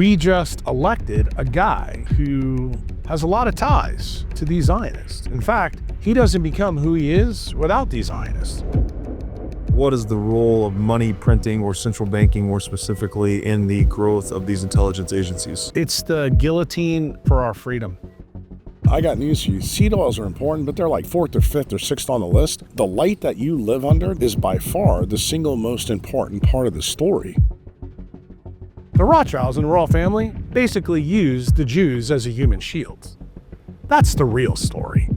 We just elected a guy who has a lot of ties to these Zionists. In fact, he doesn't become who he is without these Zionists. What is the role of money printing or central banking more specifically in the growth of these intelligence agencies? It's the guillotine for our freedom. I got news for you. Seed oils are important, but they're like 4th or 5th or 6th on the list. The light that you live under is by far the single most important part of the story. The Rothschilds and the royal family basically used the Jews as a human shield. That's the real story.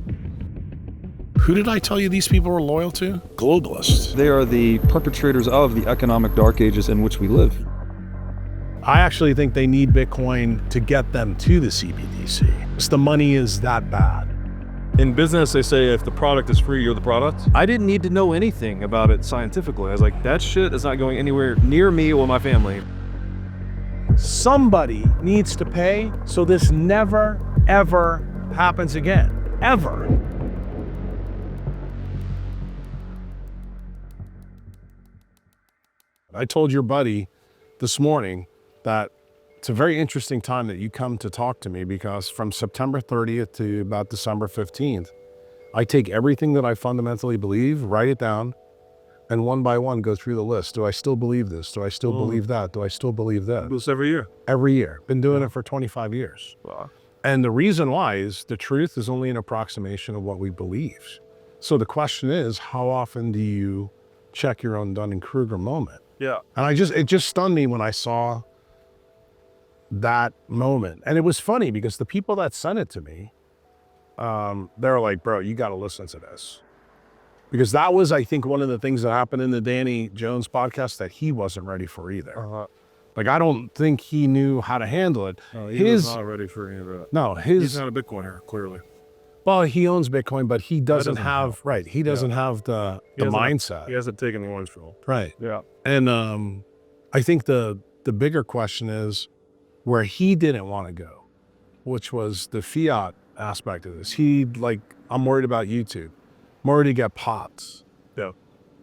Who did I tell you these people were loyal to? Globalists. They are the perpetrators of the economic dark ages in which we live. I actually think they need Bitcoin to get them to the CBDC. Because the money is that bad. In business, they say if the product is free, you're the product. I didn't need to know anything about it scientifically. I was like, that shit is not going anywhere near me or my family. Somebody needs to pay so this never, ever happens again. Ever. I told your buddy this morning that it's a very interesting time that you come to talk to me, because from September 30th to about December 15th, I take everything that I fundamentally believe, write it down, and one by one go through the list. Do I still believe this? Do I still believe that? Do I still believe that? This every year? Every year. Been doing it for 25 years. Wow. And the reason why is the truth is only an approximation of what we believe. So the question is, how often do you check your own Dunning-Kruger moment? Yeah. And it just stunned me when I saw that moment. And it was funny because the people that sent it to me, they're like, bro, you got to listen to this. Because that was, I think, one of the things that happened in the Danny Jones podcast that he wasn't ready for either. Like, I don't think he knew how to handle it. No, he was not ready for any of that. No, he's not a Bitcoiner, clearly. Well, he owns Bitcoin, but he doesn't have, right, he doesn't have the mindset. He hasn't taken the orange pill. Right. Yeah. And I think the bigger question is where he didn't want to go, which was the fiat aspect of this. I'm worried about YouTube. I'm worried to get popped. Yeah.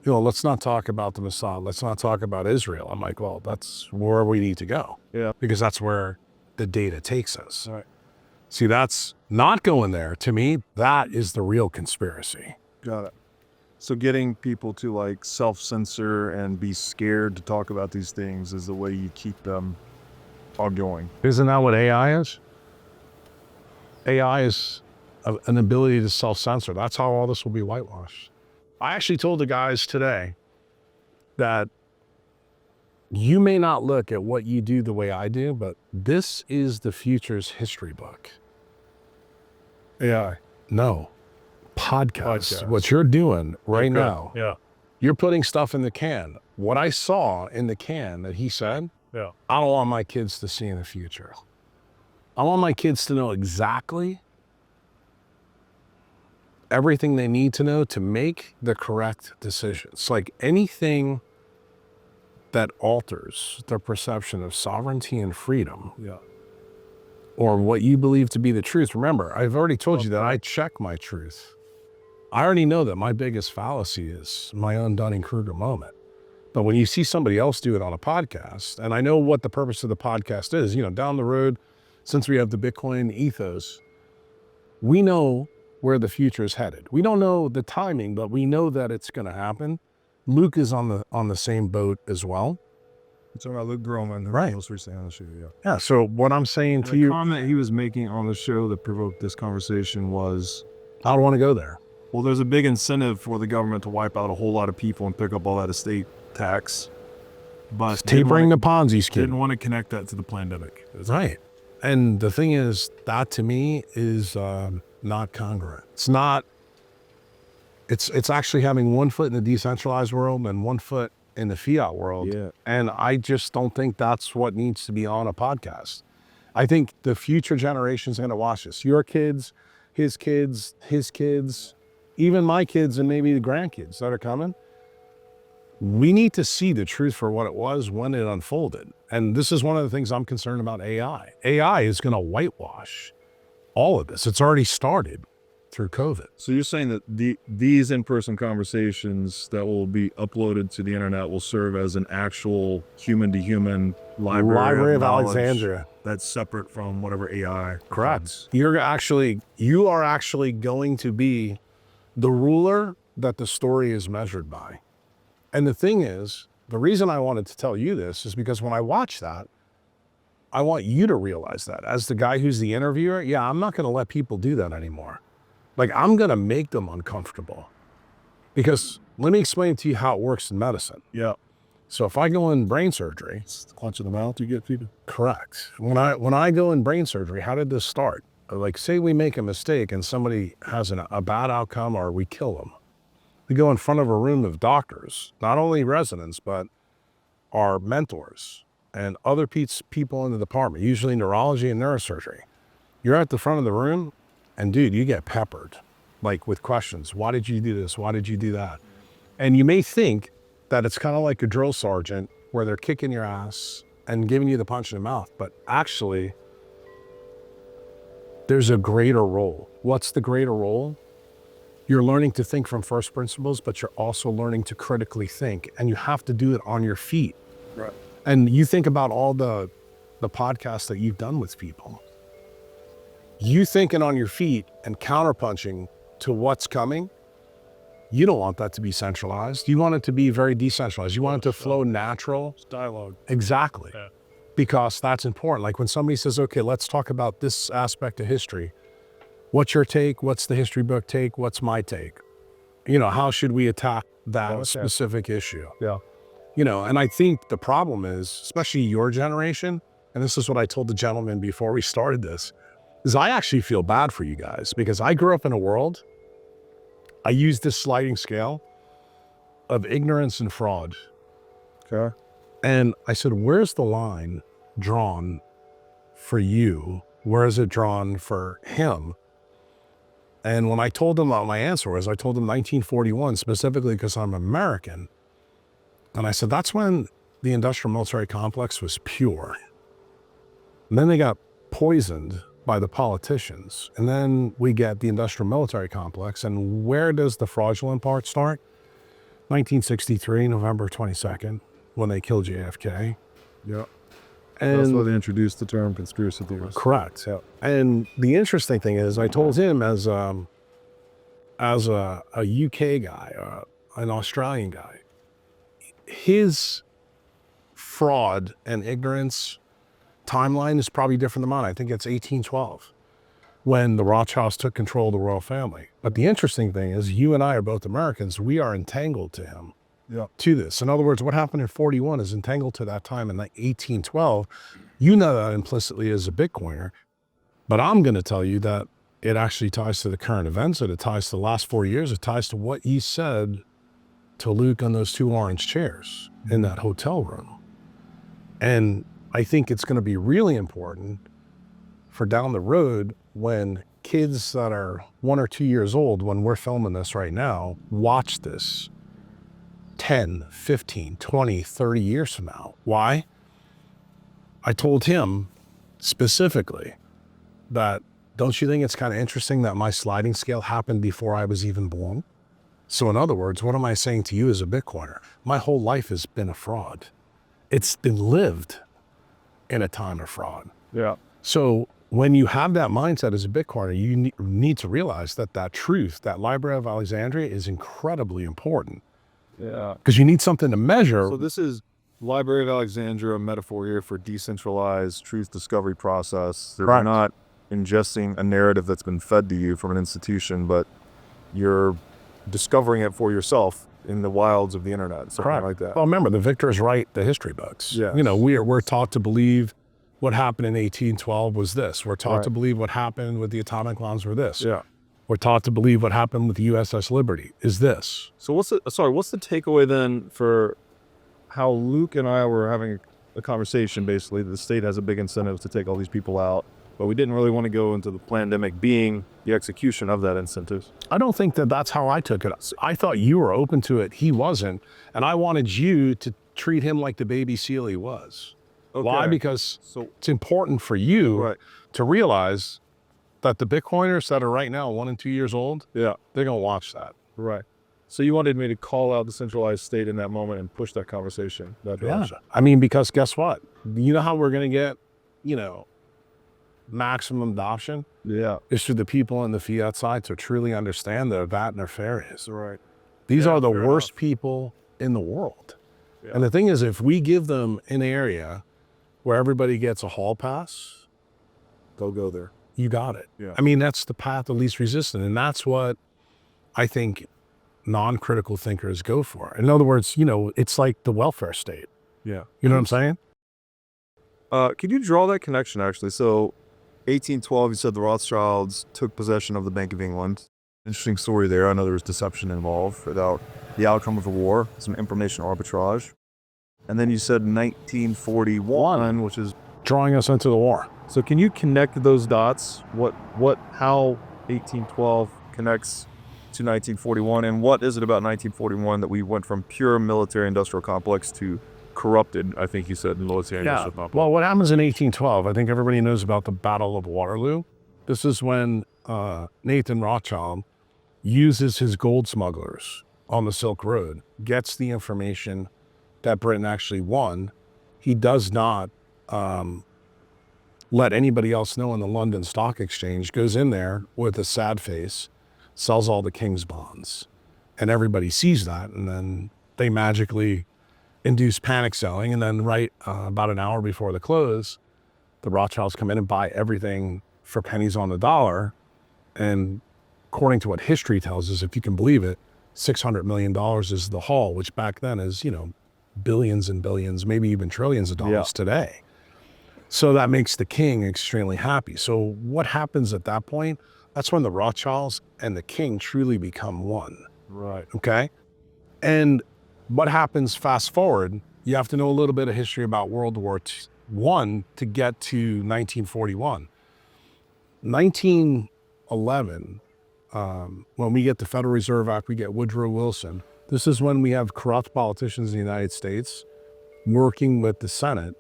Let's not talk about the Mossad. Let's not talk about Israel. I'm like, well, that's where we need to go. Yeah. Because that's where the data takes us. All right. See, that's not going there. To me, that is the real conspiracy. Got it. So getting people to like self-censor and be scared to talk about these things is the way you keep them ongoing. Isn't that what AI is? AI is an ability to self-censor. That's how all this will be whitewashed. I actually told the guys today that you may not look at what you do the way I do, but this is the future's history book. AI. No. Podcast. What you're doing right now. Yeah. You're putting stuff in the can. What I saw in the can that he said, Yeah. I don't want my kids to see in the future. I want my kids to know exactly everything they need to know to make the correct decisions. Like anything that alters their perception of sovereignty and freedom, or what you believe to be the truth. Remember, I've already told you that I check my truth. I already know that my biggest fallacy is my own Dunning-Kruger moment. But when you see somebody else do it on a podcast, and I know what the purpose of the podcast is, down the road, since we have the Bitcoin ethos, we know where the future is headed. We don't know the timing, but we know that it's going to happen. Luke is on the same boat as well. You're talking about Luke Groman, right? Most recently on the show, yeah. Yeah. So what I'm saying to you, the comment he was making on the show that provoked this conversation was, I don't want to go there. Well, there's a big incentive for the government to wipe out a whole lot of people and pick up all that estate tax, but it's tapering the Ponzi scheme. Didn't want to connect that to the pandemic. Right. And the thing is, that to me is not congruent. It's not. It's actually having one foot in the decentralized world and one foot in the fiat world. Yeah. And I just don't think that's what needs to be on a podcast. I think the future generation's going to watch this. Your kids, his kids, even my kids, and maybe the grandkids that are coming. We need to see the truth for what it was when it unfolded. And this is one of the things I'm concerned about AI. AI is going to whitewash all of this. It's already started. through COVID. So you're saying that these in-person conversations that will be uploaded to the internet will serve as an actual human-to-human library of of knowledge Alexandria. that's separate from whatever AI. Correct. You are actually going to be the ruler that the story is measured by. And the thing is, the reason I wanted to tell you this is because when I watch that, I want you to realize that as the guy who's the interviewer, yeah, I'm not going to let people do that anymore. Like, I'm going to make them uncomfortable. Because let me explain to you how it works in medicine. Yeah. So if I go in brain surgery, Punch in the mouth, you get people. correct. When I go in brain surgery, how did this start? Like, say we make a mistake and somebody has a bad outcome or we kill them. We go in front of a room of doctors, not only residents, but our mentors and other people in the department, usually neurology and neurosurgery. You're at the front of the room and dude, you get peppered like with questions. Why did you do this? Why did you do that? And you may think that it's kind of like a drill sergeant where they're kicking your ass and giving you the punch in the mouth, but actually there's a greater role. What's the greater role? You're learning to think from first principles, but you're also learning to critically think, and you have to do it on your feet. Right. And you think about all the podcasts that you've done with people. You thinking on your feet and counterpunching to what's coming, you don't want that to be centralized. You want it to be very decentralized. You want it to flow natural. It's dialogue. Exactly. Yeah. Because that's important. Like when somebody says, okay, let's talk about this aspect of history. What's your take? What's the history book take? What's my take? You know, how should we attack that specific issue? Yeah. You know, and I think the problem is, especially your generation, and this is what I told the gentleman before we started this, is I actually feel bad for you guys because I grew up in a world, I used this sliding scale of ignorance and fraud. Okay. And I said, where's the line drawn for you? Where is it drawn for him? And when I told him what my answer was, I told him 1941, specifically because I'm American. And I said, that's when the industrial military complex was pure. And then they got poisoned by the politicians. And then we get the industrial military complex. And where does the fraudulent part start? 1963, November 22nd, when they killed JFK. Yeah. And that's why they introduced the term conspiracy theorist. Correct. Yeah. And the interesting thing is, I told him as a UK guy, an Australian guy, his fraud and ignorance timeline is probably different than mine. I think it's 1812 when the Rothschilds took control of the royal family. But the interesting thing is, you and I are both Americans. We are entangled to him. Yeah. To this. In other words, what happened in 41 is entangled to that time in 1812. You know that implicitly as a Bitcoiner, but I'm going to tell you that it actually ties to the current events, and it ties to the last 4 years. It ties to what you said to Luke on those 2 orange chairs in that hotel room. And I think it's going to be really important for down the road when kids that are 1 or 2 years old, when we're filming this right now, watch this 10, 15, 20, 30 years from now. Why? I told him specifically that, don't you think it's kind of interesting that my sliding scale happened before I was even born? So in other words, what am I saying to you as a Bitcoiner? My whole life has been a fraud. It's been lived in a time of fraud. Yeah. So when you have that mindset as a Bitcoiner, you need to realize that that truth, that Library of Alexandria, is incredibly important. Yeah. Because you need something to measure. So this is Library of Alexandria, a metaphor here for decentralized truth discovery process. They're Correct. not ingesting a narrative that's been fed to you from an institution, but you're discovering it for yourself in the wilds of the internet, something Correct. like that. Well, remember, the victors write the history books. Yes. You know, we're taught to believe what happened in 1812 was this. We're taught Right. to believe what happened with the atomic bombs were this. Yeah. We're taught to believe what happened with the USS Liberty is this. So what's the takeaway then for how Luke and I were having a conversation? Basically, the state has a big incentive to take all these people out, but we didn't really want to go into the pandemic being the execution of that incentive. I don't think that that's how I took it. I thought you were open to it. He wasn't. And I wanted you to treat him like the baby seal he was. Okay. Why? Because So it's important for you right. to realize that the Bitcoiners that are right now 1 and 2 years old, Yeah. they're going to watch that. Right. So you wanted me to call out the centralized state in that moment and push that conversation that direction. I mean, because guess what? You know how we're going to get, maximum adoption? Yeah. Is through the people in the fiat side to truly understand their VAT and their fairness. Right. These Yeah, are the fair worst enough. people in the world. Yeah. And the thing is, if we give them an area where everybody gets a hall pass, They'll go there. you got it. Yeah. I mean, that's the path of least resistance. And that's what I think non-critical thinkers go for. In other words, it's like the welfare state. Yeah. You know what I'm saying? Could you draw that connection, actually? So 1812, you said the Rothschilds took possession of the Bank of England. Interesting story there. I know there was deception involved without the outcome of a war, some information arbitrage. And then you said 1941, which is... Drawing us into the war. So can you connect those dots? How 1812 connects to 1941, and what is it about 1941 that we went from pure military industrial complex to corrupted, I think you said, military industrial complex? Well, what happens in 1812, I think everybody knows about the Battle of Waterloo. This is when Nathan Rothschild uses his gold smugglers on the Silk Road, gets the information that Britain actually won. He does not let anybody else know in the London Stock Exchange, goes in there with a sad face, sells all the king's bonds. And everybody sees that, and then they magically induce panic selling. And then about an hour before the close, the Rothschilds come in and buy everything for pennies on the dollar. And according to what history tells us, if you can believe it, $600 million is the haul, which back then is, billions and billions, maybe even trillions of dollars today. So that makes the king extremely happy. So what happens at that point? That's when the Rothschilds and the king truly become one. Right. Okay? And what happens fast forward, you have to know a little bit of history about World War I to get to 1941. 1911, when we get the Federal Reserve Act, we get Woodrow Wilson. This is when we have corrupt politicians in the United States working with the Senate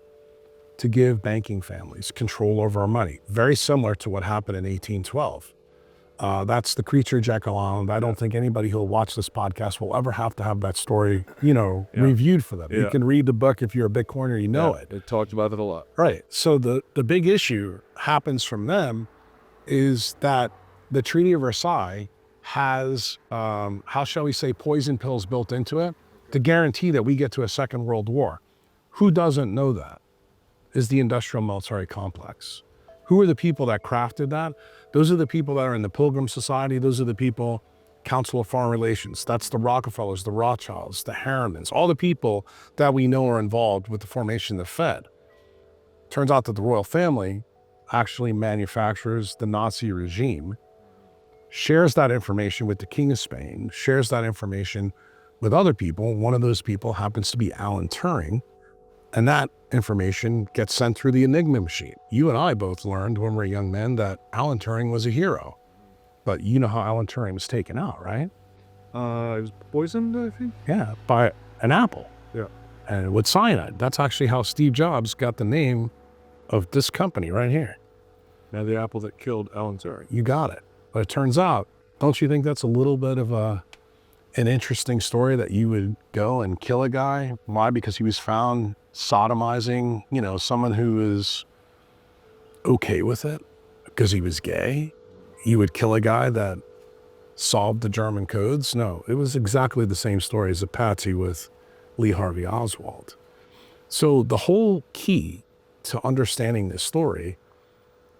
to give banking families control over our money. Very similar to what happened in 1812. That's the creature Jekyll Island. I don't think anybody who'll watch this podcast will ever have to have that story, reviewed for them. Yeah. You can read the book if you're a Bitcoiner, you know it. It talked about it a lot. Right. So the big issue happens from them is that the Treaty of Versailles has, how shall we say, poison pills built into it to guarantee that we get to a second world war. Who doesn't know that? Is the industrial military complex. Who are the people that crafted that? Those are the people that are in the Pilgrim Society. Those are the people, Council of Foreign Relations. That's the Rockefellers, the Rothschilds, the Harrimans, all the people that we know are involved with the formation of the Fed. Turns out that the royal family actually manufactures the Nazi regime, shares that information with the King of Spain, shares that information with other people. One of those people happens to be Alan Turing. And that information gets sent through the Enigma machine. You and I both learned when we were young men that Alan Turing was a hero. But you know how Alan Turing was taken out, right? He was poisoned, I think? Yeah, by an apple. Yeah. And with cyanide. That's actually how Steve Jobs got the name of this company right here. Now the apple that killed Alan Turing. You got it. But it turns out, don't you think that's a little bit of an interesting story that you would go and kill a guy? Why? Because he was found sodomizing, someone who is okay with it because he was gay. You would kill a guy that solved the German codes? No, it was exactly the same story as a patsy with Lee Harvey Oswald. So the whole key to understanding this story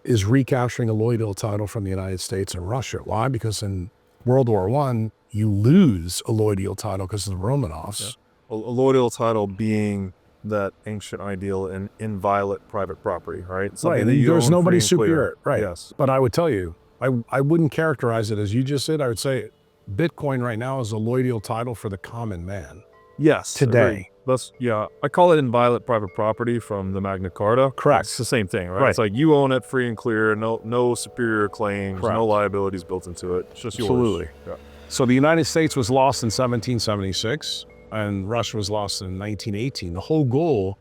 is recapturing a loyal title from the United States and Russia. Why? Because in World War I, you lose a loyal title because of the Romanovs. Yeah. A loyal title being that ancient ideal in inviolate private property, right? Right. That you There's own nobody free and clear. superior. Right. Yes. But I would tell you, I wouldn't characterize it as you just said. I would say Bitcoin right now is a loyal title for the common man. Yes. Today. Agreed. That's, yeah. I call it inviolate private property from the Magna Carta. Correct. It's the same thing, right? Right. It's like you own it free and clear, no superior claims, Correct. no liabilities built into it. It's just yours. Absolutely. Yeah. So the United States was lost in 1776 and Russia was lost in 1918. The whole goal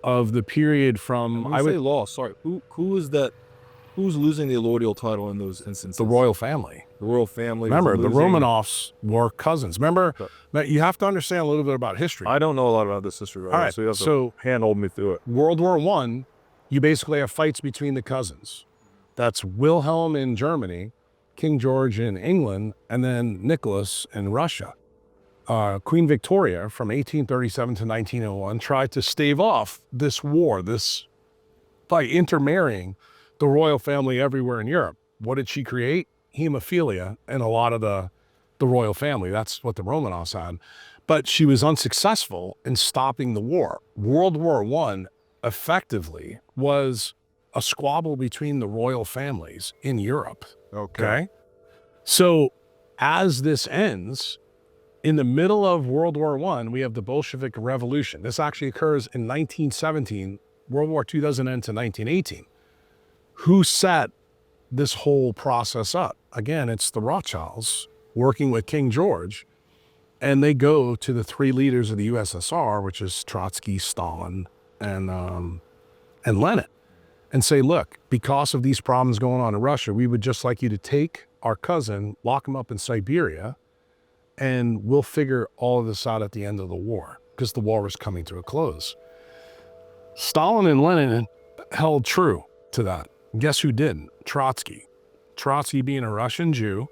of the period from... When you say lost, sorry, who is that Who's losing the allodial title in those instances? The royal family. The royal family. Remember, the losing- Romanovs were cousins. Remember, you have to understand a little bit about history. I don't know a lot about this history. Right? All right, So you have so- to handhold me through it. World War I, you basically have fights between the cousins. That's Wilhelm in Germany, King George in England, and then Nicholas in Russia. Queen Victoria from 1837 to 1901 tried to stave off this war, by intermarrying the royal family everywhere in Europe. What did she create? Hemophilia in a lot of the royal family. That's what the Romanovs had. But she was unsuccessful in stopping the war. World War I effectively was a squabble between the royal families in Europe. Okay? So as this ends, in the middle of World War I, we have the Bolshevik Revolution. This actually occurs in 1917. World War II doesn't end until 1918. Who set this whole process up? Again, it's the Rothschilds working with King George, and they go to the three leaders of the USSR, which is Trotsky, Stalin, and Lenin, and say, look, because of these problems going on in Russia, we would just like you to take our cousin, lock him up in Siberia, and we'll figure all of this out at the end of the war, because the war was coming to a close. Stalin and Lenin held true to that. Guess who didn't? Trotsky. Trotsky being a Russian Jew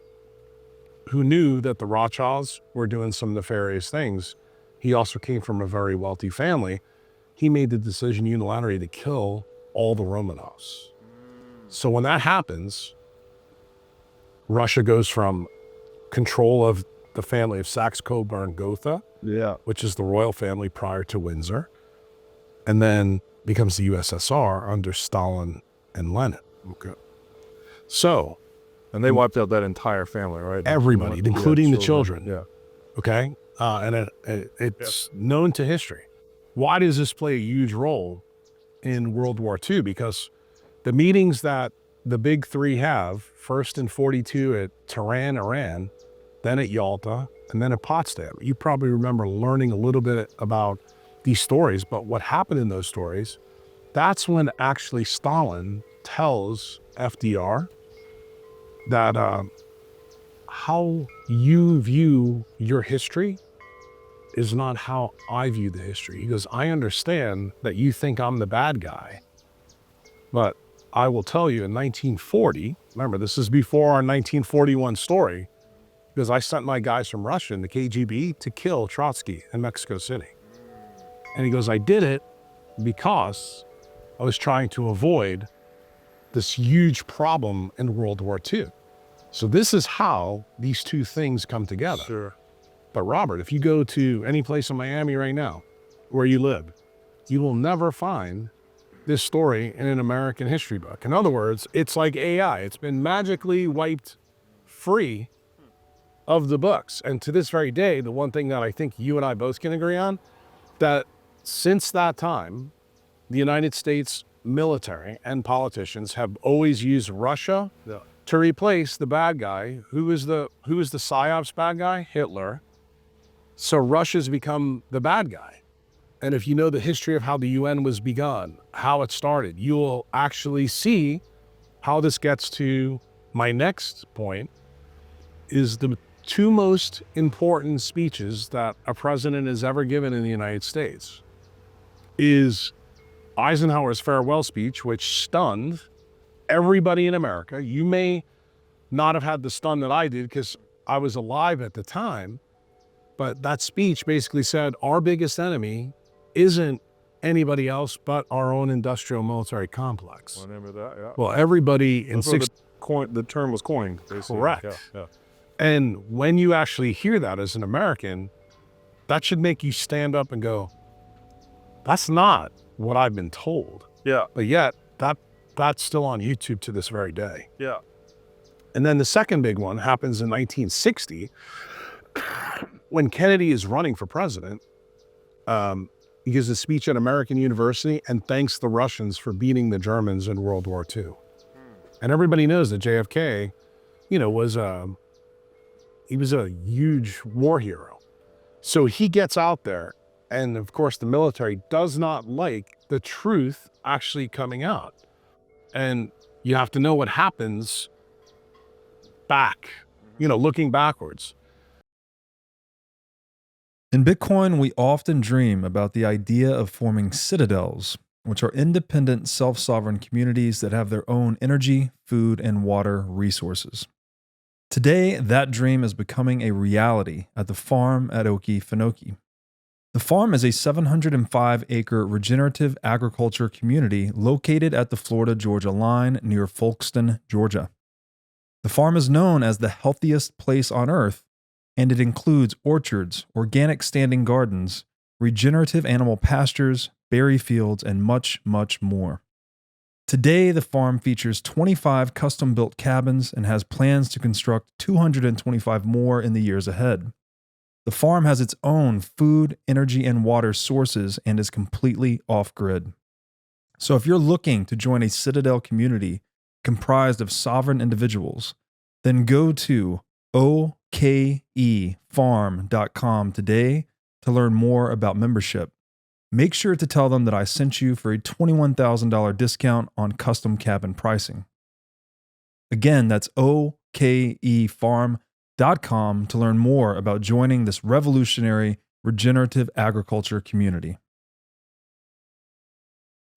who knew that the Rothschilds were doing some nefarious things. He also came from a very wealthy family. He made the decision unilaterally to kill all the Romanovs. So when that happens, Russia goes from control of the family of Saxe-Coburg-Gotha, which is the royal family prior to Windsor, and then becomes the USSR under Stalin and Lenin. So, and they wiped out that entire family, right? Everybody, including the children. Yeah. Okay? And it's known to history. Why does this play a huge role in World War II? Because the meetings that the big three have, first in 42 at Tehran, Iran, then at Yalta, and then at Potsdam. You probably remember learning a little bit about these stories, but what happened in those stories, that's when actually Stalin tells FDR that how you view your history is not how I view the history. He goes, I understand that you think I'm the bad guy, but I will tell you in 1940, remember this is before our 1941 story, because I sent my guys from Russia and the KGB to kill Trotsky in Mexico City. And he goes, I did it because I was trying to avoid this huge problem in World War II. So this is how these two things come together. Sure. But Robert, if you go to any place in Miami right now where you live, you will never find this story in an American history book. In other words, it's like AI. It's been magically wiped free of the books. And to this very day, the one thing that I think you and I both can agree on, that since that time, the United States military and politicians have always used Russia to replace the bad guy. Who is the PSYOPs bad guy? Hitler. So Russia's become the bad guy. And if you know the history of how the UN was begun, how it started, you will actually see how this gets to my next point, is the two most important speeches that a president has ever given in the United States is Eisenhower's farewell speech, which stunned everybody in America. You may not have had the stun that I did because I was alive at the time, but that speech basically said our biggest enemy isn't anybody else but our own industrial military complex. I remember that, yeah. Well, everybody in the term was coined, basically. Correct. Yeah. And when you actually hear that as an American, that should make you stand up and go, that's not what I've been told. Yeah. But yet, that's still on YouTube to this very day. Yeah. And then the second big one happens in 1960, when Kennedy is running for president. He gives a speech at American University and thanks the Russians for beating the Germans in World War II. And everybody knows that JFK, he was a huge war hero. So he gets out there, and of course the military does not like the truth actually coming out. And You have to know what happens back, looking backwards. In Bitcoin, we often dream about the idea of forming citadels, which are independent, self-sovereign communities that have their own energy, food, and water resources. Today, that dream is becoming a reality at the farm at Okefenokee. The farm is a 705-acre regenerative agriculture community located at the Florida-Georgia line near Folkston, Georgia. The farm is known as the healthiest place on earth, and it includes orchards, organic standing gardens, regenerative animal pastures, berry fields, and much, much more. Today, the farm features 25 custom-built cabins and has plans to construct 225 more in the years ahead. The farm has its own food, energy, and water sources and is completely off-grid. So if you're looking to join a citadel community comprised of sovereign individuals, then go to okefarm.com today to learn more about membership. Make sure to tell them that I sent you for a $21,000 discount on custom cabin pricing. Again, that's okefarm.com to learn more about joining this revolutionary regenerative agriculture community.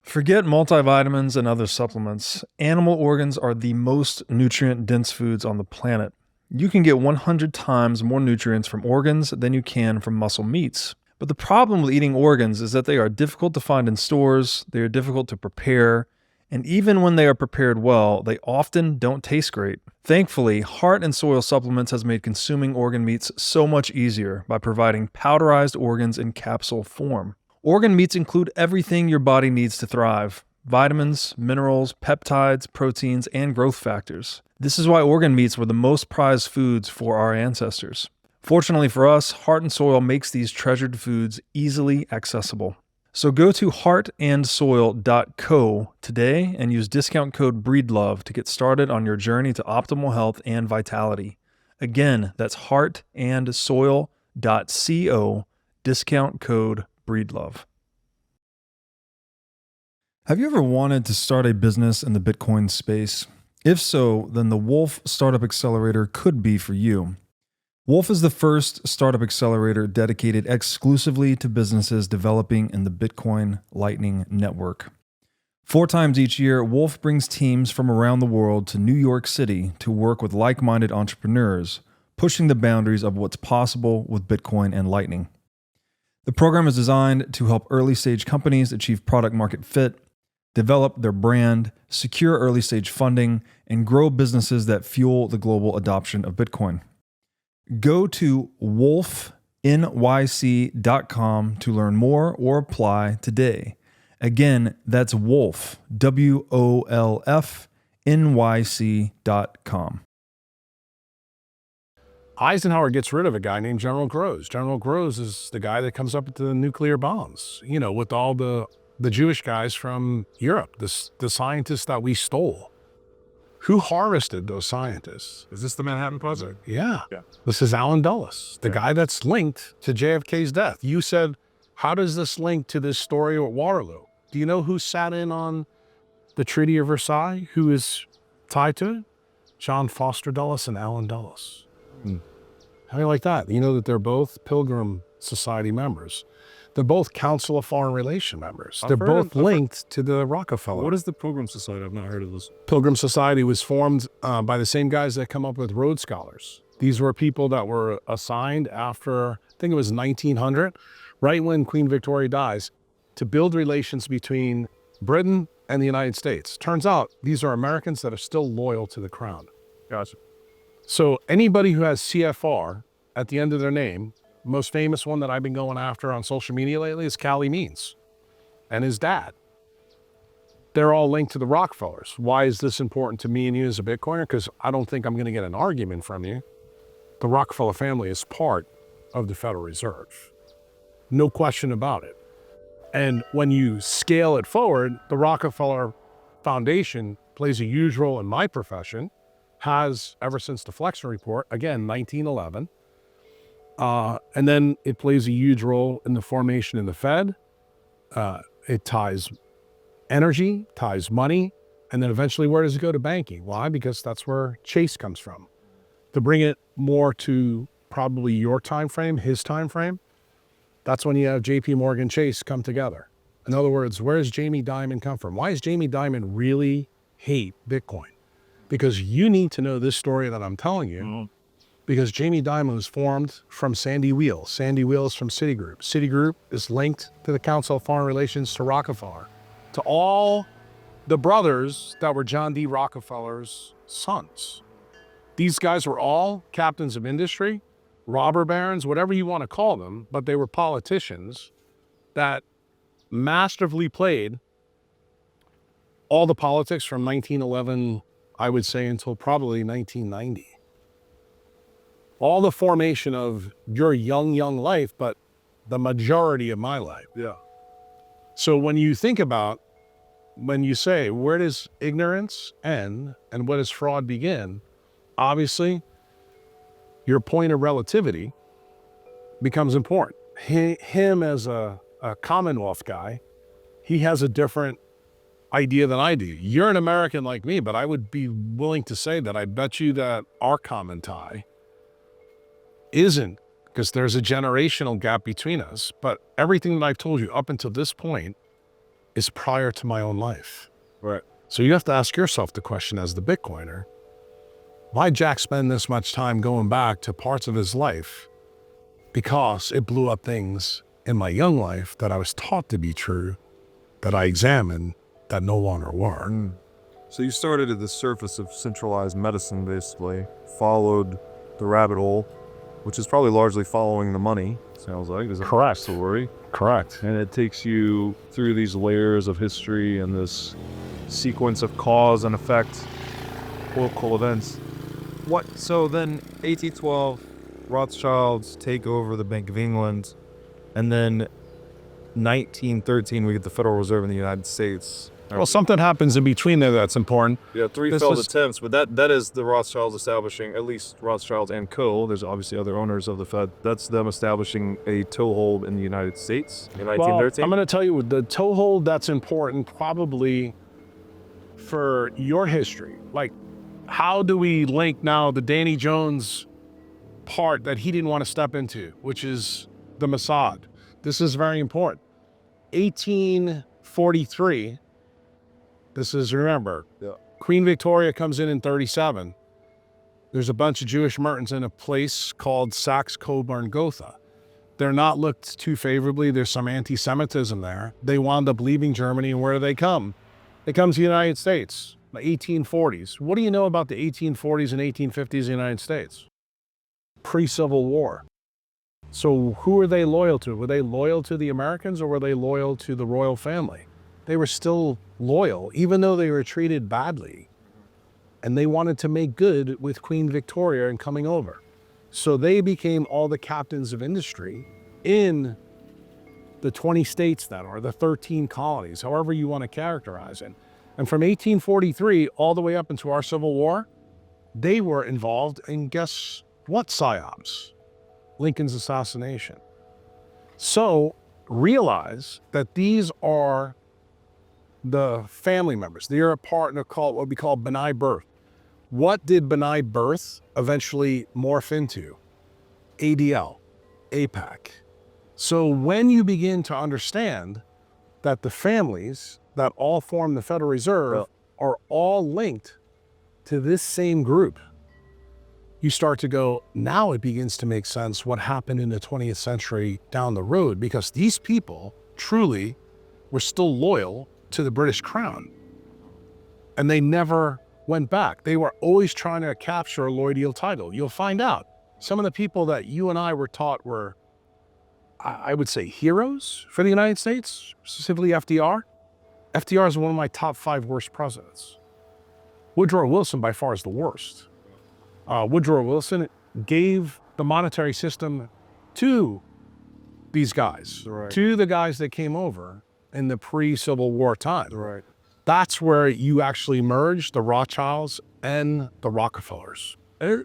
Forget multivitamins and other supplements. Animal organs are the most nutrient-dense foods on the planet. You can get 100 times more nutrients from organs than you can from muscle meats. But the problem with eating organs is that they are difficult to find in stores, they are difficult to prepare, and even when they are prepared well, they often don't taste great. Thankfully, Heart and Soil Supplements has made consuming organ meats so much easier by providing powderized organs in capsule form. Organ meats include everything your body needs to thrive: vitamins, minerals, peptides, proteins, and growth factors. This is why organ meats were the most prized foods for our ancestors. Fortunately for us, Heart and Soil makes these treasured foods easily accessible. So go to heartandsoil.co today and use discount code BREEDLOVE to get started on your journey to optimal health and vitality. Again, that's heartandsoil.co, discount code BREEDLOVE. Have you ever wanted to start a business in the Bitcoin space? If so, then the Wolf Startup Accelerator could be for you. Wolf is the first startup accelerator dedicated exclusively to businesses developing in the Bitcoin Lightning Network. 4 times each year, Wolf brings teams from around the world to New York City to work with like-minded entrepreneurs, pushing the boundaries of what's possible with Bitcoin and Lightning. The program is designed to help early-stage companies achieve product-market fit, develop their brand, secure early-stage funding, and grow businesses that fuel the global adoption of Bitcoin. Go to wolfnyc.com to learn more or apply today. Again, that's Wolf, WOLFNYC.com. Eisenhower gets rid of a guy named General Groves. General Groves is the guy that comes up with the nuclear bombs, with all the Jewish guys from Europe, the scientists that we stole. Who harvested those scientists? Is this the Manhattan Project? Yeah. This is Alan Dulles, the guy that's linked to JFK's death. You said, how does this link to this story at Waterloo? Do you know who sat in on the Treaty of Versailles? Who is tied to it? John Foster Dulles and Alan Dulles. How do you like that? You know that they're both Pilgrim Society members. They're both Council of Foreign Relations members. They're both linked to the Rockefeller. What is the Pilgrim Society? I've not heard of this. Pilgrim Society was formed by the same guys that come up with Rhodes Scholars. These were people that were assigned after, I think it was 1900, right when Queen Victoria dies, to build relations between Britain and the United States. Turns out these are Americans that are still loyal to the crown. Gotcha. So anybody who has CFR at the end of their name, most famous one that I've been going after on social media lately is Cali Means and his dad. They're all linked to the Rockefellers. Why is this important to me and you as a Bitcoiner? Because I don't think I'm going to get an argument from you. The Rockefeller family is part of the Federal Reserve. No question about it. And when you scale it forward, the Rockefeller Foundation plays a huge role in my profession, has ever since the Flexner Report, again, 1911. And then it plays a huge role in the formation of the Fed. It ties energy, ties money, And then eventually, where does it go? To banking. Why? Because that's where Chase comes from. To bring it more to probably your time frame, his time frame, that's when you have JP Morgan Chase come together. In other words, where does Jamie Dimon come from? Why does Jamie Dimon really hate Bitcoin? Because you need to know this story that I'm telling you, because Jamie Dimon was formed from Sandy Weill. Sandy Weill is from Citigroup. Citigroup is linked to the Council of Foreign Relations, to Rockefeller, to all the brothers that were John D. Rockefeller's sons. These guys were all captains of industry, robber barons, whatever you want to call them, but they were politicians that masterfully played all the politics from 1911, I would say, until probably 1990. All the formation of your young life, but the majority of my life. Yeah. So when you think about, when you say, where does ignorance end and where does fraud begin? Obviously, your point of relativity becomes important. Him as a Commonwealth guy, he has a different idea than I do. You're an American like me, but I would be willing to say that I bet you that our common tie isn't, because there's a generational gap between us. But everything that I've told you up until this point is prior to my own life. Right. So you have to ask yourself the question as the Bitcoiner, why Jack spend this much time going back to parts of his life? Because it blew up things in my young life that I was taught to be true, that I examined, that no longer were. So you started at the surface of centralized medicine, basically, followed the rabbit hole, which is probably largely following the money, sounds like. Is that Correct. the story? Correct. And it takes you through these layers of history and this sequence of cause and effect, political events. So then 1812, Rothschilds take over the Bank of England, and then 1913 we get the Federal Reserve in the United States. Well, something happens in between there that's important. Yeah, three This failed was- attempts, but that is the Rothschilds establishing, at least Rothschilds and Co. There's obviously other owners of the Fed. That's them establishing a toehold in the United States in Well, 1913. I'm going to tell you the toehold that's important probably for your history. Like, how do we link now the Danny Jones part that he didn't want to step into, which is the Mossad? This is very important. 1843, this is, remember, Yeah. Queen Victoria comes in 37. There's a bunch of Jewish merchants in a place called Saxe-Coburg-Gotha. They're not looked too favorably. There's some anti-Semitism there. They wound up leaving Germany, and where do they come? They come to the United States, the 1840s. What do you know about the 1840s and 1850s in the United States? Pre-Civil War. So who were they loyal to? Were they loyal to the Americans, or were they loyal to the royal family? They were still loyal, even though they were treated badly. And they wanted to make good with Queen Victoria and coming over. So they became all the captains of industry in the 20 states that are, the 13 colonies, however you want to characterize it. And from 1843 all the way up into our Civil War, they were involved in, guess what, psyops? Lincoln's assassination. So realize that these are the family members. They're a partner called what we call B'nai Birth. What did B'nai Birth eventually morph into? ADL, APAC. So when you begin to understand that the families that all form the Federal Reserve are all linked to this same group, you start to go, now it begins to make sense what happened in the 20th century down the road, because these people truly were still loyal to the British Crown. And they never went back. They were always trying to capture a Lloydial title. You'll find out some of the people that you and I were taught were, I would say, heroes for the United States, specifically FDR. FDR is one of my top 5 worst presidents. Woodrow Wilson by far is the worst. Woodrow Wilson gave the monetary system to these guys, to the guys that came over in the pre-Civil War time. Right. That's where you actually merge the Rothschilds and the Rockefellers.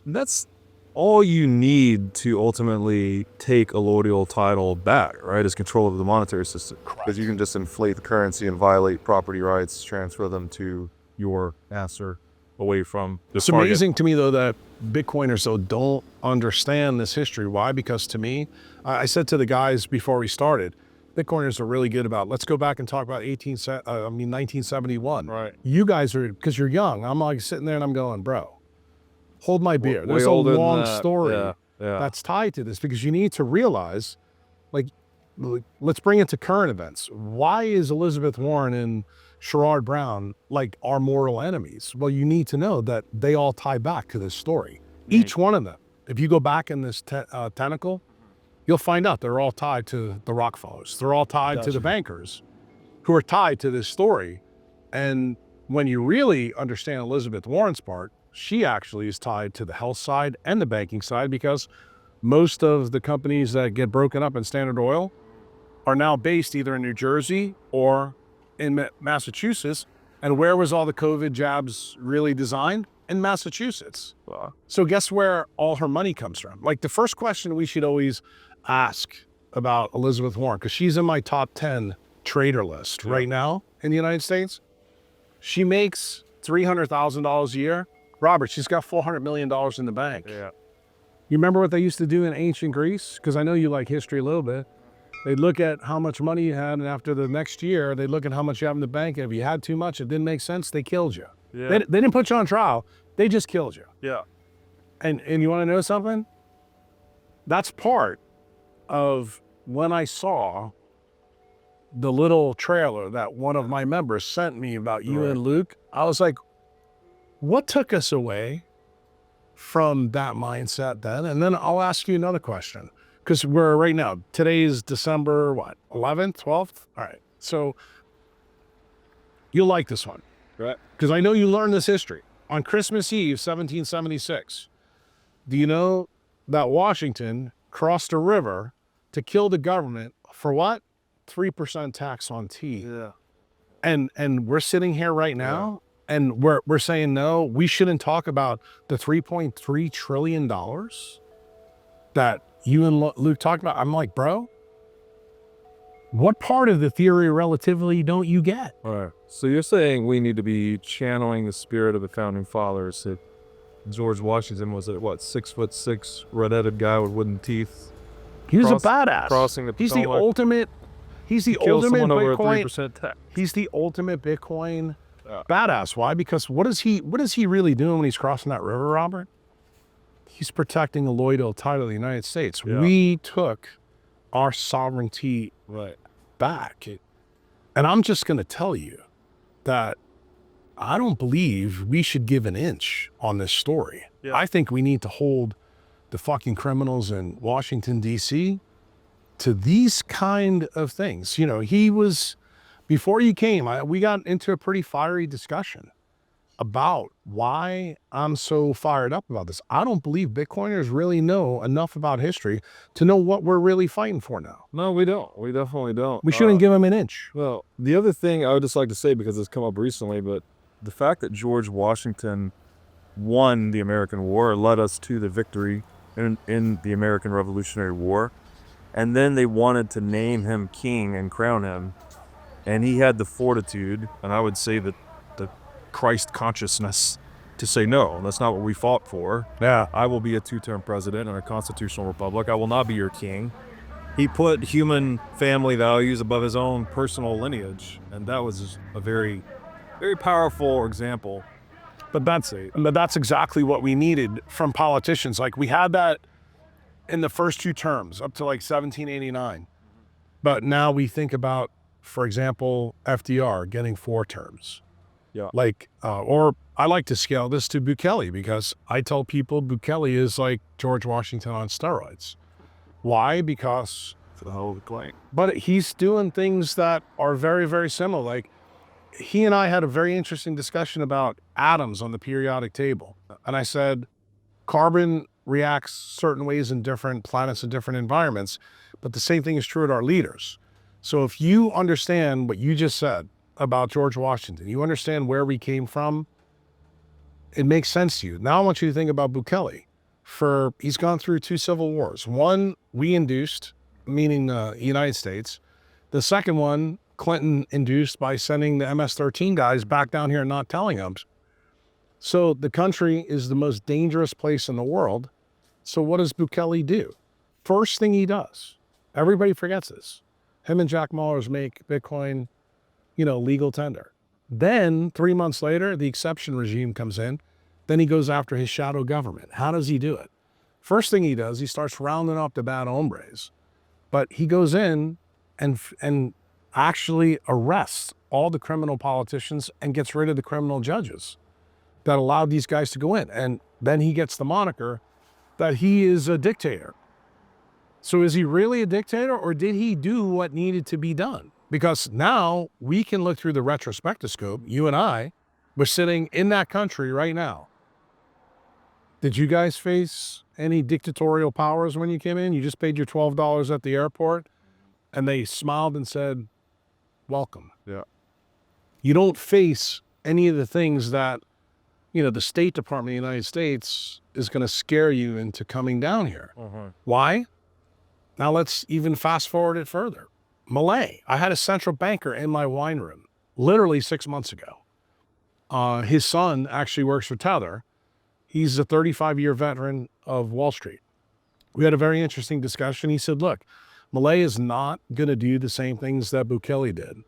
That's all you need to ultimately take a Lloydial title back, right? Is control of the monetary system. Because you can just inflate the currency and violate property rights, transfer them to your answer away from the It's target. amazing to me, though, that Bitcoiners, though, don't understand this history. Why? Because to me, I said to the guys before we started, Bitcoiners are really good about, let's go back and talk about 1971. Right. You guys are, because you're young. I'm like sitting there and I'm going, bro, hold my beer. Way There's a older than long that. story Yeah. that's tied to this, because you need to realize, like, let's bring it to current events. Why is Elizabeth Warren and Sherrod Brown like our mortal enemies? Well, you need to know that they all tie back to this story. Each one of them. If you go back in this tentacle, you'll find out they're all tied to the Rockefellers. They're all tied to the bankers who are tied to this story. And when you really understand Elizabeth Warren's part, she actually is tied to the health side and the banking side, because most of the companies that get broken up in Standard Oil are now based either in New Jersey or in Massachusetts. And where was all the COVID jabs really designed? In Massachusetts. So guess where all her money comes from? Like, the first question we should always ask about Elizabeth Warren, because she's in my top 10 trader list right now in the United States. She makes $300,000 a year. Robert, she's got $400 million in the bank. Yeah. You remember what they used to do in ancient Greece? Because I know you like history a little bit. They'd look at how much money you had, and after the next year, they'd look at how much you have in the bank. And if you had too much, it didn't make sense, they killed you. Yeah. They didn't put you on trial. They just killed you. Yeah. And you want to know something? That's part of when I saw the little trailer that one of my members sent me about you and Luke. I was like, what took us away from that mindset then? And then I'll ask you another question, because we're right now, today's December, what, 11th, 12th? All right. So you'll like this one. Right. Because I know you learned this history. On Christmas Eve, 1776, do you know that Washington crossed a river to kill the government for what? 3% tax on tea. Yeah. And we're sitting here right now, and we're saying, no, we shouldn't talk about the $3.3 trillion that you and Luke talked about. I'm like, bro, what part of the theory of relativity don't you get? All right. So you're saying we need to be channeling the spirit of the founding fathers. That George Washington was, what, 6'6", red-headed guy with wooden teeth. He was a badass. Crossing the He's the Potomac. ultimate. He's the Killed ultimate someone over a Bitcoin. 3% tax. He's the ultimate Bitcoin badass. Why? Because what is he really doing when he's crossing that river, Robert? He's protecting the loyal title of the United States. Yeah. We took our sovereignty back. And I'm just going to tell you that I don't believe we should give an inch on this story. Yeah. I think we need to hold the fucking criminals in Washington, D.C. to these kind of things. You know, he was, before you came, we got into a pretty fiery discussion about why I'm so fired up about this. I don't believe Bitcoiners really know enough about history to know what we're really fighting for now. No, we don't. We definitely don't. We shouldn't give them an inch. Well, the other thing I would just like to say, because it's come up recently, but the fact that George Washington won the American War led us to the victory in the American Revolutionary War. And then they wanted to name him king and crown him. And he had the fortitude, and I would say that the Christ consciousness, to say, no, that's not what we fought for. Yeah. I will be a two-term president in a constitutional republic. I will not be your king. He put human family values above his own personal lineage. And that was a very, very powerful example. But that's exactly what we needed from politicians. Like, we had that in the first two terms up to like 1789. But now we think about, for example, FDR getting 4 terms. Yeah. Like, or I like to scale this to Bukele, because I tell people Bukele is like George Washington on steroids. Why? Because For the hell of the claim. but he's doing things that are very, very similar. Like, he and I had a very interesting discussion about atoms on the periodic table. And I said, carbon reacts certain ways in different planets and different environments, but the same thing is true at our leaders. So if you understand what you just said about George Washington, you understand where we came from, it makes sense to you. Now I want you to think about Bukele. He's gone through 2 civil wars. One we induced, meaning the United States. The second one, Clinton induced by sending the MS-13 guys back down here and not telling them. So the country is the most dangerous place in the world. So what does Bukele do? First thing he does, everybody forgets this. Him and Jack Mallers make Bitcoin, legal tender. Then 3 months later, the exception regime comes in. Then he goes after his shadow government. How does he do it? First thing he does, he starts rounding up the bad hombres. But he goes in and actually arrests all the criminal politicians and gets rid of the criminal judges that allowed these guys to go in. And then he gets the moniker that he is a dictator. So is he really a dictator, or did he do what needed to be done? Because now we can look through the retrospectoscope. You and I were sitting in that country right now. Did you guys face any dictatorial powers when you came in? You just paid your $12 at the airport and they smiled and said, welcome. Yeah. You don't face any of the things that, the State Department of the United States is going to scare you into coming down here. Why? Now let's even fast forward it further. Milei, I had a central banker in my wine room literally 6 months ago. His son actually works for Tether. He's a 35-year veteran of Wall Street. We had a very interesting discussion. He said, look, Milei is not going to do the same things that Bukele did.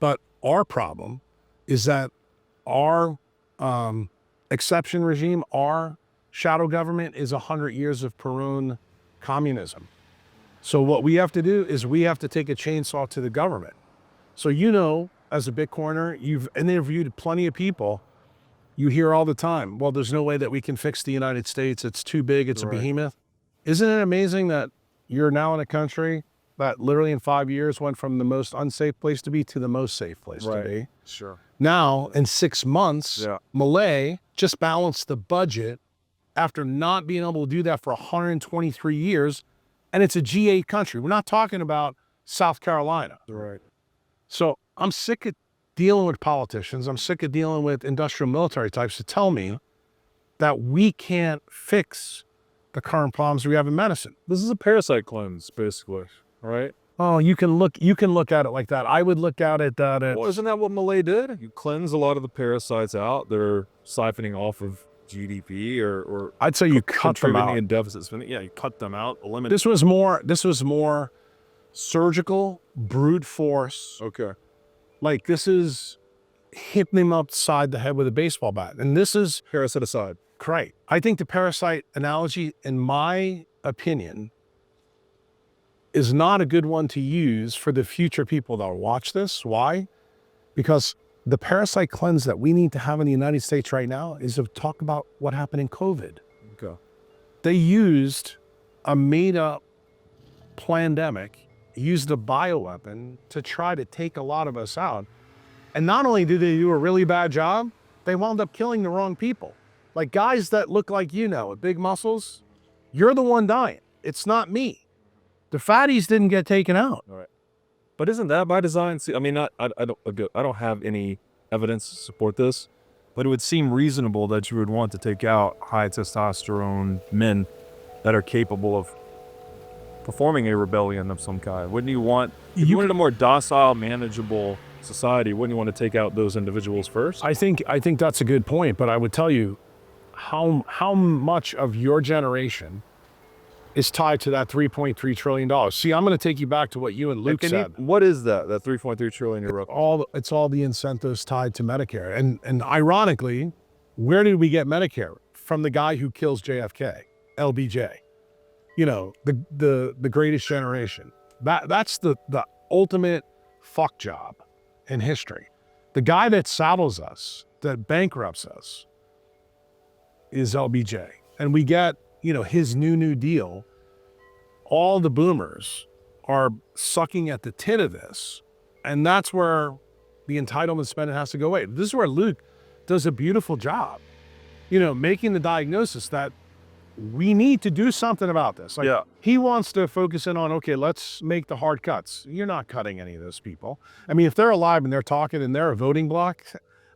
But our problem is that our exception regime, our shadow government is 100 years of Peron communism. So what we have to do is we have to take a chainsaw to the government. So as a Bitcoiner, you've interviewed plenty of people. You hear all the time, well, there's no way that we can fix the United States. It's too big. It's a behemoth. Isn't it amazing that you're now in a country that literally in 5 years went from the most unsafe place to be to the most safe place to be? Sure. Now, in 6 months, Milei just balanced the budget after not being able to do that for 123 years. And it's a G8 country. We're not talking about South Carolina. Right. So I'm sick of dealing with politicians. I'm sick of dealing with industrial military types to tell me that we can't fix the current problems we have in medicine. This is a parasite cleanse, basically, right? Oh, you can look at it like that. I would look at it that it's... Well, isn't that what Milei did? You cleanse a lot of the parasites out. They're siphoning off of GDP or I'd say you cut them out. In deficit spending. Yeah, you cut them out, eliminate. This was more surgical, brute force. Okay. Like this is hitting him upside the head with a baseball bat. And this is parasiticide. Right. I think the parasite analogy, in my opinion, is not a good one to use for the future people that will watch this. Why? Because the parasite cleanse that we need to have in the United States right now is to talk about what happened in COVID. Okay. They used a made-up pandemic, used a bioweapon to try to take a lot of us out. And not only did they do a really bad job, they wound up killing the wrong people. Like guys that look like with big muscles, you're the one dying. It's not me. The fatties didn't get taken out. All right. But isn't that by design? See, I mean, I don't have any evidence to support this, but it would seem reasonable that you would want to take out high testosterone men that are capable of performing a rebellion of some kind. Wouldn't you want, if you wanted a more docile, manageable society, wouldn't you want to take out those individuals first? I think that's a good point, but I would tell you how much of your generation is tied to that $3.3 trillion. See, I'm going to take you back to what you and Luke said. What is that 3.3 trillion you're up? It's all the incentives tied to Medicare. And ironically, where did we get Medicare? From the guy who kills JFK, LBJ. The greatest generation. That's the ultimate fuck job in history. The guy that saddles us, that bankrupts us, is LBJ. And we get his new deal. All the boomers are sucking at the tin of this. And that's where the entitlement spending has to go away. This is where Luke does a beautiful job, making the diagnosis that we need to do something about this. He wants to focus in on, okay, let's make the hard cuts. You're not cutting any of those people. I mean, if they're alive and they're talking and they're a voting bloc,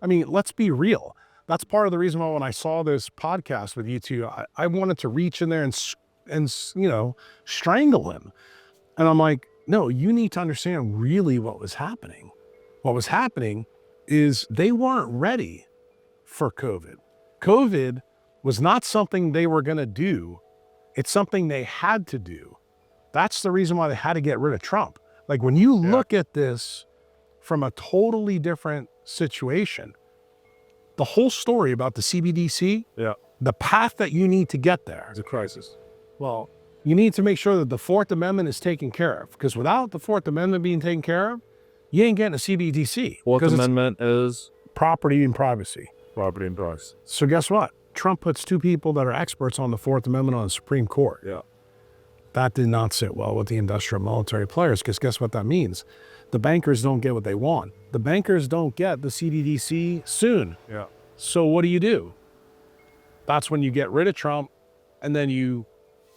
I mean, let's be real. That's part of the reason why when I saw this podcast with you two, I wanted to reach in there and strangle him. And I'm like, no, you need to understand really what was happening. What was happening is they weren't ready for COVID. COVID was not something they were going to do. It's something they had to do. That's the reason why they had to get rid of Trump. Like when you look at this from a totally different situation, the whole story about the CBDC, the path that you need to get there. It's a crisis. Well, you need to make sure that the Fourth Amendment is taken care of, because without the Fourth Amendment being taken care of, you ain't getting a CBDC. Fourth Amendment is property and privacy. property and privacy. So guess what? Trump puts two people that are experts on the Fourth Amendment on the Supreme Court. Yeah. That did not sit well with the industrial military players, because guess what that means? The bankers don't get what they want. The bankers don't get the CBDC soon. Yeah. So what do? That's when you get rid of Trump, and then you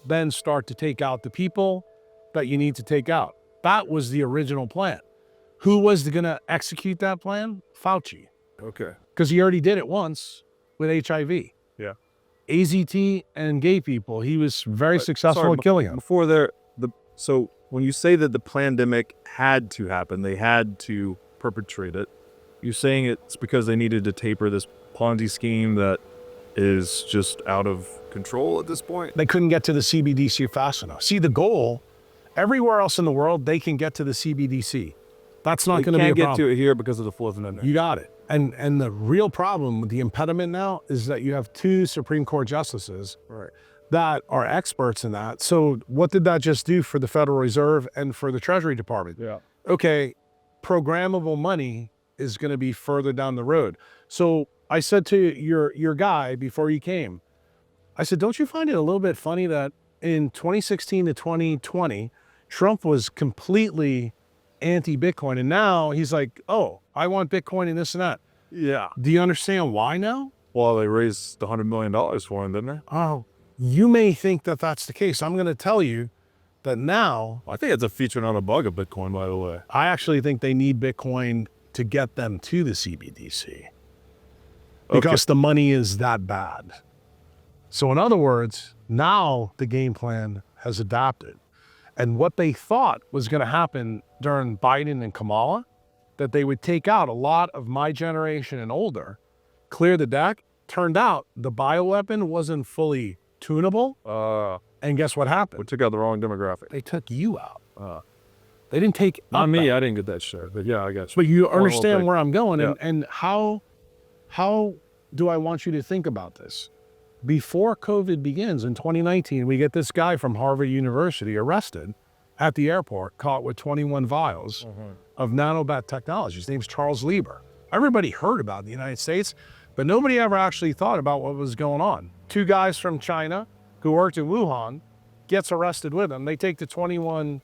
then start to take out the people that you need to take out. That was the original plan. Who was going to execute that plan? Fauci. Okay. Because he already did it once with HIV. Yeah. AZT and gay people. He was very successful at killing them. Before there, so when you say that the pandemic had to happen, they had to perpetrate it, you're saying it's because they needed to taper this Ponzi scheme that is just out of control at this point? They couldn't get to the CBDC fast enough. See, the goal, everywhere else in the world, they can get to the CBDC. That's not going to be a They can't get problem. to it here because of the Fourth Amendment. You got it. And the real problem with the impediment now is that you have two Supreme Court justices that are experts in that. So what did that just do for the Federal Reserve and for the Treasury Department? Yeah. Okay, programmable money is going to be further down the road. So I said to your guy before you came, I said, don't you find it a little bit funny that in 2016 to 2020, Trump was completely anti-Bitcoin, and now he's like, oh, I want Bitcoin and this and that. Yeah. Do you understand why now? Well, they raised $100 million for him, didn't they? Oh, you may think that that's the case. I'm going to tell you that now, I think it's a feature, not a bug of Bitcoin, by the way. I actually think they need Bitcoin to get them to the CBDC because the money is that bad. So in other words, now the game plan has adapted. And what they thought was going to happen during Biden and Kamala, that they would take out a lot of my generation and older, clear the deck, turned out the bioweapon wasn't fully tunable. And guess what We happened? took out the wrong demographic. They took you out. They didn't take Not up me, that. I didn't get that share, but yeah, I guess. But you One whole understand thing. where I'm going, Yeah. and how do I want you to think about this? Before COVID begins in 2019, we get this guy from Harvard University arrested at the airport, caught with 21 vials of nanobat technology. His name's Charles Lieber. Everybody heard about it in the United States, but nobody ever actually thought about what was going on. Two guys from China who worked in Wuhan gets arrested with him. They take the 21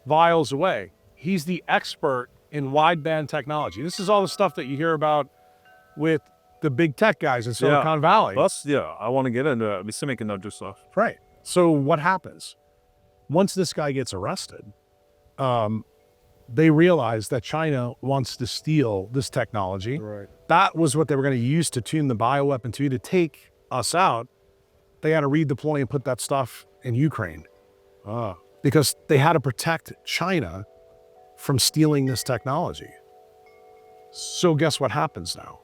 vials away. He's the expert in wideband technology. This is all the stuff that you hear about with the big tech guys in Silicon Valley. I want to get into it. We semiconductor stuff. Right. So what happens? Once this guy gets arrested, they realize that China wants to steal this technology. Right. That was what they were going to use to tune the bioweapon to take us out. They had to redeploy and put that stuff in Ukraine because they had to protect China from stealing this technology. So guess what happens now?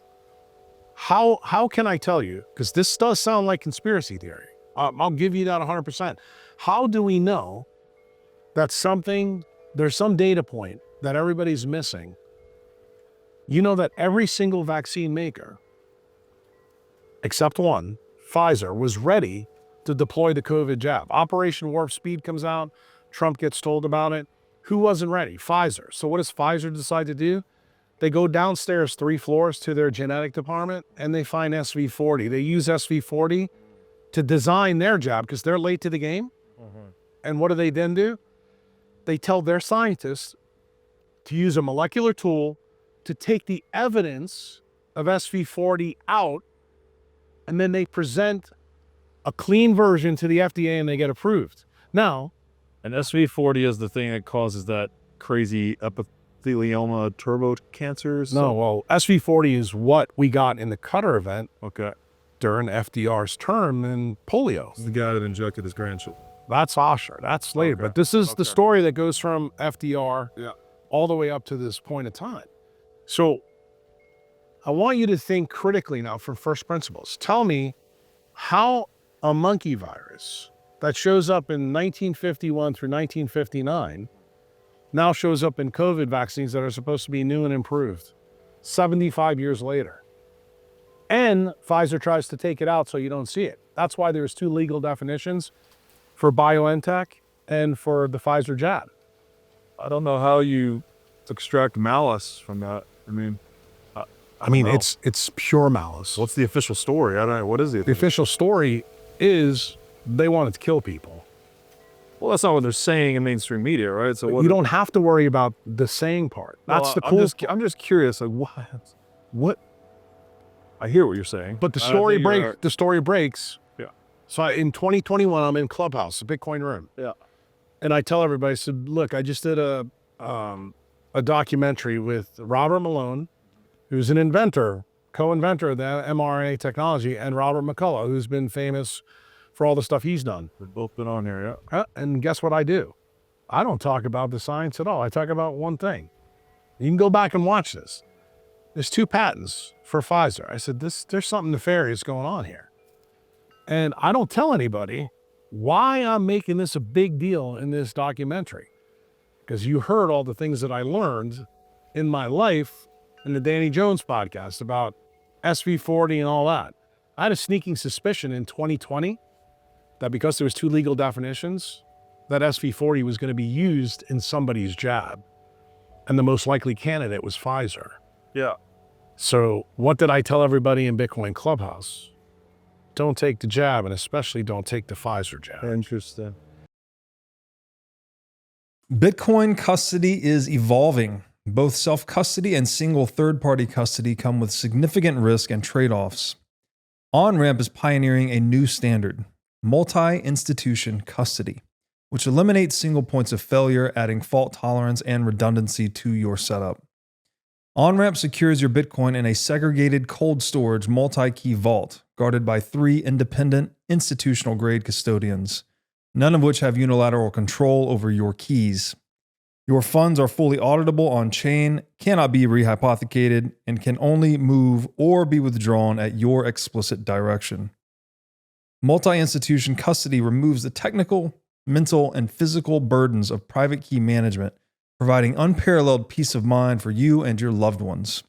How can I tell you? Because this does sound like conspiracy theory. I'll give you that 100%. How do we know that there's some data point that everybody's missing? You know that every single vaccine maker, except one, Pfizer, was ready to deploy the COVID jab. Operation Warp Speed comes out. Trump gets told about it. Who wasn't ready? Pfizer. So what does Pfizer decide to do? They go downstairs 3 floors to their genetic department and they find SV40. They use SV40 to design their jab because they're late to the game. And what do they then do? They tell their scientists to use a molecular tool to take the evidence of SV40 out, and then they present a clean version to the FDA and they get approved. Now, And SV40 is the thing that causes that crazy epithelioma turbo cancers. no, well, SV40 is what we got in the Qatar event Okay. during FDR's term in polio. The guy that injected his grandchildren. That's Osher. That's later. Okay. But this is the story that goes from FDR Yeah. all the way up to this point of time. So I want you to think critically now from first principles. Tell me how a monkey virus that shows up in 1951 through 1959 now shows up in COVID vaccines that are supposed to be new and improved 75 years later. And Pfizer tries to take it out so you don't see it. That's why there's two legal definitions for BioNTech and for the Pfizer jab. I don't know how you extract malice from that. I mean, it's pure malice. what's the official story? I don't know. What is The official story is they wanted to kill people. Well, that's not what they're saying in mainstream media, right? So You don't have to worry about the saying part. That's the cool. I'm just curious. Like, what? I hear what you're saying, But the I story think breaks. The story breaks. Yeah. So in 2021, I'm in Clubhouse, a Bitcoin room. Yeah. And I tell everybody, I said, look, I just did a documentary with Robert Malone, who's an inventor, co-inventor of the mRNA technology, and Robert McCullough, who's been famous for all the stuff he's done. They've both been on here. Yeah. And guess what I do? I don't talk about the science at all. I talk about one thing. You can go back and watch this. There's 2 patents for Pfizer. I said, there's something nefarious going on here. And I don't tell anybody why I'm making this a big deal in this documentary. Because you heard all the things that I learned in my life in the Danny Jones podcast about SV40 and all that. I had a sneaking suspicion in 2020 that because there was 2 legal definitions, that SV40 was going to be used in somebody's jab. And the most likely candidate was Pfizer. Yeah. So what did I tell everybody in Bitcoin Clubhouse? Don't take the jab, and especially don't take the Pfizer jab. Interesting. Bitcoin custody is evolving. Both self-custody and single third-party custody come with significant risk and trade-offs. OnRamp is pioneering a new standard, multi-institution custody, which eliminates single points of failure, adding fault tolerance and redundancy to your setup. OnRamp secures your Bitcoin in a segregated cold storage multi-key vault guarded by 3 independent institutional-grade custodians, none of which have unilateral control over your keys. Your funds are fully auditable on-chain, cannot be rehypothecated, and can only move or be withdrawn at your explicit direction. Multi-institution custody removes the technical, mental, and physical burdens of private key management, providing unparalleled peace of mind for you and your loved ones.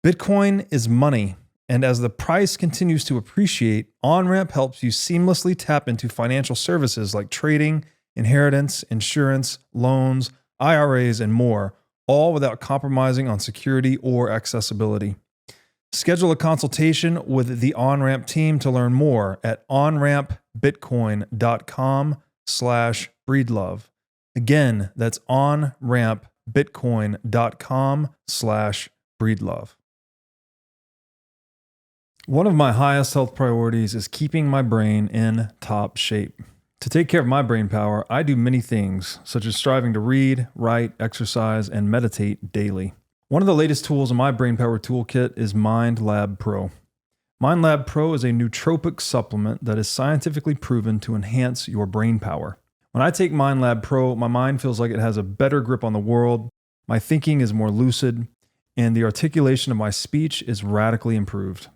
Bitcoin is money, and as the price continues to appreciate, OnRamp helps you seamlessly tap into financial services like trading, inheritance, insurance, loans, IRAs, and more, all without compromising on security or accessibility. Schedule a consultation with the OnRamp team to learn more at onrampbitcoin.com/breedlove. Again, that's onrampbitcoin.com/breedlove. One of my highest health priorities is keeping my brain in top shape. To take care of my brain power, I do many things, such as striving to read, write, exercise, and meditate daily. One of the latest tools in my brain power toolkit is MindLab Pro. MindLab Pro is a nootropic supplement that is scientifically proven to enhance your brain power. When I take MindLab Pro, my mind feels like it has a better grip on the world, my thinking is more lucid, and the articulation of my speech is radically improved.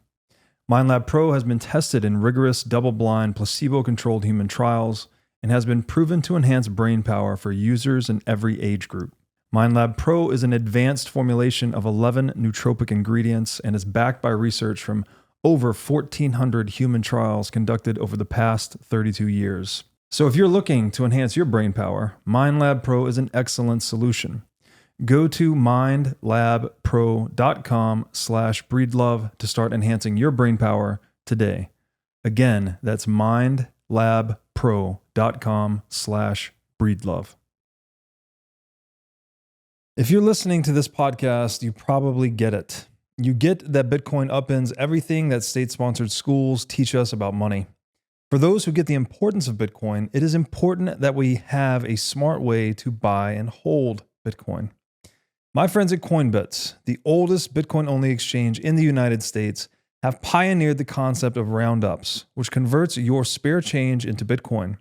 MindLab Pro has been tested in rigorous, double-blind, placebo-controlled human trials and has been proven to enhance brain power for users in every age group. MindLab Pro is an advanced formulation of 11 nootropic ingredients and is backed by research from over 1,400 human trials conducted over the past 32 years. So if you're looking to enhance your brain power, MindLab Pro is an excellent solution. Go to mindlabpro.com/breedlove to start enhancing your brain power today. Again, that's mindlabpro.com/breedlove. If you're listening to this podcast, you probably get it. You get that Bitcoin upends everything that state-sponsored schools teach us about money. For those who get the importance of Bitcoin, it is important that we have a smart way to buy and hold Bitcoin. My friends at Coinbits, the oldest Bitcoin-only exchange in the United States, have pioneered the concept of roundups, which converts your spare change into Bitcoin.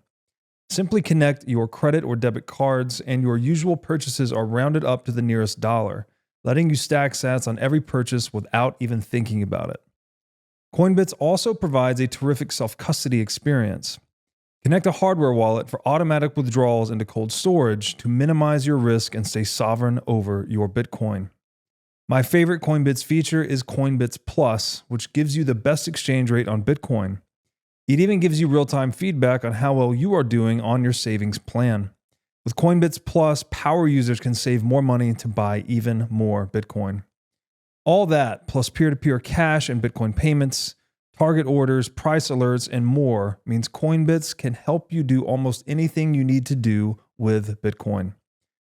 Simply connect your credit or debit cards, and your usual purchases are rounded up to the nearest dollar, letting you stack sats on every purchase without even thinking about it. Coinbits also provides a terrific self-custody experience. Connect a hardware wallet for automatic withdrawals into cold storage to minimize your risk and stay sovereign over your Bitcoin. My favorite Coinbits feature is Coinbits Plus, which gives you the best exchange rate on Bitcoin. It even gives you real-time feedback on how well you are doing on your savings plan. With Coinbits Plus, power users can save more money to buy even more Bitcoin. All that, plus peer-to-peer cash and Bitcoin payments, target orders, price alerts, and more means Coinbits can help you do almost anything you need to do with Bitcoin.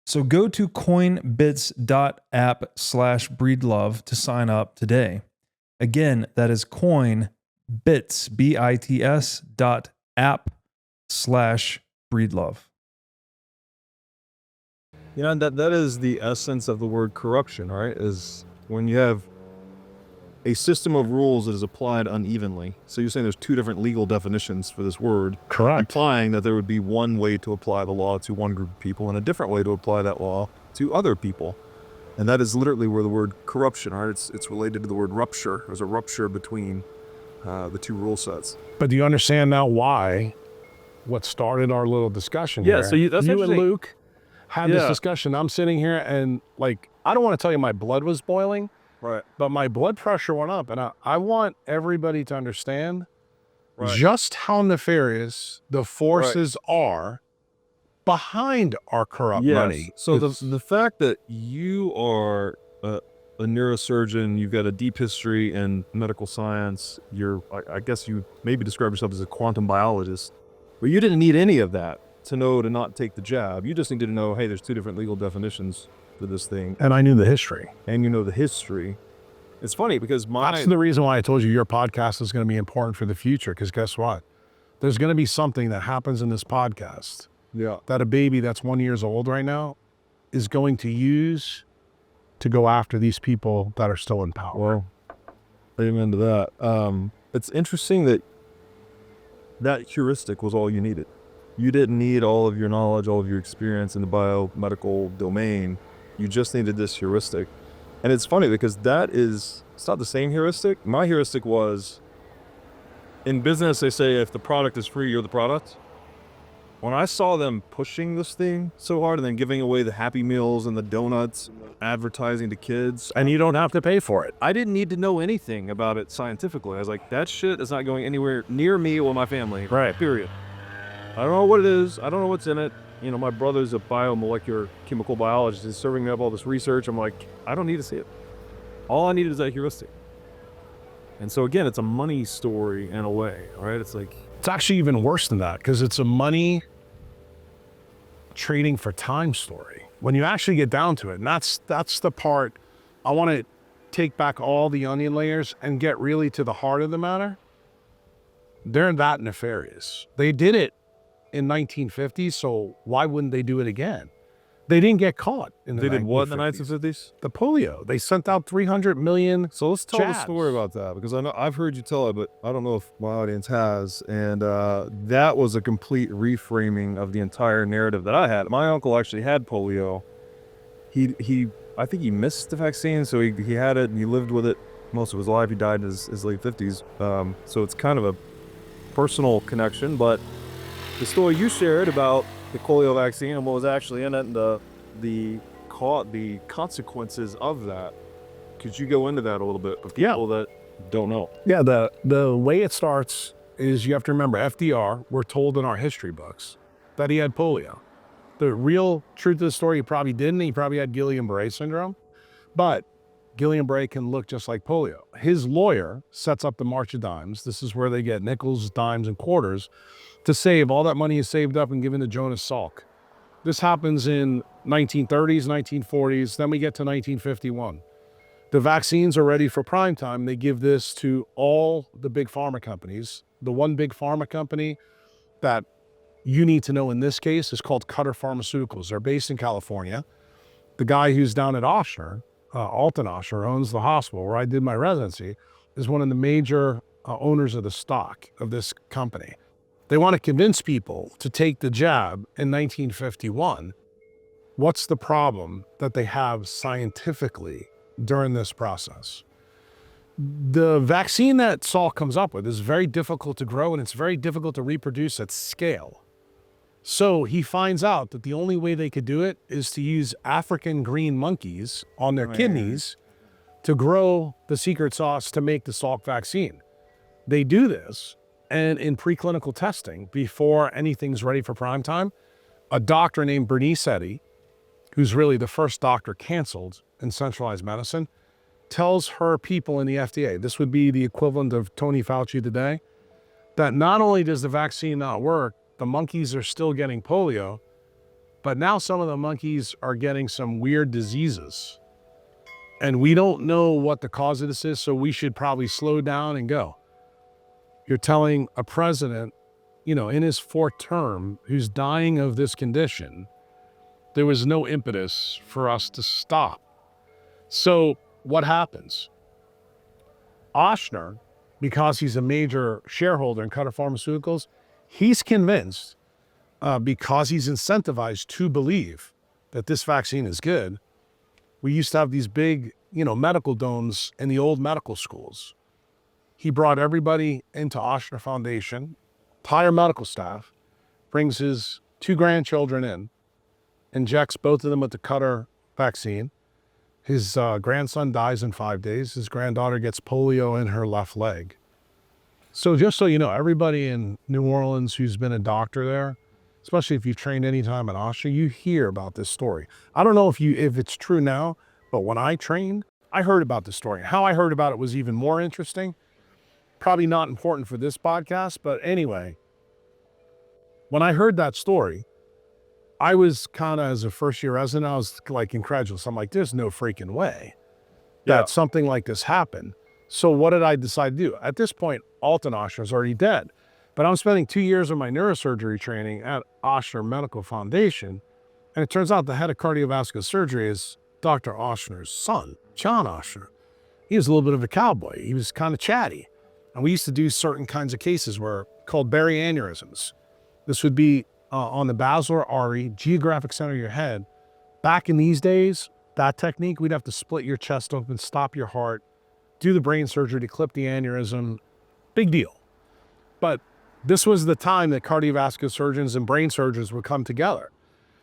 So go to coinbits.app/breedlove to sign up today. Again, that is Coinbits, BITS.app/breedlove. Yeah, and that is the essence of the word corruption, right? Is when you have a system of rules that is applied unevenly. So you're saying there's two different legal definitions for this word. Correct. Implying that there would be one way to apply the law to one group of people and a different way to apply that law to other people. And that is literally where the word corruption, right? It's related to the word rupture. There's a rupture between the two rule sets. But do you understand now why what started our little discussion Yeah, here? so that's you and interesting. Luke had this discussion. I'm sitting here and like, I don't want to tell you my blood was boiling, Right. but my blood pressure went up. And I want everybody to understand Right. just how nefarious the forces are behind our corrupt money. So the fact that you are a neurosurgeon, you've got a deep history in medical science, I guess you maybe describe yourself as a quantum biologist, but you didn't need any of that to know to not take the jab. You just needed to know, hey, there's two different legal definitions for this thing. And I knew the history. And you know the history. It's funny because That's the reason why I told you your podcast is going to be important for the future. Because guess what? There's going to be something that happens in this podcast that a baby that's 1 year old right now is going to use to go after these people that are still in power. Well, amen to that. It's interesting that heuristic was all you needed. You didn't need all of your knowledge, all of your experience in the biomedical domain. You just needed this heuristic. And it's funny because it's not the same heuristic. My heuristic was, in business, they say if the product is free, you're the product. When I saw them pushing this thing so hard and then giving away the Happy Meals and the donuts, and advertising to kids, And you don't have to pay for it. I didn't need to know anything about it scientifically. I was like, that shit is not going anywhere near me or my family. Right. Period. I don't know what it is. I don't know what's in it. You know, my brother's a biomolecular chemical biologist. He's serving me up all this research. I'm like, I don't need to see it. All I need is that heuristic. And so again, it's a money story in a way, right? It's like, It's actually even worse than that because it's a money trading for time story. When you actually get down to it, and that's the part I want to take back all the onion layers and get really to the heart of the matter. They're that nefarious. They did it in 1950, so why wouldn't they do it again? They didn't get caught in the they did what in the 1950s? 1950s? The polio. They sent out 300 million. So let's tell the jabs. story about that, because I know I've heard you tell it, but I don't know if my audience has. And that was a complete reframing of the entire narrative that I had. My uncle actually had polio. I think he missed the vaccine, so he had it and he lived with it most of his life. He died in his late 50s. So it's kind of a personal connection, but the story you shared about the polio vaccine and what was actually in it and the consequences of that. Could you go into that a little bit for people that don't know? Yeah, the way it starts is you have to remember FDR, we're told in our history books that he had polio. The real truth of the story, he probably didn't. He probably had Guillain-Barré syndrome, but Guillain-Barré can look just like polio. His lawyer sets up the March of Dimes. This is where they get nickels, dimes, and quarters to save all that money is saved up and given to Jonas Salk. This happens in 1930s, 1940s. Then we get to 1951. The vaccines are ready for prime time. They give this to all the big pharma companies. The one big pharma company that you need to know in this case is called Cutter Pharmaceuticals. They're based in California. The guy who's down at Oshner, Alton Oshner, owns the hospital where I did my residency, is one of the major owners of the stock of this company. They want to convince people to take the jab in 1951 What's the problem that they have scientifically during this process? The vaccine that Salk comes up with is very difficult to grow, and it's very difficult to reproduce at scale. So he finds out that the only way they could do it is to use African green monkeys on their kidneys to grow the secret sauce to make the Salk vaccine. They do this, and in preclinical testing, before anything's ready for prime time, a doctor named Bernice Eddy, who's really the first doctor canceled in centralized medicine, tells her people in the FDA, this would be the equivalent of Tony Fauci today, that not only does the vaccine not work, the monkeys are still getting polio, but now some of the monkeys are getting some weird diseases. And we don't know what the cause of this is, so we should probably slow down and go. You're telling a president, you know, in his fourth term, who's dying of this condition, there was no impetus for us to stop. So what happens? Ochsner, because he's a major shareholder in Cutter Pharmaceuticals, he's convinced, because he's incentivized to believe that this vaccine is good. We used to have these big, you know, medical domes in the old medical schools. He brought everybody into Ochsner Foundation, entire medical staff, brings his 2 grandchildren in, injects both of them with the Cutter vaccine. His grandson dies in 5 days. His granddaughter gets polio in her left leg. So just so you know, everybody in New Orleans who's been a doctor there, especially if you've trained any time at Ochsner, you hear about this story. I don't know if it's true now, but when I trained, I heard about this story. How I heard about it was even more interesting. Probably not important for this podcast, but anyway, when I heard that story, I was kind of, as a first-year resident, I was like incredulous. I'm like, there's no freaking way that something like this happened. So what did I decide to do? At this point, Alton Ochsner is already dead, but I'm spending 2 years of my neurosurgery training at Ochsner Medical Foundation, and it turns out the head of cardiovascular surgery is Dr. Ochsner's son, John Ochsner. He was a little bit of a cowboy. He was kind of chatty, and we used to do certain kinds of cases called Berry aneurysms. This would be on the basilar artery, geographic center of your head. Back in these days, that technique, we'd have to split your chest open, stop your heart, do the brain surgery to clip the aneurysm. Big deal. But this was the time that cardiovascular surgeons and brain surgeons would come together.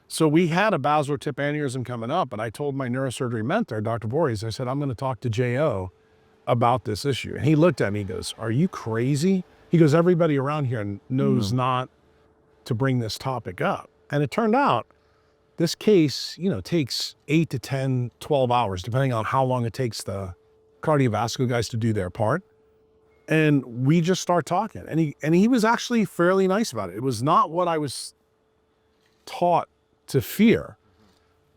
So we had a basilar tip aneurysm coming up, and I told my neurosurgery mentor, Dr. Voorhees, I said, I'm going to talk to J.O. about this issue. And he looked at me, he goes, are you crazy? He goes, everybody around here knows not to bring this topic up. And it turned out this case, you know, takes 8 to 10, 12 hours, depending on how long it takes the cardiovascular guys to do their part. And we just start talking. And he was actually fairly nice about it. It was not what I was taught to fear.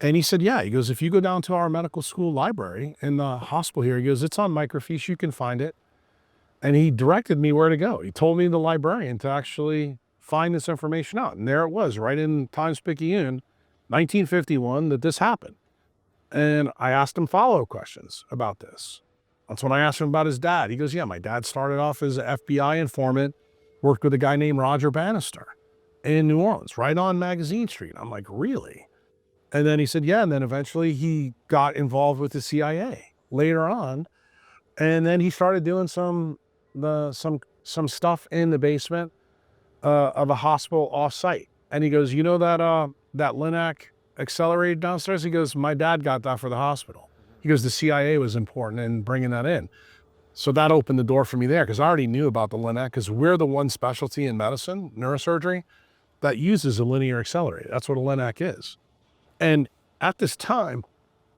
And he said, yeah, he goes, if you go down to our medical school library in the hospital here, he goes, it's on microfiche, you can find it. And he directed me where to go. He told me, the librarian, to actually find this information out. And there it was, right in Times-Picayune, 1951, that this happened. And I asked him follow-up questions about this. That's when I asked him about his dad. He goes, yeah, my dad started off as an FBI informant, worked with a guy named Roger Bannister in New Orleans, right on Magazine Street. I'm like, really? And then he said, yeah. And then eventually he got involved with the CIA later on. And then he started doing some stuff in the basement of a hospital off-site. And he goes, you know that LINAC accelerator downstairs? He goes, my dad got that for the hospital. He goes, the CIA was important in bringing that in. So that opened the door for me there, because I already knew about the LINAC, because we're the one specialty in medicine, neurosurgery, that uses a linear accelerator. That's what a LINAC is. And at this time,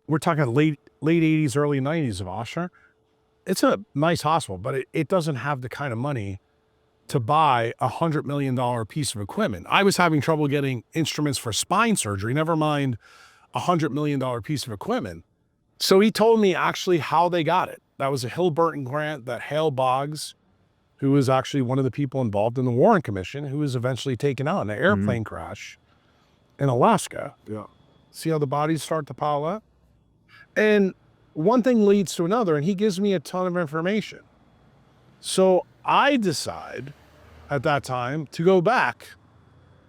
we're talking late 80s, early 90s of Ochsner. It's a nice hospital, but it doesn't have the kind of money to buy a $100 million piece of equipment. I was having trouble getting instruments for spine surgery, never mind a $100 million piece of equipment. So he told me actually how they got it. That was a Hill Burton grant that Hale Boggs, who was actually one of the people involved in the Warren Commission, who was eventually taken out in an airplane crash in Alaska. Yeah. See how the bodies start to pile up? And one thing leads to another, and he gives me a ton of information. So I decide at that time to go back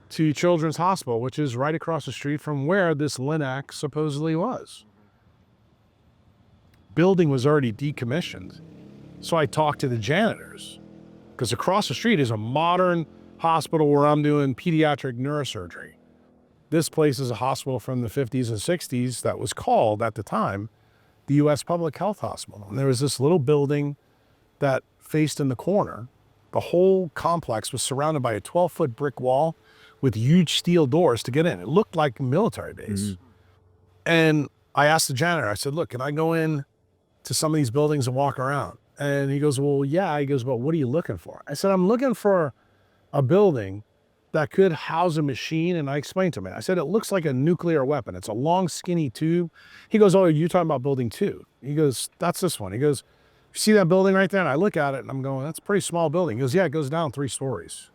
to Children's Hospital, which is right across the street from where this LINAC supposedly was. Building was already decommissioned. So I talked to the janitors, because across the street is a modern hospital where I'm doing pediatric neurosurgery. This place is a hospital from the 50s and 60s that was called, at the time, the U.S. Public Health Hospital. And there was this little building that faced in the corner. The whole complex was surrounded by a 12-foot brick wall with huge steel doors to get in. It looked like a military base. And I asked the janitor, I said, look, can I go in to some of these buildings and walk around? And he goes, well, yeah. He goes, well, what are you looking for? I said, I'm looking for a building that could house a machine. And I explained to him, I said, it looks like a nuclear weapon. It's a long, skinny tube. He goes, oh, you're talking about building 2. He goes, that's this one. He goes, you see that building right there? And I look at it and I'm going, that's a pretty small building. He goes, yeah, it goes down 3 stories.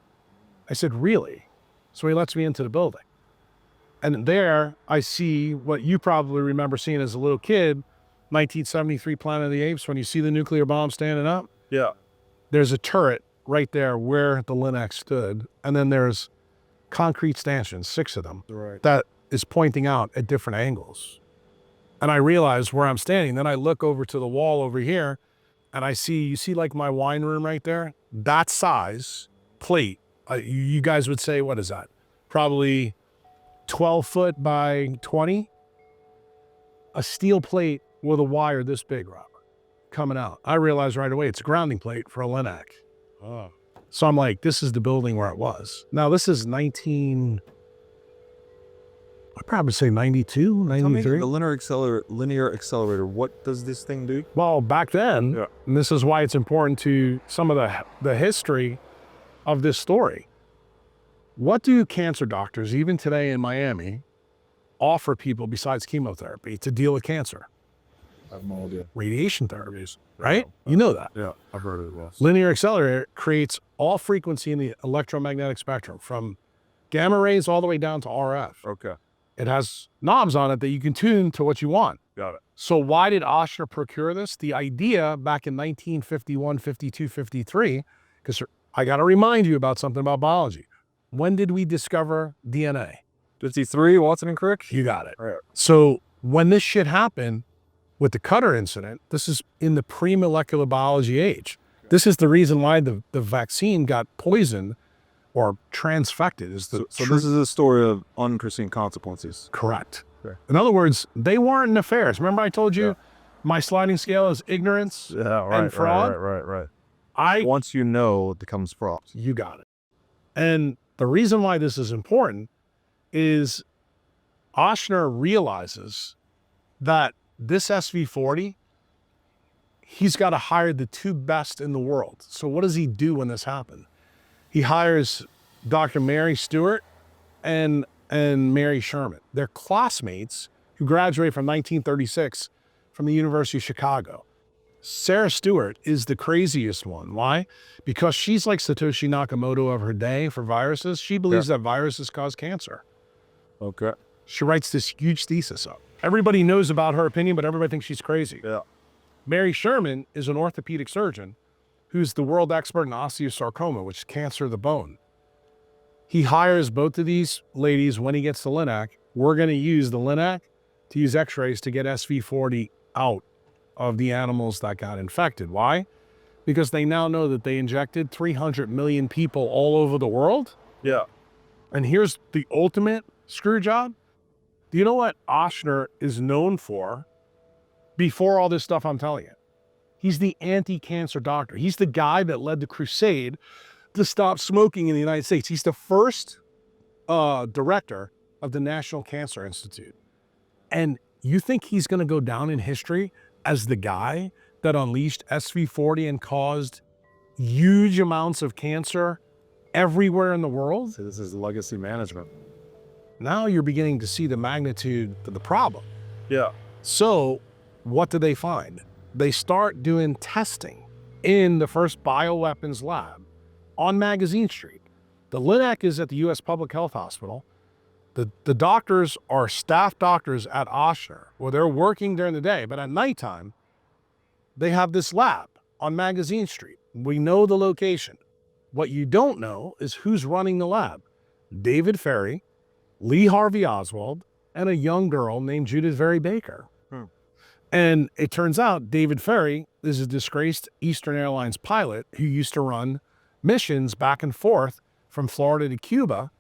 I said, really? So he lets me into the building. And there I see what you probably remember seeing as a little kid, 1973 Planet of the Apes, when you see the nuclear bomb standing up. Yeah. There's a turret right there where the LINAC stood. And then there's concrete stanchions, 6 of them, Right. that is pointing out at different angles. And I realize where I'm standing. Then I look over to the wall over here and I see, you see like my wine room right there? That size plate, you guys would say, what is that? Probably 12 foot by 20. A steel plate with a wire this big, Robert, coming out. I realized right away it's a grounding plate for a LINAC. Oh. So I'm like, this is the building where it was. Now this is I'd probably say 92, 93. The linear accelerator, what does this thing do? Well, back then, and this is why it's important to some of the history of this story. What do cancer doctors, even today in Miami, offer people besides chemotherapy to deal with cancer? I have no idea. Radiation therapies, right? You know that. Yeah, I've heard of it, yes. Linear accelerator creates all frequency in the electromagnetic spectrum, from gamma rays all the way down to RF. Okay, It has knobs on it that you can tune to what you want. got it. So why did Oshner procure this? The idea back in 1951, 52, 53, because I got to remind you about something about biology. When did we discover DNA? 53, Watson and Crick? You got it. Right. So when this shit happened with the Cutter incident, this is in the pre-molecular biology age. This is the reason why the vaccine got poisoned or transfected. So this is a story of unforeseen consequences. Correct. Okay. In other words, they weren't nefarious. Remember I told you my sliding scale is ignorance and fraud? Right. Once you know, it becomes fraud. You got it. And the reason why this is important is Oshner realizes that this SV40, he's got to hire the 2 best in the world. So what does he do when this happened? He hires Dr. Mary Stewart and Mary Sherman. They're classmates who graduated from 1936 from the University of Chicago. Sarah Stewart is the craziest one. Why? Because she's like Satoshi Nakamoto of her day for viruses. She believes that viruses cause cancer. Okay. She writes this huge thesis up. Everybody knows about her opinion, but everybody thinks she's crazy. Yeah. Mary Sherman is an orthopedic surgeon who's the world expert in osteosarcoma, which is cancer of the bone. He hires both of these ladies when he gets the LINAC. We're going to use the LINAC to use x-rays to get SV40 out of the animals that got infected. Why? Because they now know that they injected 300 million people all over the world. Yeah. And here's the ultimate screw job. Do you know what Oshner is known for before all this stuff I'm telling you? He's the anti-cancer doctor. He's the guy that led the crusade to stop smoking in the United States. He's the first director of the National Cancer Institute. And you think he's going to go down in history as the guy that unleashed SV40 and caused huge amounts of cancer everywhere in the world? So this is legacy management. Now you're beginning to see the magnitude of the problem. Yeah. So what do they find? They start doing testing in the first bioweapons lab on Magazine Street. The LINAC is at the U.S. Public Health Hospital. The doctors are staff doctors at Oshner, where they're working during the day, but at nighttime, they have this lab on Magazine Street. We know the location. What you don't know is who's running the lab. David Ferry, Lee Harvey Oswald, and a young girl named Judith Very Baker. And it turns out David Ferry is a disgraced Eastern Airlines pilot who used to run missions back and forth from Florida to Cuba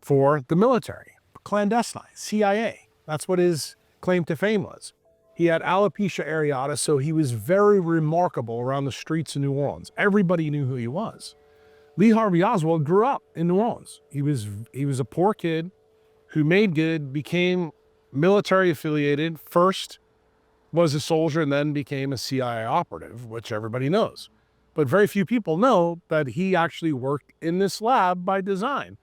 for the military, clandestine, CIA. That's what his claim to fame was. He had alopecia areata, so he was very remarkable around the streets of New Orleans. Everybody knew who he was. Lee Harvey Oswald grew up in New Orleans. He was a poor kid who made good, became military affiliated, first was a soldier and then became a CIA operative, which everybody knows. But very few people know that he actually worked in this lab by design.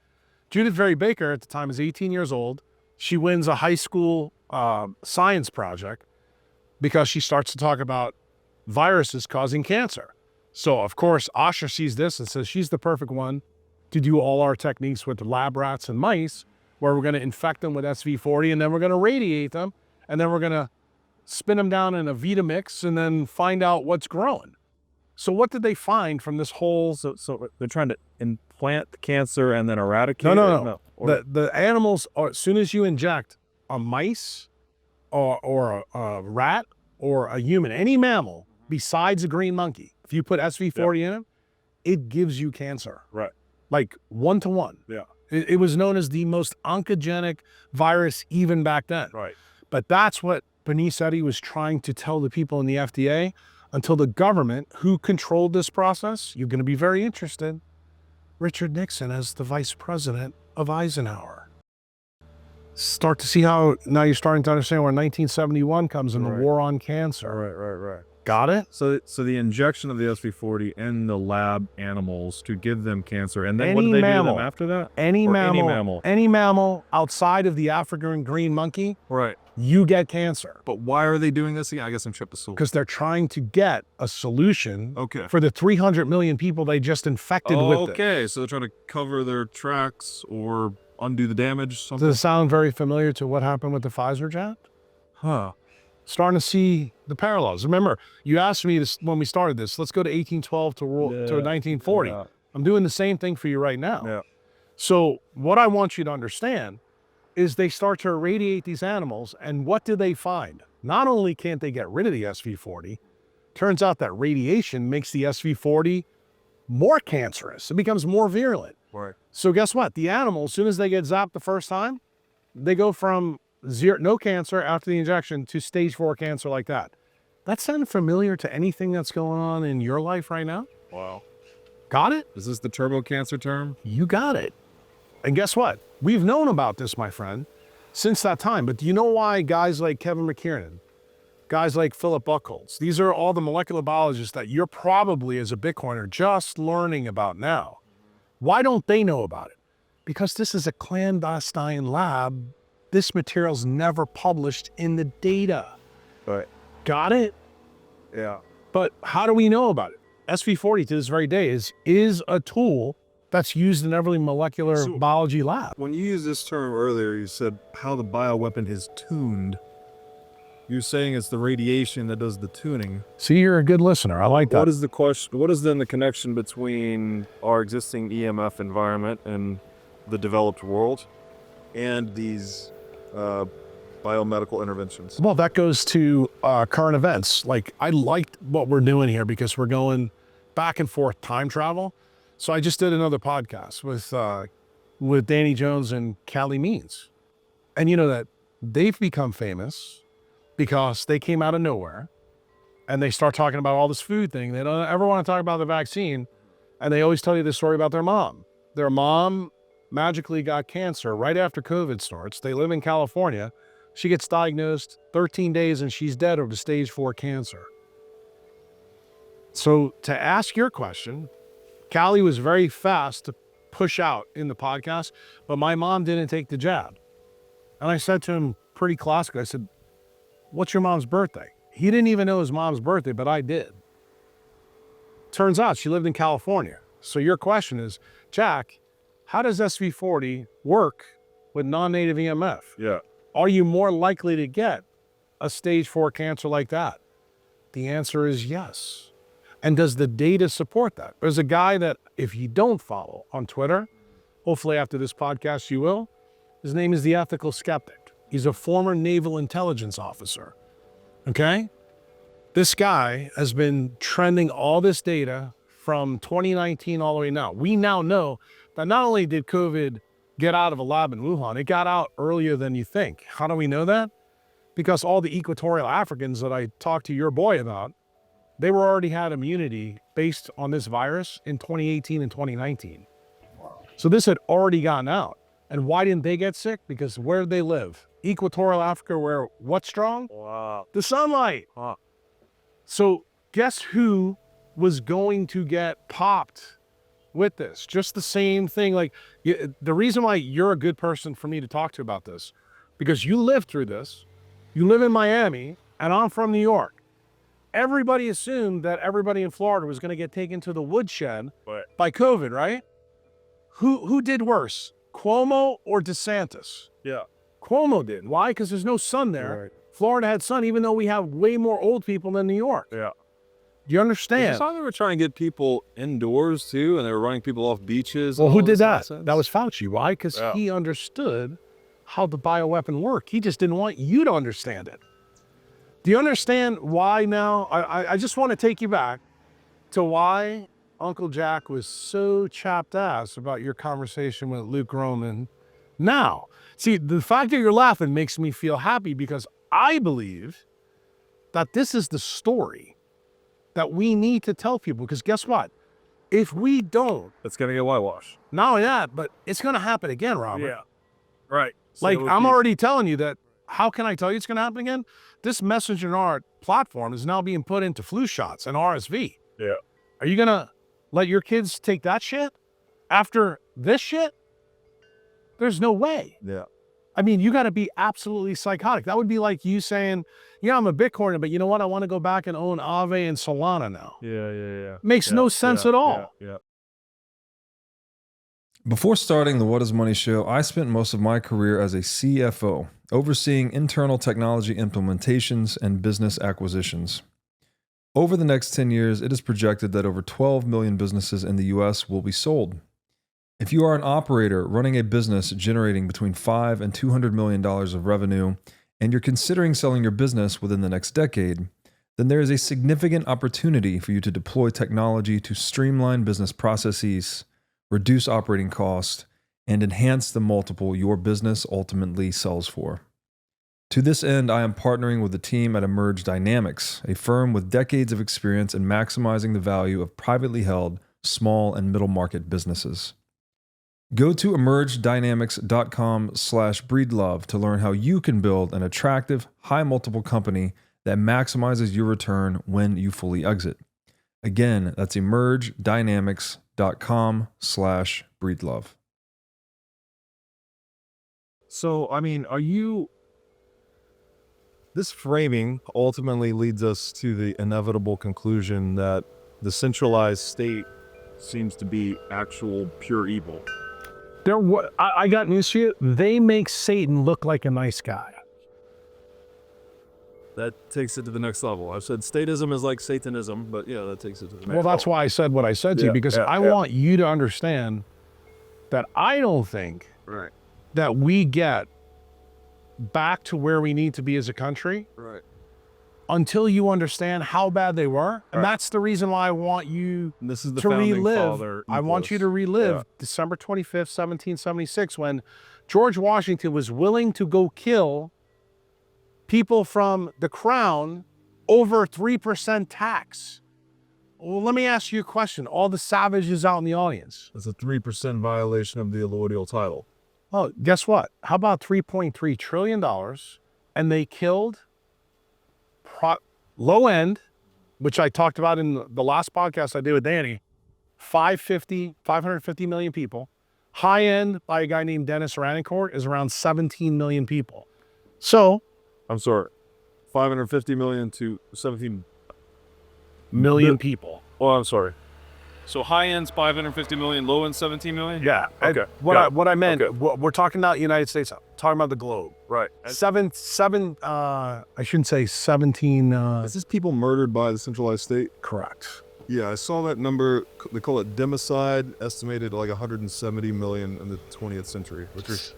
Judith Very Baker at the time is 18 years old. She wins a high school science project because she starts to talk about viruses causing cancer. So of course, Osher sees this and says she's the perfect one to do all our techniques with lab rats and mice, where we're going to infect them with SV40 and then we're going to radiate them and then we're going to spin them down in a Vitamix and then find out what's growing. So what did they find from this whole... So they're trying to implant the cancer and then eradicate it? No. The animals, as soon as you inject a mice or a rat or a human, any mammal besides a green monkey, if you put SV40 in it gives you cancer. Right. Like 1-to-1. Yeah. It was known as the most oncogenic virus even back then. Right. But that's what Benesetti was trying to tell the people in the FDA until the government, who controlled this process, you're going to be very interested, Richard Nixon as the vice president of Eisenhower. Start to see how now you're starting to understand where 1971 comes in the war on cancer. Right. Got it? So the injection of the SV40 in the lab animals to give them cancer, and then what do they do to them after that? Any mammal outside of the African green monkey, Right. you get cancer. But why are they doing this again? I guess I'm tripping. Because they're trying to get a solution Okay. for the 300 million people they just infected with it. Okay, so they're trying to cover their tracks or undo the damage, something? Does it sound very familiar to what happened with the Pfizer jab? Huh. Starting to see the parallels. Remember, you asked me this when we started this, let's go to 1812 to 1940. Yeah. I'm doing the same thing for you right now. Yeah. So what I want you to understand is they start to irradiate these animals, and what do they find? Not only can't they get rid of the SV40, turns out that radiation makes the SV40 more cancerous. It becomes more virulent. Right. So guess what? The animals, as soon as they get zapped the first time, they go from no cancer after the injection to stage 4 cancer like that. That sound familiar to anything that's going on in your life right now? Wow. Got it? Is this the turbo cancer term? You got it. And guess what? We've known about this, my friend, since that time. But do you know why guys like Kevin McKiernan, guys like Philip Buchholz, these are all the molecular biologists that you're probably, as a Bitcoiner, just learning about now. Why don't they know about it? Because this is a clandestine lab. This material's never published in the data. Right. Got it? Yeah. But how do we know about it? SV40 to this very day is a tool that's used in every molecular biology lab. When you used this term earlier, you said how the bioweapon is tuned. You're saying it's the radiation that does the tuning. See, you're a good listener. I like that. What is the question? What is then the connection between our existing EMF environment and the developed world and these biomedical interventions? Well, that goes to current events. Like, I liked what we're doing here because we're going back and forth time travel. So I just did another podcast with Danny Jones and Callie Means. And you know that they've become famous because they came out of nowhere and they start talking about all this food thing. They don't ever want to talk about the vaccine. And they always tell you this story about their mom. Their mom magically got cancer right after COVID starts. They live in California. She gets diagnosed 13 days and she's dead of stage 4 cancer. So to ask your question, Callie was very fast to push out in the podcast, but my mom didn't take the jab. And I said to him pretty classically, I said, what's your mom's birthday? He didn't even know his mom's birthday, but I did. Turns out she lived in California. So your question is, Jack, how does SV40 work with non-native EMF? Yeah. Are you more likely to get a stage 4 cancer like that? The answer is yes. And does the data support that? There's a guy that, if you don't follow on Twitter, Hopefully after this podcast you will. His name is the Ethical Skeptic. He's a former naval intelligence officer. Okay? This guy has been trending all this data from 2019 all the way now. We now know that not only did COVID get out of a lab in Wuhan, it got out earlier than you think. How do we know that? Because all the equatorial Africans that I talked to your boy about, they were already had immunity based on this virus in 2018 and 2019. So this had already gotten out. And why didn't they get sick? Because where did they live? Equatorial Africa, where what's strong? Wow. The sunlight. Huh. So guess who was going to get popped with this? Just the same thing. Like the reason why you're a good person for me to talk to about this, because you lived through this. You live in Miami and I'm from New York. Everybody assumed that everybody in Florida was going to get taken to the woodshed by COVID, right? Who did worse, Cuomo or DeSantis? Yeah. Cuomo did. Why? Because there's no sun there. Right. Florida had sun, even though we have way more old people than New York. Yeah. Do you I understand? saw they were trying to get people indoors too, and they were running people off beaches. Well, and who all did this that? nonsense. That was Fauci. Why? Because he understood how the bioweapon worked. He just didn't want you to understand it. Do you understand why now? I just want to take you back to why Uncle Jack was so chapped ass about your conversation with Luke Roman. Now, see, the fact that you're laughing makes me feel happy because I believe that this is the story that we need to tell people. Because guess what? If we don't, It's gonna get whitewashed. not only that, but it's going to happen again, Robert. Right. Like, I'm already telling you that. How can I tell you it's going to happen again? This messenger art platform is now being put into flu shots and RSV. Yeah. Are you going to let your kids take that shit after this shit? There's no way. Yeah. I mean, you got to be absolutely psychotic. That would be like you saying, yeah, I'm a Bitcoiner, but you know what? I want to go back and own Aave and Solana now. Yeah. Makes no sense at all. Yeah. Before starting the What is Money show, I spent most of my career as a CFO, overseeing internal technology implementations and business acquisitions. Over the next 10 years, it is projected that over 12 million businesses in the US will be sold. If you are an operator running a business generating between $5 and $200 million of revenue, and you're considering selling your business within the next decade, then there is a significant opportunity for you to deploy technology to streamline business processes, reduce operating costs, and enhance the multiple your business ultimately sells for. To this end, I am partnering with the team at Emerge Dynamics, a firm with decades of experience in maximizing the value of privately held, small and middle market businesses. Go to emergedynamics.com/breedlove to learn how you can build an attractive, high multiple company that maximizes your return when you fully exit. Again, that's emergedynamics.com/breedlove. So, I mean, this framing ultimately leads us to the inevitable conclusion that the centralized state seems to be actual pure evil. I got news for you. They make Satan look like a nice guy. That takes it to the next level. I've said statism is like Satanism, but yeah, that takes it to the next Well, that's why I said what I said to you, because I want you to understand that I don't think that we get back to where we need to be as a country until you understand how bad they were. And that's the reason why I want you This is the to founding relive. father I want you to relive December 25th, 1776, when George Washington was willing to go kill people from the crown over 3% tax. Well, let me ask you a question. All the savages out in the audience. It's a 3% violation of the allodial title. Oh, guess what? How about $3.3 trillion? And they killed low end, which I talked about in the last podcast I did with Danny, 550 million people. High end by a guy named Dennis Rancourt is around 17 million people. So, I'm sorry, 550 million to 17 million people. Oh, I'm sorry. So high end's 550 million, low end 17 million? Yeah. Okay. What I meant, we're talking about the United States, talking about the globe. Right. I shouldn't say 17. Is this people murdered by the centralized state? Correct. Yeah, I saw that number. They call it democide, estimated like 170 million in the 20th century, which is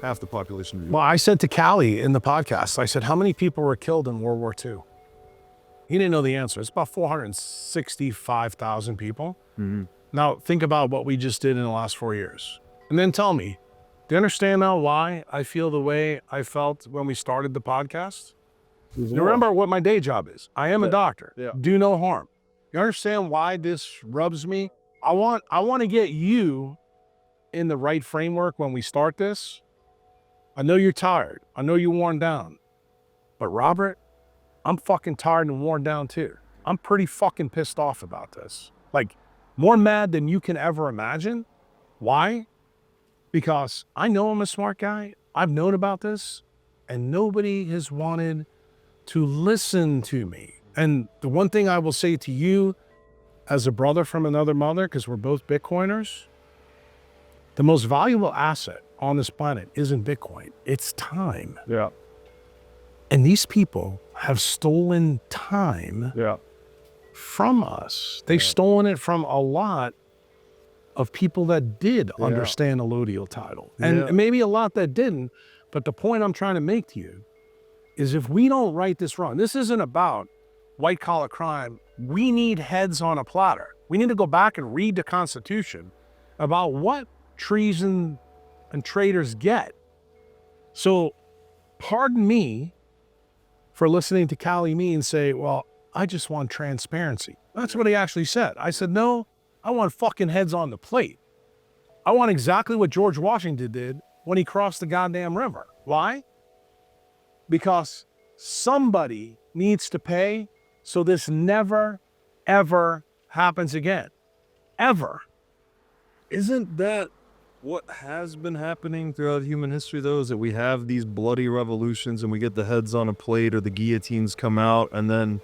half the population of the Well, I said to Callie in the podcast, I said, how many people were killed in World War II? He didn't know the answer. It's about 465,000 people. Now, think about what we just did in the last 4 years. And then tell me, do you understand now why I feel the way I felt when we started the podcast? You remember what my day job is. I am a doctor. Yeah. Do no harm. You understand why this rubs me? I want to get you in the right framework when we start this. I know you're tired. I know you're worn down. But Robert, I'm fucking tired and worn down too. I'm pretty fucking pissed off about this. Like, more mad than you can ever imagine. Why? Because I know I'm a smart guy. I've known about this, and nobody has wanted to listen to me. And the one thing I will say to you as a brother from another mother, because we're both Bitcoiners, the most valuable asset on this planet isn't Bitcoin, it's time. Yeah. And these people have stolen time Yeah. from us. They've stolen it from a lot of people that did understand allodial title. And maybe a lot that didn't. But the point I'm trying to make to you is if we don't right this wrong, this isn't about white collar crime. We need heads on a platter. We need to go back and read the Constitution about what treason and traitors get. So pardon me for listening to Callie me and say, well, I just want transparency. That's what he actually said. I said, no, I want fucking heads on the plate. I want exactly what George Washington did when he crossed the goddamn river. Why? Because somebody needs to pay so this never, ever happens again. Ever. Isn't that what has been happening throughout human history, though, is that we have these bloody revolutions and we get the heads on a plate or the guillotines come out, and then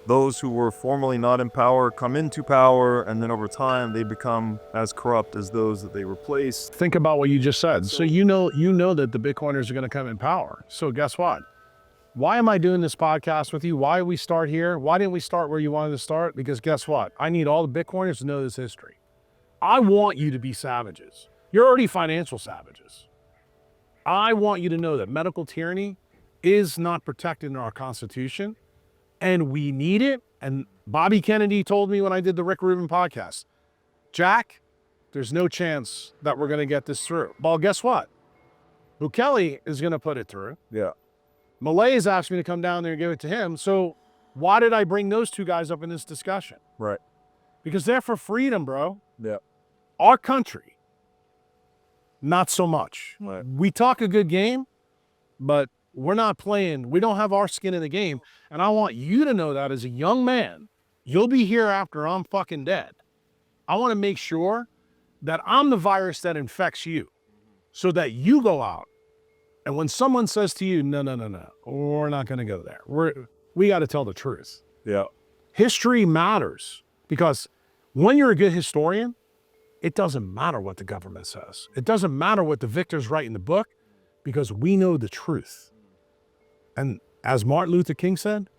those who were formerly not in power come into power, and then over time they become as corrupt as those that they replaced. Think about what you just said. So you know that the Bitcoiners are going to come in power. So guess what? Why am I doing this podcast with you? Why did we start here? Why didn't we start where you wanted to start? Because guess what? I need all the Bitcoiners to know this history. I want you to be savages. You're already financial savages. I want you to know that medical tyranny is not protected in our Constitution, and we need it. And Bobby Kennedy told me when I did the Rick Rubin podcast, Jack, there's no chance that we're going to get this through. Well, guess what? Bukele is going to put it through. Yeah. Milei has asked me to come down there and give it to him. So why did I bring those two guys up in this discussion? Right. Because they're for freedom, bro. Yeah. Our country, not so much. Right. We talk a good game, but we're not playing. We don't have our skin in the game. And I want you to know that as a young man, you'll be here after I'm fucking dead. I want to make sure that I'm the virus that infects you so that you go out. And when someone says to you, no, we're not going to go there. We got to tell the truth. Yeah. History matters because when you're a good historian, it doesn't matter what the government says. It doesn't matter what the victors write in the book because we know the truth. And as Martin Luther King said,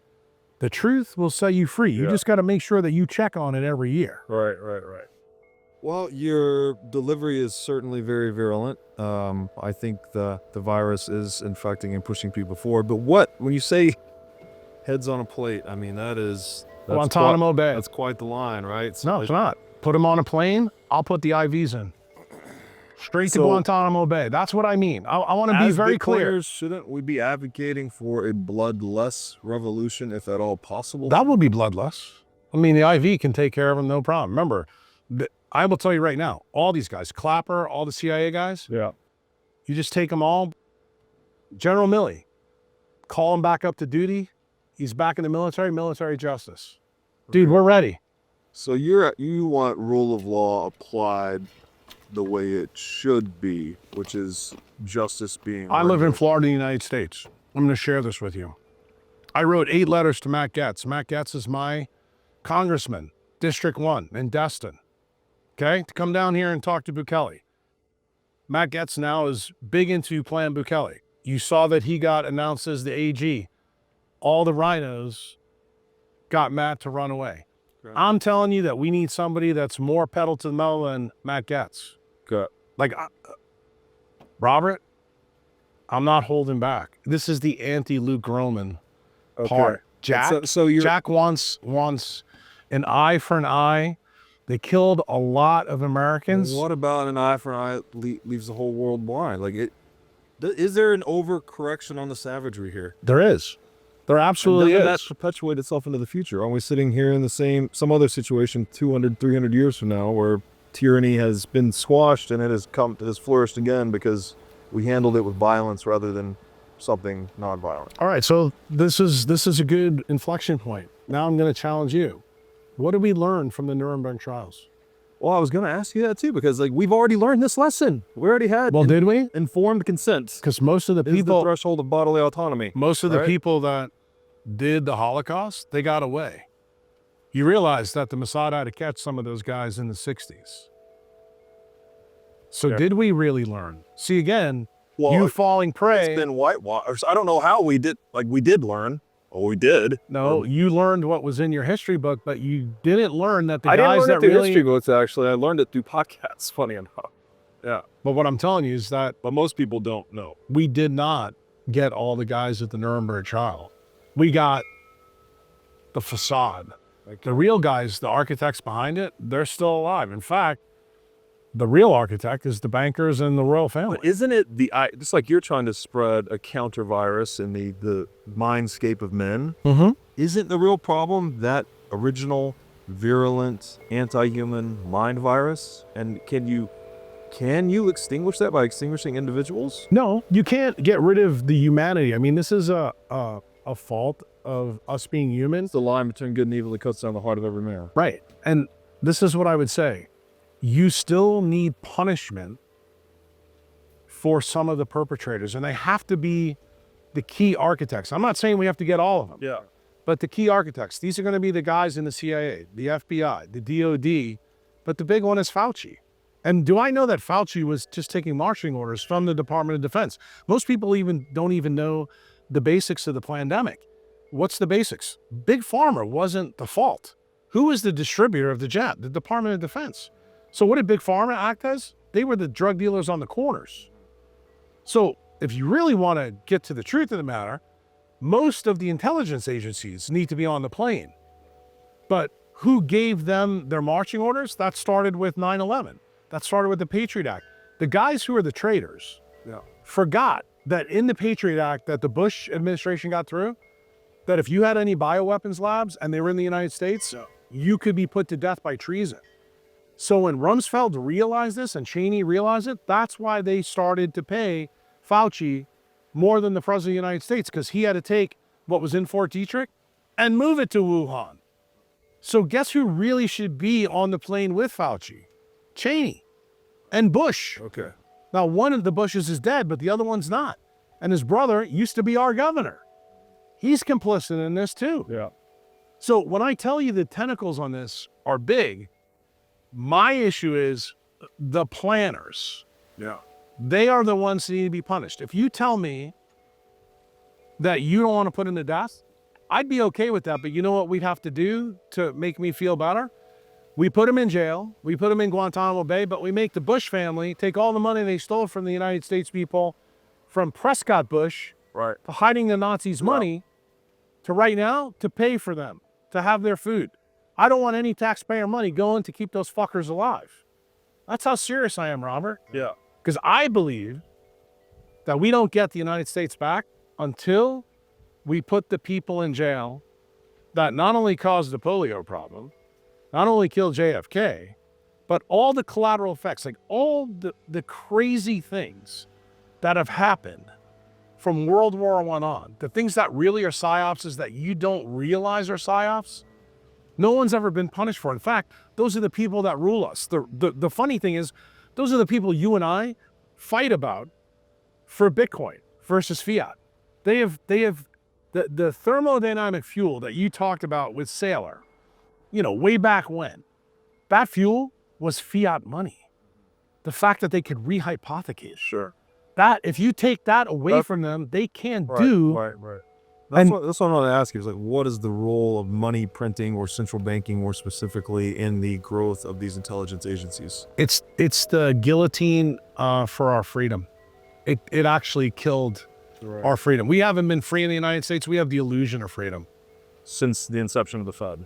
the truth will set you free. You just got to make sure that you check on it every year. Right. Well, your delivery is certainly very virulent. I think the virus is infecting and pushing people forward. But when you say heads on a plate, I mean, that's Guantanamo Bay. That's quite the line, right? No, it's not. Put them on a plane, I'll put the IVs in. Straight to Guantanamo Bay. That's what I mean. I want to be very clear. Shouldn't we be advocating for a bloodless revolution, if at all possible? That will be bloodless. I mean, the IV can take care of them, no problem. Remember, I will tell you right now, all these guys, Clapper, all the CIA guys, Yeah. you just take them all. General Milley, call him back up to duty. He's back in the military justice. Dude, we're ready. So you want rule of law applied the way it should be, which is justice being I live in rendered. Florida, United States. I'm going to share this with you. I wrote 8 letters to Matt Gaetz. Matt Gaetz is my congressman, District 1 in Destin. Okay? To come down here and talk to Bukele. Matt Gaetz now is big into Plan Bukele. You saw that he got announced as the AG. All the rhinos got Matt to run away. I'm telling you that we need somebody that's more pedal to the metal than Matt Gaetz. Okay. Like, Robert, I'm not holding back. This is the anti-Luke Groman part. Jack, Jack wants an eye for an eye. They killed a lot of Americans. What about an eye for an eye leaves the whole world blind? Like, is there an overcorrection on the savagery here? There is. There absolutely is. That perpetuate itself into the future? Aren't we sitting here in some other situation 200, 300 years from now where tyranny has been squashed and it has flourished again because we handled it with violence rather than something non-violent? All right, so this is a good inflection point. Now I'm going to challenge you. What did we learn from the Nuremberg trials? Well, I was going to ask you that too, because like we've already learned this lesson. We already had. Well, did we? Informed consent. Because most of the Is people, the threshold of bodily autonomy. most of the people that did the Holocaust, they got away. You realize that the Mossad had to catch some of those guys in the 60s. So did we really learn? See, again, you falling prey. It's been whitewashed. I don't know how we did. Like we did learn. Oh, we did. No, you learned what was in your history book, but you didn't learn that the guys didn't learn that it through really. history books. Actually, I learned it through podcasts. Funny enough. Yeah. But what I'm telling you is that But most people don't know. we did not get all the guys at the Nuremberg trial. We got the facade. Like the real guys, the architects behind it, they're still alive. In fact, the real architect is the bankers and the royal family. But isn't it just like you're trying to spread a counter virus in the mindscape of men? Mm-hmm. Isn't the real problem that original, virulent, anti-human mind virus? And can you extinguish that by extinguishing individuals? No, you can't get rid of the humanity. I mean, this is a fault of us being human. It's the line between good and evil that cuts down the heart of every man. Right. And this is what I would say. You still need punishment for some of the perpetrators, and they have to be the key architects. I'm not saying we have to get all of them. Yeah. But the key architects, these are going to be the guys in the CIA, the FBI, the DOD, but the big one is Fauci. And do I know that Fauci was just taking marching orders from the Department of Defense? Most people don't even know the basics of the pandemic. What's the basics? Big Pharma wasn't the fault. Who was the distributor of the jab? The Department of Defense. So what did Big Pharma act as? They were the drug dealers on the corners. So if you really want to get to the truth of the matter, most of the intelligence agencies need to be on the plane. But who gave them their marching orders? That started with 9/11. That started with the Patriot Act. The guys who are the traitors forgot that in the Patriot Act that the Bush administration got through, that if you had any bioweapons labs and they were in the United States, you could be put to death by treason. So when Rumsfeld realized this and Cheney realized it, that's why they started to pay Fauci more than the President of the United States, because he had to take what was in Fort Detrick and move it to Wuhan. So guess who really should be on the plane with Fauci? Cheney and Bush. Okay. Now, one of the Bushes is dead, but the other one's not. And his brother used to be our governor. He's complicit in this too. Yeah. So when I tell you the tentacles on this are big, my issue is the planners. Yeah. They are the ones that need to be punished. If you tell me that you don't want to put him to death, I'd be okay with that. But you know what we'd have to do to make me feel better? We put him in jail. We put him in Guantanamo Bay, but we make the Bush family take all the money they stole from the United States people, from Prescott Bush, Right. to hiding the Nazis' money, to right now, to pay for them, to have their food. I don't want any taxpayer money going to keep those fuckers alive. That's how serious I am, Robert. Yeah. Because I believe that we don't get the United States back until we put the people in jail that not only caused the polio problem, not only killed JFK, but all the collateral effects, like all the crazy things that have happened from World War I on, the things that really are psyops that you don't realize are psyops, no one's ever been punished for. In fact, those are the people that rule us. The funny thing is, those are the people you and I fight about for Bitcoin versus fiat. They have the thermodynamic fuel that you talked about with Saylor, way back when. That fuel was fiat money. The fact that they could rehypothecate. Sure. That, if you take that away from them, they can't do Right. That's what I want to ask you is like, what is the role of money printing or central banking more specifically in the growth of these intelligence agencies? It's the guillotine for our freedom. It actually killed our freedom. We haven't been free in the United States. We have the illusion of freedom. Since the inception of the Fed.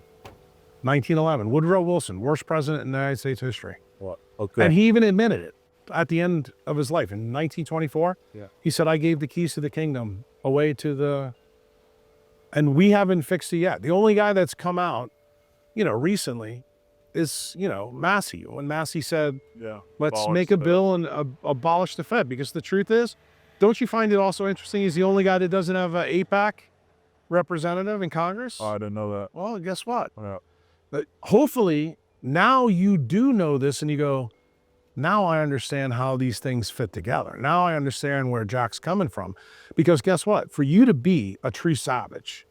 1911, Woodrow Wilson, worst president in the United States history. What? Okay. And he even admitted it at the end of his life in 1924. Yeah. He said, I gave the keys to the kingdom away to the... And we haven't fixed it yet. The only guy that's come out, recently is, Massey. When Massey said, let's abolish make the a bill and abolish the Fed. Because the truth is, don't you find it also interesting he's the only guy that doesn't have an AIPAC representative in Congress? Oh, I didn't know that. Well, guess what? Yeah. But hopefully, now you do know this and you go, now I understand how these things fit together. Now I understand where Jack's coming from. Because guess what? For you to be a true savage,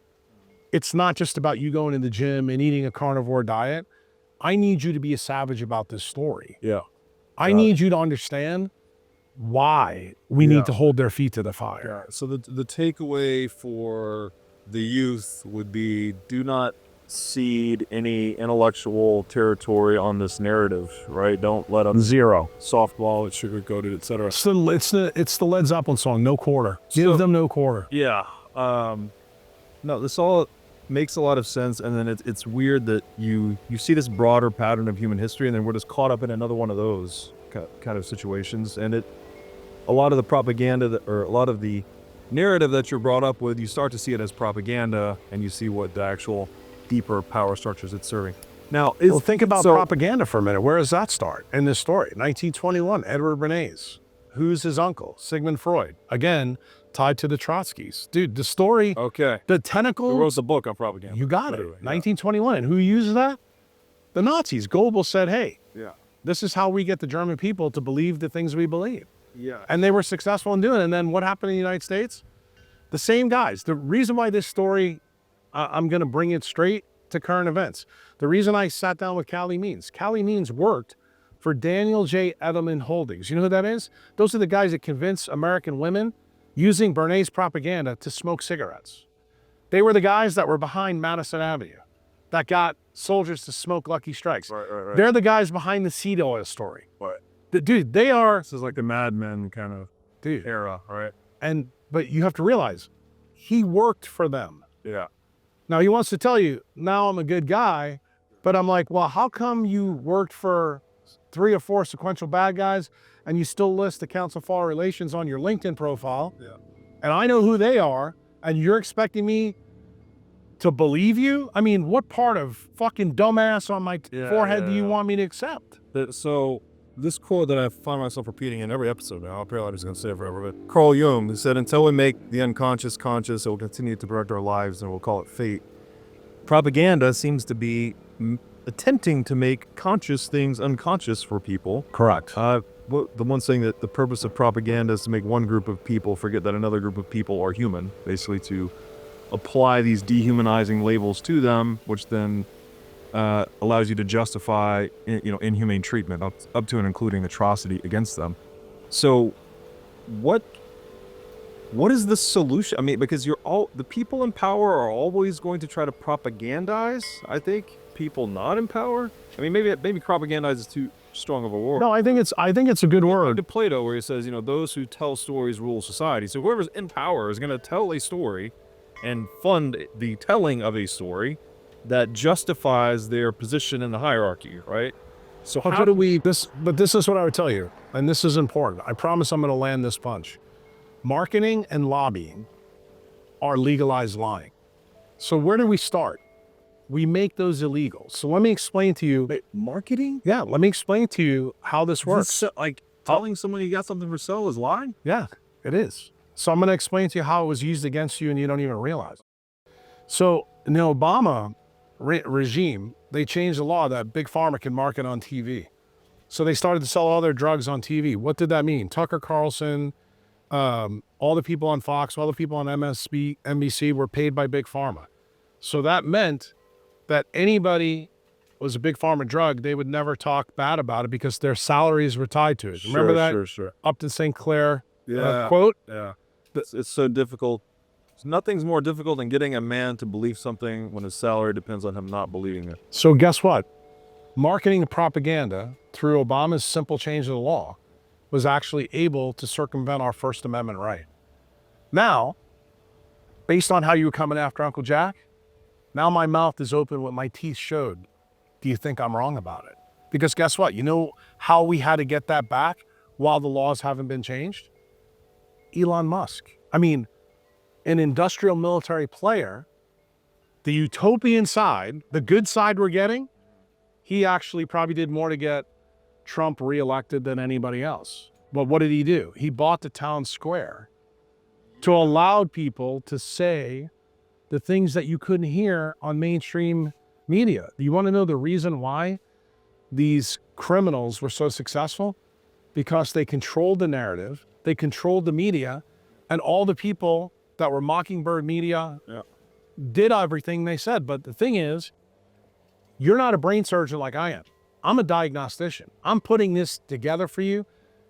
it's not just about you going to the gym and eating a carnivore diet. I need you to be a savage about this story. Yeah. I need you to understand why we need to hold their feet to the fire. So the takeaway for the youth would be, do not cede any intellectual territory on this narrative, right? Don't let them Zero. softball it, sugar-coated, etc. It's the Led Zeppelin song, No Quarter. Give them no quarter. Yeah. No, this all makes a lot of sense, and then it's weird that you see this broader pattern of human history, and then we're just caught up in another one of those kind of situations, and a lot of the propaganda or a lot of the narrative that you're brought up with, you start to see it as propaganda, and you see what the actual deeper power structures it's serving. Now, think about propaganda for a minute. Where does that start in this story? 1921, Edward Bernays. Who's his uncle? Sigmund Freud. Again, tied to the Trotskys. Dude, the story, the tentacle. Who wrote the book on propaganda? You got it. 1921. And who uses that? The Nazis. Goebbels said, hey, this is how we get the German people to believe the things we believe. Yeah. And they were successful in doing it. And then what happened in the United States? The same guys. The reason why this story, I'm going to bring it straight to current events. The reason I sat down with Callie Means worked for Daniel J. Edelman Holdings. You know who that is? Those are the guys that convince American women using Bernays propaganda to smoke cigarettes. They were the guys that were behind Madison Avenue that got soldiers to smoke Lucky Strikes. Right. They're the guys behind the seed oil story. Right. Dude, they are... This is like the Mad Men kind of era, right? But you have to realize, he worked for them. Yeah. Now, he wants to tell you, now I'm a good guy, but I'm like, well, how come you worked for 3 or 4 sequential bad guys and you still list the Council of Foreign Relations on your LinkedIn profile? Yeah. And I know who they are, and you're expecting me to believe you? I mean, what part of fucking dumbass on my forehead do you want me to accept? So this quote that I find myself repeating in every episode now, I'm probably just going to say it forever, but Carl Jung, who said, until we make the unconscious conscious, it will continue to direct our lives and we'll call it fate. Propaganda seems to be attempting to make conscious things unconscious for people. Correct. The one saying that the purpose of propaganda is to make one group of people forget that another group of people are human, basically to apply these dehumanizing labels to them, which then allows you to justify, inhumane treatment up to and including atrocity against them. So, what is the solution? I mean, because the people in power are always going to try to propagandize. I think people not in power. I mean, maybe propagandize is too strong of a word. No, I think it's a good word. To Plato, where he says, those who tell stories rule society. So whoever's in power is going to tell a story and fund the telling of a story that justifies their position in the hierarchy, right? So how do we this? But this is what I would tell you, and this is important. I promise I'm going to land this punch. Marketing and lobbying are legalized lying. So where do we start? We make those illegal. So let me explain to you. Wait, marketing? Yeah, let me explain to you how this works. So, like telling someone you got something for sale is lying? Yeah, it is. So I'm going to explain to you how it was used against you and you don't even realize it. So in the Obama regime, they changed the law that Big Pharma can market on TV. So they started to sell all their drugs on TV. What did that mean? Tucker Carlson, all the people on Fox, all the people on NBC were paid by Big Pharma. So that meant that anybody was a Big Pharma drug, they would never talk bad about it because their salaries were tied to it. Remember that Sure. Upton St. Clair quote? Yeah. It's so difficult Nothing's more difficult than getting a man to believe something when his salary depends on him not believing it. So guess what? Marketing propaganda through Obama's simple change of the law was actually able to circumvent our First Amendment right. Now, based on how you were coming after Uncle Jack, now my mouth is open, what my teeth showed. Do you think I'm wrong about it? Because guess what? You know how we had to get that back while the laws haven't been changed? Elon Musk. I mean, an industrial military player, the utopian side, the good side we're getting, he actually probably did more to get Trump reelected than anybody else. But what did he do? He bought the town square to allow people to say the things that you couldn't hear on mainstream media. You want to know the reason why these criminals were so successful? Because they controlled the narrative, they controlled the media, and all the people that were Mockingbird media did everything they said. But the thing is, you're not a brain surgeon like I am. I'm a diagnostician. I'm putting this together for you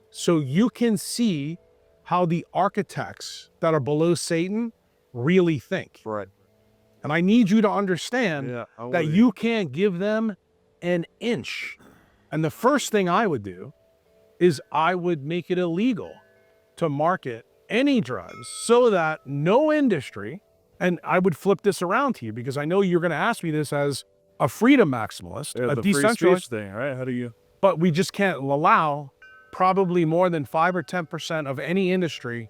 so you can see how the architects that are below Satan really think. Right. And I need you to understand that you can't give them an inch. And the first thing I would do is I would make it illegal to market any drugs so that no industry, and I would flip this around to you because I know you're going to ask me this as a freedom maximalist, a the decentralized thing, right? How do you? But we just can't allow probably more than 5 or 10% of any industry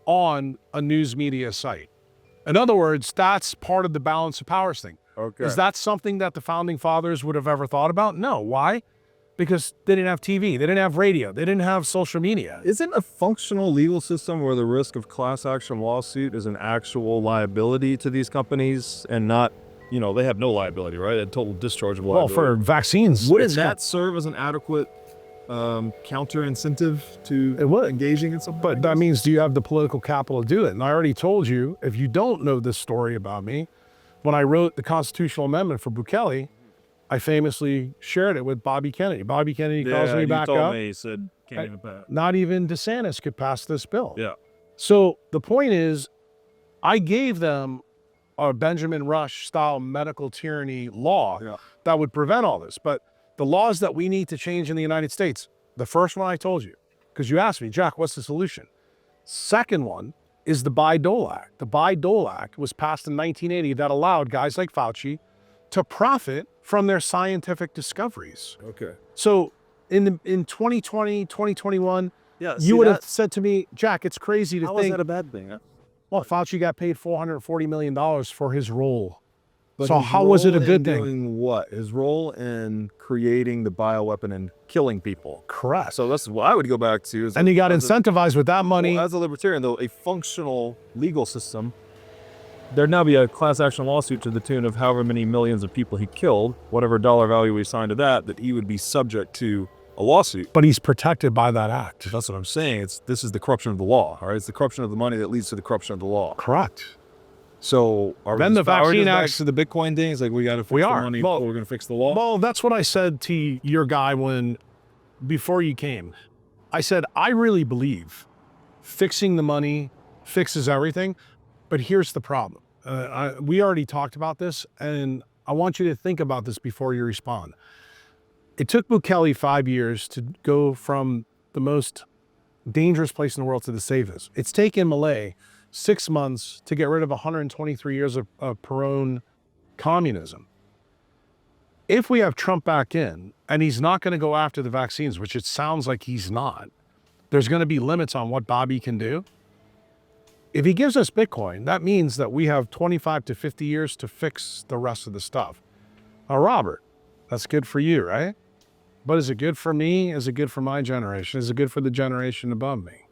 on a news media site. In other words, that's part of the balance of powers thing. Okay. Is that something that the founding fathers would have ever thought about? No. Why? Because they didn't have TV, they didn't have radio, they didn't have social media. Isn't a functional legal system where the risk of class action lawsuit is an actual liability to these companies and not, you know, they have no liability, right? A total discharge of liability. Well, for vaccines, wouldn't that serve as an adequate counter incentive to engaging in something? But that means, do you have the political capital to do it? And I already told you, if you don't know this story about me, when I wrote the constitutional amendment for Bukele, I famously shared it with Bobby Kennedy. Bobby Kennedy calls me back up. He said, can't even pass. Not even DeSantis could pass this bill. Yeah. So the point is, I gave them a Benjamin Rush style medical tyranny law that would prevent all this. But the laws that we need to change in the United States, the first one I told you, because you asked me, Jack, what's the solution? Second one is the Bayh-Dole Act. The Bayh-Dole Act was passed in 1980 that allowed guys like Fauci to profit from their scientific discoveries. Okay. So in 2020, 2021, Yeah. you would have said to me, Jack, it's crazy to How think. is that a bad thing? Huh? Well, Fauci got paid $440 million for his role. But So his how was it a role good in thing? Doing what? His role in creating the bioweapon and killing people. Correct. So that's what I would go back to. And he got incentivized with that money. Well, as a libertarian, though, a functional legal system, there'd now be a class action lawsuit to the tune of however many millions of people he killed, whatever dollar value we assign to that he would be subject to a lawsuit. But he's protected by that act. That's what I'm saying. This is the corruption of the law, all right? It's the corruption of the money that leads to the corruption of the law. Correct. So are Then we the vaccine back acts- to the Bitcoin thing? It's like we got to fix We the are. money Well- before we're going to fix the law? Well, that's what I said to your guy before you came. I said, I really believe fixing the money fixes everything. But here's the problem. We already talked about this, and I want you to think about this before you respond. It took Bukele 5 years to go from the most dangerous place in the world to the safest. It's taken Milei 6 months to get rid of 123 years of Peron communism. If we have Trump back in, and he's not going to go after the vaccines, which it sounds like he's not, there's going to be limits on what Bobby can do. If he gives us Bitcoin, that means that we have 25 to 50 years to fix the rest of the stuff. Now, Robert, that's good for you, right? But is it good for me? Is it good for my generation? Is it good for the generation above me?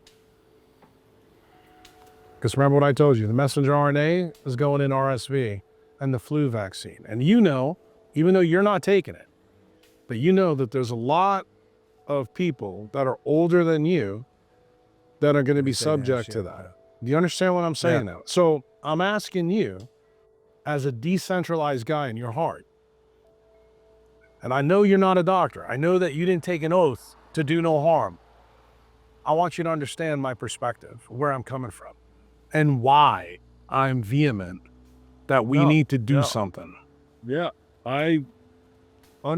Because remember what I told you, the messenger RNA is going in RSV and the flu vaccine. And you know, even though you're not taking it, but you know that there's a lot of people that are older than you that are going to be subject to that. Do you understand what I'm saying now? So I'm asking you, as a decentralized guy in your heart, and I know you're not a doctor. I know that you didn't take an oath to do no harm. I want you to understand my perspective, where I'm coming from, and why I'm vehement that we No, need to do no. something. Yeah, I well,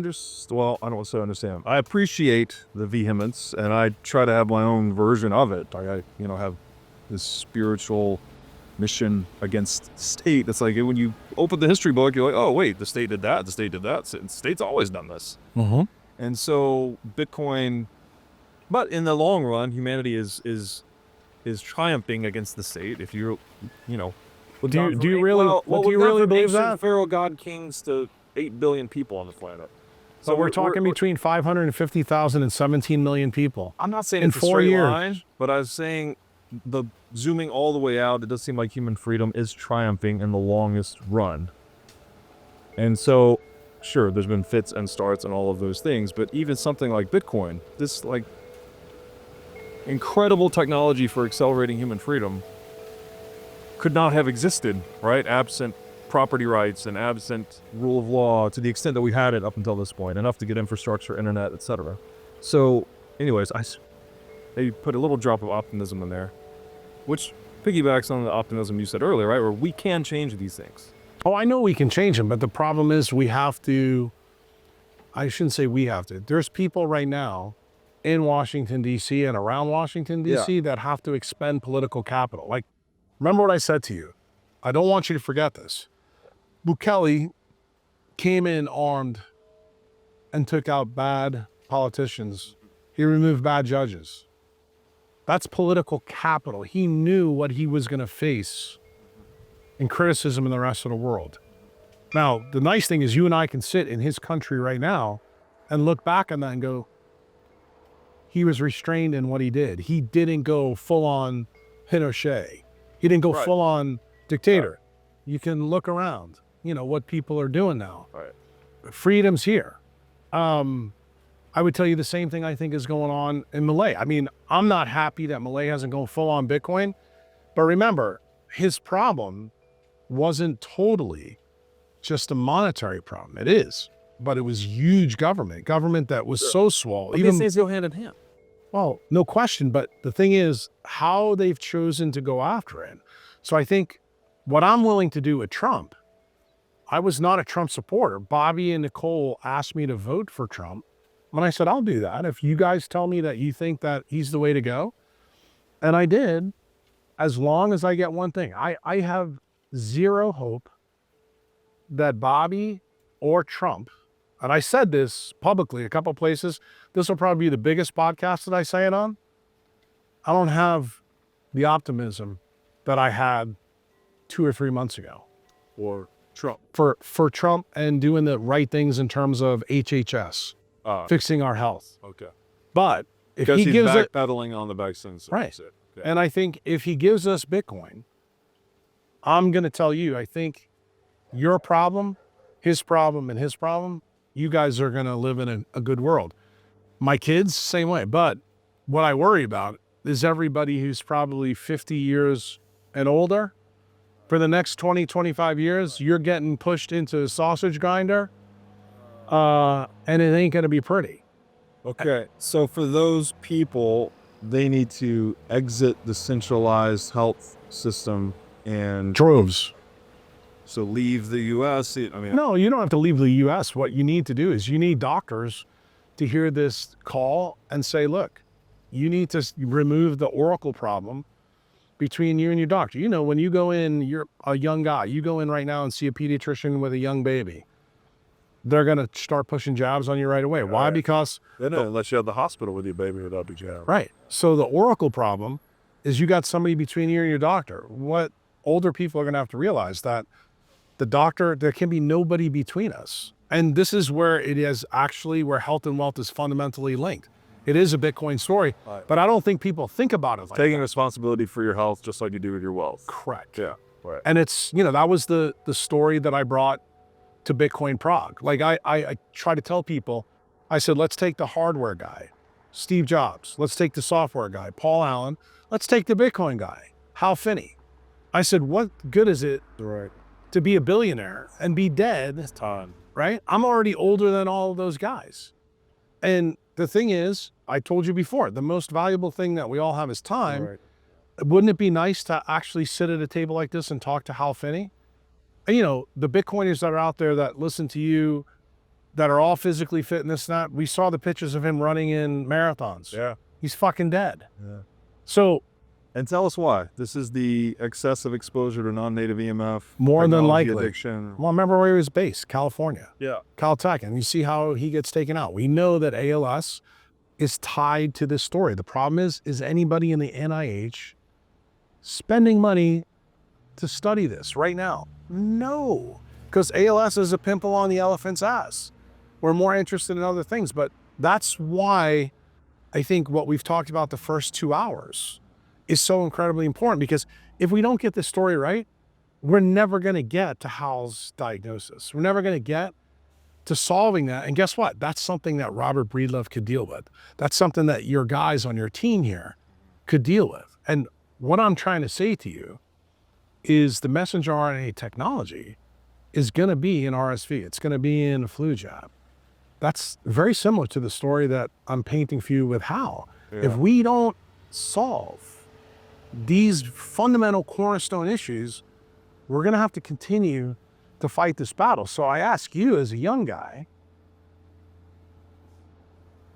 I don't want to say understand. I appreciate the vehemence, and I try to have my own version of it. I have this spiritual mission against state. It's like when you open the history book, you're like, oh wait, the state did that, the state did that. The state's always done this. Mm-hmm. And so Bitcoin, but in the long run, humanity is triumphing against the state. If you're, Do you really believe that? Pharaoh god kings to 8 billion people on the planet. So we're talking between 550,000 and 17 million people. I'm not saying in it's a 4 straight years. line, but I was saying the zooming all the way out, it does seem like human freedom is triumphing in the longest run. And so, sure, there's been fits and starts and all of those things, but even something like Bitcoin, this like incredible technology for accelerating human freedom could not have existed, right? Absent property rights and absent rule of law to the extent that we had it up until this point, enough to get infrastructure, internet, etc. So anyways, they put a little drop of optimism in there, which piggybacks on the optimism you said earlier, right? Where we can change these things. Oh, I know we can change them, but the problem is we have to, I shouldn't say we have to. There's people right now in Washington, D.C. and around Washington, D.C. that have to expend political capital. Like, remember what I said to you. I don't want you to forget this. Bukele came in armed and took out bad politicians. He removed bad judges. That's political capital. He knew what he was going to face in criticism in the rest of the world. Now, the nice thing is you and I can sit in his country right now and look back on that and go, he was restrained in what he did. He didn't go full on Pinochet. He didn't go full on dictator. Right. You can look around, what people are doing now. Right. Freedom's here. I would tell you the same thing I think is going on in Milei. I mean, I'm not happy that Milei hasn't gone full on Bitcoin, but remember, his problem wasn't totally just a monetary problem. It is, but it was huge government that was so small. But these things go hand in hand. Well, no question, but the thing is how they've chosen to go after it. So I think what I'm willing to do with Trump, I was not a Trump supporter. Bobby and Nicole asked me to vote for Trump. And I said, I'll do that. If you guys tell me that you think that he's the way to go. And I did, as long as I get one thing. I have zero hope that Bobby or Trump, and I said this publicly a couple places, this will probably be the biggest podcast that I say it on. I don't have the optimism that I had 2 or 3 months ago. Or Trump. For Trump and doing the right things in terms of HHS, fixing our health. Okay. But if Because he he's gives it, backpedaling on the vaccines. right. Yeah. And I think if he gives us Bitcoin, I'm going to tell you, I think your problem, his problem, and his problem, you guys are going to live in a good world. My kids, same way. But what I worry about is everybody who's probably 50 years and older. For the next 20, 25 years, you're getting pushed into a sausage grinder, and it ain't going to be pretty. Okay, so for those people, they need to exit the centralized health system and Droves. so leave the U.S. No, you don't have to leave the U.S. What you need to do is you need doctors to hear this call and say, look, you need to remove the oracle problem between you and your doctor. When you go in, you're a young guy, you go in right now and see a pediatrician with a young baby. They're going to start pushing jabs on you right away. Why? Right. Because They don't let you out of the hospital with your baby without being jabbed. right. So the oracle problem is you got somebody between you and your doctor. What older people are going to have to realize that the doctor, there can be nobody between us. And this is where it is actually where health and wealth is fundamentally linked. It is a Bitcoin story, Right. but I don't think people think about it like Taking that. responsibility for your health just like you do with your wealth. Correct. Yeah. Right. And it's, that was the story that I brought to Bitcoin Prague. Like I try to tell people, I said, let's take the hardware guy, Steve Jobs. Let's take the software guy, Paul Allen. Let's take the Bitcoin guy, Hal Finney. I said, what good is it Right. to be a billionaire and be dead, Time. right? I'm already older than all of those guys. And the thing is, I told you before, the most valuable thing that we all have is time. Right. wouldn't it be nice to actually sit at a table like this and talk to Hal Finney? And, you know, the Bitcoiners that are out there that listen to you, that are all physically fit and this and that, we saw the pictures of him running in marathons. Yeah. He's fucking dead. Yeah. So, and tell us why. This is the excessive exposure to non-native EMF. More than technology likely. Addiction. well, remember where he was based, California, Yeah. Caltech, and you see how he gets taken out. We know that ALS is tied to this story. The problem is anybody in the NIH spending money to study this right now? No, because ALS is a pimple on the elephant's ass. We're more interested in other things, but that's why I think what we've talked about the first 2 hours is so incredibly important, because if we don't get this story right, we're never going to get to Hal's diagnosis. We're never going to get to solving that. And guess what? That's something that Robert Breedlove could deal with. That's something that your guys on your team here could deal with. And what I'm trying to say to you is the messenger RNA technology is going to be in RSV. It's going to be in a flu jab. That's very similar to the story that I'm painting for you with Hal. Yeah. If we don't solve these fundamental cornerstone issues, we're going to have to continue to fight this battle. So I ask you as a young guy,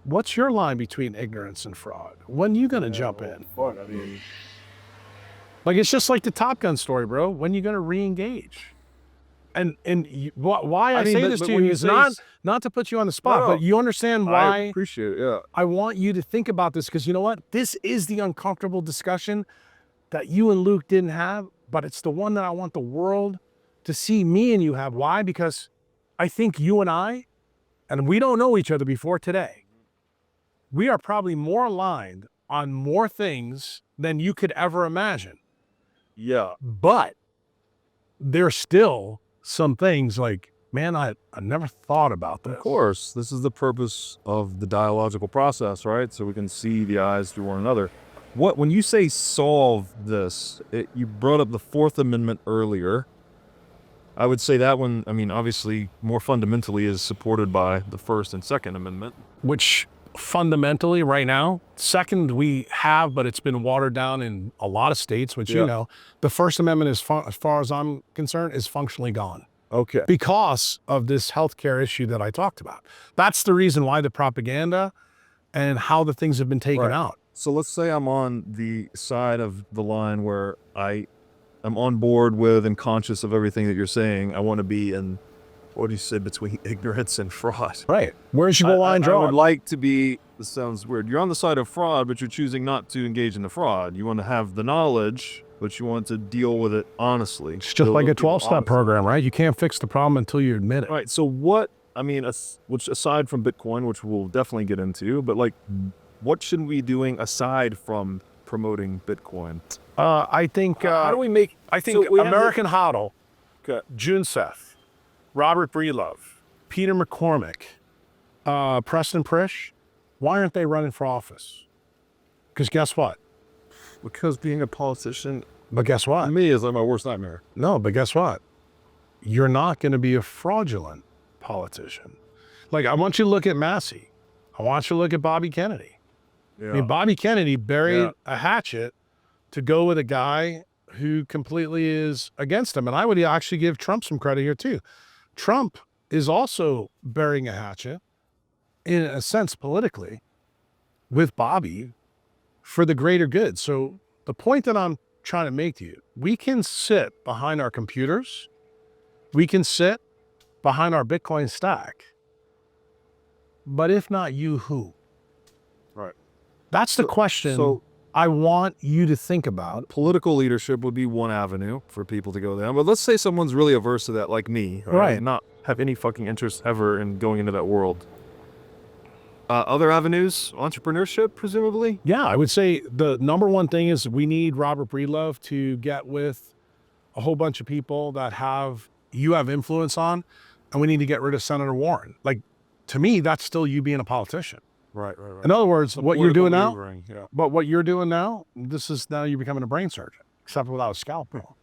what's your line between ignorance and fraud? When are you going to jump in? Fun. I mean, Like, it's just like the Top Gun story, bro. When are you going to re-engage? And why I say this to you is not to put you on the spot, but you understand I why appreciate it. Yeah. I want you to think about this, because you know what? This is the uncomfortable discussion that you and Luke didn't have, but it's the one that I want the world to see me and you have. Why? Because I think you and I, and we don't know each other before today, we are probably more aligned on more things than you could ever imagine. Yeah. But there's still some things like, man, I never thought about this. Of course, this is the purpose of the dialogical process, right? So we can see the eyes through one another. When you say solve this, you brought up the Fourth Amendment earlier. I would say that one, I mean, obviously more fundamentally is supported by the First and Second Amendment. Which fundamentally right now, second we have, but it's been watered down in a lot of states, which you know, the First Amendment, as far as I'm concerned, is functionally gone. Okay. Because of this healthcare issue that I talked about. That's the reason why the propaganda and how the things have been taken out. So let's say I'm on the side of the line where I am on board with and conscious of everything that you're saying. I want to be in, what do you say, between ignorance and fraud. Right. Where's your line I drawn? would like to be, this sounds weird, you're on the side of fraud, but you're choosing not to engage in the fraud. You want to have the knowledge, but you want to deal with it honestly. It's just like a 12-step program, right? You can't fix the problem until you admit it. Right. So what, I mean, which aside from Bitcoin, which we'll definitely get into, but like, what should we be doing aside from promoting Bitcoin? I think, how do we make, I think so we have American Hodl, Okay. June Seth, Robert Breedlove, Peter McCormick, Preston Prish, why aren't they running for office? Because guess what? Because being a politician, But guess what? to me, is like my worst nightmare. No, but guess what? You're not going to be a fraudulent politician. Like, I want you to look at Massey. I want you to look at Bobby Kennedy. Yeah. I mean, Bobby Kennedy buried a hatchet to go with a guy who completely is against him. And I would actually give Trump some credit here too. Trump is also burying a hatchet, in a sense politically, with Bobby for the greater good. So the point that I'm trying to make to you, we can sit behind our computers, we can sit behind our Bitcoin stack, but if not you, who? Right. That's the question So I want you to think about. political leadership would be one avenue for people to go down. But let's say someone's really averse to that, like me, Right. And not have any fucking interest ever in going into that world. Other avenues, entrepreneurship, presumably? Yeah, I would say the number one thing is we need Robert Breedlove to get with a whole bunch of people that you have influence on, and we need to get rid of Senator Warren. Like, to me, that's still you being a politician. Right. In other words, what you're doing now, Yeah. but what you're doing now, now you're becoming a brain surgeon, except without a scalpel,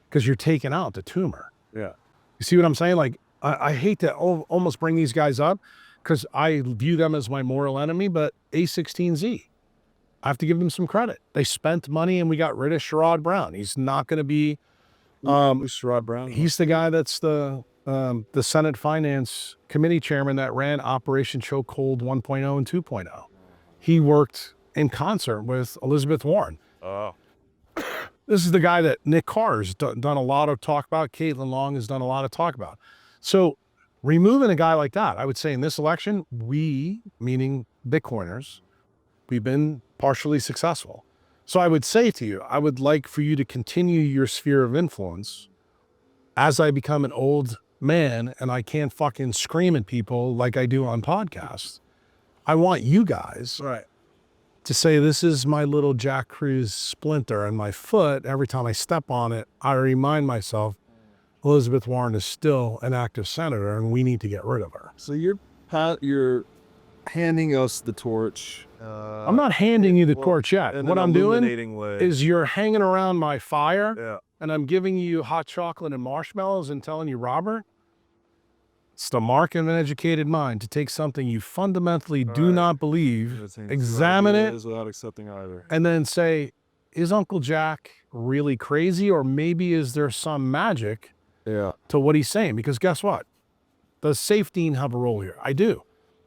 because you're taking out the tumor. Yeah. You see what I'm saying? Like, I hate to almost bring these guys up because I view them as my moral enemy, but A16Z. I have to give them some credit. They spent money and we got rid of Sherrod Brown. He's not going to be, Who's Sherrod Brown? he's the guy that's the Senate Finance Committee chairman that ran Operation Chokehold 1.0 and 2.0. He worked in concert with Elizabeth Warren. Oh. This is the guy that Nick Carr's done a lot of talk about. Caitlin Long has done a lot of talk about. So removing a guy like that, I would say in this election, we, meaning Bitcoiners, we've been partially successful. So I would say to you, I would like for you to continue your sphere of influence as I become an old man and I can't fucking scream at people like I do on podcasts. I want you guys to say, this is my little Jack Kruse splinter in my foot. Every time I step on it, I remind myself, Elizabeth Warren is still an active senator and we need to get rid of her. So you're handing us the torch. I'm not handing you the torch yet. in What an I'm doing illuminating way. is you're hanging around my fire Yeah. and I'm giving you hot chocolate and marshmallows and telling you, Robert, it's the mark of an educated mind to take something you fundamentally do not believe, examine it, without accepting either. and then say, is Uncle Jack really crazy? Or maybe is there some magic Yeah. to what he's saying? Because guess what? Does Safedine have a role here? I do.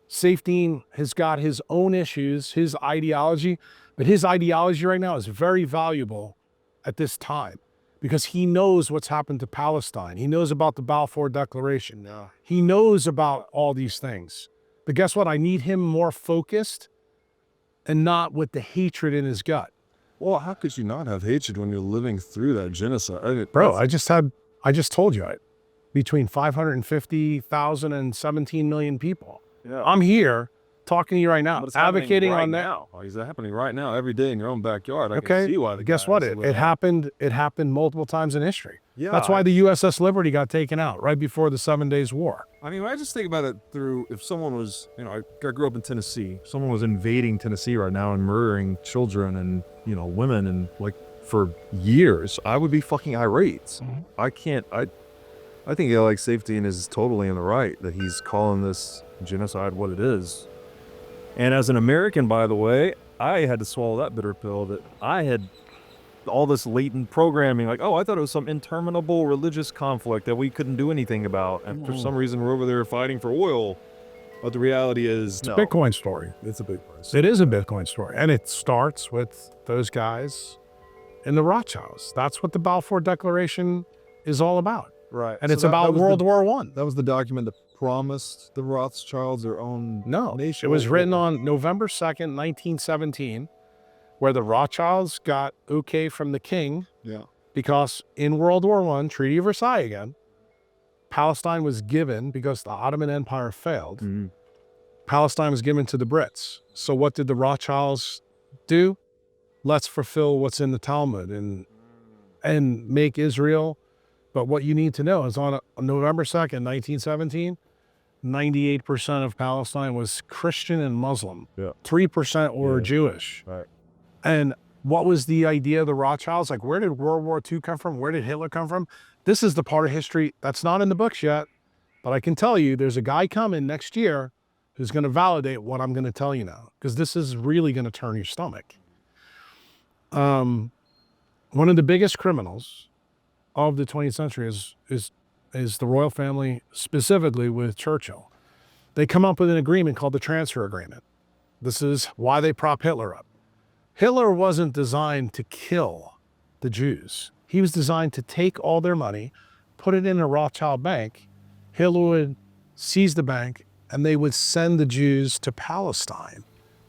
Safedine has got his own issues, his ideology, but his ideology right now is very valuable at this time because he knows what's happened to Palestine. He knows about the Balfour Declaration. Yeah. He knows about all these things. But guess what? I need him more focused and not with the hatred in his gut. Well, how could you not have hatred when you're living through that genocide? Bro, I just told you, between 550,000 and 17 million people. Yeah. I'm here talking to you right now, But it's happening advocating right on that. now. It's happening right now, every day in your own backyard. I Okay. can see why. Guess what? It happened multiple times in history. Yeah. That's why the USS Liberty got taken out right before the 7 Days War. I mean, I just think about it through, if someone was, I grew up in Tennessee, someone was invading Tennessee right now and murdering children and, women and for years, I would be fucking irate. Mm-hmm. I think Alex Safedine is totally in the right that he's calling this genocide what it is. And as an American, by the way, I had to swallow that bitter pill that I had all this latent programming, I thought it was some interminable religious conflict that we couldn't do anything about. And for some reason, we're over there fighting for oil. But the reality is, It's a Bitcoin story. It's a big one. It is a Bitcoin story. And it starts with those guys in the Rothschilds. That's what the Balfour Declaration is all about. Right. And it's about World War I. That was the document that promised the Rothschilds their own nation. It was written on November 2nd, 1917, where the Rothschilds got okay from the king. Yeah. Because in World War I, Treaty of Versailles again, Palestine was given, because the Ottoman Empire failed, Palestine was given to the Brits. So what did the Rothschilds do? Let's fulfill what's in the Talmud and make Israel. But what you need to know is on November 2nd, 1917, 98% of Palestine was Christian and Muslim. Yeah. 3% were Jewish. Right. And what was the idea of the Rothschilds? Where did World War II come from? Where did Hitler come from? This is the part of history that's not in the books yet, but I can tell you there's a guy coming next year who's going to validate what I'm going to tell you now, because this is really going to turn your stomach. One of the biggest criminals of the 20th century is the royal family, specifically with Churchill. They come up with an agreement called the Transfer Agreement. This is why they prop Hitler up. Hitler wasn't designed to kill the Jews. He was designed to take all their money, put it in a Rothschild bank. Hitler would seize the bank, and they would send the Jews to Palestine.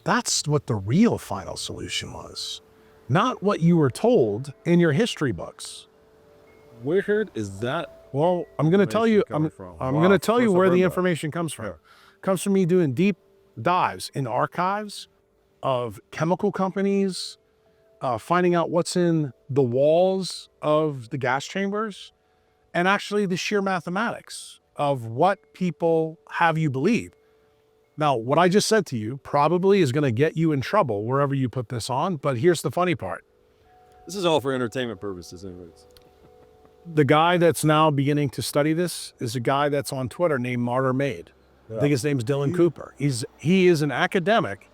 That's what the real final solution was, not what you were told in your history books. Where is that? Well, I'm going to tell you. I'm going to tell you where the information comes from. It comes from me doing deep dives in archives of chemical companies, finding out what's in the walls of the gas chambers, and actually the sheer mathematics of what people have you believe. Now, what I just said to you probably is going to get you in trouble wherever you put this on, but here's the funny part. This is all for entertainment purposes, anyways. The guy that's now beginning to study this is a guy that's on Twitter named Martyr Made. I think his name's Dylan Cooper. He is an academic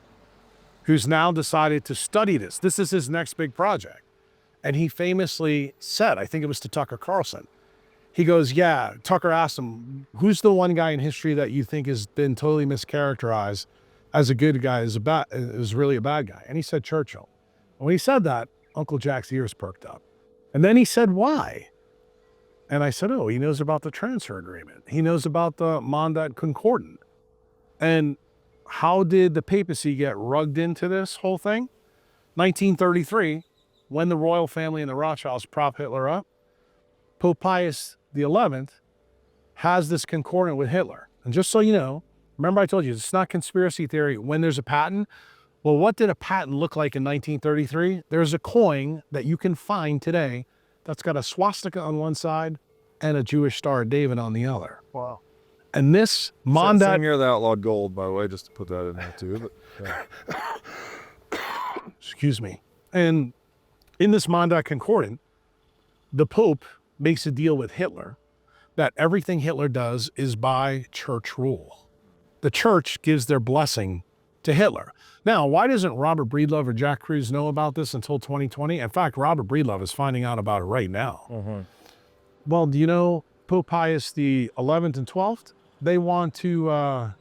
who's now decided to study this. This is his next big project. And he famously said, I think it was to Tucker Carlson, he goes, yeah, Tucker asked him, who's the one guy in history that you think has been totally mischaracterized as a good guy, is really a bad guy? And he said Churchill. And when he said that, Uncle Jack's ears perked up. And then he said, why? And I said, oh, he knows about the transfer agreement. He knows about the Mandat Concordat. And how did the papacy get rugged into this whole thing? 1933, when the royal family and the Rothschilds prop Hitler up, Pope Pius XI has this concordant with Hitler. And just so you know, remember I told you, it's not conspiracy theory when there's a patent. Well, what did a patent look like in 1933? There's a coin that you can find today that's got a swastika on one side and a Jewish Star of David on the other. Wow. And this Mandat... Same year the outlawed gold, by the way, just to put that in there too. But, yeah. Excuse me. And in this Mandat Concordat, the Pope makes a deal with Hitler that everything Hitler does is by church rule. The church gives their blessing to Hitler. Now, why doesn't Robert Breedlove or Jack Kruse know about this until 2020? In fact, Robert Breedlove is finding out about it right now. Well, do you know Pope Pius the 11th and 12th? They want to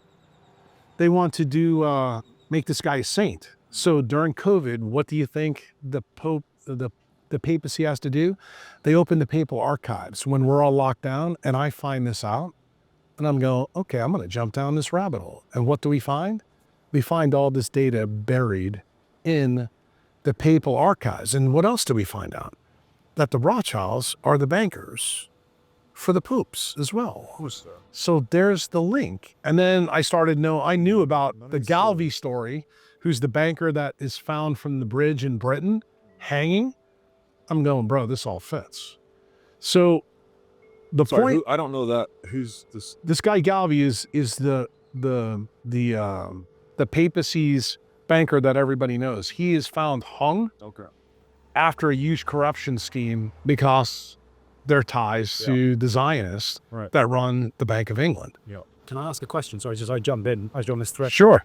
make this guy a saint. So during COVID, what do you think the Pope, the papacy has to do? They open the papal archives when we're all locked down, and I find this out, and I'm going, okay, I'm going to jump down this rabbit hole. And what do we find? We find all this data buried in the papal archives. And what else do we find out? That the Rothschilds are the bankers for the popes as well. So there's the link. And then I knew about the Galvey story, who's the banker that is found from the bridge in Britain hanging. I'm going, bro, this all fits. So the point, I don't know that. Who's this? This guy Galvey is the papacy's banker that everybody knows. He is found hung after a huge corruption scheme because their ties to the Zionists that run the Bank of England. Can I ask a question? Sorry, just I jump in as you're on this thread. Sure.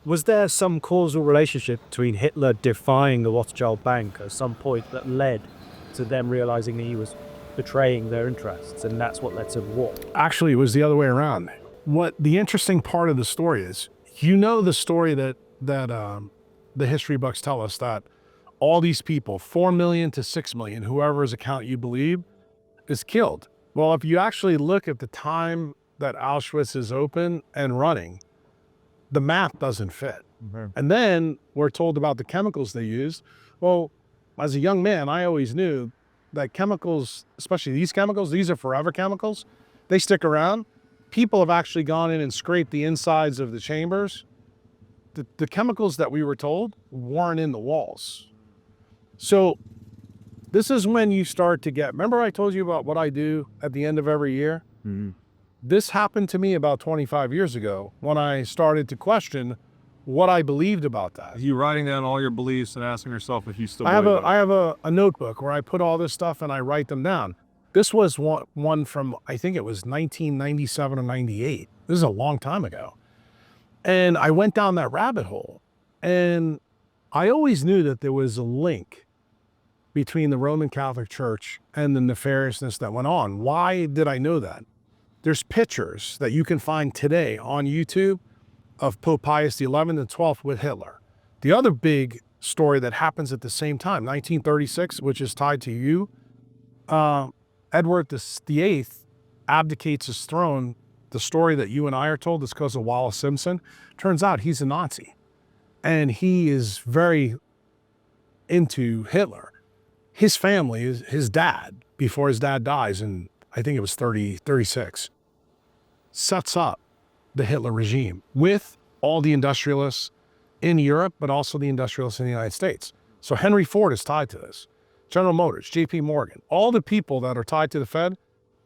Was there some causal relationship between Hitler defying the Rothschild Bank at some point that led to them realizing that he was betraying their interests, and that's what led to the war? Actually, it was the other way around. What the interesting part of the story is, you know, the story that the history books tell us, that all these people, 4 million to 6 million, whoever's account you believe, is killed. Well, if you actually look at the time that Auschwitz is open and running, the math doesn't fit. And then we're told about the chemicals they used. Well, as a young man, I always knew that chemicals, especially these chemicals, these are forever chemicals. They stick around. People have actually gone in and scraped the insides of the chambers. The chemicals that we were told weren't in the walls. So this is when you start to get, remember I told you about what I do at the end of every year? This happened to me about 25 years ago when I started to question what I believed about that. You writing down all your beliefs and asking yourself if you still I believe have a notebook where I put all this stuff and I write them down. This was one from, I think it was 1997 or 98. This is a long time ago. And I went down that rabbit hole, and I always knew that there was a link between the Roman Catholic Church and the nefariousness that went on. Why did I know that? There's pictures that you can find today on YouTube of Pope Pius XI and 12th with Hitler. The other big story that happens at the same time, 1936, which is tied to you, Edward VIII abdicates his throne. The story that you and I are told is because of Wallace Simpson. Turns out he's a Nazi, and he is very into Hitler. His family, his dad, before his dad dies, and I think it was 36, sets up the Hitler regime with all the industrialists in Europe, but also the industrialists in the United States. So Henry Ford is tied to this. General Motors, JP Morgan, all the people that are tied to the Fed,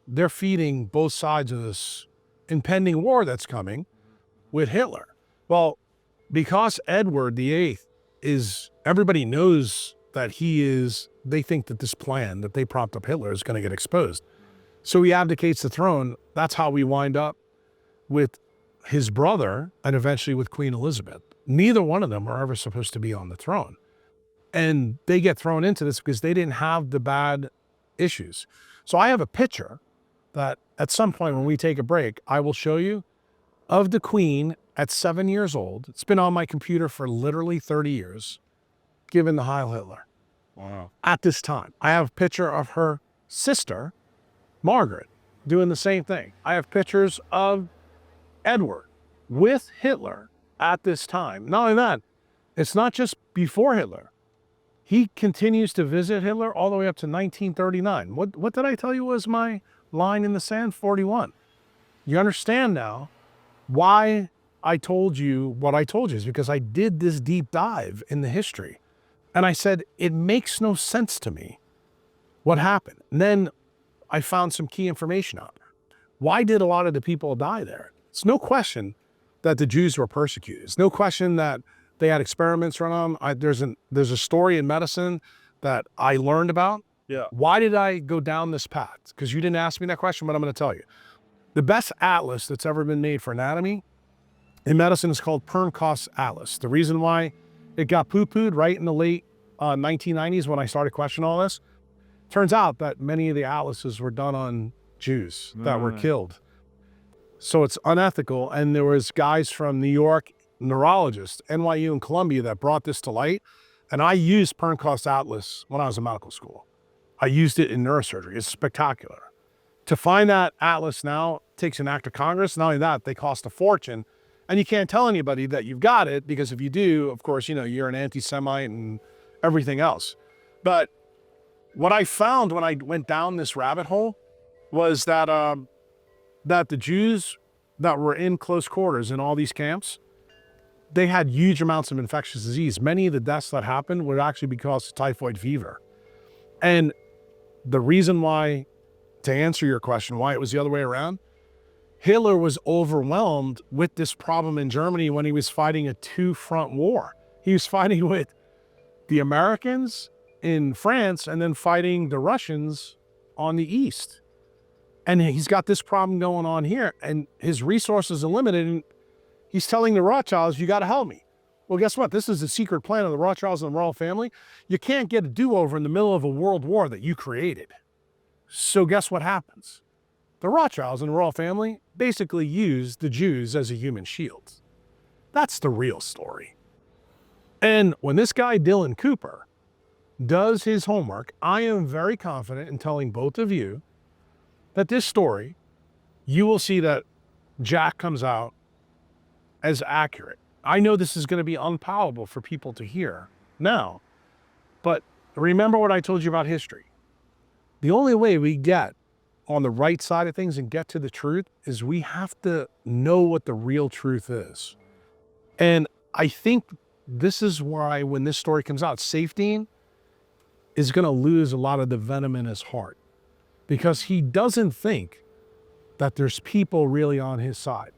they're feeding both sides of this impending war that's coming with Hitler. Well, because Edward VIII is, everybody knows that he is, they think that this plan that they propped up Hitler is going to get exposed. So he abdicates the throne. That's how we wind up with his brother and eventually with Queen Elizabeth. neither one of them are ever supposed to be on the throne. And they get thrown into this because they didn't have the bad issues. So I have a picture that at some point when we take a break, I will show you of the Queen at 7 years old. It's been on my computer for literally 30 years, given the Heil Hitler. Wow. At this time, I have a picture of her sister, Margaret, doing the same thing. I have pictures of Edward with Hitler at this time. Not only that, it's not just before Hitler. He continues to visit Hitler all the way up to 1939. What did I tell you was my line in the sand? 41. You understand now why I told you what I told you is because I did this deep dive in the history. And I said, it makes no sense to me what happened. And then I found some key information out there. Why did a lot of the people die there? It's no question that the Jews were persecuted. It's no question that they had experiments run on them. There's a story in medicine that I learned about. Yeah. Why did I go down this path? Because you didn't ask me that question, but I'm going to tell you. The best atlas that's ever been made for anatomy in medicine is called Pernkopf's Atlas. The reason why it got poo-pooed right in the late 1990s when I started questioning all this, turns out that many of the atlases were done on Jews that were killed. So it's unethical. And there was guys from New York, neurologists, NYU and Columbia that brought this to light. And I used Pernkopf's Atlas when I was in medical school. I used it in neurosurgery. It's spectacular. To find that atlas now takes an act of Congress. Not only that, they cost a fortune. And you can't tell anybody that you've got it because if you do, of course, you're an anti-Semite and everything else. But what I found when I went down this rabbit hole was that that the Jews that were in close quarters in all these camps, they had huge amounts of infectious disease. Many of the deaths that happened would actually be caused of typhoid fever. And the reason why, to answer your question, why it was the other way around, Hitler was overwhelmed with this problem in Germany when he was fighting a two-front war. He was fighting with the Americans in France and then fighting the Russians on the east. And he's got this problem going on here, and his resources are limited. And he's telling the Rothschilds, you got to help me. Well, guess what? This is the secret plan of the Rothschilds and the royal family. You can't get a do-over in the middle of a world war that you created. So guess what happens? The Rothschilds and the royal family basically used the Jews as a human shield. That's the real story. And when this guy, Dylan Cooper, does his homework, I am very confident in telling both of you that this story, you will see that Jack comes out as accurate. I know this is going to be unpalatable for people to hear now, but remember what I told you about history. The only way we get on the right side of things and get to the truth is we have to know what the real truth is. And I think this is why when this story comes out, Safdien is going to lose a lot of the venom in his heart because he doesn't think that there's people really on his side.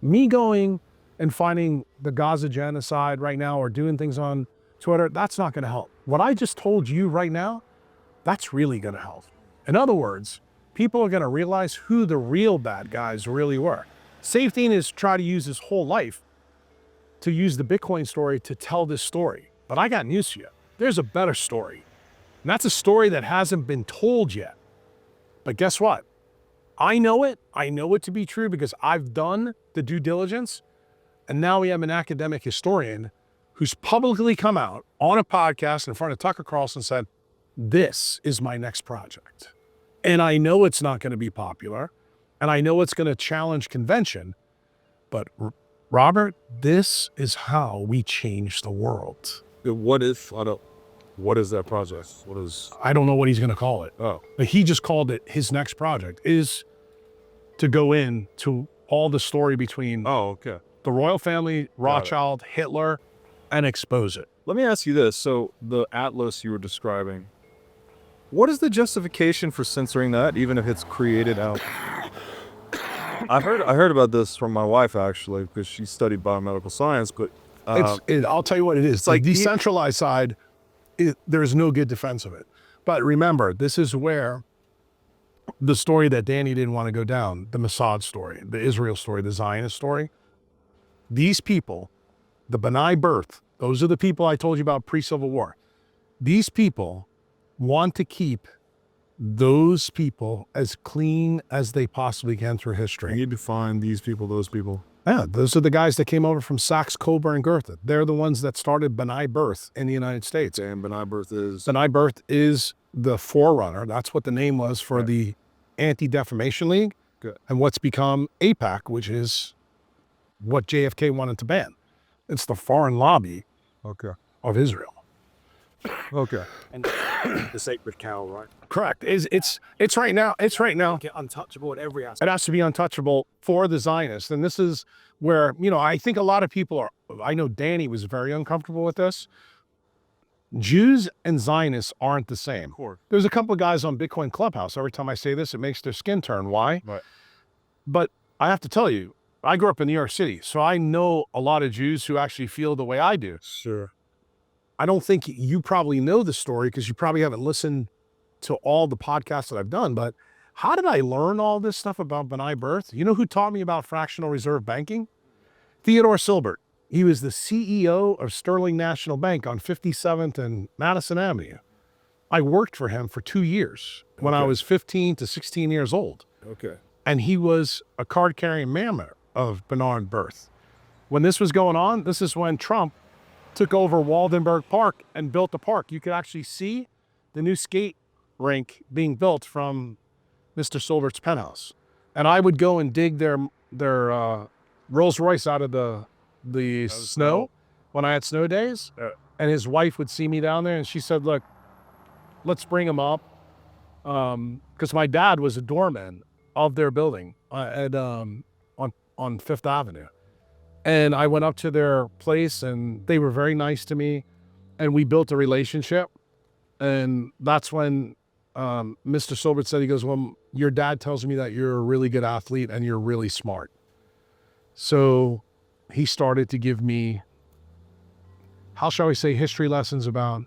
Me going and finding the Gaza genocide right now or doing things on Twitter, that's not going to help. What I just told you right now, that's really going to help. In other words, people are going to realize who the real bad guys really were. Safdien is trying to use his whole life to use the Bitcoin story to tell this story. But I got news for you. There's a better story. And that's a story that hasn't been told yet. But guess what? I know it. I know it to be true because I've done the due diligence. And now we have an academic historian who's publicly come out on a podcast in front of Tucker Carlson and said, this is my next project. And I know it's not going to be popular. And I know it's going to challenge convention. But Robert, this is how we change the world. What is that project? I don't know what he's going to call it. Oh. But he just called it his next project is to go into all the story between Okay. the royal family, Rothschild, Hitler, and expose it. Let me ask you this. So the atlas you were describing, what is the justification for censoring that, even if it's created out? I heard about this from my wife, actually, because she studied biomedical science, but I'll tell you what it is. It's like like decentralized side, there's no good defense of it. But remember, this is where the story that Danny didn't want to go down, the Mossad story, the Israel story, the Zionist story, these people the B'nai B'rith, those are the people I told you about pre-Civil War. These people want to keep those people as clean as they possibly can through history. You define these people, those people. Yeah, those are the guys that came over from Saxe, Coburg, and Goethe. They're the ones that started B'nai B'rith in the United States. And B'nai B'rith is? B'nai B'rith is the forerunner. That's what the name was for the Anti-Defamation League. Good. And what's become AIPAC, which is what JFK wanted to ban. It's the foreign lobby Okay. of Israel. Okay. And the sacred cow, right? Correct. It's right now. It's right now. Get untouchable at every aspect. It has to be untouchable for the Zionists. And this is where, I think a lot of people are, I know Danny was very uncomfortable with this. Jews and Zionists aren't the same. There's a couple of guys on Bitcoin Clubhouse. Every time I say this, it makes their skin turn. Why? Right. But I have to tell you, I grew up in New York City, so I know a lot of Jews who actually feel the way I do. Sure. I don't think you probably know the story because you probably haven't listened to all the podcasts that I've done, but how did I learn all this stuff about B'nai B'rith? You know who taught me about fractional reserve banking? Theodore Silbert. He was the CEO of Sterling National Bank on 57th and Madison Avenue. I worked for him for 2 years when I was 15 to 16 years old. Okay. And he was a card-carrying member of B'nai B'rith. When this was going on, this is when Trump took over Waldenberg Park and built a park. You could actually see the new skate rink being built from Mr. Silbert's penthouse. And I would go and dig their Rolls Royce out of the snow when I had snow days. And his wife would see me down there and she said, look, let's bring him up. Because my dad was a doorman of their building on Fifth Avenue. And I went up to their place and they were very nice to me and we built a relationship. And that's when Mr. Silbert said, he goes, well, your dad tells me that you're a really good athlete and you're really smart. So he started to give me, how shall we say, history lessons about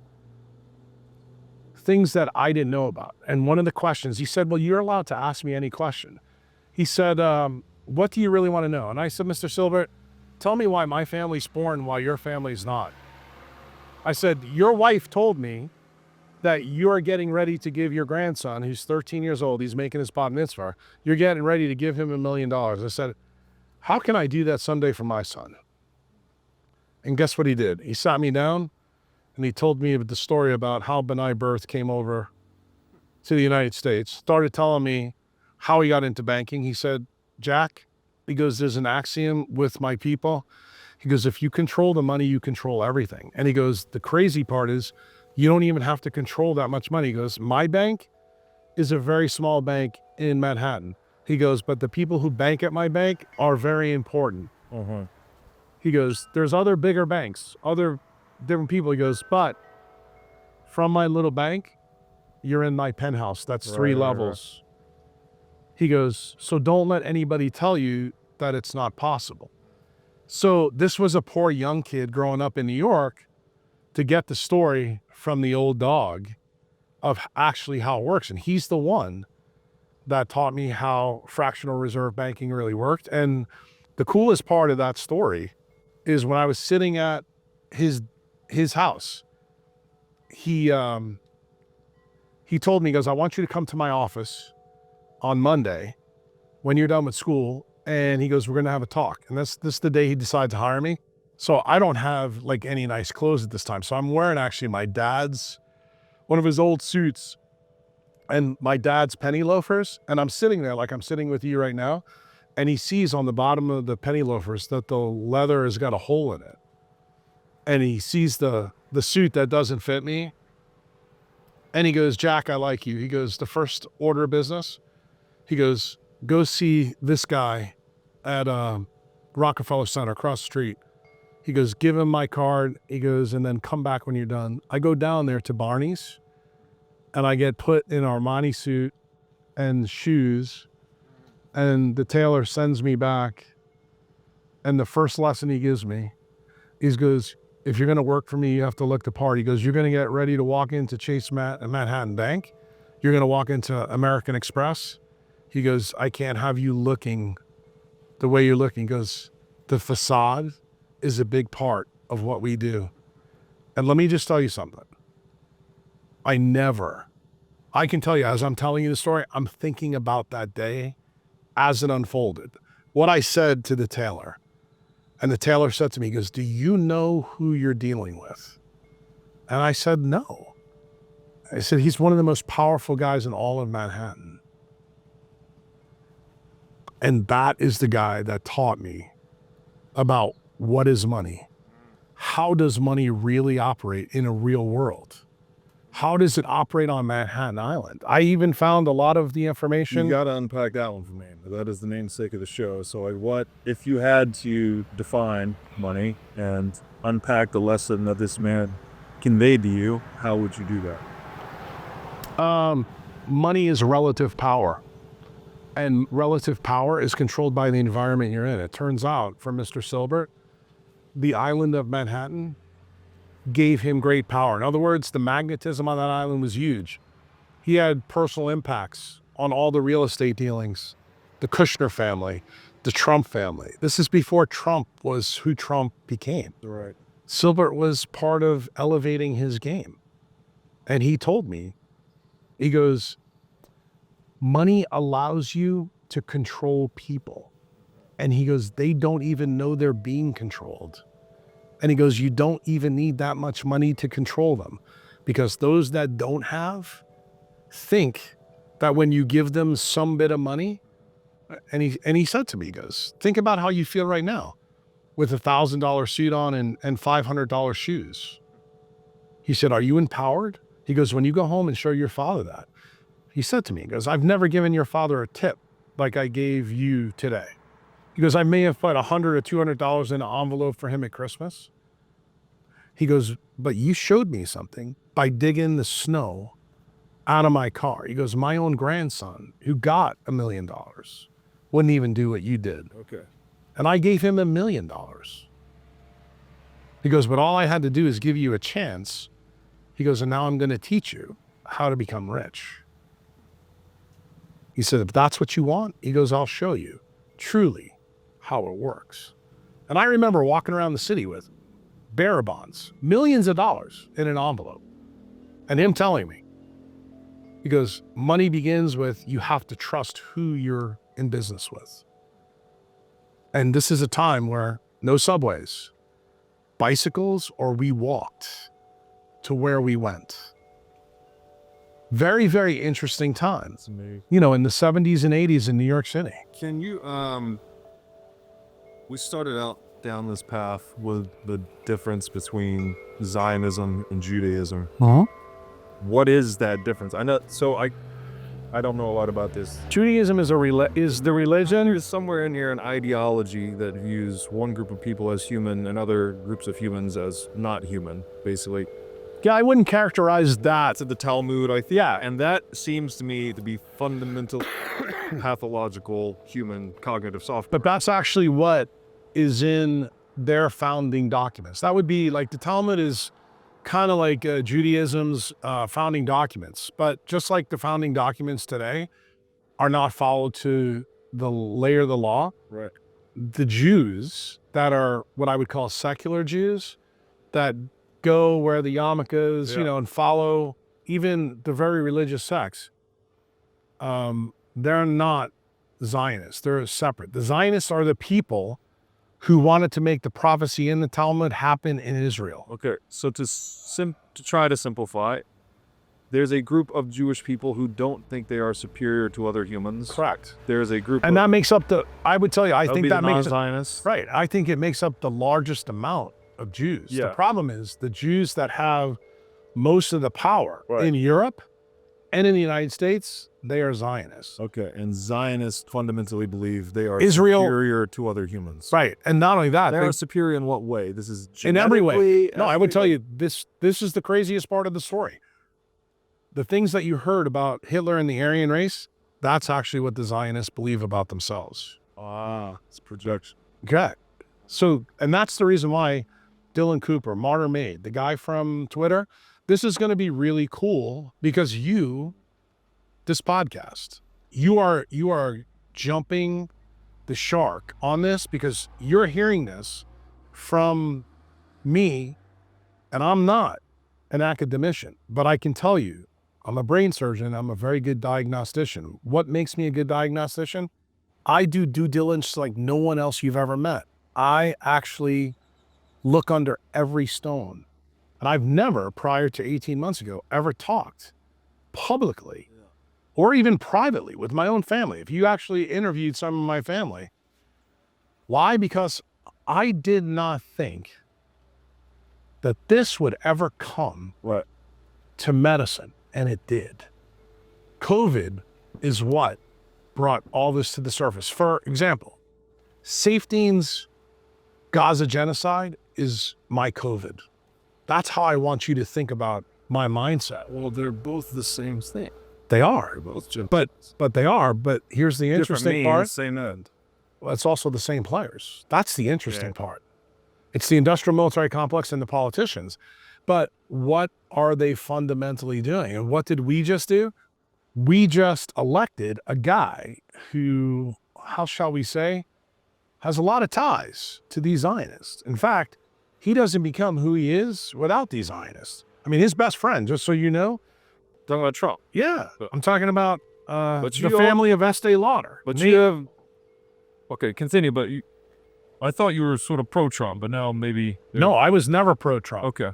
things that I didn't know about. And one of the questions, he said, well, you're allowed to ask me any question. He said, what do you really want to know? And I said, Mr. Silbert, tell me why my family's born while your family's not. I said, your wife told me that you're getting ready to give your grandson, who's 13 years old, he's making his bat mitzvah, you're getting ready to give him $1 million. I said, how can I do that someday for my son? And guess what he did? He sat me down and he told me the story about how B'nai B'rith came over to the United States, started telling me how he got into banking. He said, Jack, he goes, there's an axiom with my people. He goes, if you control the money, you control everything. And he goes, the crazy part is you don't even have to control that much money. He goes, my bank is a very small bank in Manhattan. He goes, but the people who bank at my bank are very important. He goes, there's other bigger banks, other different people. He goes, but from my little bank, you're in my penthouse. That's 3 levels. He goes, so don't let anybody tell you that it's not possible. So this was a poor young kid growing up in New York to get the story from the old dog of actually how it works. And he's the one that taught me how fractional reserve banking really worked. And the coolest part of that story is when I was sitting at his house, he told me, he goes, I want you to come to my office on Monday when you're done with school. And he goes, we're going to have a talk. And this is the day he decided to hire me. So I don't have like any nice clothes at this time. So I'm wearing actually my dad's, one of his old suits and my dad's penny loafers. And I'm sitting there like I'm sitting with you right now. And he sees on the bottom of the penny loafers that the leather has got a hole in it. And he sees the suit that doesn't fit me. And he goes, Jack, I like you. He goes, the first order of business, he goes, go see this guy at Rockefeller Center across the street. He goes, give him my card. He goes, and then come back when you're done. I go down there to Barney's and I get put in Armani suit and shoes. And the tailor sends me back. And the first lesson he gives me, he goes, if you're going to work for me, you have to look the part. He goes, you're going to get ready to walk into Chase Manhattan Bank. You're going to walk into American Express. He goes, I can't have you looking the way you're looking. He goes, the facade is a big part of what we do. And let me just tell you something. I can tell you, as I'm telling you the story, I'm thinking about that day as it unfolded. What I said to the tailor, and the tailor said to me, he goes, do you know who you're dealing with? And I said, no. I said, he's one of the most powerful guys in all of Manhattan. And that is the guy that taught me about what is money. How does money really operate in a real world? How does it operate on Manhattan Island? I even found a lot of the information. You got to unpack that one for me. That is the namesake of the show. So like, what if you had to define money and unpack the lesson that this man conveyed to you, how would you do that? Money is relative power. And relative power is controlled by the environment you're in. It turns out, for Mr. Silbert, the island of Manhattan gave him great power. In other words, the magnetism on that island was huge. He had personal impacts on all the real estate dealings, the Kushner family, the Trump family. This is before Trump was who Trump became. Right. Silbert was part of elevating his game. And he told me, he goes, money allows you to control people. And he goes, they don't even know they're being controlled. And he goes, you don't even need that much money to control them, because those that don't have think that when you give them some bit of money, and he said to me, he goes, think about how you feel right now with $1,000 suit on and $500 shoes. He said, are you empowered? He goes, when you go home and show your father that. He said to me, he goes, I've never given your father a tip like I gave you today. He goes, I may have put $100 or $200 in an envelope for him at Christmas. He goes, but you showed me something by digging the snow out of my car. He goes, my own grandson, who got $1 million, wouldn't even do what you did. Okay. And I gave him $1 million. He goes, but all I had to do is give you a chance. He goes, and now I'm going to teach you how to become rich. He said, if that's what you want, he goes, I'll show you truly how it works. And I remember walking around the city with bearer bonds, millions of dollars in an envelope, and him telling me, he goes, money begins with, you have to trust who you're in business with. And this is a time where no subways, bicycles, or we walked to where we went. Very, very interesting times. You know, in the 70s and 80s in New York City. Can you, we started out down this path with the difference between Zionism and Judaism. What is that difference? I know, so I don't know a lot about this. Judaism is the religion. There's somewhere in here an ideology that views one group of people as human and other groups of humans as not human, basically. Yeah, I wouldn't characterize that. That's at the Talmud, I think. Yeah. And that seems to me to be fundamental pathological human cognitive software. But that's actually what is in their founding documents. That would be like the Talmud is kind of like Judaism's founding documents. But just like the founding documents today are not followed to the layer of the law, Right. the Jews that are what I would call secular Jews that go where the yarmulkes, you know, and follow even the very religious sects, they're not Zionists. They're separate. The Zionists are the people who wanted to make the prophecy in the Talmud happen in Israel. Okay, so to try to simplify, there's a group of Jewish people who don't think they are superior to other humans. Correct. There's a group and that makes up the, I would tell you, I think that makes Zionists. Right. I think it makes up the largest amount of Jews. Yeah. The problem is the Jews that have most of the power Right. in Europe and in the United States, they are Zionists. Okay, and Zionists fundamentally believe they are Israel- superior to other humans. Right. And not only that, They are superior in what way? This is in every way. genetically, No, I would tell you, this is the craziest part of the story. The things that you heard about Hitler and the Aryan race, that's actually what the Zionists believe about themselves. It's projection. Okay. So, and that's the reason why Dylan Cooper, Martyr Made, the guy from Twitter, this is going to be really cool because this podcast, you are jumping the shark on this because you're hearing this from me, and I'm not an academician, but I can tell you, I'm a brain surgeon. I'm a very good diagnostician. What makes me a good diagnostician? I do due diligence like no one else you've ever met. I actually look under every stone. And I've never, prior to 18 months ago, ever talked publicly or even privately with my own family. If you actually interviewed some of my family, why? Because I did not think that this would ever come to medicine, and it did. COVID is what brought all this to the surface. For example, Saftein's Gaza genocide is my COVID. That's how I want you to think about my mindset. Well, they're both the same thing. They are, Both just but they are. But here's the interesting part. Same end. Well, it's also the same players. That's the interesting part. It's the industrial military complex and the politicians. But what are they fundamentally doing? And what did we just do? We just elected a guy who, how shall we say, has a lot of ties to these Zionists. In fact, he doesn't become who he is without these Zionists. I mean, his best friend, just so you know. Talking about Trump. Yeah, I'm talking about But the family of Estee Lauder. But you have... Okay, continue, but I thought you were sort of pro-Trump, but now maybe... No, I was never pro-Trump. Okay.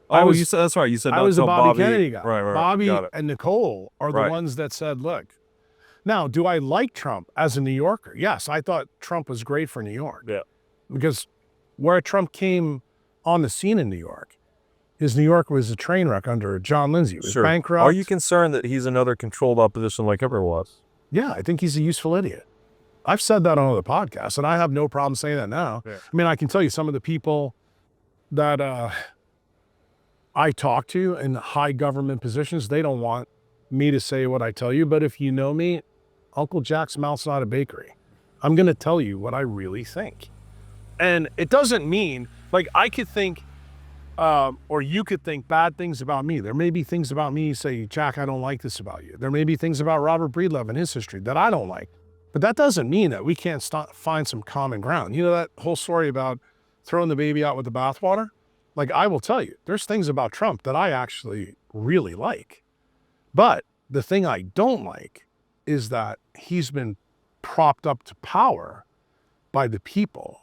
I was- you said, that's right. You said I not was a till Bobby Kennedy guy. Right. Bobby Got it. and Nicole are the Right. ones that said, look, now, do I like Trump as a New Yorker? Yes, I thought Trump was great for New York. Yeah. Because where Trump came on the scene in New York, his New York was a train wreck under John Lindsay. It was bankrupt. Are you concerned that he's another controlled opposition like everyone was? Yeah, I think he's a useful idiot. I've said that on other podcasts, and I have no problem saying that now. Yeah. I mean, I can tell you some of the people that I talk to in high government positions, they don't want me to say what I tell you. But if you know me, Uncle Jack's mouth's not a bakery. I'm going to tell you what I really think. And it doesn't mean, like, I could think, or you could think bad things about me. There may be things about me, say, Jack, I don't like this about you. There may be things about Robert Breedlove and his history that I don't like. But that doesn't mean that we can't find some common ground. You know that whole story about throwing the baby out with the bathwater? Like, I will tell you, there's things about Trump that I actually really like. But the thing I don't like is that he's been propped up to power by the people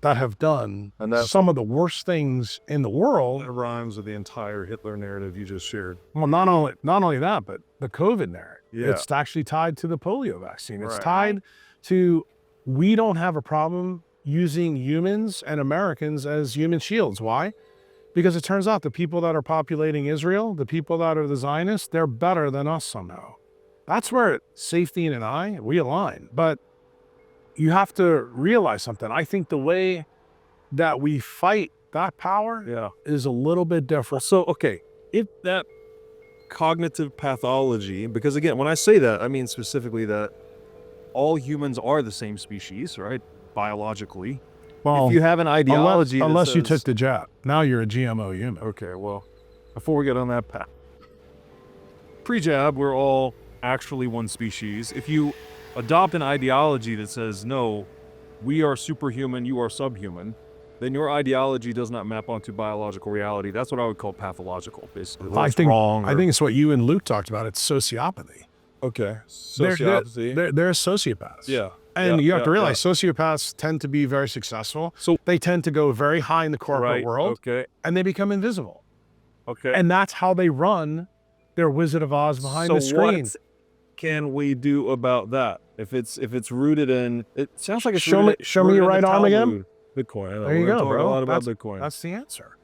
that have done some of the worst things in the world. That rhymes with the entire Hitler narrative you just shared. Well, not only that, but the COVID narrative. Yeah. It's actually tied to the polio vaccine. It's Right. tied to, we don't have a problem using humans and Americans as human shields. Why? Because it turns out the people that are populating Israel, the people that are the Zionists, they're better than us somehow. That's where Saftine and we align. But you have to realize something. I think the way that we fight that power is a little bit different. So, okay, if that cognitive pathology, because again, when I say that, I mean specifically that all humans are the same species, right? Biologically. Well, if you have an ideology unless you says, took the jab. Now you're a GMO human. Okay, well, before we get on that path, pre-jab, we're all actually one species. If you adopt an ideology that says, no, we are superhuman, you are subhuman, then your ideology does not map onto biological reality. That's what I would call pathological, basically. I think wrong. I think it's what you and Luke talked about. It's sociopathy. Okay. They're Sociopathy. sociopaths. Yeah. And you have yeah, to realize sociopaths tend to be very successful. So- they tend to go very high in the corporate Right. world Okay. and they become invisible. Okay. And that's how they run their Wizard of Oz behind the screen. What can we do about that? If it's rooted in, it sounds like it's Show rooted me in your the right arm again. Talmud. Bitcoin. I know. There you We're go, talking bro. A lot about Bitcoin. That's the answer.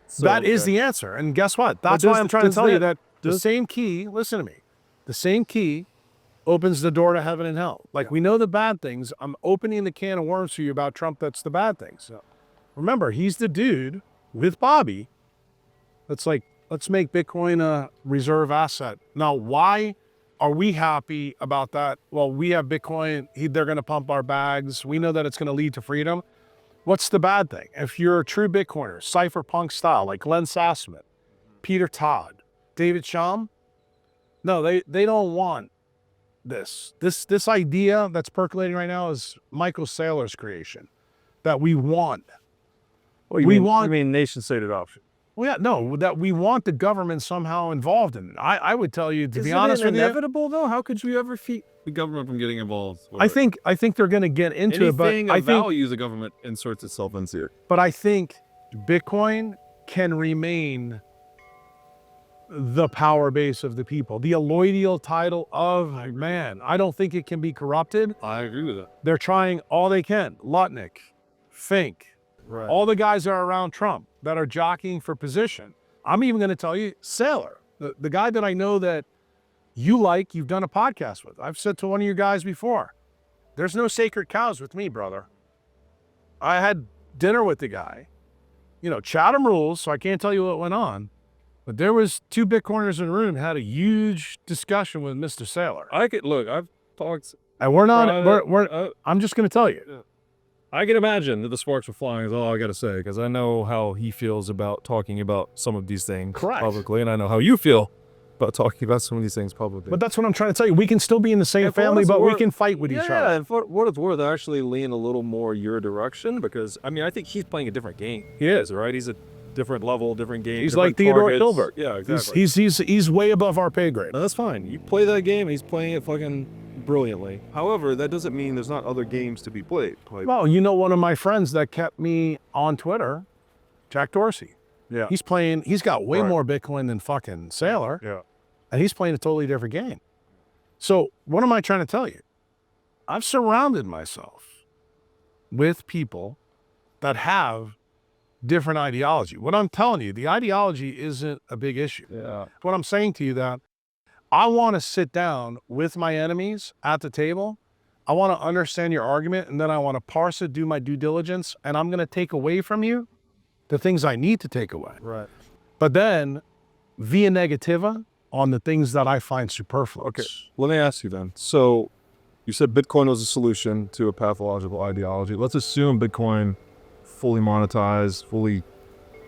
So, That is okay. the answer. And guess what? That's does- why I'm trying to does tell you that- that the same key, listen to me, the same key opens the door to heaven and hell. Like, we know the bad things. I'm opening the can of worms for you about Trump. That's the bad things. Remember, he's the dude with Bobby that's like, let's make Bitcoin a reserve asset. Now, why are we happy about that? Well, we have Bitcoin. They're going to pump our bags. We know that it's going to lead to freedom. What's the bad thing? If you're a true Bitcoiner, cypherpunk style, like Len Sassaman, Peter Todd, David Chaum, no, they don't want this. This idea that's percolating right now is Michael Saylor's creation, that we want Well, you We mean, want- I mean nation state adoption. Well, yeah, no, that we want the government somehow involved in it. I would tell you, to be honest with you, inevitable though? How could you ever keep the government from getting involved? I think they're going to get into it, but anything I of think, value the government inserts itself into it. but I think Bitcoin can remain the power base of the people, the alloidial title of man. I don't think it can be corrupted. I agree with that. They're trying all they can. Lutnick, Fink, Right. all the guys that are around Trump that are jockeying for position. I'm even going to tell you, Saylor, the guy that I know that you like, you've done a podcast with. I've said to one of you guys before, there's no sacred cows with me, brother. I had dinner with the guy. You know, Chatham rules, so I can't tell you what went on. But there was 2 Bitcoiners in the room, had a huge discussion with Mr. Saylor. I could look. I've talked. And we're not, private- I'm just going to tell you. I can imagine that the sparks were flying. Is all I got to say, because I know how he feels about talking about some of these things Correct. publicly, and I know how you feel about talking about some of these things publicly. But that's what I'm trying to tell you. We can still be in the same And for what family, it's but we worth- can fight with each yeah, other. and for what it's worth, I actually lean a little more your direction, because I mean I think he's playing a different game. He is, right? He's a different level, different game. He's different like Theodore targets. Hilbert. Yeah, exactly. He's way above our pay grade. No, that's fine. You play that game, he's playing it fucking brilliantly. However, that doesn't mean there's not other games to be played. Well, you know, one of my friends that kept me on Twitter, Jack Dorsey. Yeah. He's got way Right. more Bitcoin than fucking Saylor, Yeah. and he's playing a totally different game. So what am I trying to tell you? I've surrounded myself with people that have different ideology. What I'm telling you, the ideology isn't a big issue. Yeah. What I'm saying to you that I want to sit down with my enemies at the table. I want to understand your argument, and then I want to parse it, do my due diligence, and I'm going to take away from you the things I need to take away. Right. But then via negativa on the things that I find superfluous. Okay. Let me ask you then. So you said Bitcoin was a solution to a pathological ideology. Let's assume Bitcoin fully monetized, fully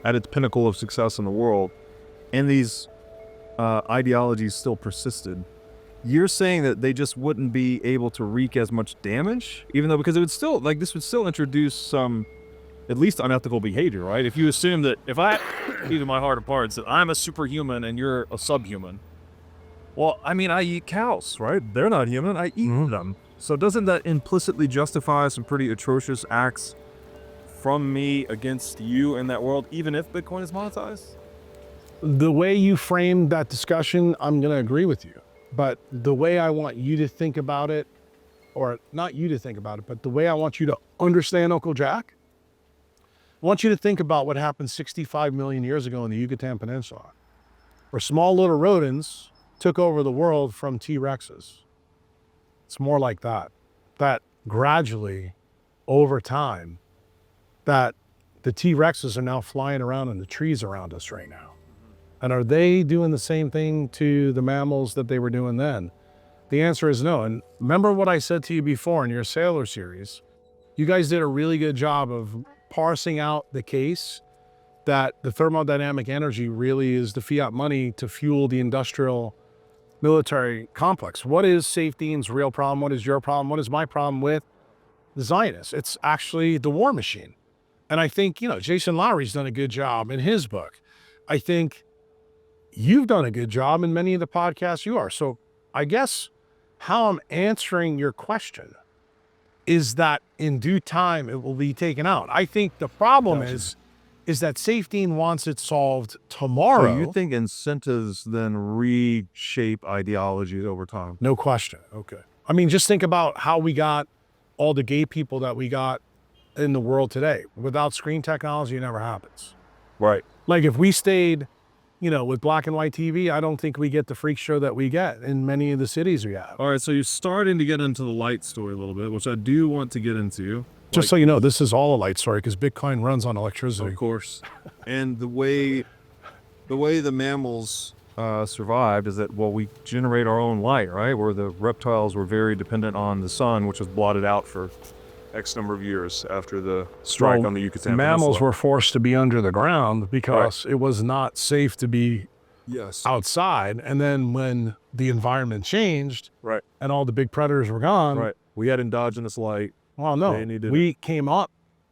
at its pinnacle of success in the world, and these ideologies still persisted. You're saying that they just wouldn't be able to wreak as much damage, even though, because it would still, like, this would still introduce some at least unethical behavior, right? If you assume that if I, even my heart of hearts, that I'm a superhuman and you're a subhuman, well, I mean, I eat cows, right? They're not human. I eat them. So doesn't that implicitly justify some pretty atrocious acts from me against you in that world, even if Bitcoin is monetized? The way you framed that discussion, I'm going to agree with you. But the way I want you to think about it, or not you to think about it, but the way I want you to understand Uncle Jack, I want you to think about what happened 65 million years ago in the Yucatan Peninsula, where small little rodents took over the world from T-Rexes. It's more like that. That gradually, over time, that the T-Rexes are now flying around in the trees around us right now. And are they doing the same thing to the mammals that they were doing then? The answer is no. And remember what I said to you before in your Sailor series, you guys did a really good job of parsing out the case that the thermodynamic energy really is the fiat money to fuel the industrial military complex. What is Safety's real problem? What is your problem? What is my problem with the Zionists? It's actually the war machine. And I think, you know, Jason Lowry's done a good job in his book. I think you've done a good job in many of the podcasts you are. So I guess how I'm answering your question is that in due time, it will be taken out. I think the problem is that Safety wants it solved tomorrow. So you think incentives then reshape ideologies over time? No question. Okay. I mean, just think about how we got all the gay people that we got in the world today. Without screen technology, it never happens. Right. Like if we stayed, you know, with black and white TV, I don't think we get the freak show that we get in many of the cities we have. All right, so you're starting to get into the light story a little bit, which I do want to get into. Just so you know, this is all a light story because Bitcoin runs on electricity. Of course. And the way the mammals survived is that, well, we generate our own light, right? Where the reptiles were very dependent on the sun, which was blotted out for X number of years after the strike on the Yucatan Mammals Peninsula. were forced to be under the ground because it was not safe to be outside. And then when the environment changed Right. and all the big predators were gone, Right. We had endogenous light. well, no, They needed we came up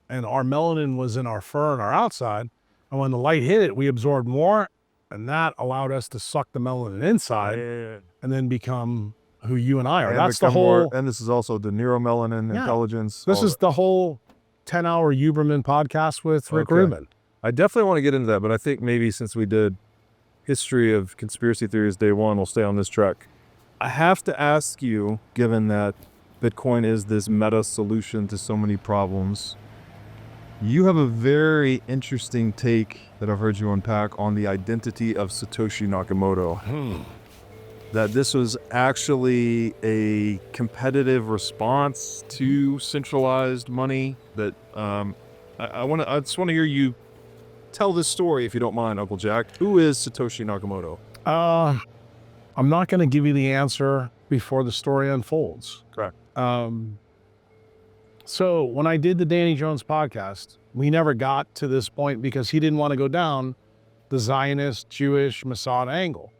and our melanin was in our fur and our outside. And when the light hit it, we absorbed more, and that allowed us to suck the melanin inside and then become who you and I are. And That's the become whole. more, and this is also the neuromelanin intelligence. This all is that. the whole 10-hour Huberman podcast with Rick Okay. Rubin. I definitely want to get into that, but I think maybe since we did history of conspiracy theories day one, we'll stay on this track. I have to ask you, given that Bitcoin is this meta solution to so many problems, you have a very interesting take that I've heard you unpack on the identity of Satoshi Nakamoto. That this was actually a competitive response to centralized money. That I just want to hear you tell this story, if you don't mind, Uncle Jack. Who is Satoshi Nakamoto? I'm not going to give you the answer before the story unfolds. Correct. So when I did the Danny Jones podcast, we never got to this point because he didn't want to go down the Zionist, Jewish, Mossad angle.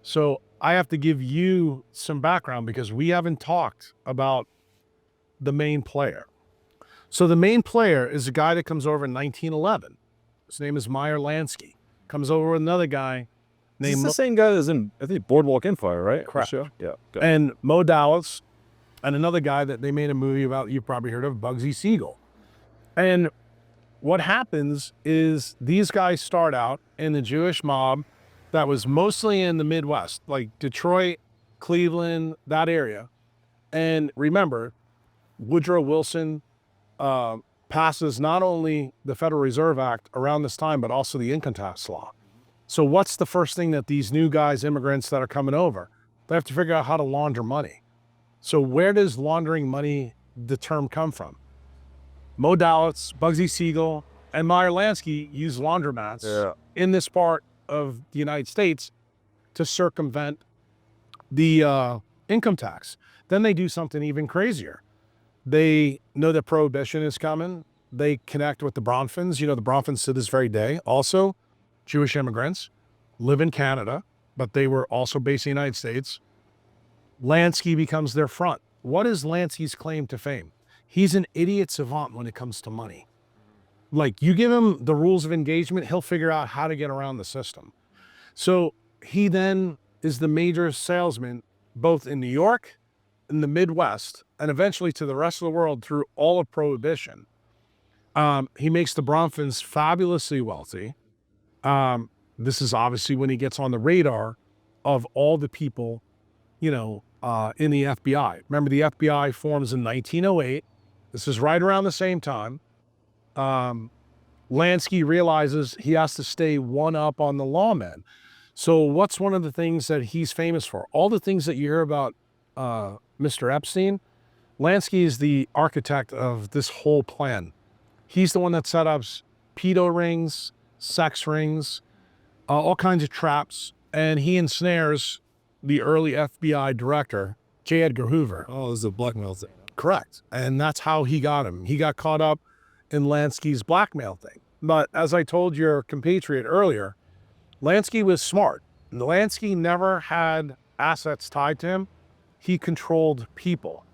So I have to give you some background because we haven't talked about the main player. So the main player is a guy that comes over in 1911. His name is Meyer Lansky. Comes over with another guy This is named the same guy that's in, I think, Boardwalk Empire, right? Correct. The show? Yeah. Okay. and Mo Dallas, and another guy that they made a movie about, you've probably heard of, Bugsy Siegel. And what happens is these guys start out in the Jewish mob that was mostly in the Midwest, like Detroit, Cleveland, that area. And remember, Woodrow Wilson passes not only the Federal Reserve Act around this time, but also the income tax law. So what's the first thing that these new guys, immigrants that are coming over, they have to figure out how to launder money. So where does laundering money, the term, come from? Mo Dallas, Bugsy Siegel, and Meyer Lansky use laundromats in this part of the United States to circumvent the income tax. Then they do something even crazier. They know that prohibition is coming. They connect with the Bronfins. You know, the Bronfins to this very day, also Jewish immigrants, live in Canada, but they were also based in the United States. Lansky becomes their front. What is Lansky's claim to fame? He's an idiot savant when it comes to money. Like, you give him the rules of engagement, he'll figure out how to get around the system. So he then is the major salesman, both in New York, in the Midwest, and eventually to the rest of the world through all of Prohibition. He makes the Bronfins fabulously wealthy. This is obviously when he gets on the radar of all the people, you know, in the FBI. Remember, the FBI forms in 1908. This is right around the same time. Lansky realizes he has to stay one up on the lawmen. So what's one of the things that he's famous for? All the things that you hear about Mr. Epstein, Lansky is the architect of this whole plan. He's the one that set up pedo rings, sex rings, all kinds of traps, and he ensnares the early FBI director, J. Edgar Hoover. Oh, this is a blackmail thing. Correct. And that's how he got him. He got caught up in Lansky's blackmail thing. But as I told your compatriot earlier, Lansky was smart. Lansky never had assets tied to him. He controlled people.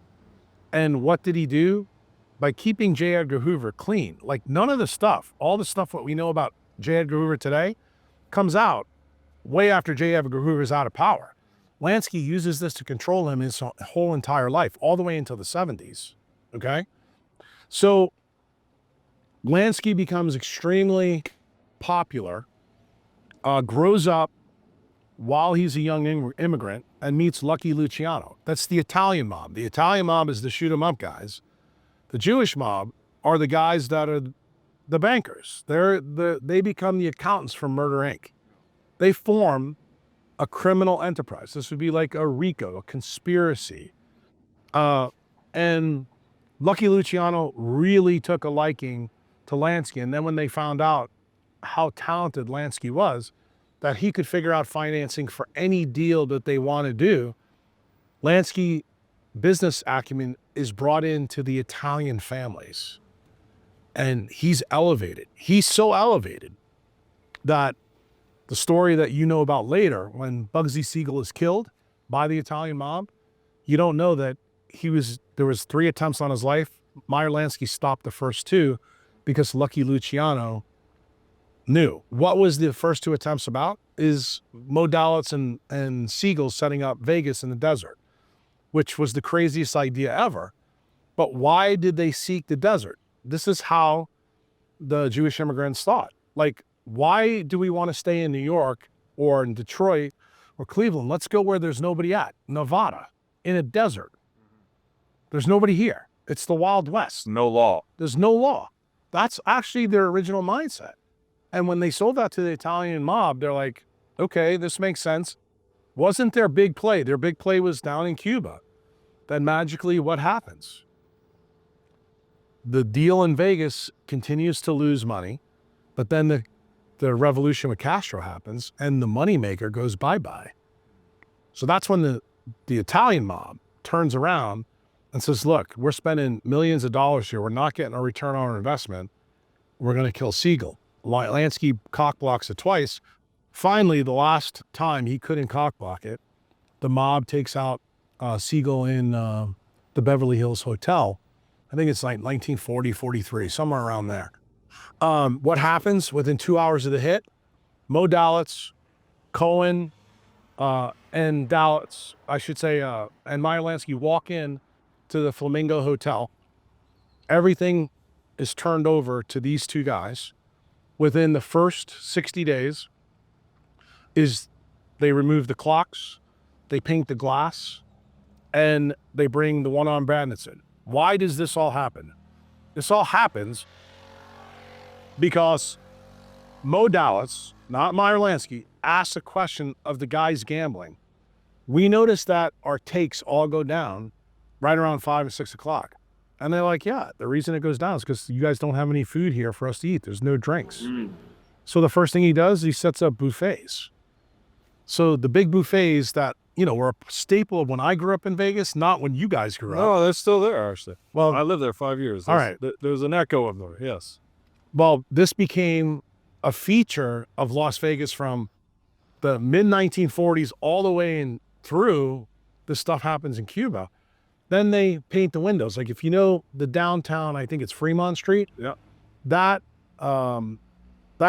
And what did he do? By keeping J. Edgar Hoover clean. Like, none of the stuff, all the stuff what we know about J. Edgar Hoover today comes out way after J. Edgar Hoover's out of power. Lansky uses this to control him his whole entire life, all the way until the 70s, okay? So Lansky becomes extremely popular, grows up while he's a young immigrant, and meets Lucky Luciano. That's the Italian mob. The Italian mob is the shoot 'em up guys. The Jewish mob are the guys that are the bankers. They become the accountants from Murder, Inc. They form a criminal enterprise. This would be like a RICO, a conspiracy. And Lucky Luciano really took a liking to Lansky. And then when they found out how talented Lansky was, that he could figure out financing for any deal that they want to do, Lansky business acumen is brought into the Italian families. And he's elevated. He's so elevated that the story that you know about later, when Bugsy Siegel is killed by the Italian mob, you don't know that there was 3 attempts on his life. Meyer Lansky stopped the first 2 because Lucky Luciano knew. What was the first two attempts about? Is Mo Dalitz and Siegel setting up Vegas in the desert, which was the craziest idea ever. But why did they seek the desert? This is how the Jewish immigrants thought. Like, why do we want to stay in New York or in Detroit or Cleveland? Let's go where there's nobody at. Nevada, in a desert. There's nobody here. It's the Wild West. No law. There's no law. That's actually their original mindset. And when they sold that to the Italian mob, they're like, okay, this makes sense. Wasn't their big play. Their big play was down in Cuba. Then magically, what happens? The deal in Vegas continues to lose money, but then the revolution with Castro happens and the moneymaker goes bye-bye. So that's when the Italian mob turns around and says, look, we're spending millions of dollars here. We're not getting a return on our investment. We're going to kill Siegel. Lansky cockblocks it twice. Finally, the last time he couldn't cockblock it, the mob takes out Siegel in the Beverly Hills Hotel. I think it's like 1940, 43, somewhere around there. What happens within 2 hours of the hit? Mo Dalitz, Cohen, and Dalitz, I should say, and Meyer Lansky walk in to the Flamingo Hotel. Everything is turned over to these two guys. Within the first 60 days, they remove the clocks, they paint the glass, and they bring the one-armed bandits in. Why does this all happen? This all happens because Mo Dalitz, not Meyer Lansky, asked a question of the guys gambling. We noticed that our takes all go down right around 5 or 6 o'clock. And they're like, yeah, the reason it goes down is because you guys don't have any food here for us to eat. There's no drinks. So the first thing he does, he sets up buffets. So the big buffets that, were a staple of when I grew up in Vegas, not when you guys grew up. No, they're still there, actually. Well, I lived there 5 years. All right. There's an echo of them, yes. Well, this became a feature of Las Vegas from the mid-1940s all the way in through. This stuff happens in Cuba. Then they paint the windows. Like if you know the downtown, I think it's Fremont Street. Yeah. That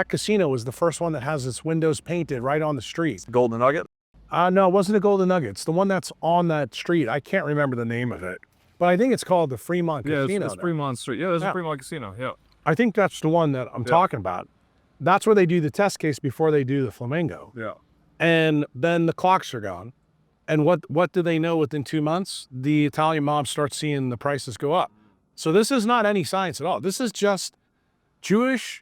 casino was the first one that has its windows painted right on the street. Golden Nugget? No, it wasn't a Golden Nugget. It's the one that's on that street. I can't remember the name of it, but I think it's called the Fremont Casino. It's Fremont Street. Yeah, there's a Fremont Casino. Yeah. I think that's the one that I'm talking about. That's where they do the test case before they do the Flamingo. Yeah. And then the clocks are gone. And what do they know within 2 months? The Italian mob starts seeing the prices go up. So this is not any science at all. This is just Jewish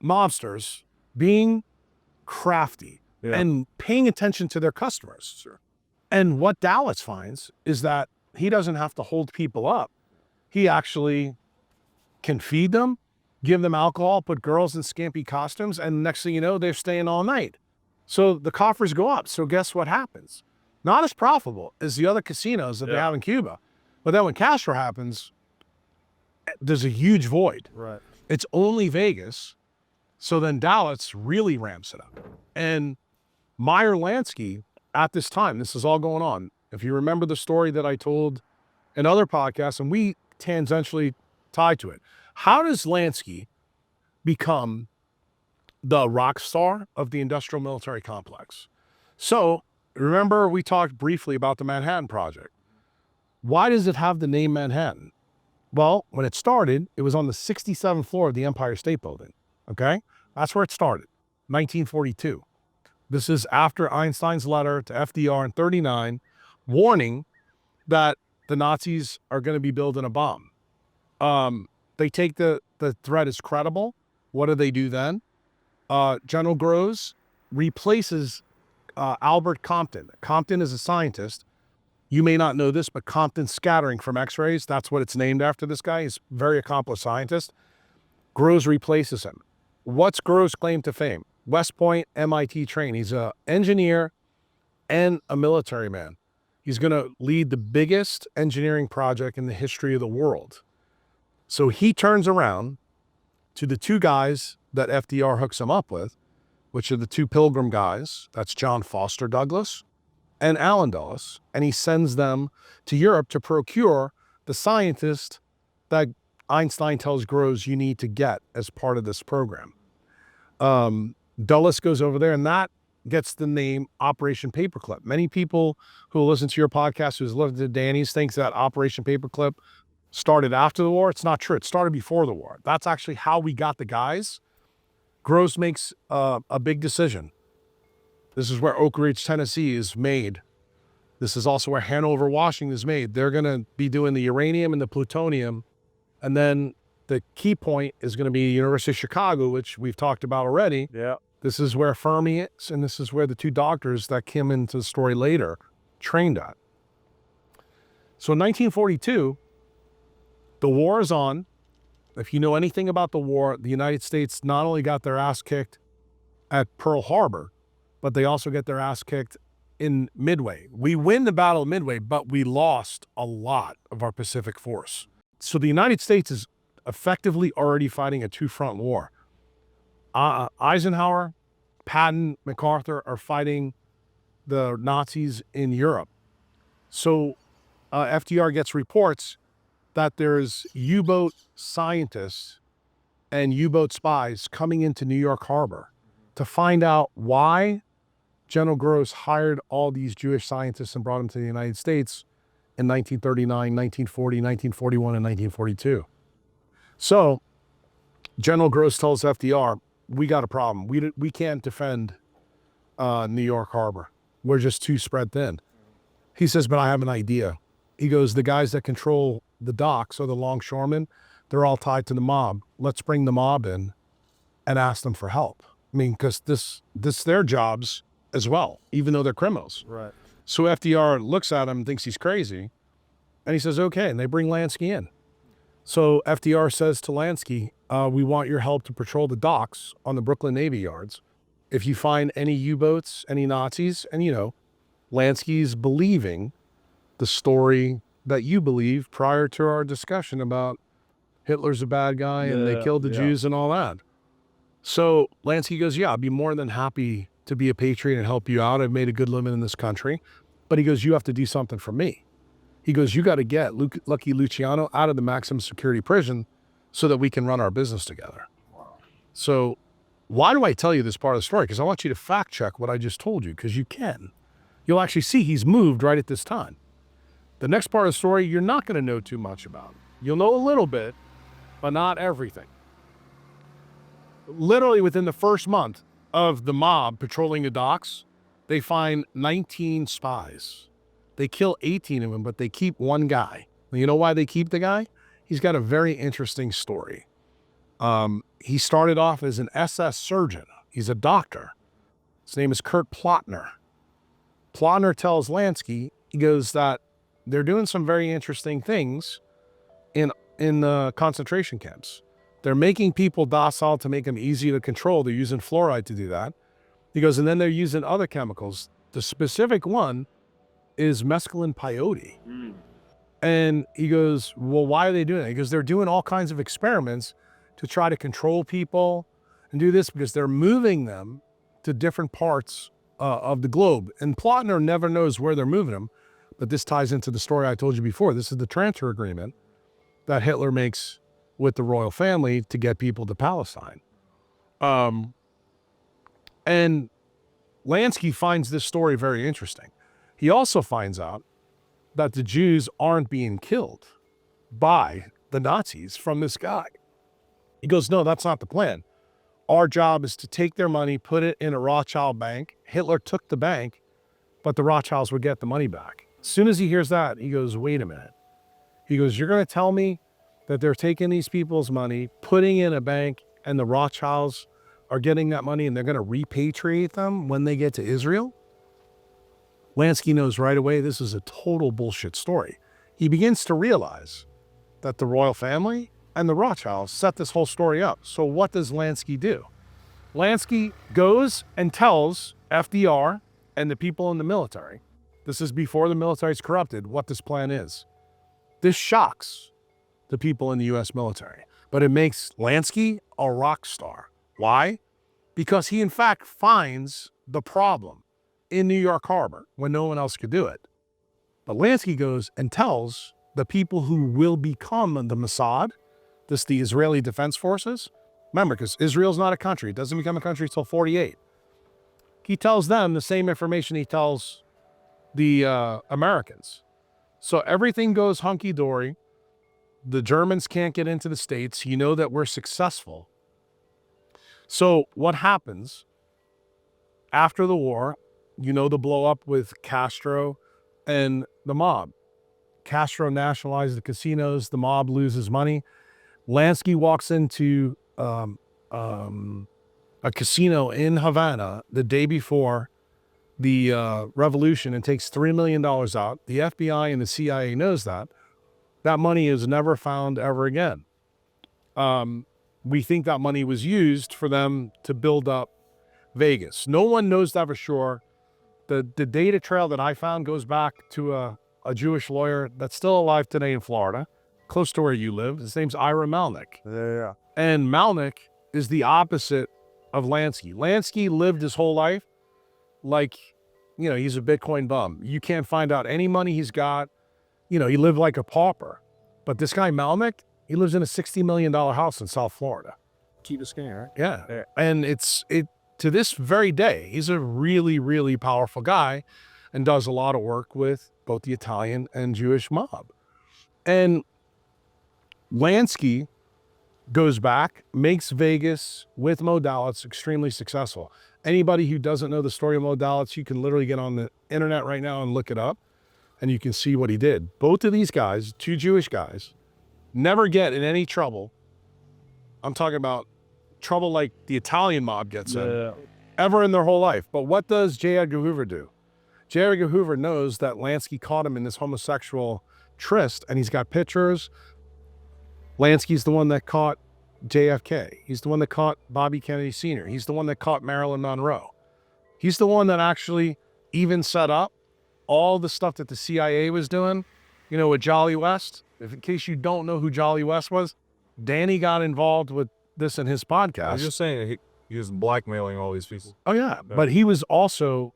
mobsters being crafty and paying attention to their customers. Sure. And what Dalitz finds is that he doesn't have to hold people up. He actually can feed them, give them alcohol, put girls in skimpy costumes, and next thing you know, they're staying all night. So the coffers go up. So guess what happens? Not as profitable as the other casinos that they have in Cuba. But then when Castro happens, there's a huge void. Right. It's only Vegas. So then Dalitz really ramps it up. And Meyer Lansky, at this time, this is all going on. If you remember the story that I told in other podcasts, and we tangentially tied to it. How does Lansky become the rock star of the industrial military complex? So remember we talked briefly about the Manhattan Project. Why does it have the name Manhattan? Well, when it started, it was on the 67th floor of the Empire State Building, okay? That's where it started, 1942. This is after Einstein's letter to FDR in 39, warning that the Nazis are going to be building a bomb. They take the threat as credible. What do they do then? General Kruse replaces Albert Compton. Compton is a scientist. You may not know this, but Compton scattering from X-rays, that's what it's named after this guy. He's a very accomplished scientist. Kruse replaces him. What's Kruse's claim to fame? West Point, MIT trained. He's an engineer and a military man. He's going to lead the biggest engineering project in the history of the world. So he turns around to the two guys that FDR hooks him up with, which are the two Pilgrim guys. That's John Foster Douglas and Allen Dulles. And he sends them to Europe to procure the scientist that Einstein tells Kruse you need to get as part of this program. Dulles goes over there, and that gets the name Operation Paperclip. Many people who listen to your podcast, who's listened to Danny's, thinks that Operation Paperclip started after the war. It's not true. It started before the war. That's actually how we got the guys. Kruse makes a big decision. This is where Oak Ridge, Tennessee is made. This is also where Hanover, Washington is made. They're going to be doing the uranium and the plutonium. And then the key point is going to be the University of Chicago, which we've talked about already. Yeah. This is where Fermi is, and this is where the two doctors that came into the story later trained at. So in 1942, the war is on. If you know anything about the war, the United States not only got their ass kicked at Pearl Harbor, but they also get their ass kicked in Midway. We win the Battle of Midway, but we lost a lot of our Pacific force. So the United States is effectively already fighting a two-front war. Eisenhower, Patton, MacArthur are fighting the Nazis in Europe. So FDR gets reports that there's U-boat scientists and U-boat spies coming into New York Harbor to find out why General Kruse hired all these Jewish scientists and brought them to the United States in 1939, 1940, 1941, and 1942. So General Kruse tells FDR, we got a problem. We can't defend New York Harbor. We're just too spread thin. He says, but I have an idea. He goes, the guys that control the docks, or the longshoremen, they're all tied to the mob. Let's bring the mob in and ask them for help. I mean, because this their jobs as well, even though they're criminals. Right. So FDR looks at him and thinks he's crazy, and he says, okay, and they bring Lansky in. So FDR says to Lansky, we want your help to patrol the docks on the Brooklyn Navy yards. If you find any U-boats, any Nazis, and Lansky's believing the story that you believe prior to our discussion about Hitler's a bad guy and they killed the Jews and all that. So Lansky goes, yeah, I'd be more than happy to be a patriot and help you out. I've made a good living in this country. But he goes, you have to do something for me. He goes, you got to get Lucky Luciano out of the maximum security prison so that we can run our business together. Wow. So why do I tell you this part of the story? Because I want you to fact check what I just told you, because you can. You'll actually see he's moved right at this time. The next part of the story, you're not going to know too much about. You'll know a little bit, but not everything. Literally within the first month of the mob patrolling the docks, they find 19 spies. They kill 18 of them, but they keep one guy. You know why they keep the guy? He's got a very interesting story. He started off as an SS surgeon. He's a doctor. His name is Kurt Plotner. Plotner tells Lansky, he goes that they're doing some very interesting things in the concentration camps. They're making people docile to make them easy to control. They're using fluoride to do that. He goes, and then they're using other chemicals. The specific one is mescaline peyote. And he goes, well, why are they doing that? He goes, they're doing all kinds of experiments to try to control people and do this because they're moving them to different parts of the globe. And Plotner never knows where they're moving them, but this ties into the story I told you before. This is the transfer agreement that Hitler makes with the royal family to get people to Palestine. And Lansky finds this story very interesting. He also finds out that the Jews aren't being killed by the Nazis from this guy. He goes, no, that's not the plan. Our job is to take their money, put it in a Rothschild bank. Hitler took the bank, but the Rothschilds would get the money back. As soon as he hears that, he goes, wait a minute. He goes, you're going to tell me that they're taking these people's money, putting in a bank, and the Rothschilds are getting that money and they're going to repatriate them when they get to Israel? Lansky knows right away this is a total bullshit story. He begins to realize that the royal family and the Rothschilds set this whole story up. So what does Lansky do? Lansky goes and tells FDR and the people in the military, this is before the military is corrupted, what this plan is. This shocks the people in the U.S. military, but it makes Lansky a rock star. Why? Because he, in fact, finds the problem in New York Harbor when no one else could do it. But Lansky goes and tells the people who will become the Mossad, the Israeli Defense Forces. Remember, because Israel's not a country. It doesn't become a country until 48. He tells them the same information he tells the Americans. So everything goes hunky-dory. The Germans can't get into the States. You know that we're successful. So what happens after the war, you know, the blow up with Castro and the mob. Castro nationalized the casinos. The mob loses money. Lansky walks into a casino in Havana the day before the revolution and takes $3 million out. The FBI and the CIA knows that. That money is never found ever again. We think that money was used for them to build up Vegas. No one knows that for sure. The data trail that I found goes back to a Jewish lawyer that's still alive today in Florida, close to where you live. His name's Ira Malnick. Yeah. And Malnick is the opposite of Lansky. Lansky lived his whole life like, you know, he's a Bitcoin bum. You can't find out any money he's got. You know, he lived like a pauper. But this guy Malnick, he lives in a $60 million house in South Florida. Keep the scan, right? Yeah. And it to this very day, he's a really, really powerful guy and does a lot of work with both the Italian and Jewish mob. And Lansky goes back, makes Vegas with Modalitz extremely successful. Anybody who doesn't know the story of Modalitz, you can literally get on the internet right now and look it up, and you can see what he did. Both of these guys, two Jewish guys, never get in any trouble. I'm talking about trouble like the Italian mob gets in, ever in their whole life. But what does J. Edgar Hoover do? J. Edgar Hoover knows that Lansky caught him in this homosexual tryst, and he's got pictures. Lansky's the one that caught JFK. He's the one that caught Bobby Kennedy Sr. He's the one that caught Marilyn Monroe. He's the one that actually even set up all the stuff that the CIA was doing, you know, with Jolly West. If in case you don't know who Jolly West was, Danny got involved with this in his podcast. I was just saying he was blackmailing all these people. Oh, yeah. But he was also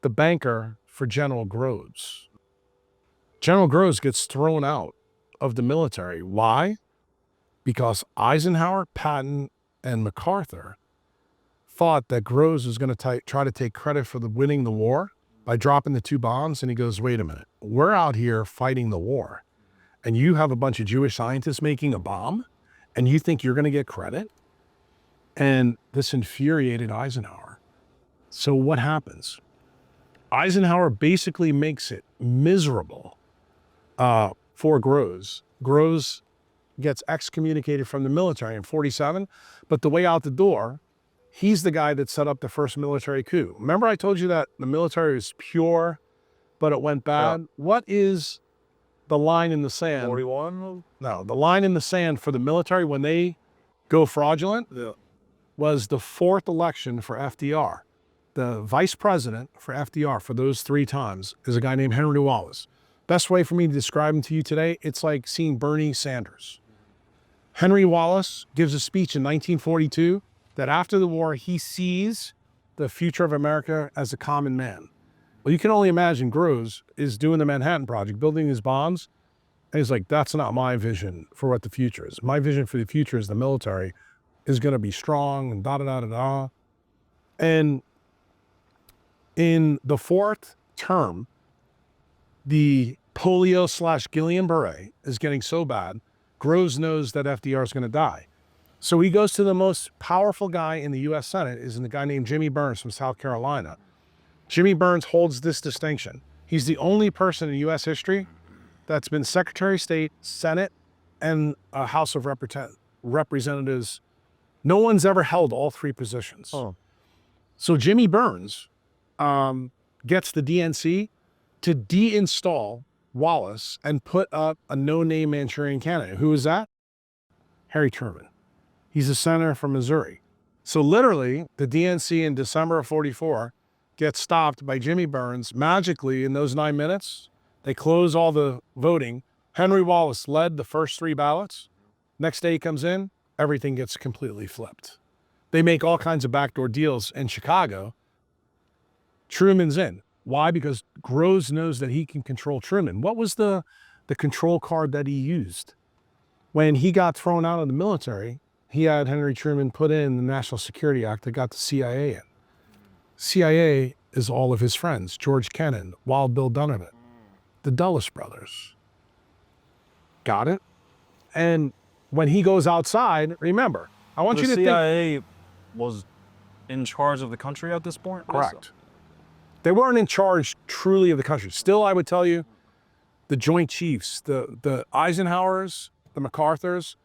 the banker for General Groves. General Groves gets thrown out of the military. Why? Because Eisenhower, Patton, and MacArthur thought that Groves was going to try to take credit for winning the war by dropping the 2 bombs. And he goes, wait a minute, we're out here fighting the war. And you have a bunch of Jewish scientists making a bomb, and you think you're going to get credit? And this infuriated Eisenhower. So what happens? Eisenhower basically makes it miserable for Groves. Groves gets excommunicated from the military in 47, but the way out the door, he's the guy that set up the first military coup. Remember I told you that the military was pure, but it went bad? Yeah. What is the line in the sand? 41? No, the line in the sand for the military when they go fraudulent was the 4th election for FDR. The vice president for FDR for those 3 times is a guy named Henry Wallace. Best way for me to describe him to you today, it's like seeing Bernie Sanders. Henry Wallace gives a speech in 1942 that after the war, he sees the future of America as a common man. Well, you can only imagine Groves is doing the Manhattan Project, building these bombs. And he's like, that's not my vision for what the future is. My vision for the future is the military is going to be strong and da-da-da-da-da. And in the 4th term, the polio / Guillain-Barré is getting so bad, Groves knows that FDR is going to die. So he goes to the most powerful guy in the U.S. Senate, is a guy named Jimmy Burns from South Carolina. Jimmy Burns holds this distinction. He's the only person in U.S. history that's been Secretary of State, Senate, and a House of Representatives. No one's ever held all 3 positions. Oh. So Jimmy Burns gets the DNC to deinstall Wallace and put up a no-name Manchurian candidate. Who is that? Harry Truman. He's a senator from Missouri. So literally, the DNC in December of 44 gets stopped by Jimmy Burns. Magically, in those 9 minutes, they close all the voting. Henry Wallace led the first 3 ballots. Next day he comes in, everything gets completely flipped. They make all kinds of backdoor deals in Chicago. Truman's in. Why? Because Groves knows that he can control Truman. What was the control card that he used? When he got thrown out of the military, he had Henry Truman put in the National Security Act that got the CIA in. CIA is all of his friends, George Kennan, Wild Bill Donovan, the Dulles brothers. Got it? And when he goes outside, remember, I want you to think. The CIA was in charge of the country at this point? Correct. They weren't in charge truly of the country. Still, I would tell you, the Joint Chiefs, the Eisenhowers, the MacArthurs,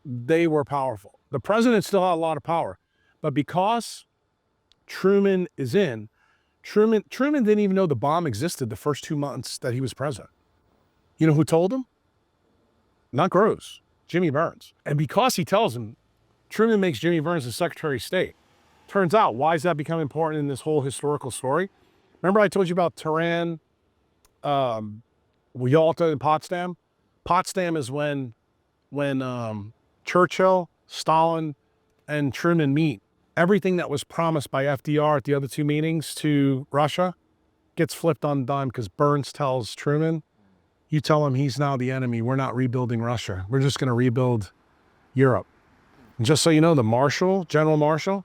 they were powerful. The president still had a lot of power. But because Truman is in, Truman didn't even know the bomb existed the first 2 months that he was president. You know who told him? Not Kruse, Jimmy Burns. And because he tells him, Truman makes Jimmy Burns the Secretary of State. Turns out, why does that become important in this whole historical story? Remember I told you about Tehran, Yalta, and Potsdam? Potsdam is when Churchill, Stalin, and Truman meet. Everything that was promised by FDR at the other two meetings to Russia gets flipped on a dime because Burns tells Truman, you tell him he's now the enemy. We're not rebuilding Russia. We're just going to rebuild Europe. And just so you know, the Marshal, General Marshal,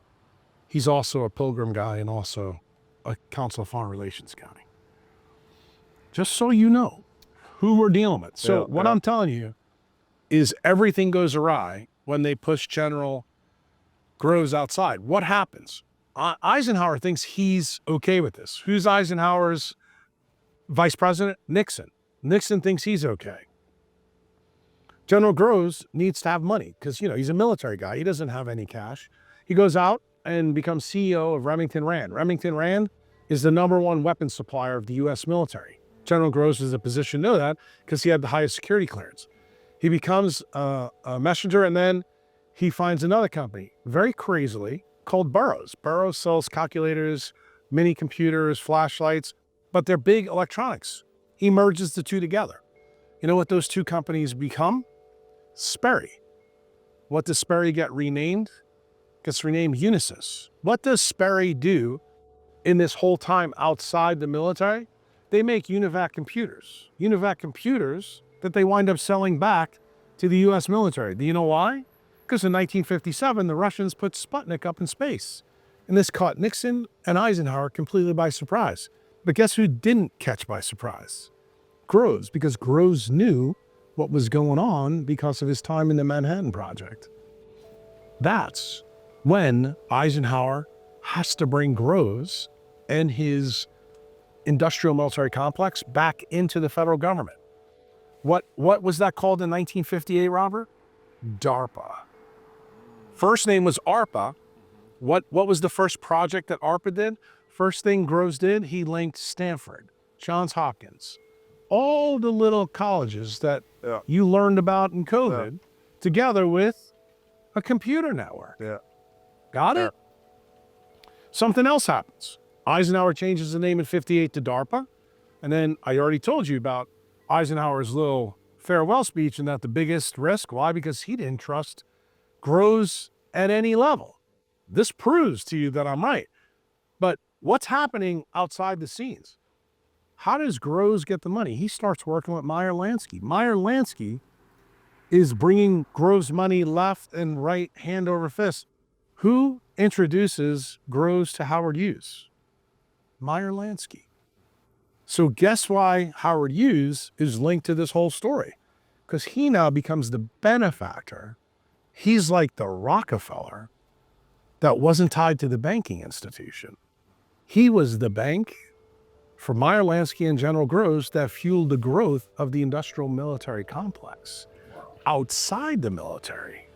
he's also a Pilgrim guy and also a Council of Foreign Relations guy. Just so you know who we're dealing with. So what I'm telling you is everything goes awry when they push General Groves outside. What happens? Eisenhower thinks he's okay with this. Who's Eisenhower's vice president? Nixon. Nixon thinks he's okay. General Groves needs to have money because, he's a military guy. He doesn't have any cash. He goes out and becomes CEO of Remington Rand. Remington Rand is the #1 weapons supplier of the U.S. military. General Groves is in a position to know that because he had the highest security clearance. He becomes a messenger, and then he finds another company, very crazily, called Burroughs. Burroughs sells calculators, mini computers, flashlights, but they're big electronics. He merges the two together. You know what those two companies become? Sperry. What does Sperry get renamed? Gets renamed Unisys. What does Sperry do in this whole time outside the military? They make UNIVAC computers. UNIVAC computers that they wind up selling back to the U.S. military. Do you know why? Because in 1957, the Russians put Sputnik up in space. And this caught Nixon and Eisenhower completely by surprise. But guess who didn't catch by surprise? Groves, because Groves knew what was going on because of his time in the Manhattan Project. That's when Eisenhower has to bring Groves and his industrial military complex back into the federal government. What was that called in 1958, Robert? DARPA. First name was ARPA. What was the first project that ARPA did? First thing Groves did, he linked Stanford, Johns Hopkins, all the little colleges that you learned about in COVID together with a computer network. Yeah. Got it? Something else happens. Eisenhower changes the name in 58 to DARPA. And then I already told you about Eisenhower's little farewell speech and that the biggest risk, why? Because he didn't trust Groves at any level. This proves to you that I'm right. But what's happening outside the scenes? How does Groves get the money? He starts working with Meyer Lansky. Meyer Lansky is bringing Groves money left and right, hand over fist. Who introduces Groves to Howard Hughes? Meyer Lansky. So guess why Howard Hughes is linked to this whole story? Because he now becomes the benefactor. He's like the Rockefeller that wasn't tied to the banking institution. He was the bank for Meyer Lansky and General Groves that fueled the growth of the industrial military complex outside the military.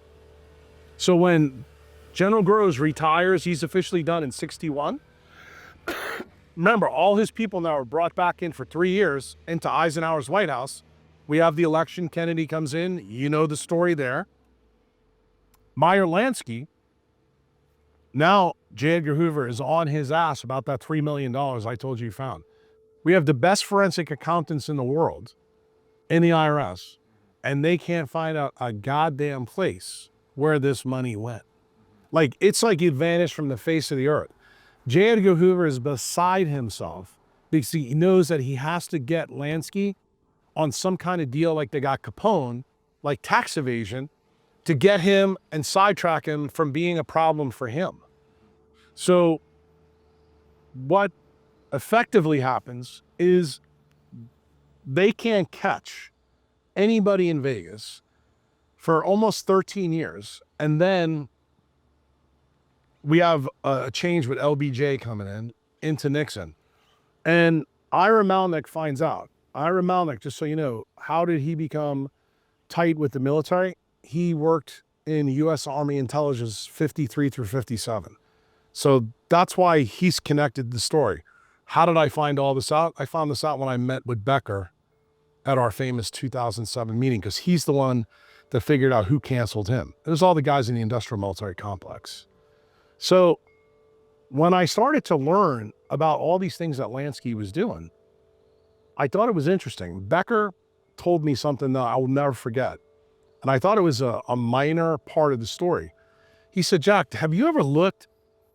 So when General Groves retires, he's officially done in 61. Remember, all his people now are brought back in for 3 years into Eisenhower's White House. We have the election, Kennedy comes in, you know the story there. Meyer Lansky, now J. Edgar Hoover is on his ass about that $3 million I told you he found. We have the best forensic accountants in the world in the IRS, and they can't find out a goddamn place where this money went. It's like it vanished from the face of the earth. J. Edgar Hoover is beside himself because he knows that he has to get Lansky on some kind of deal like they got Capone like tax evasion, to get him and sidetrack him from being a problem for him. So what effectively happens is they can't catch anybody in Vegas for almost 13 years. And then we have a change with LBJ coming in into Nixon. And Ira Malnick finds out. Ira Malnick, just so you know, how did he become tight with the military? He worked in U.S. Army intelligence 53 through 57. So that's why he's connected the story. How did I find all this out? I found this out when I met with Becker at our famous 2007 meeting, because he's the one that figured out who canceled him. It was all the guys in the industrial military complex. So when I started to learn about all these things that Lansky was doing, I thought it was interesting. Becker told me something that I will never forget. And I thought it was a minor part of the story. He said, Jack, have you ever looked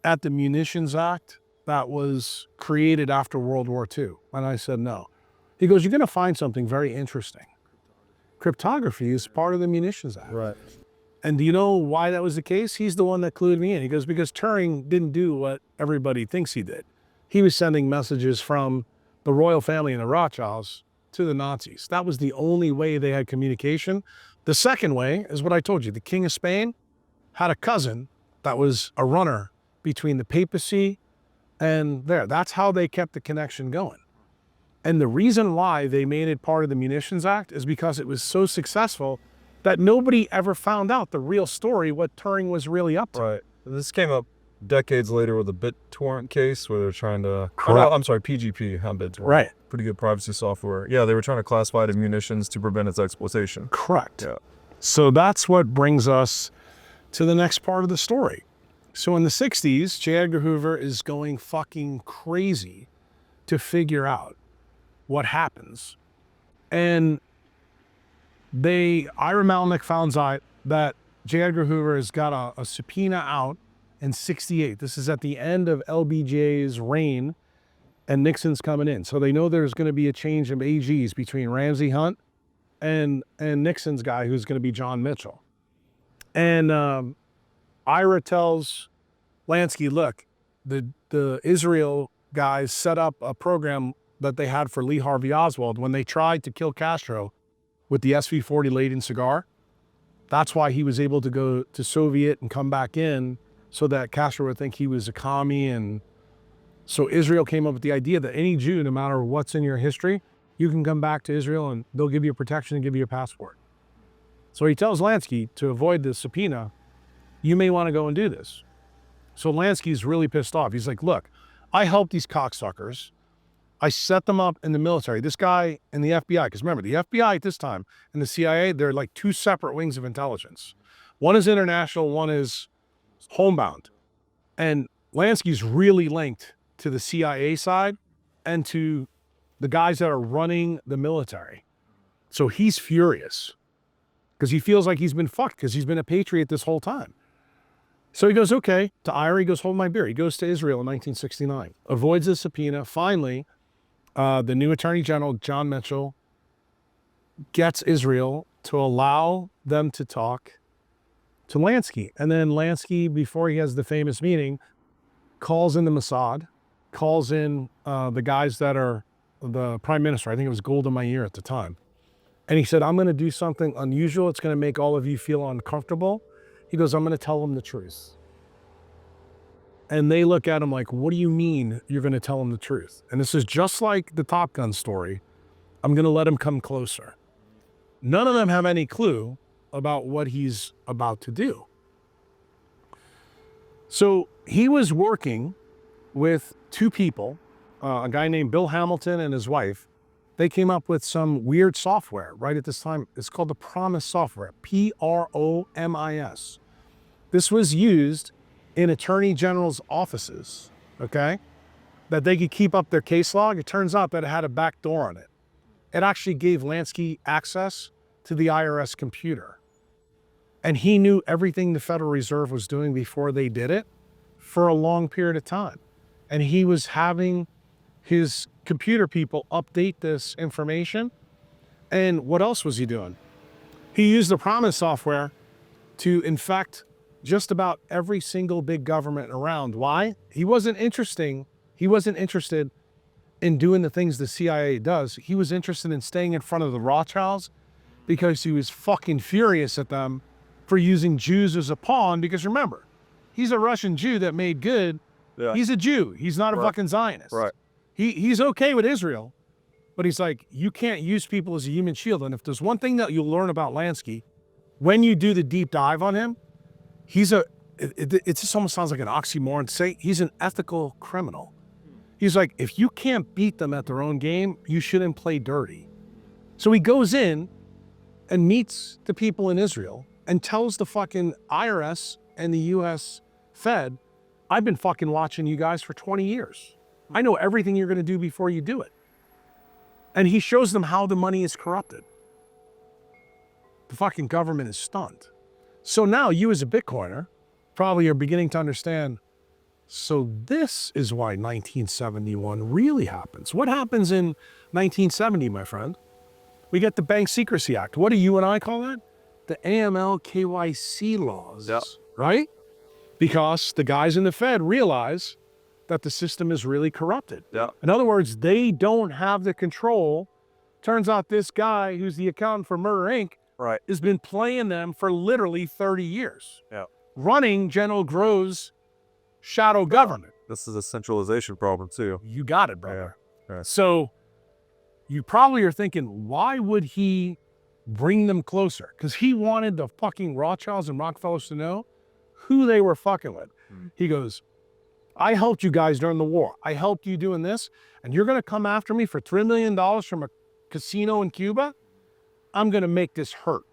at the Munitions Act that was created after World War II? And I said, no. He goes, you're going to find something very interesting. Cryptography is part of the Munitions Act. Right. And do you know why that was the case? He's the one that clued me in. He goes, because Turing didn't do what everybody thinks he did. He was sending messages from the royal family and the Rothschilds to the Nazis. That was the only way they had communication. The second way is what I told you. The King of Spain had a cousin that was a runner between the papacy and there. That's how they kept the connection going. And the reason why they made it part of the Munitions Act is because it was so successful that nobody ever found out the real story, what Turing was really up to. Right. This came up decades later with the BitTorrent case where they're trying to, Correct. I'm sorry, PGP, not BitTorrent. Right. Pretty good privacy software. Yeah, they were trying to classify it as munitions to prevent its exploitation. Correct. Yeah. So that's what brings us to the next part of the story. So in the 60s, J. Edgar Hoover is going fucking crazy to figure out what happens. And Ira Malnick found out that J. Edgar Hoover has got a subpoena out in 68. This is at the end of LBJ's reign, and Nixon's coming in. So they know there's going to be a change of AGs between Ramsey Hunt and Nixon's guy, who's going to be John Mitchell. And Ira tells Lansky, look, the Israel guys set up a program that they had for Lee Harvey Oswald when they tried to kill Castro with the SV-40 Laden cigar. That's why he was able to go to Soviet and come back in, so that Castro would think he was a commie. And so Israel came up with the idea that any Jew, no matter what's in your history, you can come back to Israel and they'll give you protection and give you a passport. So he tells Lansky, to avoid the subpoena, you may want to go and do this. So Lansky's really pissed off. He's like, look, I helped these cocksuckers. I set them up in the military. This guy in the FBI, because remember, the FBI at this time and the CIA, they're like two separate wings of intelligence. One is international, one is homebound. And Lansky's really linked to the CIA side and to the guys that are running the military. So he's furious because he feels like he's been fucked because he's been a patriot this whole time. So he goes, okay, to Ira, he goes, hold my beer. He goes to Israel in 1969, avoids the subpoena. Finally, the new Attorney General, John Mitchell, gets Israel to allow them to talk to Lansky. And then Lansky, before he has the famous meeting, calls in the Mossad, calls in the guys that are the prime minister. I think it was Golda Meir at the time. And he said, I'm going to do something unusual. It's going to make all of you feel uncomfortable. He goes, I'm going to tell them the truth. And they look at him like, what do you mean you're going to tell them the truth? And this is just like the Top Gun story. I'm going to let him come closer. None of them have any clue about what he's about to do. So he was working with two people, a guy named Bill Hamilton and his wife. They came up with some weird software right at this time. It's called the PROMIS software, PROMIS. This was used in attorney general's offices, okay, that they could keep up their case log. It turns out that it had a back door on it. It actually gave Lansky access to the IRS computer. And he knew everything the Federal Reserve was doing before they did it for a long period of time. And he was having his computer people update this information. And what else was he doing? He used the Promise software to infect just about every single big government around. Why? He wasn't interested in doing the things the CIA does. He was interested in staying in front of the Rothschilds because he was fucking furious at them for using Jews as a pawn. Because remember, he's a Russian Jew that made good. Yeah. He's a Jew. He's not a fucking Zionist. Right. He's okay with Israel, but he's like, you can't use people as a human shield. And if there's one thing that you'll learn about Lansky, when you do the deep dive on him, it just almost sounds like an oxymoron to say he's an ethical criminal. He's like, if you can't beat them at their own game, you shouldn't play dirty. So he goes in and meets the people in Israel and tells the fucking IRS and the US Fed, I've been fucking watching you guys for 20 years. I know everything you're going to do before you do it. And he shows them how the money is corrupted. The fucking government is stunned. So now you as a Bitcoiner probably are beginning to understand, so this is why 1971 really happens. What happens in 1970, my friend? We get the Bank Secrecy Act. What do you and I call that? The AML KYC laws, right? Because the guys in the Fed realize that the system is really corrupted. Yeah. In other words, they don't have the control. Turns out this guy who's the accountant for Murder Inc. Right. has been playing them for literally 30 years. Yeah. Running General Grove's shadow government. This is a centralization problem too. You got it, brother. Yeah. So you probably are thinking, why would he bring them closer? Because he wanted the fucking Rothschilds and Rockefellers to know who they were fucking with. He goes, I helped you guys during the war. I helped you doing this, and you're going to come after me for $3 million from a casino in Cuba? I'm going to make this hurt.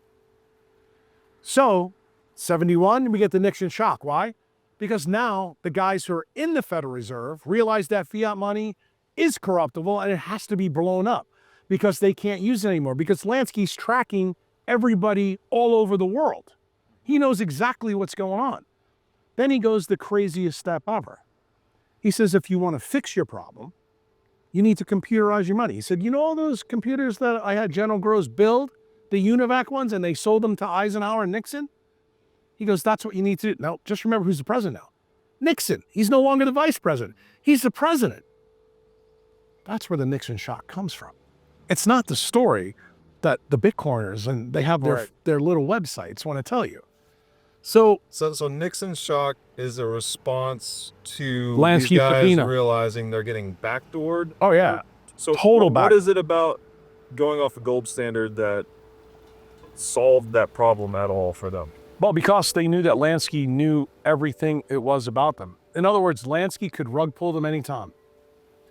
So, 71, we get the Nixon shock. Why? Because now the guys who are in the Federal Reserve realize that fiat money is corruptible and it has to be blown up because they can't use it anymore. Because Lansky's tracking everybody all over the world. He knows exactly what's going on. Then he goes the craziest step ever. He says, if you want to fix your problem, you need to computerize your money. He said, you know all those computers that I had General Groves build, the UNIVAC ones, and they sold them to Eisenhower and Nixon? He goes, that's what you need to do. No, just remember who's the president now. Nixon. He's no longer the vice president. He's the president. That's where the Nixon shock comes from. It's not the story that the Bitcoiners and they have their little websites want to tell you. So Nixon's shock is a response to Lansky these guys subpoena. realizing they're getting backdoored. Oh yeah. So Total what is it about going off the gold standard that solved that problem at all for them? Well, because they knew that Lansky knew everything it was about them. In other words, Lansky could rug pull them anytime.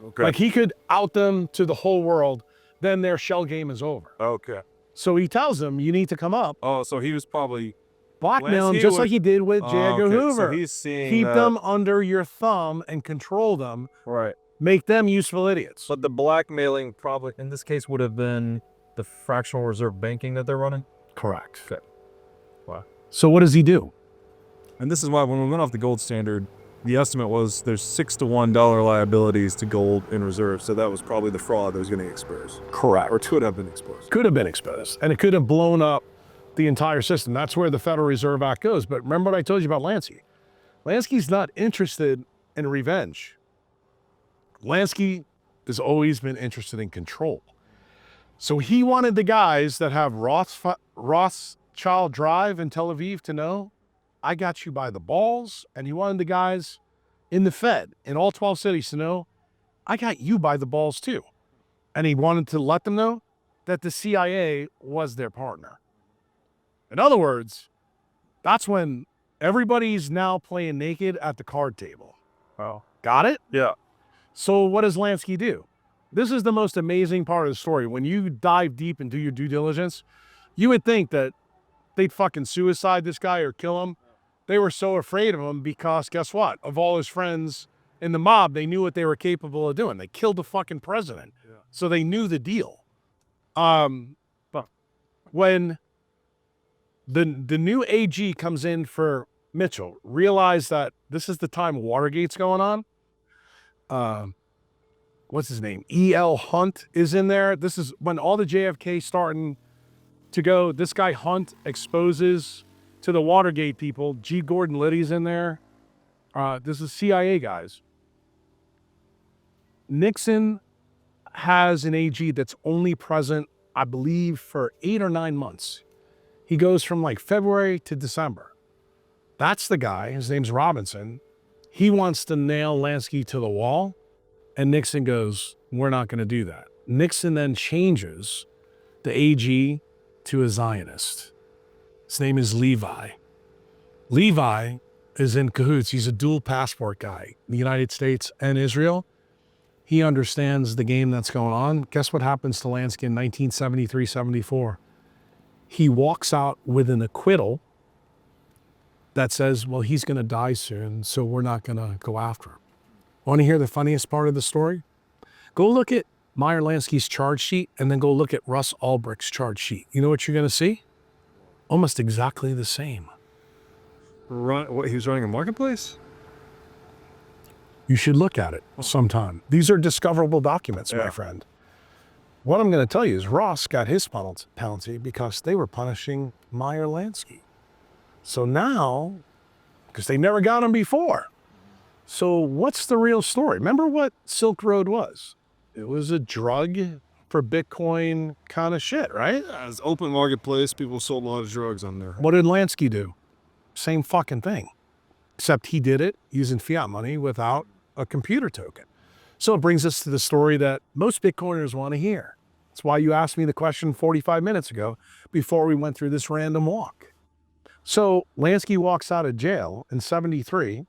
Okay. Like he could out them to the whole world, then their shell game is over. Okay. So he tells them, you need to come up, Oh, so he was probably blackmail them Lansky just would- like he did with J. Edgar okay. Hoover. So he's seeing Keep that- them under your thumb and control them, right. make them useful idiots. But the blackmailing probably in this case would have been the fractional reserve banking that they're running. Correct. Okay. Wow. So what does he do? And this is why when we went off the gold standard, the estimate was there's 6 to 1 dollar liabilities to gold in reserve. So that was probably the fraud that was going to get exposed, Correct. or could have been exposed. Could have been exposed, and it could have blown up the entire system. That's where the Federal Reserve Act goes. But remember what I told you about Lansky? Lansky's not interested in revenge. Lansky has always been interested in control. So he wanted the guys that have Rothschild Drive in Tel Aviv to know, I got you by the balls. And he wanted the guys in the Fed in all 12 cities to know, I got you by the balls too. And he wanted to let them know that the CIA was their partner. In other words, that's when everybody's now playing naked at the card table. Oh. Got it? Yeah. So what does Lansky do? This is the most amazing part of the story. When you dive deep and do your due diligence, you would think that they'd fucking suicide this guy or kill him. They were so afraid of him because guess what? Of all his friends in the mob, they knew what they were capable of doing. They killed the fucking president. Yeah. So they knew the deal. But when the new AG comes in for Mitchell, realize that this is the time Watergate's going on. What's his name? E.L. Hunt is in there. This is when all the JFK starting to go, this guy Hunt exposes to the Watergate people. G. Gordon Liddy's in there. This is CIA guys. Nixon has an AG that's only present, I believe, for 8 or 9 months. He goes from like February to December. That's the guy. His name's Robinson. He wants to nail Lansky to the wall. And Nixon goes, we're not going to do that. Nixon then changes the AG to a Zionist. His name is Levi. Levi is in cahoots. He's a dual passport guy, the United States and Israel. He understands the game that's going on. Guess what happens to Lansky in 1973-74? He walks out with an acquittal that says, well, he's going to die soon, so we're not going to go after him. Want to hear the funniest part of the story? Go look at Meyer Lansky's charge sheet and then go look at Russ Ulbricht's charge sheet. You know what you're going to see? Almost exactly the same. What, he was running a marketplace? You should look at it sometime. These are discoverable documents, my friend. What I'm going to tell you is Ross got his penalty because they were punishing Meyer Lansky. So now, because they never got him before. So what's the real story? Remember what Silk Road was? It was a drug for Bitcoin kind of shit, right? Yeah, it's open marketplace. People sold a lot of drugs on there. What did Lansky do? Same fucking thing. Except he did it using fiat money without a computer token. So it brings us to the story that most Bitcoiners want to hear. That's why you asked me the question 45 minutes ago before we went through this random walk. So Lansky walks out of jail in 73,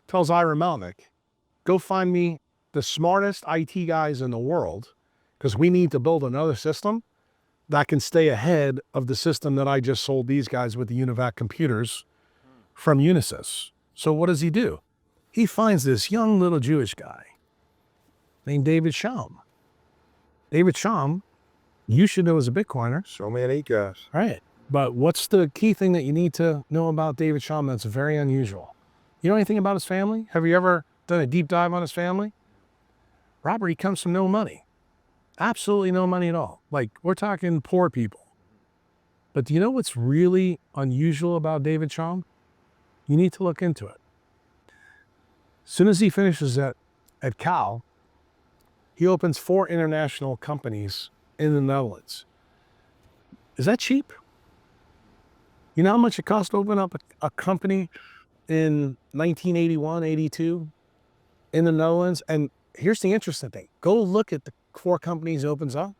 tells Ira Melnick, go find me the smartest IT guys in the world because we need to build another system that can stay ahead of the system that I just sold these guys with the UNIVAC computers from Unisys. So what does he do? He finds this young little Jewish guy named David Chaum. David Chaum, you should know as a Bitcoiner. So many guys. Right. But what's the key thing that you need to know about David Chaum that's very unusual? You know anything about his family? Have you ever done a deep dive on his family? Robert, he comes from no money. Absolutely no money at all. Like, we're talking poor people. But do you know what's really unusual about David Chaum? You need to look into it. As soon as he finishes at Cal, he opens 4 international companies in the Netherlands. Is that cheap? You know how much it cost to open up a company in 1981, 82 in the Netherlands? And here's the interesting thing. Go look at the 4 companies he opens up.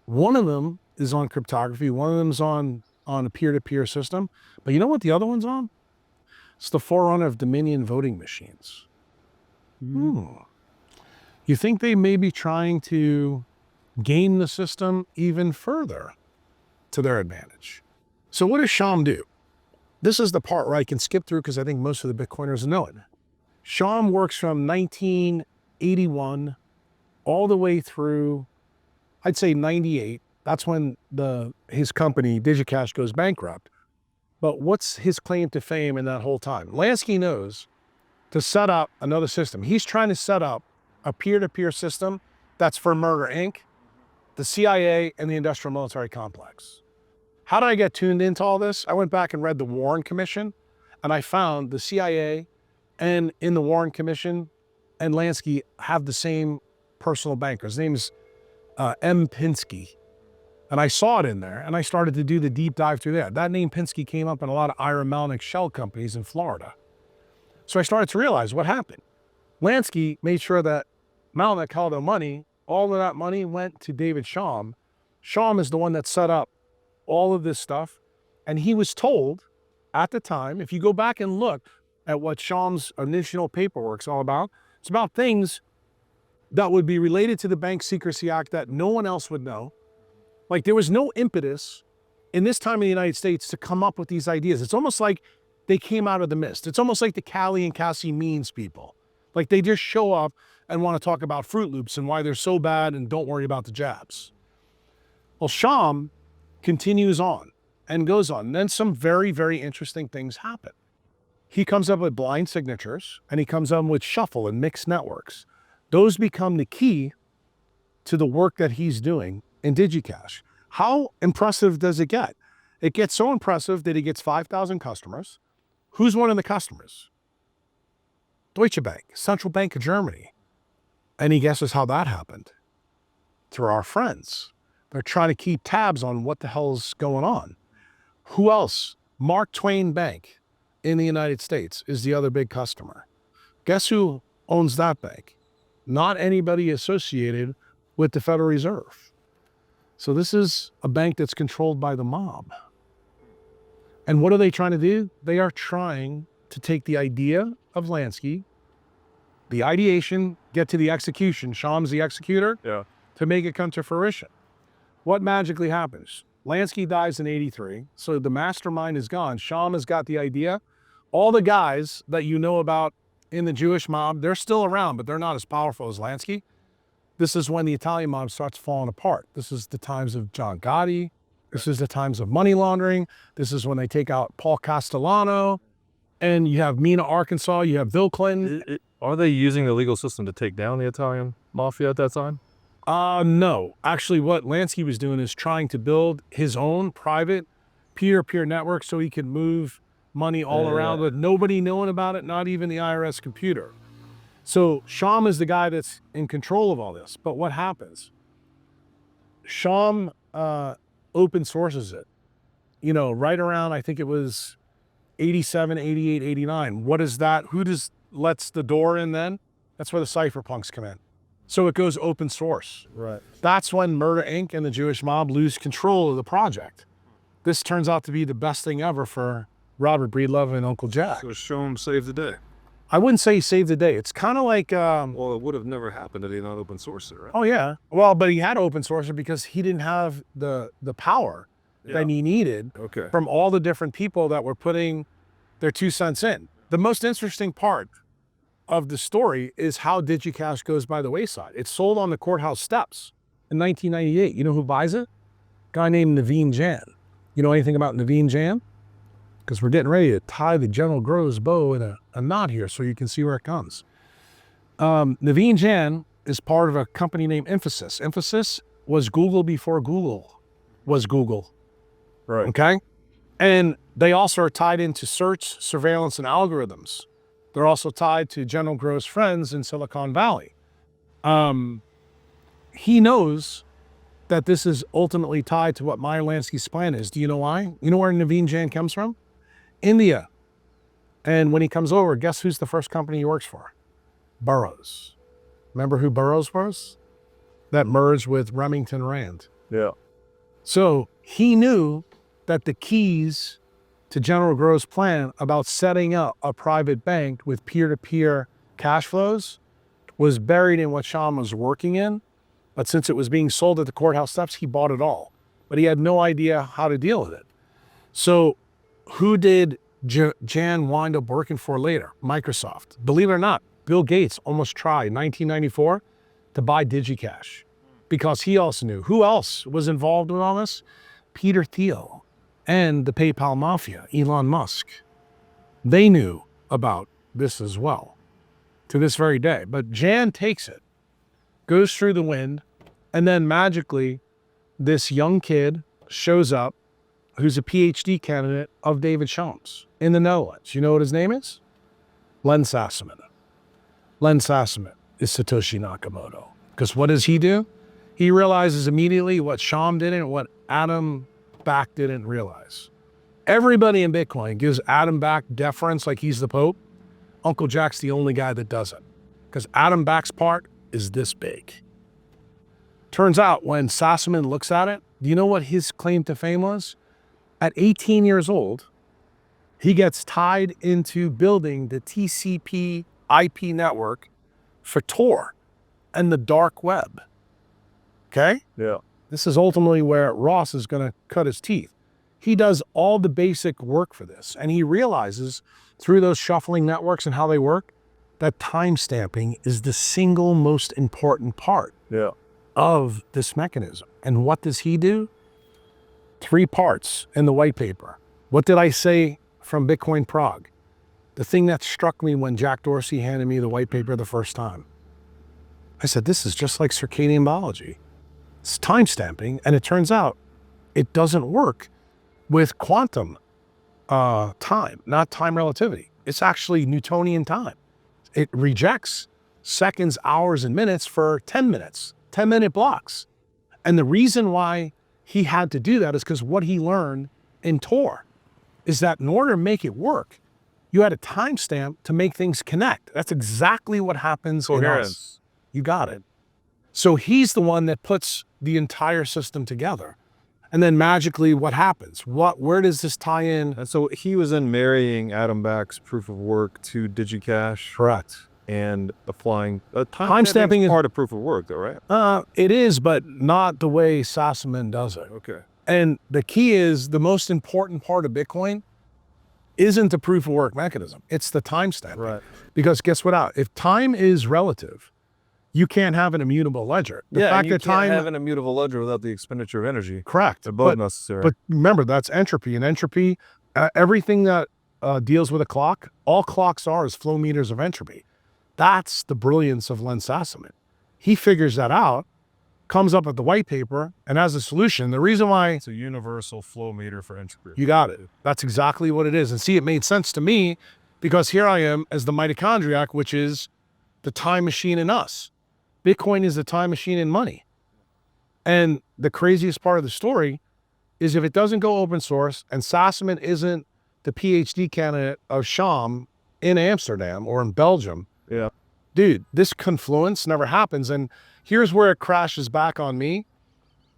One of them is on cryptography. One of them is on a peer-to-peer system. But you know what the other one's on? It's the forerunner of Dominion voting machines. You think they may be trying to game the system even further to their advantage? So what does Chaum do? This is the part where I can skip through because I think most of the Bitcoiners know it. Chaum works from 1981 all the way through, I'd say 98. That's when his company, DigiCash, goes bankrupt. But what's his claim to fame in that whole time? Lansky knows to set up another system. He's trying to set up a peer-to-peer system that's for Murder, Inc., the CIA, and the industrial military complex. How did I get tuned into all this? I went back and read the Warren Commission, and I found the CIA and in the Warren Commission and Lansky have the same personal banker. His name's M. Pinsky. And I saw it in there, and I started to do the deep dive through there. That name Pinsky came up in a lot of Ira Melnick shell companies in Florida. So I started to realize what happened. Lansky made sure that Melnick held the money. All of that money went to David Chaum. Chaum is the one that set up all of this stuff. And he was told at the time, if you go back and look at what Chaum's initial paperwork's all about, it's about things that would be related to the Bank Secrecy Act that no one else would know. Like, there was no impetus in this time in the United States to come up with these ideas. It's almost like they came out of the mist. It's almost like the Callie and Cassie Means people. Like, they just show up and want to talk about Fruit Loops and why they're so bad and don't worry about the jabs. Well, Chaum continues on and goes on. And then some very, very interesting things happen. He comes up with blind signatures, and he comes up with shuffle and mixed networks. Those become the key to the work that he's doing in DigiCash. How impressive does it get? It gets so impressive that he gets 5,000 customers. Who's one of the customers? Deutsche Bank, Central Bank of Germany. Any guesses how that happened? Through our friends. They're trying to keep tabs on what the hell's going on. Who else? Mark Twain Bank in the United States is the other big customer. Guess who owns that bank? Not anybody associated with the Federal Reserve. So this is a bank that's controlled by the mob. And what are they trying to do? They are trying to take the idea of Lansky, the ideation, get to the execution. Chaum's the executor, to make it come to fruition. What magically happens? Lansky dies in 83, so the mastermind is gone. Chaum has got the idea. All the guys that you know about in the Jewish mob, they're still around, but they're not as powerful as Lansky. This is when the Italian mob starts falling apart. This is the times of John Gotti. This is the times of money laundering. This is when they take out Paul Castellano. And you have Mena, Arkansas. You have Bill Clinton. Are they using the legal system to take down the Italian mafia at that time? No. Actually, what Lansky was doing is trying to build his own private peer-to-peer network so he could move money all around with nobody knowing about it, not even the IRS computer. So Chaum is the guy that's in control of all this. But what happens? Chaum open sources it, right around, I think it was 87, 88, 89. What is that? Who lets the door in then? That's where the cypherpunks come in. So it goes open source. Right. That's when Murder Inc. and the Jewish mob lose control of the project. This turns out to be the best thing ever for Robert Breedlove and Uncle Jack. So Chaum saved the day. I wouldn't say he saved the day. It's kind of like... well, it would have never happened had he not open sourced it, right? Oh, yeah. Well, but he had to open source it because he didn't have the power that he needed from all the different people that were putting their 2 cents in. The most interesting part of the story is how DigiCash goes by the wayside. It's sold on the courthouse steps in 1998. You know who buys it? A guy named Naveen Jan. You know anything about Naveen Jan? Because we're getting ready to tie the General Groves bow in a knot here so you can see where it comes. Naveen Jan is part of a company named Infosys. Infosys was Google before Google was Google. Right. Okay? And they also are tied into search, surveillance, and algorithms. They're also tied to General Groves' friends in Silicon Valley. He knows that this is ultimately tied to what Meyer Lansky's plan is. Do you know why? You know where Naveen Jan comes from? India. And when he comes over, guess who's the first company he works for? Burroughs. Remember who Burroughs was? That merged with Remington Rand. Yeah. So he knew that the keys to General Groves' plan about setting up a private bank with peer-to-peer cash flows was buried in what Chaum was working in. But since it was being sold at the courthouse steps, he bought it all. But he had no idea how to deal with it. So who did Jan wind up working for later? Microsoft. Believe it or not, Bill Gates almost tried in 1994 to buy DigiCash because he also knew. Who else was involved with all this? Peter Thiel and the PayPal mafia, Elon Musk. They knew about this as well to this very day. But Jan takes it, goes through the wind, and then magically this young kid shows up who's a PhD candidate of David Chaum's in the Netherlands. You know what his name is? Len Sassaman. Len Sassaman is Satoshi Nakamoto. Because what does he do? He realizes immediately what Chaum didn't, what Adam Back didn't realize. Everybody in Bitcoin gives Adam Back deference like he's the Pope. Uncle Jack's the only guy that doesn't. Because Adam Back's part is this big. Turns out when Sassaman looks at it, do you know what his claim to fame was? At 18 years old, he gets tied into building the TCP IP network for Tor and the dark web. Okay? Yeah. This is ultimately where Ross is going to cut his teeth. He does all the basic work for this, and he realizes through those shuffling networks and how they work, that timestamping is the single most important part of this mechanism. And what does he do? 3 parts in the white paper. What did I say from Bitcoin Prague? The thing that struck me when Jack Dorsey handed me the white paper the first time. I said, this is just like circadian biology. It's timestamping, and it turns out It doesn't work with quantum time, not time relativity. It's actually Newtonian time. It rejects seconds, hours, and minutes for 10 minutes, 10-minute blocks. And the reason why he had to do that is because what he learned in Tor is that in order to make it work, you had a timestamp to make things connect. That's exactly what happens in us. You got it. So he's the one that puts the entire system together. And then magically, what happens? Where does this tie in? And so he was then marrying Adam Back's proof of work to DigiCash. Correct. And applying timestamping is part of proof of work, though, right? It is, but not the way Sassaman does it. Okay. And the key is the most important part of Bitcoin isn't the proof of work mechanism. It's the timestamp. Right. Because guess what? If time is relative, you can't have an immutable ledger. The fact you that can't time have an immutable ledger without the expenditure of energy. Correct. They're both necessary. But remember, that's entropy. And entropy, everything that deals with a clock, all clocks are is flow meters of entropy. That's the brilliance of Len Sassaman. He figures that out, comes up with the white paper, and has a solution. The reason why... It's a universal flow meter for entropy. You got it. That's exactly what it is. And see, it made sense to me because here I am as the mitochondriac, which is the time machine in us. Bitcoin is the time machine in money. And the craziest part of the story is if it doesn't go open source and Sassaman isn't the PhD candidate of Chaum in Amsterdam or in Belgium, yeah, dude, this confluence never happens. And here's where it crashes back on me.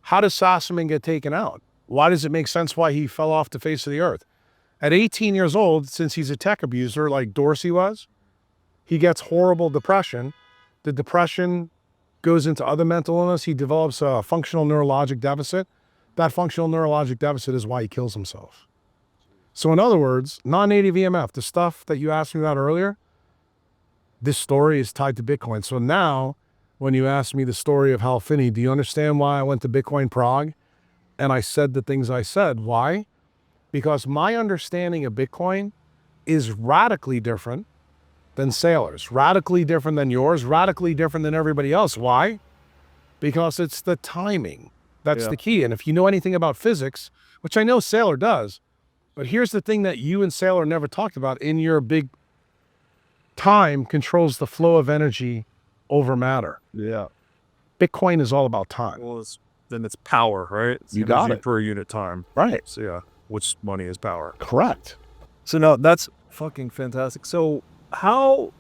How does Sassaman get taken out? Why does it make sense why he fell off the face of the earth? At 18 years old, since he's a tech abuser like Dorsey was, he gets horrible depression. The depression goes into other mental illness. He develops a functional neurologic deficit. That functional neurologic deficit is why he kills himself. So in other words, non-native EMF, the stuff that you asked me about earlier, this story is tied to Bitcoin. So now, when you ask me the story of Hal Finney, do you understand why I went to Bitcoin Prague and I said the things I said? Why? Because my understanding of Bitcoin is radically different than Saylor's, radically different than yours, radically different than everybody else. Why? Because it's the timing. That's the key. And if you know anything about physics, which I know Saylor does, but here's the thing that you and Saylor never talked about in your big time controls the flow of energy over matter. Yeah. Bitcoin is all about time. Well, then it's power, right? It's you got it. Per unit time. Right. So yeah, which money is power. Correct. So now that's fucking fantastic. So how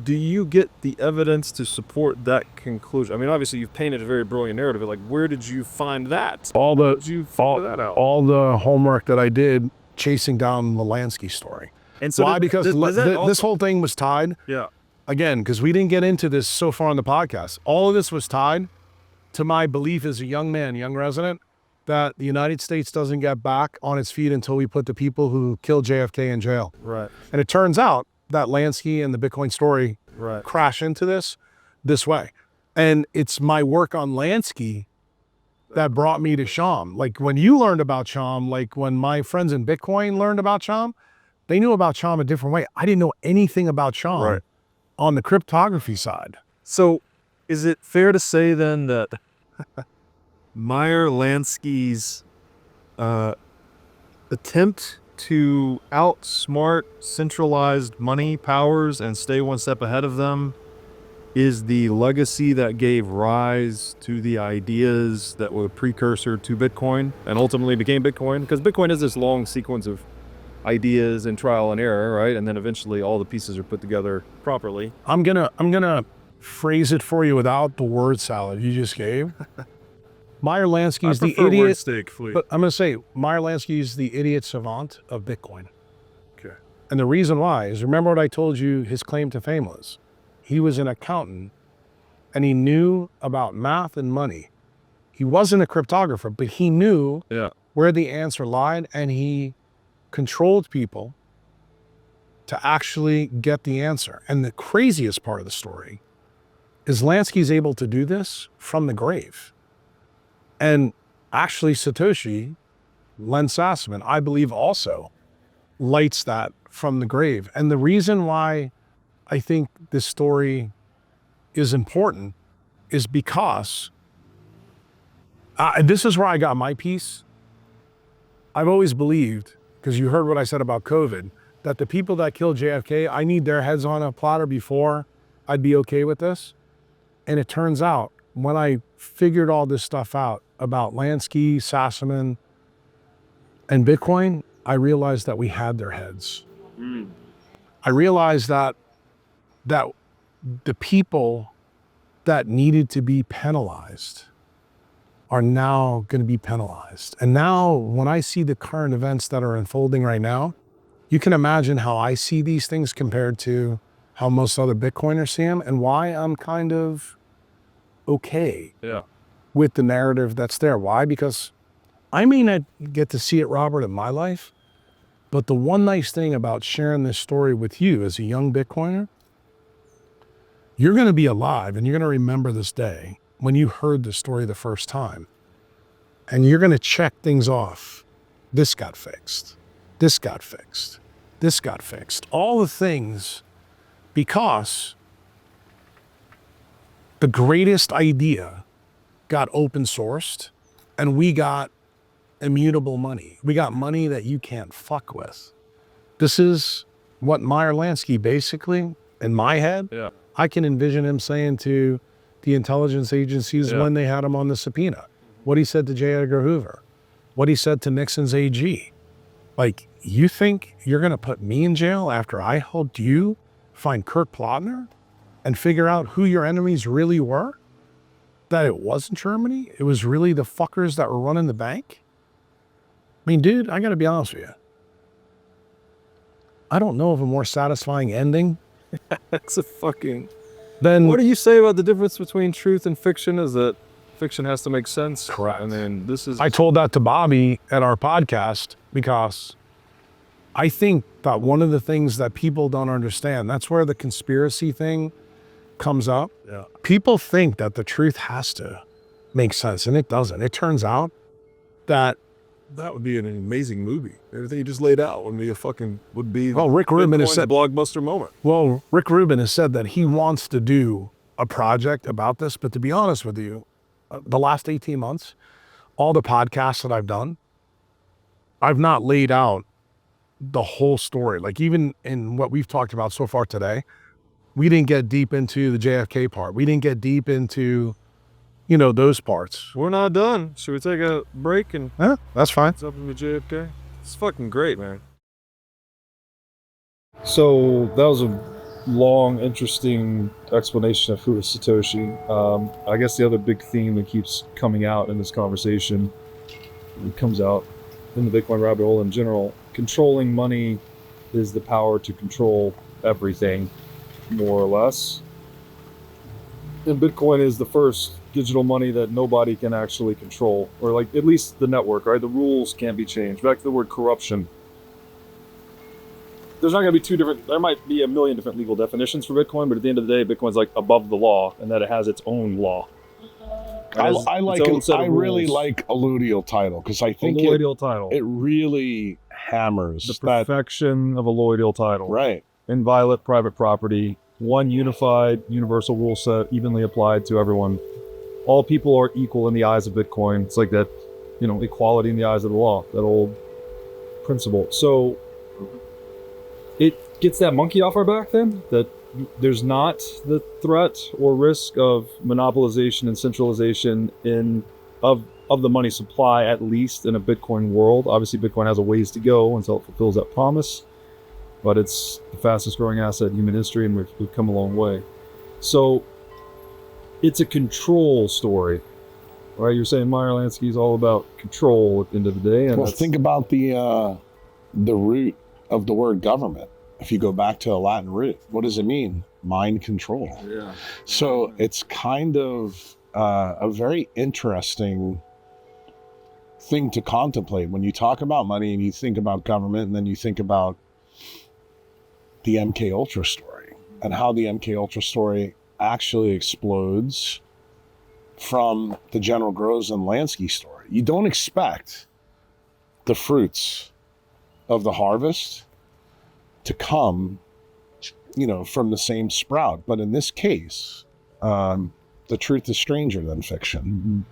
do you get the evidence to support that conclusion? I mean, obviously you've painted a very brilliant narrative. Like, where did you find that? All the did you figure that out? All the homework that I did chasing down the Lansky story. And so why? Because this whole thing was tied. Yeah. Again, because we didn't get into this so far on the podcast. All of this was tied to my belief as a young man, young resident, that the United States doesn't get back on its feet until we put the people who killed JFK in jail. Right. And it turns out that Lansky and the Bitcoin story right. crash into this way. And it's my work on Lansky that brought me to Chaum. Like when you learned about Chaum, like when my friends in Bitcoin learned about Chaum, they knew about Chaum a different way. I didn't know anything about Chaum on the cryptography side. So is it fair to say then that Meyer Lansky's attempt to outsmart centralized money powers and stay one step ahead of them is the legacy that gave rise to the ideas that were precursor to Bitcoin and ultimately became Bitcoin? Because Bitcoin is this long sequence of ideas and trial and error, right? And then eventually all the pieces are put together properly. I'm gonna phrase it for you without the word salad you just gave. Meyer Lansky is the idiot. Steak, but I'm gonna say Meyer Lansky is the idiot savant of Bitcoin. Okay. And the reason why is, remember what I told you his claim to fame was? He was an accountant and he knew about math and money. He wasn't a cryptographer, but he knew where the answer lied, and he controlled people to actually get the answer. And the craziest part of the story is Lansky's able to do this from the grave. And actually Satoshi, Len Sassaman, I believe also lights that from the grave. And the reason why I think this story is important is because This is where I got my piece. I've always believed, because you heard what I said about COVID, that the people that killed JFK, I need their heads on a platter before I'd be okay with this. And it turns out, when I figured all this stuff out about Lansky, Sassaman, and Bitcoin, I realized that we had their heads. I realized that the people that needed to be penalized are now going to be penalized. And now when I see the current events that are unfolding right now, you can imagine how I see these things compared to how most other Bitcoiners see them, and why I'm kind of okay with the narrative that's there. Why? Because I may not get to see it, Robert, in my life, but the one nice thing about sharing this story with you as a young Bitcoiner, you're going to be alive and you're going to remember this day when you heard the story the first time. And you're going to check things off. This got fixed. This got fixed. This got fixed. All the things, because the greatest idea got open sourced and we got immutable money. We got money that you can't fuck with. This is what Meyer Lansky basically, in my head, I can envision him saying to the intelligence agencies when they had him on the subpoena, what he said to J. Edgar Hoover, what he said to Nixon's AG. Like, you think you're going to put me in jail after I helped you find Kurt Plotner and figure out who your enemies really were? That it wasn't Germany? It was really the fuckers that were running the bank? I mean, dude, I got to be honest with you. I don't know of a more satisfying ending. That's a fucking... Then What do you say about the difference between truth and fiction? Is that fiction has to make sense? Correct. And then this is... I told that to Bobby at our podcast because I think that one of the things that people don't understand, that's where the conspiracy thing comes up. Yeah. People think that the truth has to make sense, and it doesn't. It turns out that That would be an amazing movie. Everything you just laid out would be Rick Rubin has Bitcoin's said blockbuster moment. Well, Rick Rubin has said that he wants to do a project about this, but to be honest with you, the last 18 months, all the podcasts that I've done, I've not laid out the whole story. Like, even in what we've talked about so far today, we didn't get deep into the JFK part. We didn't get deep into, those parts. We're not done. Should we take a break and Yeah, that's fine. jump into JFK? It's fucking great, man. So that was a long, interesting explanation of who is Satoshi. I guess the other big theme that keeps coming out in this conversation, it comes out in the Bitcoin rabbit hole in general, controlling money is the power to control everything, more or less. And Bitcoin is the first digital money that nobody can actually control, or like at least the network, right? The rules can't be changed. Back to the word corruption. There's not going to be there might be a million different legal definitions for Bitcoin, but at the end of the day, Bitcoin's like above the law, and that it has its own law. I really like alludial title, because I think it really hammers the perfection of a alludial title. Right. Inviolate private property, one unified universal rule set, evenly applied to everyone. All people are equal in the eyes of Bitcoin. It's like that, equality in the eyes of the law, that old principle. So it gets that monkey off our back then, that there's not the threat or risk of monopolization and centralization of the money supply, at least in a Bitcoin world. Obviously, Bitcoin has a ways to go until it fulfills that promise, but it's the fastest growing asset in human history, and we've come a long way. So it's a control story, right? You're saying Meyer Lansky is all about control at the end of the day. And well, think about the root of the word government. If you go back to a Latin root, what does it mean? Mind control. Yeah. So it's kind of a very interesting thing to contemplate when you talk about money and you think about government, and then you think about the MK Ultra story and how the MK Ultra story actually explodes from the General Groves and Lansky story. You don't expect the fruits of the harvest to come, from the same sprout. But in this case, the truth is stranger than fiction.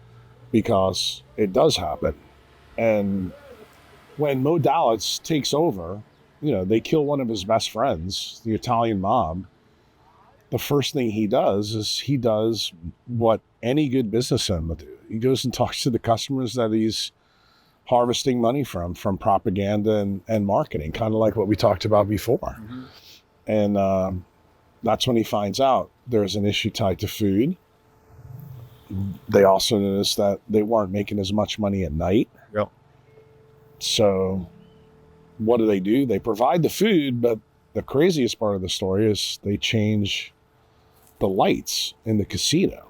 because it does happen. And when Mo Dalitz takes over, they kill one of his best friends, the Italian mob. The first thing he does is he does what any good businessman would do. He goes and talks to the customers that he's harvesting money from propaganda and marketing, kind of like what we talked about before. Mm-hmm. And that's when he finds out there's an issue tied to food. They also noticed that they weren't making as much money at night. Yep. So what do? They provide the food, but the craziest part of the story is they change the lights in the casino.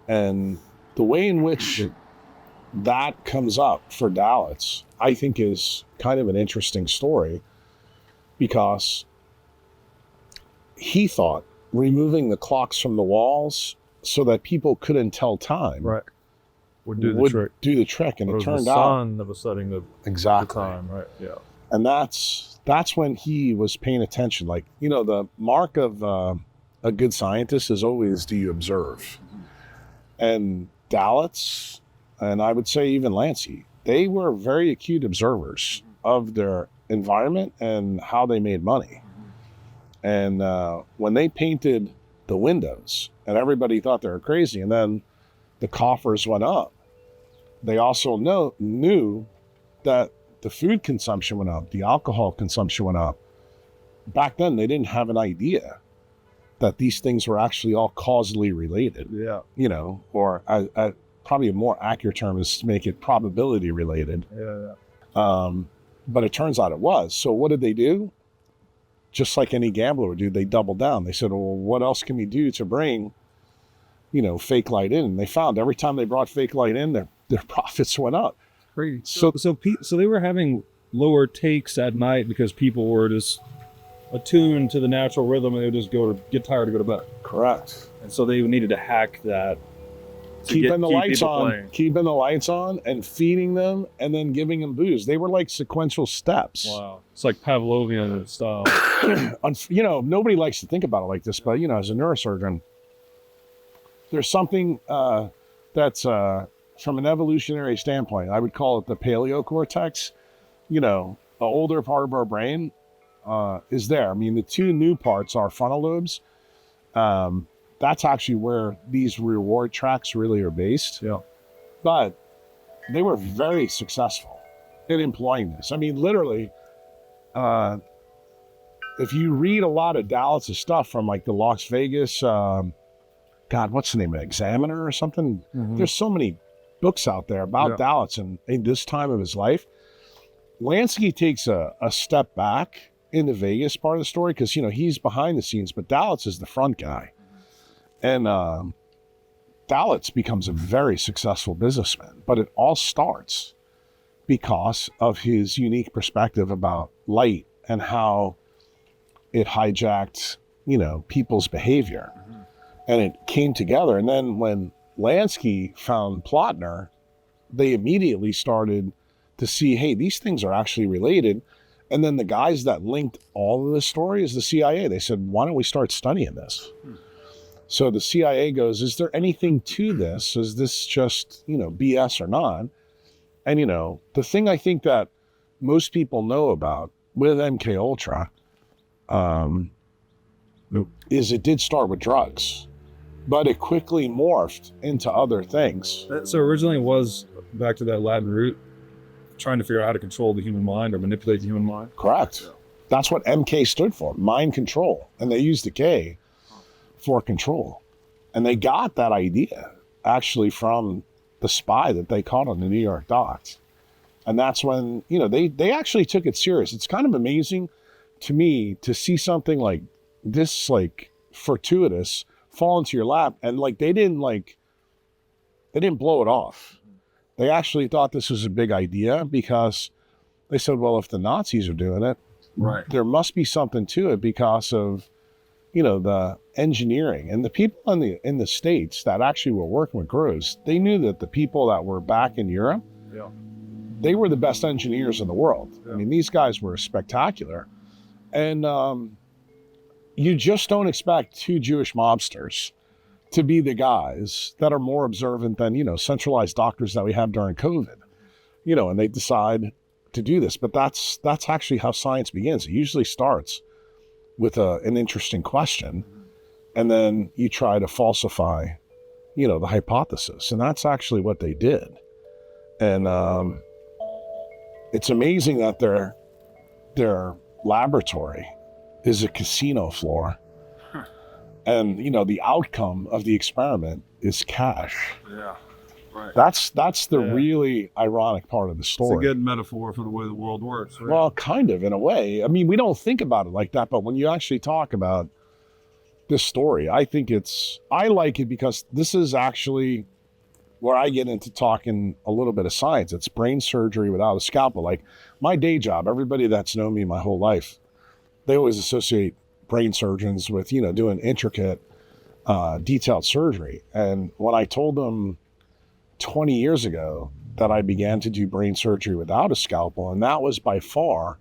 And the way in which that comes up for Dalitz, I think, is kind of an interesting story, because he thought removing the clocks from the walls so that people couldn't tell time would do the trick. And it turned the out sun that was setting the time, right? Yeah. And that's when he was paying attention. Like, the mark of a good scientist is always, do you observe? And Dalitz, and I would say even Lansky, they were very acute observers of their environment and how they made money. And when they painted the windows, and everybody thought they were crazy, and then the coffers went up, they also knew that the food consumption went up, the alcohol consumption went up. Back then, they didn't have an idea that these things were actually all causally related. Yeah. Or probably a more accurate term is to make it probability related. Yeah. But it turns out it was. So what did they do? Just like any gambler would do, they doubled down. They said, well, what else can we do to bring, fake light in? And they found every time they brought fake light in, their profits went up. Great. So they were having lower takes at night because people were just attuned to the natural rhythm, and they would just get tired to go to bed. Correct. And so they needed to hack that. Keeping the lights on and feeding them and then giving them booze. They were like sequential steps. Wow. It's like Pavlovian style. Nobody likes to think about it like this, but, as a neurosurgeon, there's something that's from an evolutionary standpoint, I would call it the paleocortex. The older part of our brain is there. I mean, the two new parts are frontal lobes. That's actually where these reward tracks really are based. Yeah. But they were very successful in employing this. I mean, literally, if you read a lot of Dalitz's stuff from like the Las Vegas, what's the name of it? Examiner or something? Mm-hmm. There's so many books out there about Dalitz and in this time of his life. Lansky takes a step back in the Vegas part of the story because, he's behind the scenes, but Dalitz is the front guy. And Dalitz becomes a very successful businessman, but it all starts because of his unique perspective about light and how it hijacked, people's behavior. Mm-hmm. And it came together. And then when Lansky found Plotner, they immediately started to see, hey, these things are actually related. And then the guys that linked all of the story is the CIA. They said, why don't we start studying this? So the CIA goes, is there anything to this? Is this just, BS or not? And, the thing I think that most people know about with MK Ultra is it did start with drugs, but it quickly morphed into other things. So originally it was, back to that Latin root, trying to figure out how to control the human mind or manipulate the human mind. Correct. Yeah. That's what MK stood for, mind control. And they used the K for control. And they got that idea actually from the spy that they caught on the New York docks. And that's when, they actually took it serious. It's kind of amazing to me to see something like this, like fortuitous, fall into your lap. And they didn't blow it off. They actually thought this was a big idea because they said, well, if the Nazis are doing it, right, there must be something to it because of, the engineering. And the people in the States that actually were working with Kruse, they knew that the people that were back in Europe, they were the best engineers in the world. Yeah. I mean, these guys were spectacular. And you just don't expect two Jewish mobsters to be the guys that are more observant than, centralized doctors that we have during COVID, and they decide to do this. But that's actually how science begins. It usually starts with an interesting question, and then you try to falsify, the hypothesis. And that's actually what they did. And it's amazing that their laboratory is a casino floor. And, the outcome of the experiment is cash. Yeah, right. That's the really ironic part of the story. It's a good metaphor for the way the world works. Right? Well, kind of, in a way. I mean, we don't think about it like that, but when you actually talk about this story, I like it because this is actually where I get into talking a little bit of science. It's brain surgery without a scalpel. Like my day job, everybody that's known me my whole life, they always associate brain surgeons with, doing intricate, detailed surgery. And when I told them 20 years ago that I began to do brain surgery without a scalpel, and that was by far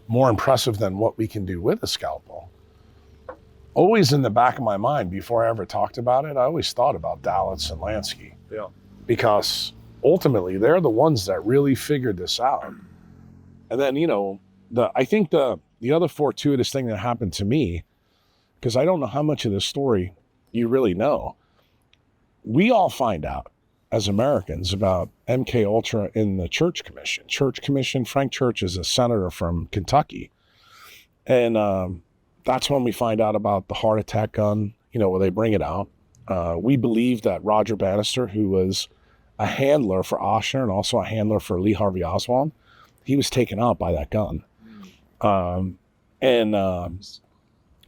more impressive than what we can do with a scalpel, always in the back of my mind, before I ever talked about it, I always thought about Dallas and Lansky. Yeah. Because ultimately they're the ones that really figured this out. And then, I think the other fortuitous thing that happened to me, because I don't know how much of this story you really know, we all find out as Americans about MK Ultra in the Church Commission. Frank Church is a senator from Kentucky. And that's when we find out about the heart attack gun, where they bring it out. We believe that Roger Bannister, who was a handler for Oshner and also a handler for Lee Harvey Oswald, he was taken out by that gun.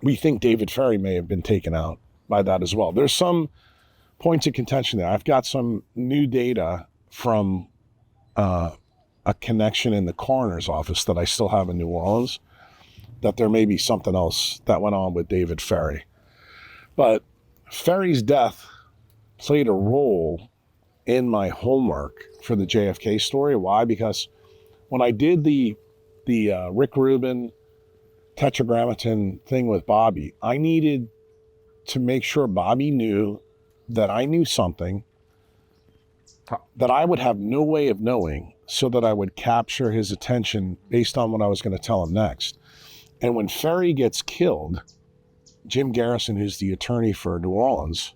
We think David Ferrie may have been taken out by that as well. There's some points of contention there. I've got some new data from a connection in the coroner's office that I still have in New Orleans, that there may be something else that went on with David Ferrie. But Ferrie's death played a role in my homework for the JFK story. Why? Because when I did the Rick Rubin tetragrammaton thing with Bobby, I needed to make sure Bobby knew that I knew something that I would have no way of knowing, so that I would capture his attention based on what I was going to tell him next. And when Ferrie gets killed, Jim Garrison, who's the attorney for New Orleans,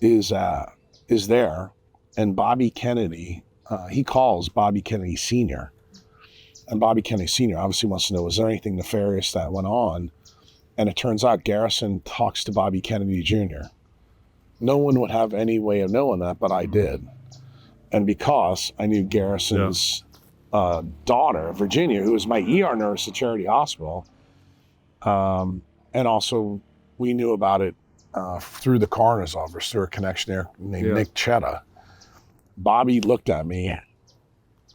is there, and Bobby Kennedy, he calls Bobby Kennedy Sr., and Bobby Kennedy Sr. obviously wants to know, was there anything nefarious that went on? And it turns out Garrison talks to Bobby Kennedy Jr. No one would have any way of knowing that, but I did. And because I knew Garrison's daughter, Virginia, who was my ER nurse at Charity Hospital, and also we knew about it through the coroner's office, through a connection there named Nick Chetta. Bobby looked at me,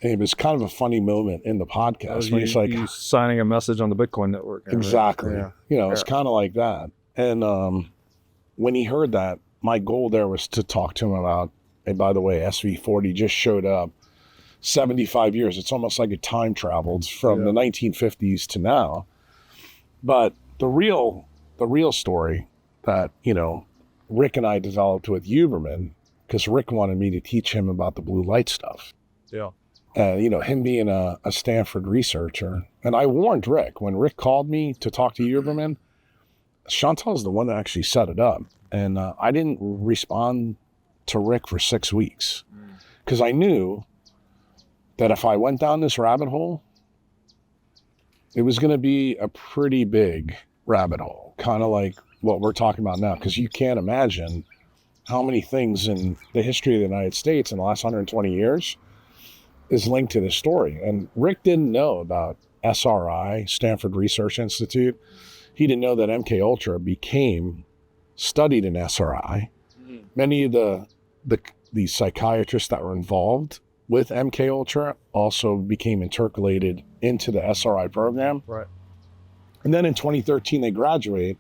and it was kind of a funny moment in the podcast. When he's like, you signing a message on the Bitcoin network. Exactly. Right? Yeah. It's kind of like that. And when he heard that, my goal there was to talk to him about, and by the way, SV40 just showed up 75 years. It's almost like it time traveled from the 1950s to now. But the real story that, Rick and I developed with Huberman, because Rick wanted me to teach him about the blue light stuff. Yeah. Him being a Stanford researcher. And I warned Rick, when Rick called me to talk to Huberman, Chantal's the one that actually set it up. And I didn't respond to Rick for 6 weeks, because I knew that if I went down this rabbit hole, it was going to be a pretty big rabbit hole, kind of like what we're talking about now, because you can't imagine how many things in the history of the United States in the last 120 years is linked to this story. And Rick didn't know about SRI, Stanford Research Institute. He didn't know that MK Ultra became studied in SRI. Many of the psychiatrists that were involved with MK Ultra also became intercalated into the SRI program. Right. And then in 2013, they graduate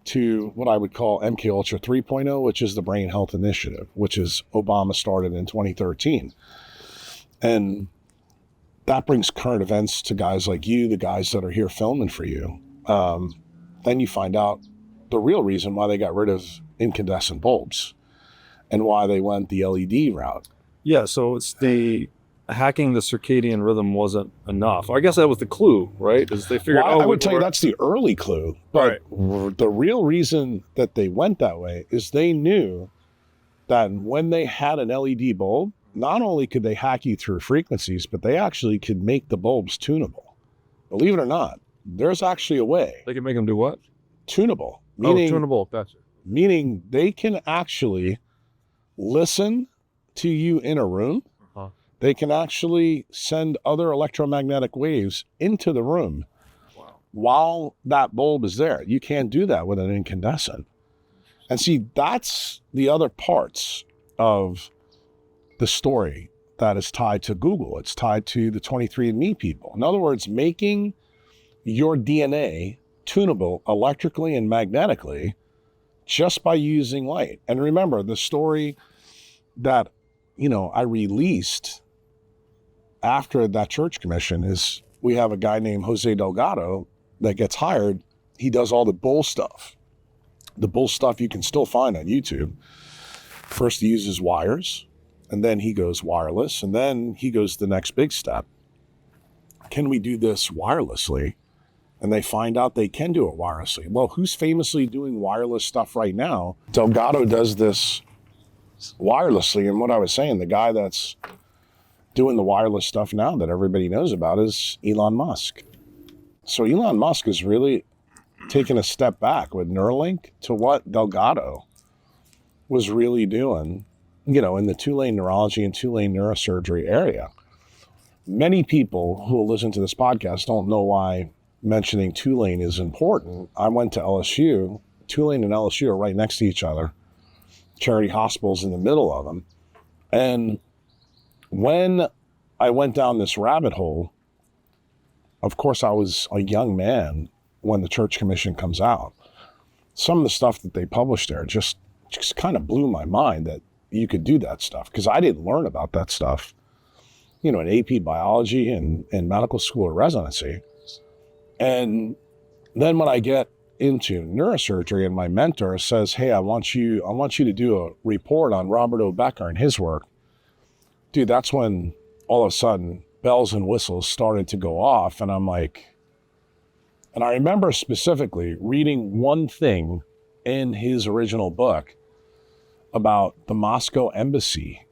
to what I would call MK Ultra 3.0, which is the Brain Health Initiative, which is Obama started in 2013. And that brings current events to guys like you, the guys that are here filming for you. Then you find out the real reason why they got rid of incandescent bulbs and why they went the LED route. Yeah, so it's hacking the circadian rhythm wasn't enough. I guess that was the clue, right? Is they figured, I would tell you that's the early clue. But the real reason that they went that way is they knew that when they had an LED bulb, not only could they hack you through frequencies, but they actually could make the bulbs tunable. Believe it or not, there's actually a way. They can make them do what? Tunable. Meaning, tunable. Gotcha. Meaning they can actually listen to you in a room. They can actually send other electromagnetic waves into the room while that bulb is there. You can't do that with an incandescent. And see, that's the other parts of the story that is tied to Google. It's tied to the 23andMe people. In other words, making your DNA tunable electrically and magnetically just by using light. And remember, the story that, I released after that church commission is we have a guy named Jose Delgado that gets hired. He does all the bull stuff. The bull stuff you can still find on YouTube. First he uses wires, and then he goes wireless, and then he goes the next big step. Can we do this wirelessly? And they find out they can do it wirelessly. Well, who's famously doing wireless stuff right now? Delgado does this wirelessly, and what I was saying, the guy that's doing the wireless stuff now that everybody knows about is Elon Musk. So Elon Musk is really taking a step back with Neuralink to what Delgado was really doing, in the two-lane neurology and two-lane neurosurgery area. Many people who will listen to this podcast don't know why mentioning two-lane is important. I went to LSU. Tulane and LSU are right next to each other. Charity hospitals in the middle of them. And when I went down this rabbit hole, of course, I was a young man when the Church Commission comes out. Some of the stuff that they published there just kind of blew my mind that you could do that stuff, because I didn't learn about that stuff, in AP biology and medical school or residency. And then when I get into neurosurgery and my mentor says, hey, I want you to do a report on Robert O. Becker and his work, dude, that's when all of a sudden bells and whistles started to go off. And I'm like, and I remember specifically reading one thing in his original book about the Moscow embassy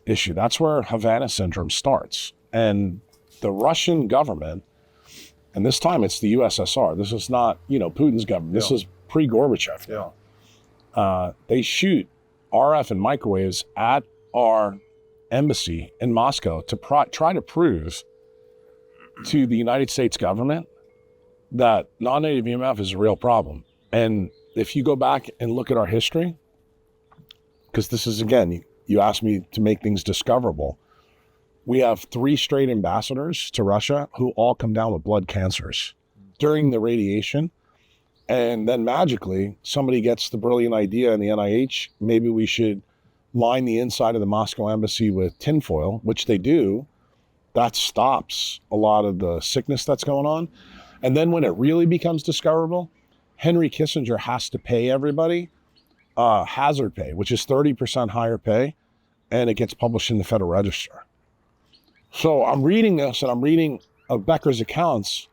issue. That's where Havana syndrome starts. And the Russian government, and this time it's the USSR. This is not, Putin's government. This is pre-Gorbachev. They shoot RF and microwaves at our embassy in Moscow to try to prove to the United States government that non-native EMF is a real problem. And if you go back and look at our history, because this is, again, you asked me to make things discoverable. We have 3 straight ambassadors to Russia who all come down with blood cancers during the radiation. And then magically, somebody gets the brilliant idea in the NIH, maybe we should line the inside of the Moscow embassy with tinfoil, which they do. That stops a lot of the sickness that's going on. And then when it really becomes discoverable, Henry Kissinger has to pay everybody hazard pay, which is 30% higher pay, and it gets published in the Federal Register. So I'm reading this, and I'm reading Becker's accounts,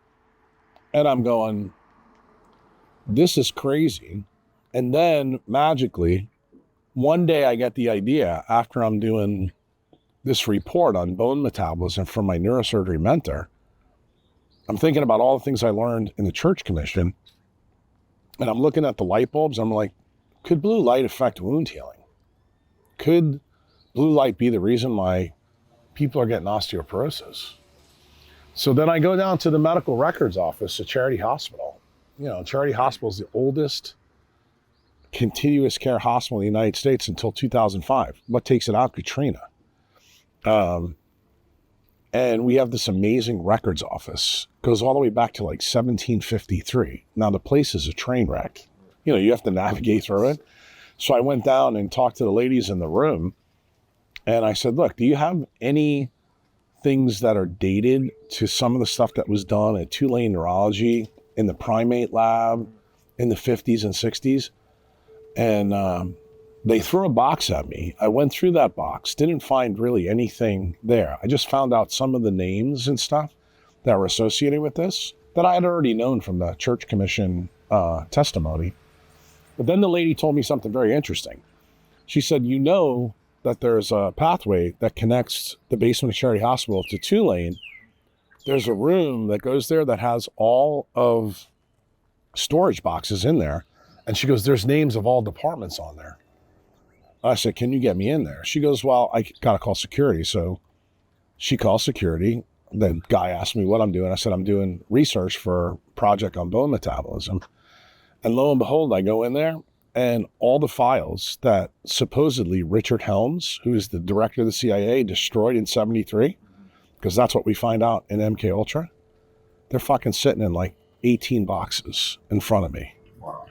and I'm going, this is crazy. And then magically, one day I get the idea after I'm doing this report on bone metabolism from my neurosurgery mentor. I'm thinking about all the things I learned in the Church Commission, and I'm looking at the light bulbs. I'm like, could blue light affect wound healing? Could blue light be the reason why people are getting osteoporosis? So then I go down to the medical records office at Charity Hospital. Charity Hospital is the oldest continuous care hospital in the United States until 2005. What takes it out? Katrina. And we have this amazing records office. Goes all the way back to like 1753. Now the place is a train wreck. You have to navigate through it. So I went down and talked to the ladies in the room. And I said, look, do you have any things that are dated to some of the stuff that was done at two-lane neurology in the primate lab in the 50s and 60s? And they threw a box at me. I went through that box, didn't find really anything there. I just found out some of the names and stuff that were associated with this that I had already known from the Church Commission testimony. But then the lady told me something very interesting. She said, you know that there's a pathway that connects the basement of Charity Hospital to Tulane. There's a room that goes there that has all of storage boxes in there. And she goes, there's names of all departments on there. I said, can you get me in there? She goes, well, I got to call security. So she calls security. The guy asked me what I'm doing. I said, I'm doing research for a project on bone metabolism. And lo and behold, I go in there and all the files that supposedly Richard Helms, who is the director of the CIA, destroyed in 73, because that's what we find out in MK Ultra, they're fucking sitting in like 18 boxes in front of me. Wow.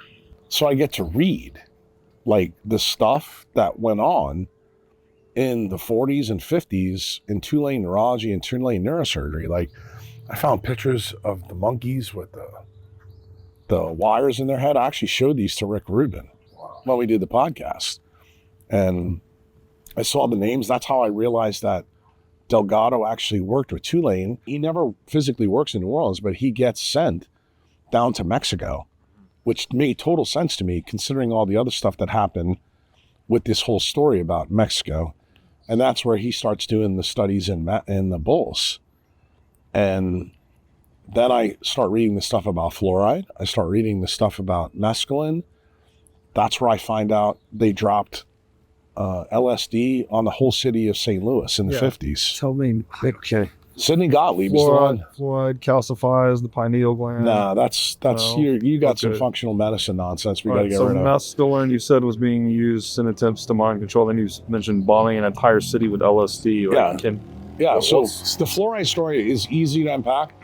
So I get to read like the stuff that went on in the 40s and 50s in Tulane neurology and Tulane neurosurgery. Like I found pictures of the monkeys with the wires in their head. I actually showed these to Rick Rubin when we did the podcast. And I saw the names. That's how I realized that Delgado actually worked with Tulane. He never physically works in New Orleans, but he gets sent down to Mexico, which made total sense to me considering all the other stuff that happened with this whole story about Mexico. And that's where he starts doing the studies in the bulls. And then I start reading the stuff about fluoride. I start reading the stuff about mescaline. That's where I find out they dropped LSD on the whole city of St. Louis in the 50s. Tell me. Okay. Sidney Gottlieb is the one. Fluoride calcifies the pineal gland. Nah, that's No. you got some Okay. functional medicine nonsense we got to Right, get so rid of. mescaline, you said, was being used in attempts to mind control. Then you mentioned bombing an entire city with LSD. Like, Yeah, so what's- the fluoride story is easy to unpack.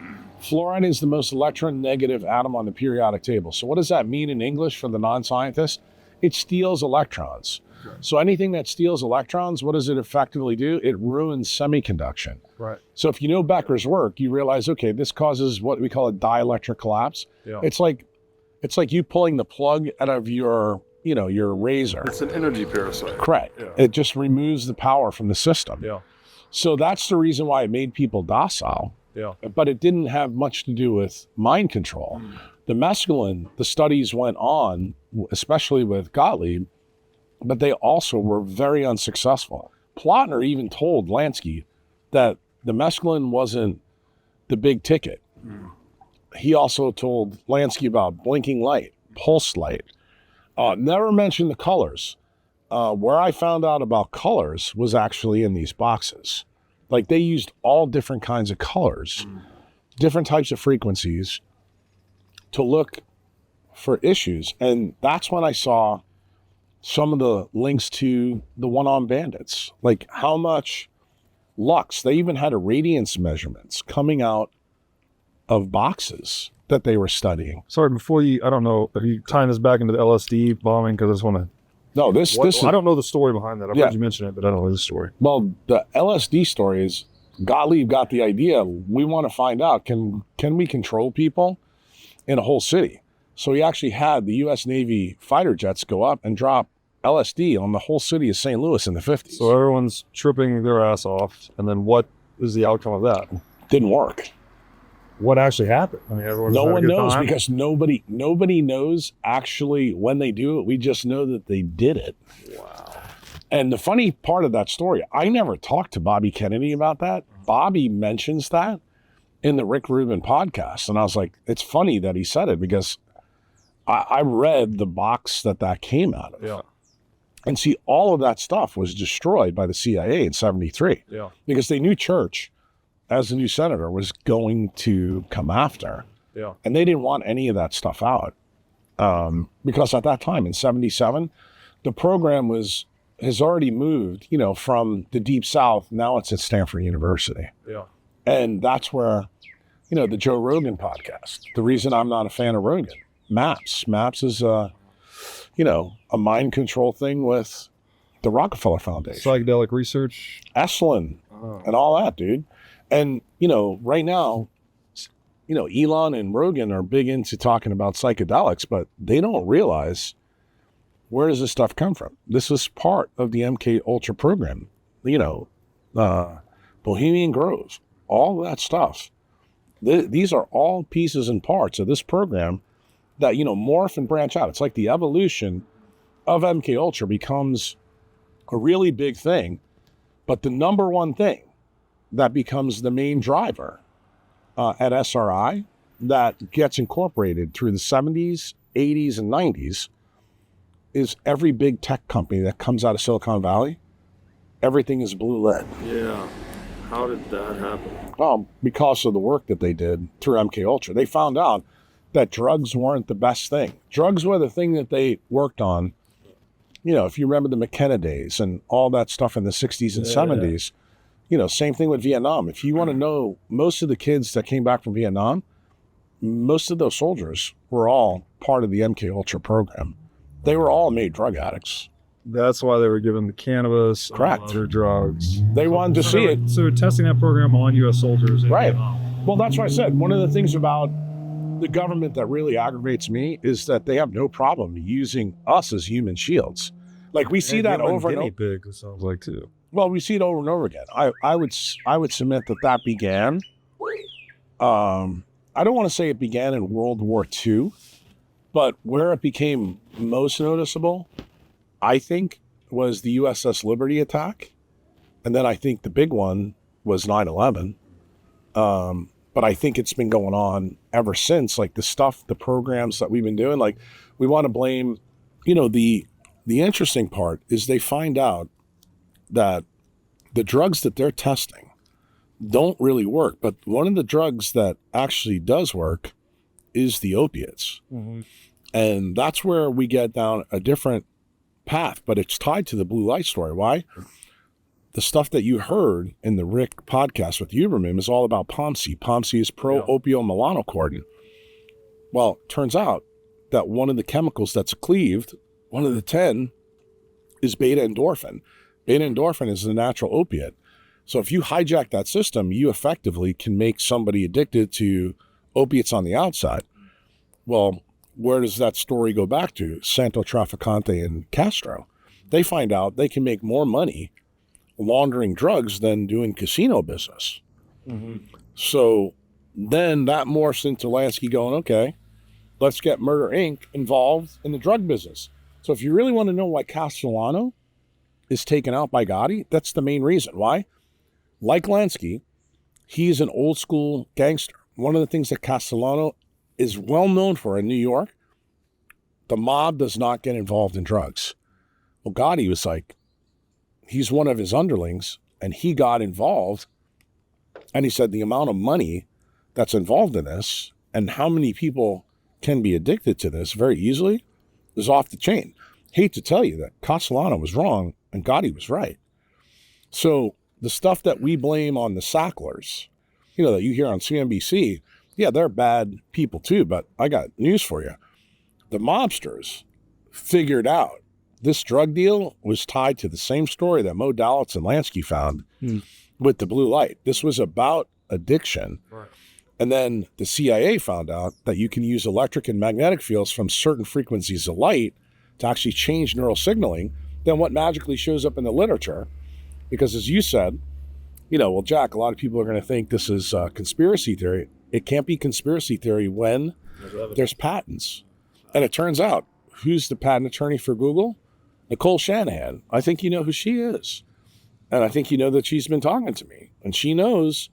Fluoride is the most electronegative atom on the periodic table. So what does that mean in English for the non-scientist? It steals electrons. Okay. So anything that steals electrons, what does it effectively do? It ruins semiconduction. Right. So if you know Becker's work, you realize, okay, this causes what we call a dielectric collapse. Yeah. It's like you pulling the plug out of your razor. It's an energy parasite. Correct. Yeah. It just removes the power from the system. Yeah. So that's the reason why it made people docile. Yeah. But it didn't have much to do with mind control. The mescaline, the studies went on, especially with Gottlieb, but they also were very unsuccessful. Plotner even told Lansky that the mescaline wasn't the big ticket. He also told Lansky about blinking light, pulse light. Never mentioned the colors. Where I found out about colors was actually in these boxes. Like they used all different kinds of colors, different types of frequencies to look for issues. And that's when I saw some of the links to the one-armed bandits, like how much lux, they even had irradiance measurements coming out of boxes that they were studying. Sorry, before you, I don't know, are you tying this back into the LSD bombing? Because I just want to. No, this is, I don't know the story behind that. I've Yeah. heard you mention it, but I don't know the story. well, the LSD story is Gottlieb got the idea. We want to find out, can we control people in a whole city? So he actually had the U.S. Navy fighter jets go up and drop LSD on the whole city of St. Louis in the 50s. So everyone's tripping their ass off, and then what is the outcome of that? Didn't work. What actually happened? I mean, everyone. No one knows because nobody knows actually when they do it. We just know that they did it. Wow. And the funny part of that story, I never talked to Bobby Kennedy about that. Bobby mentions that in the Rick Rubin podcast. And I was like, it's funny that he said it because I read the box that came out of. Yeah. And see, all of that stuff was destroyed by the CIA in 73 Yeah. because they knew Church, as the new senator, was going to come after. Yeah. And they didn't want any of that stuff out. Because at that time in 77, the program has already moved, from the Deep South. Now it's at Stanford University. Yeah. And that's where, the Joe Rogan podcast, the reason I'm not a fan of Rogan, MAPS is a mind control thing with the Rockefeller Foundation, Psychedelic research. Esalen, and all that, dude. And, right now, Elon and Rogan are big into talking about psychedelics, but they don't realize where does this stuff come from? This was part of the MK Ultra program, Bohemian Grove, all that stuff. These are all pieces and parts of this program that, morph and branch out. It's like the evolution of MK Ultra becomes a really big thing, but the number one thing that becomes the main driver at SRI that gets incorporated through the 70s, 80s, and 90s is every big tech company that comes out of Silicon Valley, everything is blue lead. Yeah. How did that happen? Well, because of the work that they did through MK Ultra. They found out that drugs weren't the best thing. Drugs were the thing that they worked on. If you remember the McKenna days and all that stuff in the 60s and 70s, same thing with Vietnam. If you want to know, most of the kids that came back from Vietnam, most of those soldiers were all part of the MK Ultra program. They were all made drug addicts. That's why they were given the cannabis, Correct. Other drugs. They wanted to see it. So testing that program on U.S. soldiers. Right. Well, that's why I said one of the things about the government that really aggravates me is that they have no problem using us as human shields. Like we see that over and over. Pig, it sounds like too. Well, we see it over and over again. I would submit that began. I don't want to say it began in World War II, but where it became most noticeable, I think, was the USS Liberty attack. And then I think the big one was 9/11. But I think it's been going on ever since, like the programs that we've been doing. Like we want to blame, the interesting part is they find out that the drugs that they're testing don't really work. But one of the drugs that actually does work is the opiates. Mm-hmm. And that's where we get down a different path, but it's tied to the blue light story. Why? The stuff that you heard in the Rick podcast with Huberman is all about POMC. POMC is pro-opiomelanocortin. Well, it turns out that one of the chemicals that's cleaved, one of the 10, is beta endorphin. Beta endorphin is a natural opiate. So if you hijack that system, you effectively can make somebody addicted to opiates on the outside. Well, where does that story go back to? Santo Traficante and Castro. They find out they can make more money laundering drugs than doing casino business. Mm-hmm. So then that morphs into Lansky going, okay, let's get Murder Inc. involved in the drug business. So if you really want to know why Castellano is taken out by Gotti, that's the main reason. Why? Like Lansky, he's an old school gangster. One of the things that Castellano is well known for in New York, the mob does not get involved in drugs. Well, Gotti was like, he's one of his underlings, and he got involved. And he said the amount of money that's involved in this and how many people can be addicted to this very easily is off the chain. Hate to tell you that Castellano was wrong and Gotti was right. So the stuff that we blame on the Sacklers, that you hear on CNBC, yeah, they're bad people too, but I got news for you. The mobsters figured out this drug deal was tied to the same story that Mo Dalitz and Lansky found with the blue light. This was about addiction. Right. And then the CIA found out that you can use electric and magnetic fields from certain frequencies of light to actually change neural signaling. Then what magically shows up in the literature, because as you said, well, Jack, a lot of people are going to think this is conspiracy theory. It can't be conspiracy theory when there's patents. And it turns out, who's the patent attorney for Google? Nicole Shanahan. I think you know who she is. And I think you know that she's been talking to me. And she knows,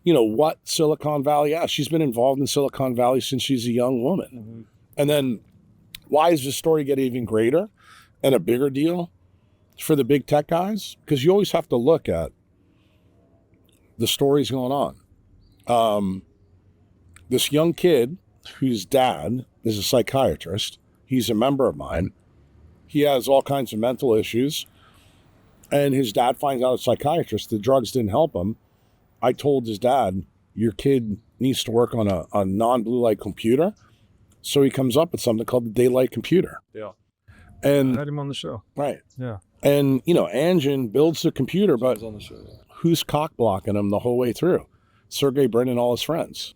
what Silicon Valley has. She's been involved in Silicon Valley since she's a young woman. Mm-hmm. And then why does this story get even greater and a bigger deal for the big tech guys? Because you always have to look at the stories going on. This young kid whose dad is a psychiatrist, he's a member of mine. He has all kinds of mental issues. And his dad finds out as a psychiatrist, the drugs didn't help him. I told his dad, your kid needs to work on a non-blue light computer. So he comes up with something called the daylight computer. Yeah. And I had him on the show. Right. Yeah. And, Anjan builds the computer, but on the show. Who's cock blocking him the whole way through? Sergey Brin and all his friends.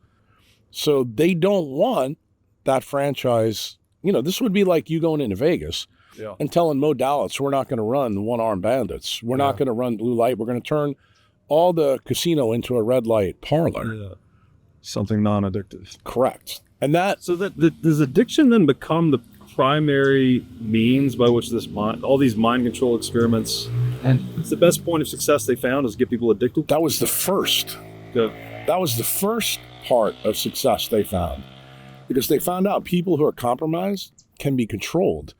So they don't want that franchise. This would be like you going into Vegas Yeah. and telling Mo Dallas, we're not going to run one-armed bandits. We're not going to run blue light. We're going to turn all the casino into a red light parlor. Yeah. Something non-addictive. Correct. And that, So does addiction then become the primary means by which all these mind control experiments, and it's the best point of success they found is get people addicted? that was the first. Good. That was the first part of success they found, because they found out people who are compromised can be controlled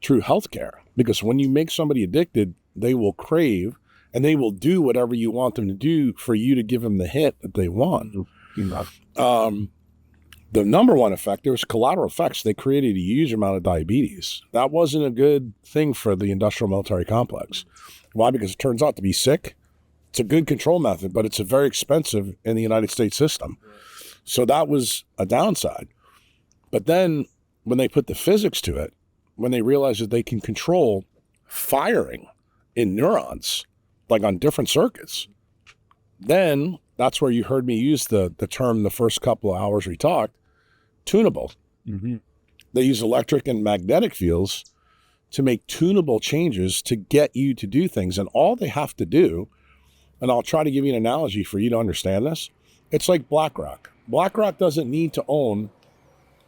through healthcare. Because when you make somebody addicted, they will crave and they will do whatever you want them to do for you to give them the hit that they want. The number one effect, there was collateral effects. They created a huge amount of diabetes. That wasn't a good thing for the industrial military complex. Why? Because it turns out to be sick. It's a good control method, but it's a very expensive in the United States system. So that was a downside. But then when they put the physics to it, when they realized that they can control firing in neurons, like on different circuits, then that's where you heard me use the term the first couple of hours we talked, tunable. Mm-hmm. They use electric and magnetic fields to make tunable changes to get you to do things. And all they have to do, and I'll try to give you an analogy for you to understand this, it's like BlackRock. BlackRock doesn't need to own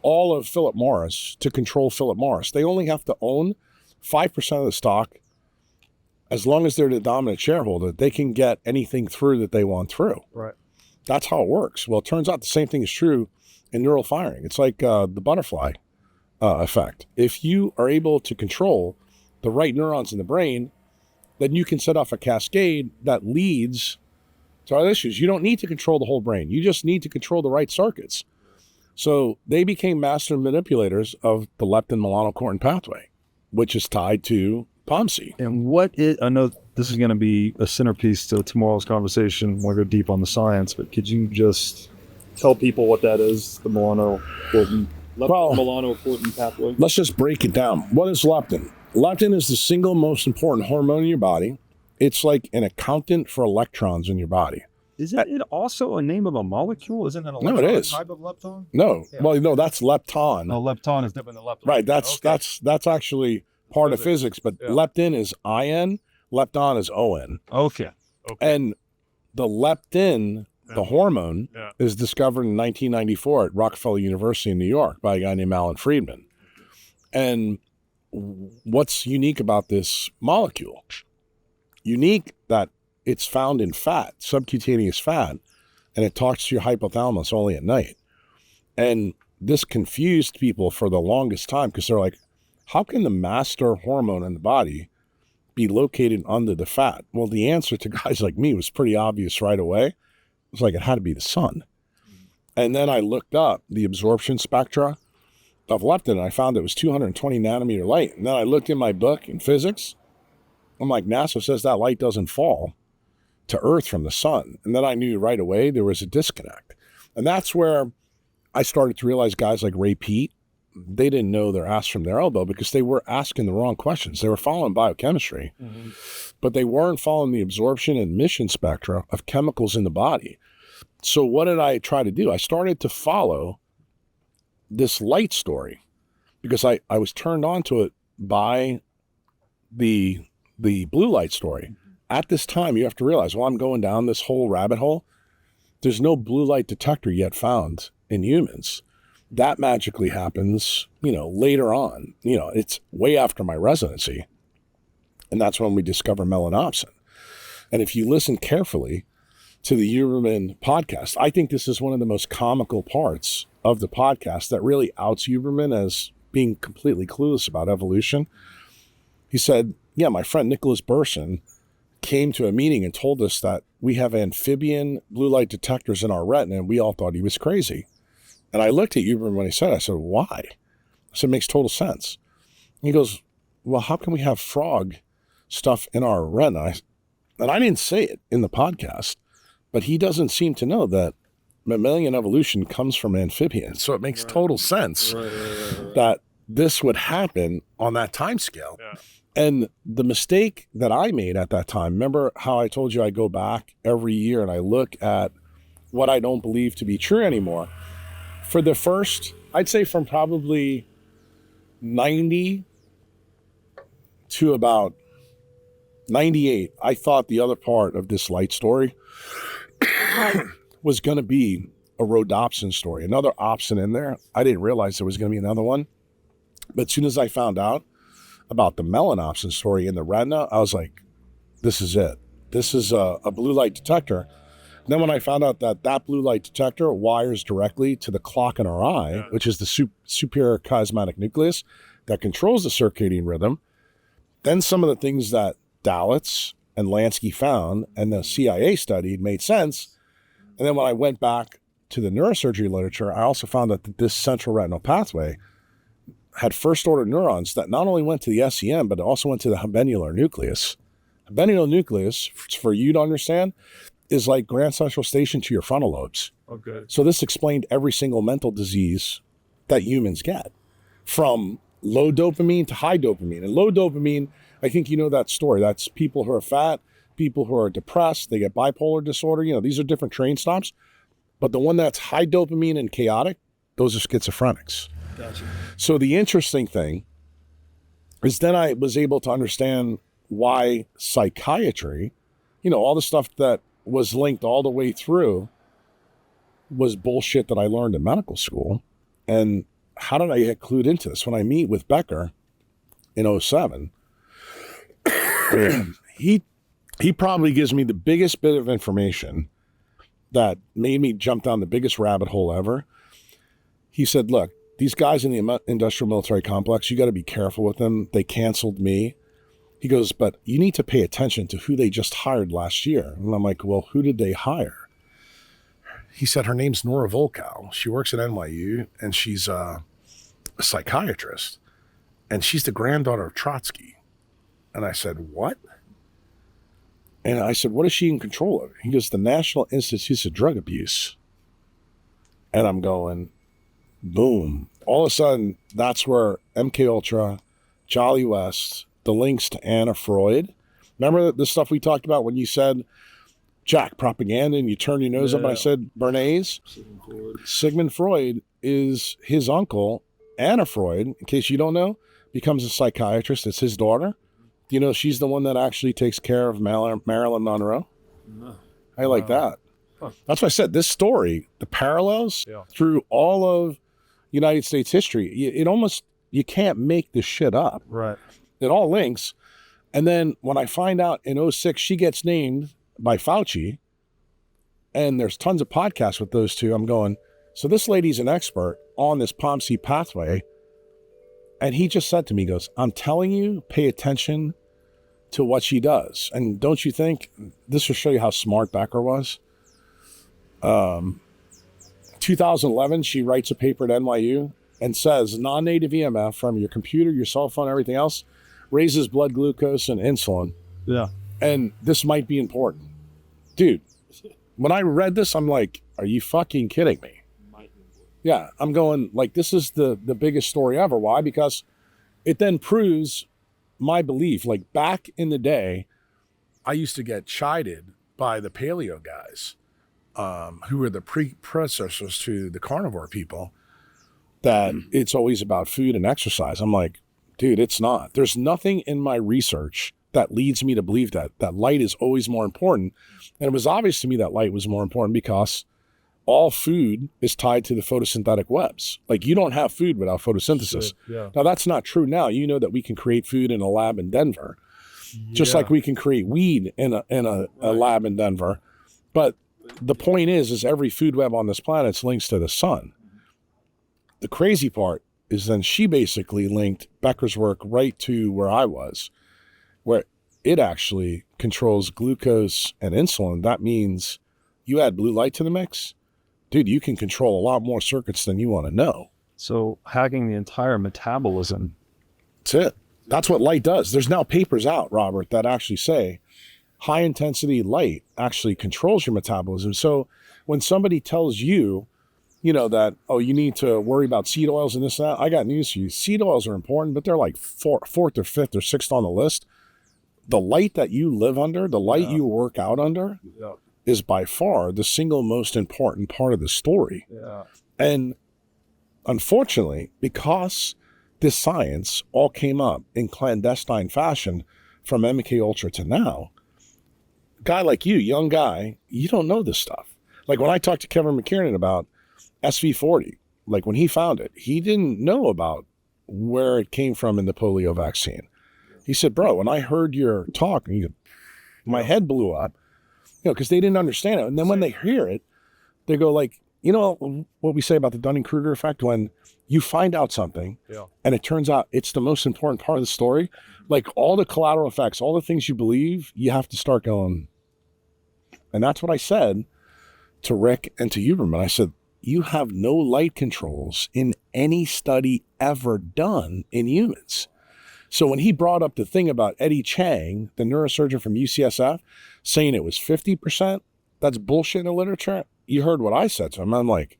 all of Philip Morris to control Philip Morris. They only have to own 5% of the stock. As long as they're the dominant shareholder, they can get anything through that they want through. Right. That's how it works. Well, it turns out the same thing is true in neural firing. It's like the butterfly effect. If you are able to control the right neurons in the brain, then you can set off a cascade that leads to other issues. You don't need to control the whole brain. You just need to control the right circuits. So they became master manipulators of the leptin melanocortin pathway, which is tied to POMC. And I know this is going to be a centerpiece to tomorrow's conversation. We'll go deep on the science, but could you just tell people what that is, the melanocortin pathway? Let's just break it down. What is leptin? Leptin is the single most important hormone in your body. It's like an accountant for electrons in your body. Is it also a name of a molecule? Isn't it an No, it is. type of lepton? No. Yeah. Well, no, that's lepton. Oh, lepton is different than lepton. Right. That's actually part of physics, but Yeah. leptin is IN, lepton is ON. Okay. And the leptin, the hormone, is discovered in 1994 at Rockefeller University in New York by a guy named Alan Friedman. And what's unique about this molecule? Unique that it's found in fat, subcutaneous fat, and it talks to your hypothalamus only at night. And this confused people for the longest time because they're like, how can the master hormone in the body be located under the fat? Well, the answer to guys like me was pretty obvious right away. It was like, it had to be the sun. And then I looked up the absorption spectra of leptin, and I found it was 220 nanometer light. And then I looked in my book in physics. I'm like, NASA says that light doesn't fall to Earth from the sun. And then I knew right away there was a disconnect. And that's where I started to realize guys like Ray Peat, they didn't know their ass from their elbow because they were asking the wrong questions. They were following biochemistry, but they weren't following the absorption and emission spectra of chemicals in the body. So what did I try to do? I started to follow this light story because I was turned on to it by the blue light story. At this time, you have to realize, while I'm going down this whole rabbit hole, there's no blue light detector yet found in humans. That magically happens, later on. It's way after my residency. And that's when we discover melanopsin. And if you listen carefully to the Huberman podcast, I think this is one of the most comical parts of the podcast that really outs Huberman as being completely clueless about evolution. He said, yeah, my friend Nicholas Burson came to a meeting and told us that we have amphibian blue light detectors in our retina, and we all thought he was crazy. And I looked at Huberman when he said it. I said, why? I said, it makes total sense. And he goes, well, how can we have frog stuff in our retina? And I didn't say it in the podcast, but he doesn't seem to know that mammalian evolution comes from amphibians. So it makes total sense that this would happen on that time scale. Yeah. And the mistake that I made at that time, remember how I told you I go back every year and I look at what I don't believe to be true anymore? For the first, I'd say from probably 90 to about 98, I thought the other part of this light story was going to be a rhodopsin story, another opsin in there. I didn't realize there was going to be another one. But as soon as I found out about the melanopsin story in the retina, I was like, this is it. This is a blue light detector. And then when I found out that that blue light detector wires directly to the clock in our eye, which is the superior chiasmatic nucleus that controls the circadian rhythm, then some of the things that Dalitz and Lansky found and the CIA studied made sense. And then when I went back to the neurosurgery literature, I also found out that this central retinal pathway had first-order neurons that not only went to the SEM, but it also went to the habenular nucleus. Habenular nucleus, for you to understand, is like Grand Central Station to your frontal lobes. Okay. So this explained every single mental disease that humans get, from low dopamine to high dopamine. And low dopamine, I think you know that story. That's people who are fat, people who are depressed, they get bipolar disorder. You know, these are different train stops. But the one that's high dopamine and chaotic, those are schizophrenics. Gotcha. So the interesting thing is then I was able to understand why psychiatry, you know, all the stuff that was linked all the way through was bullshit that I learned in medical school. And how did I get clued into this? When I meet with Becker in 07, he probably gives me the biggest bit of information that made me jump down the biggest rabbit hole ever. He said, look, these guys in the industrial military complex, you got to be careful with them. They canceled me. He goes, but you need to pay attention to who they just hired last year. And I'm like, well, who did they hire? He said, her name's Nora Volkow. She works at NYU and she's a psychiatrist. And she's the granddaughter of Trotsky. And I said, what? And I said, what is she in control of? He goes, the National Institutes of Drug Abuse. And I'm going, boom. All of a sudden, that's where MK Ultra, Jolly West, the links to Anna Freud. Remember the stuff we talked about when you said, Jack, propaganda, and you turned your nose up and I said, Bernays? Sigmund Freud is his uncle. Anna Freud, in case you don't know, becomes a psychiatrist. It's his daughter. Do you know she's the one that actually takes care of Marilyn Monroe? No. I like that. That's why I said this story, the parallels through all of United States history, it almost, you can't make this shit up. Right. It all links. And then when I find out in 06, she gets named by Fauci, and there's tons of podcasts with those two, I'm going, so this lady's an expert on this POMC pathway. And he just said to me, he goes, I'm telling you, pay attention to what she does. And don't you think, this will show you how smart Becker was. 2011, she writes a paper at NYU and says non-native EMF from your computer, your cell phone, everything else, raises blood glucose and insulin. Yeah. And this might be important. Dude, when I read this, I'm like, are you fucking kidding me? Yeah, I'm going, like, this is the biggest story ever. Why? Because it then proves my belief. Like, back in the day, I used to get chided by the paleo guys, who were the precursors to the carnivore people, that it's always about food and exercise. I'm like, dude, it's not. There's nothing in my research that leads me to believe that light is always more important. And it was obvious to me that light was more important because all food is tied to the photosynthetic webs. Like, you don't have food without photosynthesis. Yeah. Now, that's not true now. You know that we can create food in a lab in Denver, just like we can create weed in a lab in Denver. But the point is every food web on this planet links to the sun. The crazy part is then she basically linked Becker's work right to where I was, where it actually controls glucose and insulin. That means you add blue light to the mix, dude, you can control a lot more circuits than you want to know. So hacking the entire metabolism. That's it. That's what light does. There's now papers out, Robert, that actually say high intensity light actually controls your metabolism. So when somebody tells you, you know, that, oh, you need to worry about seed oils and this and that, I got news for you. Seed oils are important, but they're like fourth or fifth or sixth on the list. The light that you live under, the light you work out under, is by far the single most important part of the story. Yeah. And unfortunately, because this science all came up in clandestine fashion from MK Ultra to now. Guy like you, young guy, you don't know this stuff. Like when I talked to Kevin McKiernan about SV40, like when he found it, he didn't know about where it came from in the polio vaccine. He said, bro, when I heard your talk, my head blew up, because they didn't understand it. And then when they hear it, they go like, what we say about the Dunning-Kruger effect, when you find out something and it turns out it's the most important part of the story, like all the collateral effects, all the things you believe, you have to start going. And that's what I said to Rick and to Huberman. I said, you have no light controls in any study ever done in humans. So when he brought up the thing about Eddie Chang, the neurosurgeon from UCSF, saying it was 50%, that's bullshit in the literature. You heard what I said to him. I'm like,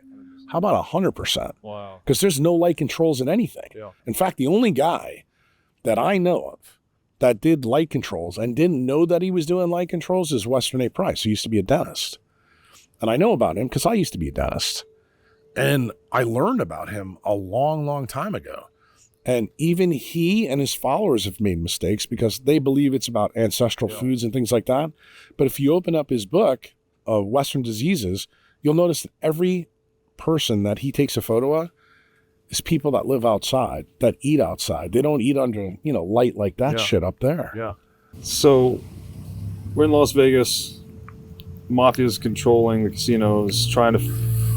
how about 100%? Wow. Because there's no light controls in anything. Yeah. In fact, the only guy that I know of that did light controls and didn't know that he was doing light controls is Western A. Price, who used to be a dentist. And I know about him because I used to be a dentist. And I learned about him a long, long time ago. And even he and his followers have made mistakes because they believe it's about ancestral foods and things like that. But if you open up his book of Western diseases, you'll notice that every person that he takes a photo of is people that live outside, that eat outside. They don't eat under, light like that shit up there. Yeah. So we're in Las Vegas. Mafia's controlling the casinos, trying to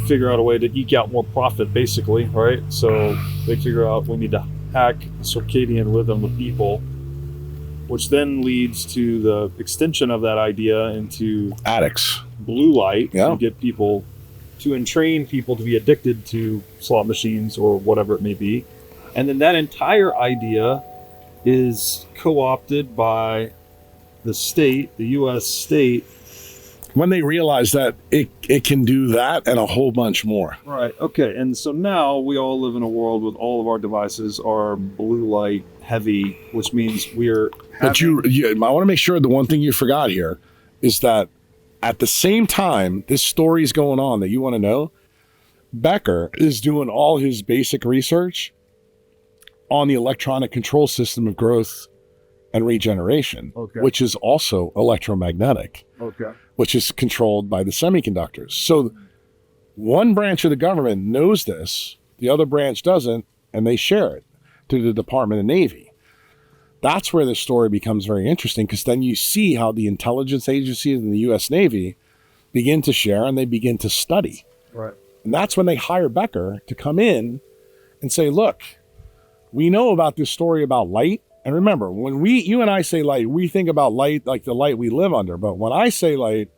figure out a way to eke out more profit, basically, right? So they figure out we need to hack the circadian rhythm of people, which then leads to the extension of that idea into Addicts. blue light Yeah. to get people to entrain people to be addicted to slot machines or whatever it may be. And then that entire idea is co-opted by the state, the US state. When they realize that it can do that and a whole bunch more. Right. Okay. And so now we all live in a world with all of our devices are blue light heavy, which means we're But I want to make sure the one thing you forgot here is that at the same time this story is going on that you want to know, Becker is doing all his basic research on the electronic control system of growth and regeneration, which is also electromagnetic, which is controlled by the semiconductors. So one branch of the government knows this, the other branch doesn't, and they share it through the Department of Navy. That's where the story becomes very interesting, because then you see how the intelligence agencies in the U.S. Navy begin to share and they begin to study. Right. And that's when they hire Becker to come in and say, look, we know about this story about light. And remember, when you and I say light, we think about light like the light we live under. But when I say light,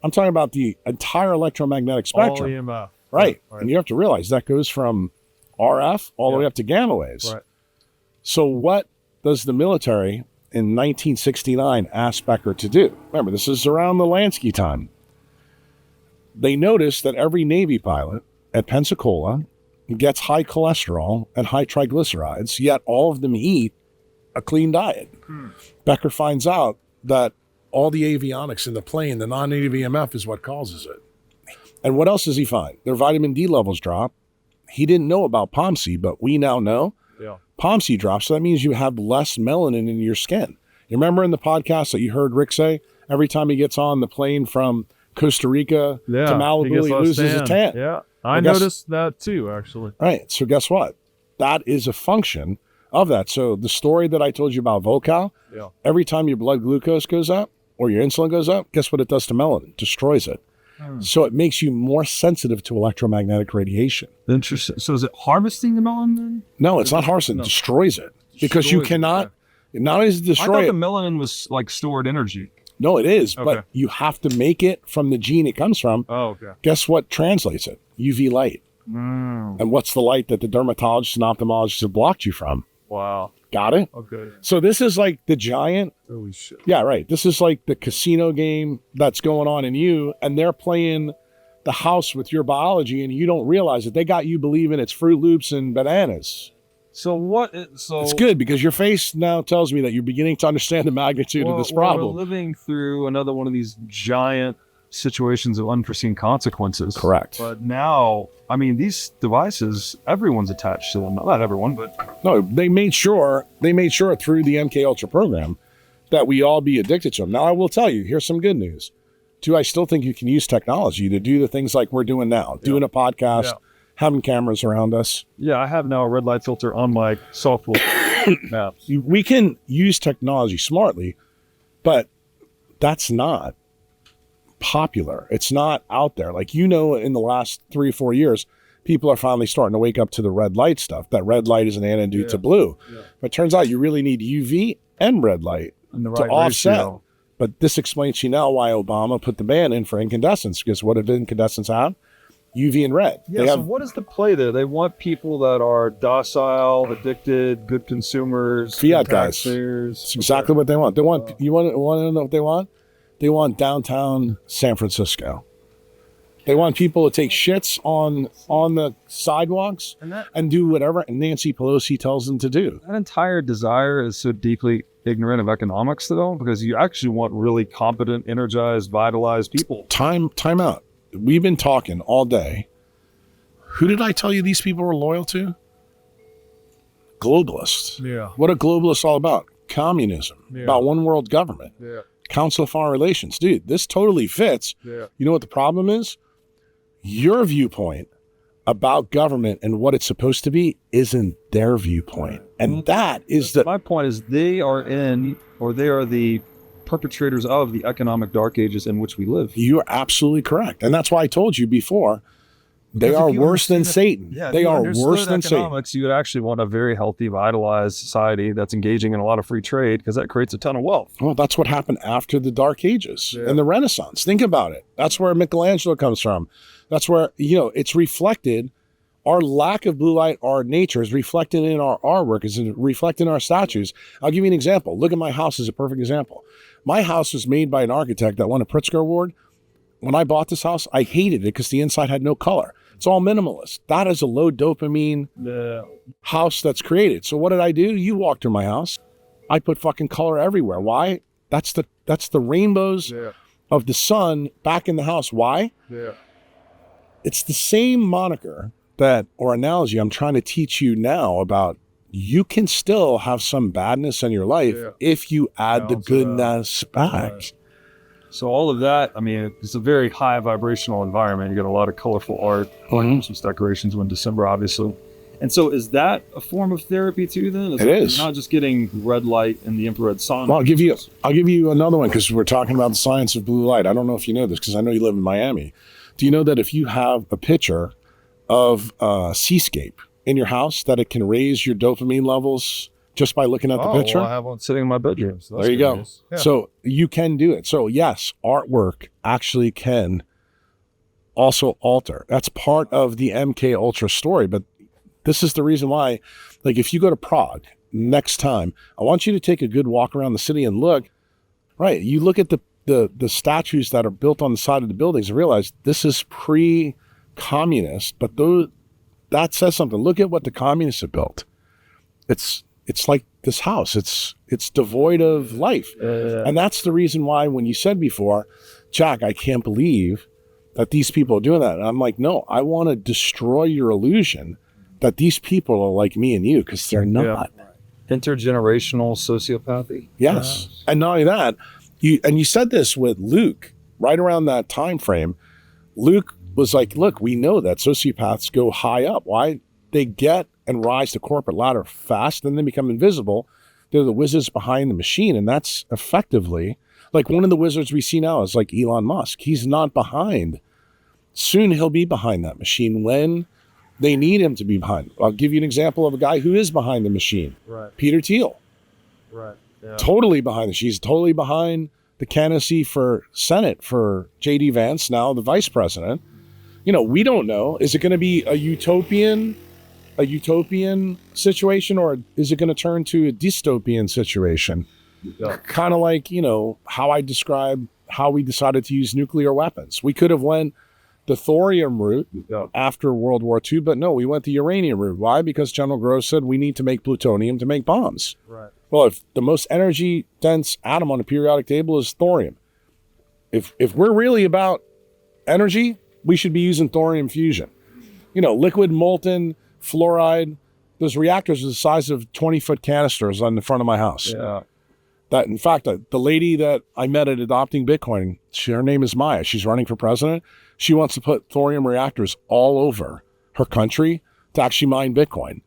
I'm talking about the entire electromagnetic spectrum. All EMF. Right. And you have to realize that goes from RF all the way up to gamma waves. Right. So what does the military in 1969 ask Becker to do? Remember, this is around the Lansky time. They noticed that every Navy pilot at Pensacola gets high cholesterol and high triglycerides, yet all of them eat a clean diet. Becker finds out that all the avionics in the plane, the non-native EMF, is what causes it. And what else does he find? Their vitamin D levels drop. He didn't know about POMC, but we now know. Yeah. POMC drops, so that means you have less melanin in your skin. You remember in the podcast that you heard Rick say, every time he gets on the plane from Costa Rica to Malibu, he loses a tan. Yeah, I noticed that too, actually. Right, so guess what? That is a function of that. So the story that I told you about Vocal, every time your blood glucose goes up or your insulin goes up, guess what it does to melanin? Destroys it. So it makes you more sensitive to electromagnetic radiation. Interesting. So is it harvesting the melanin then? No, it's not harvesting. It destroys it. Because you cannot, not only does it I destroy thought it. the melanin was like stored energy. No, it is, Okay. but you have to make it from the gene it comes from. Oh, okay. Guess what translates it? UV light. And what's the light that the dermatologists and ophthalmologists have blocked you from? Wow. Got it? Okay. So this is like the giant. Holy shit. Yeah, right. This is like the casino game that's going on in you, and they're playing the house with your biology, and you don't realize it. They got you believing it's Fruit Loops and bananas. So what? So It's good because your face now tells me that you're beginning to understand the magnitude of this problem. We're living through another one of these giant situations of unforeseen consequences. Correct. But now, I mean, these devices, everyone's attached to them. Not everyone, but No, they made sure through the MK Ultra program that we all be addicted to them. Now, I will tell you, here's some good news. Too, I still think you can use technology to do the things like we're doing now, doing a podcast, having cameras around us. yeah, I have now a red light filter on my software maps. We can use technology smartly, but that's not popular. It's not out there. Like, in the last 3 or 4 years, people are finally starting to wake up to the red light stuff. That red light is an antidote to blue. Yeah. But it turns out you really need UV and red light to offset. Ratio. But this explains to you now why Obama put the ban in for incandescents, because what did incandescents have? UV and red. Yeah, so what is the play there? They want people that are docile, addicted, good consumers, fiat good guys. taxpayers. It's exactly what they want. They want you want to know what they want? They want downtown San Francisco. They want people to take shits on the sidewalks and do whatever Nancy Pelosi tells them to do. That entire desire is so deeply ignorant of economics, though, because you actually want really competent, energized, vitalized people. Time out. We've been talking all day. Who did I tell you these people were loyal to? Globalists. Yeah. What are globalists all about? Communism. Yeah. About one world government. Yeah. Council of Foreign Relations. Dude, this totally fits. Yeah. You know what the problem is? Your viewpoint about government and what it's supposed to be isn't their viewpoint. And that is My point is they are the perpetrators of the economic dark ages in which we live. You're absolutely correct. And that's why I told you before, they are worse than Satan. Yeah, they are worse than Satan. You would actually want a very healthy, vitalized society that's engaging in a lot of free trade, because that creates a ton of wealth. Well, that's what happened after the Dark Ages and the Renaissance. Think about it. That's where Michelangelo comes from. That's where, it's reflected. Our lack of blue light, our nature is reflected in our artwork, is reflected in our statues. I'll give you an example. Look at my house as a perfect example. My house was made by an architect that won a Pritzker Award. When I bought this house, I hated it because the inside had no color. It's all minimalist. That is a low dopamine house that's created. So what did I do? You walk through my house. I put fucking color everywhere. Why? That's the rainbows of the sun back in the house. Why? Yeah. It's the same moniker or analogy I'm trying to teach you now about. You can still have some badness in your life if you add the goodness back. Right. So all of that, I mean, it's a very high vibrational environment. You get a lot of colorful art, Christmas decorations in December, obviously. And so is that a form of therapy too then? It is. You're not just getting red light and the infrared sauna. Well, I'll give you another one, because we're talking about the science of blue light. I don't know if you know this, because I know you live in Miami. Do you know that if you have a picture of a seascape in your house, that it can raise your dopamine levels just by looking at the picture? Well, I have one sitting in my bedroom. So there you go. Yeah. So you can do it. So yes, artwork actually can also alter. That's part of the MK Ultra story. But this is the reason why, like, if you go to Prague next time, I want you to take a good walk around the city and look. Right, you look at the statues that are built on the side of the buildings and realize this is pre-communist, but that says something. Look at what the communists have built. It's like this house. It's devoid of life. And that's the reason why, when you said before, Jack, I can't believe that these people are doing that. And I'm like, no, I want to destroy your illusion that these people are like me and you, because they're not. Intergenerational sociopathy. Yes. And not only that, you said this with Luke right around that time frame. Luke was like, look, we know that sociopaths go high up. Why? They get and rise the corporate ladder fast, and then become invisible. They're the wizards behind the machine. And that's effectively, like, one of the wizards we see now is like Elon Musk. He's not behind. Soon he'll be behind that machine when they need him to be behind. I'll give you an example of a guy who is behind the machine. Right. Peter Thiel. Right. Yeah. Totally behind. She's totally behind the candidacy for Senate for J.D. Vance, now the vice president. We don't know. Is it going to be a utopian situation, or is it going to turn to a dystopian situation? Yeah. Kind of like, how I described how we decided to use nuclear weapons. We could have went the thorium route after World War II, but no, we went the uranium route. Why? Because General Gross said we need to make plutonium to make bombs. Right. Well, if the most energy dense atom on the periodic table is thorium, if we're really about energy, we should be using thorium fusion. You know, liquid molten fluoride. Those reactors are the size of 20-foot canisters on the front of my house. Yeah. That, in fact, the lady that I met at Adopting Bitcoin, her name is Meyer. She's running for president. She wants to put thorium reactors all over her country to actually mine Bitcoin.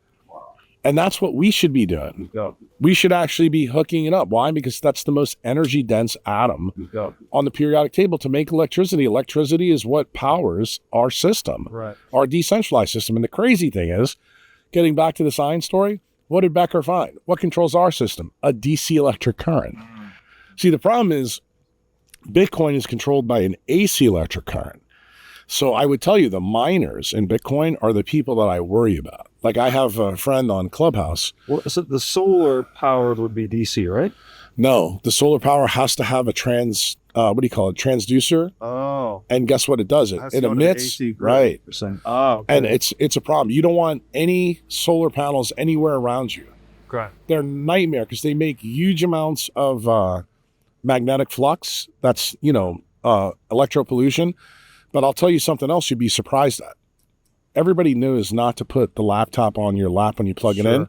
And that's what we should be doing. Yeah. We should actually be hooking it up. Why? Because that's the most energy-dense atom on the periodic table to make electricity. Electricity is what powers our system, Right. our decentralized system. And the crazy thing is, getting back to the science story, what did Becker find? What controls our system? A DC electric current. See, the problem is Bitcoin is controlled by an AC electric current. So I would tell you the miners in Bitcoin are the people that I worry about. Like I have a friend on Clubhouse. Well, so the solar powered would be DC, right? No, the solar power has to have a transducer. Oh. And guess what it does? It emits, right. Oh, okay. And it's a problem. You don't want any solar panels anywhere around you. Correct. They're a nightmare because they make huge amounts of magnetic flux. That's, electro pollution. But I'll tell you something else you'd be surprised at. Everybody knows not to put the laptop on your lap when you plug it in.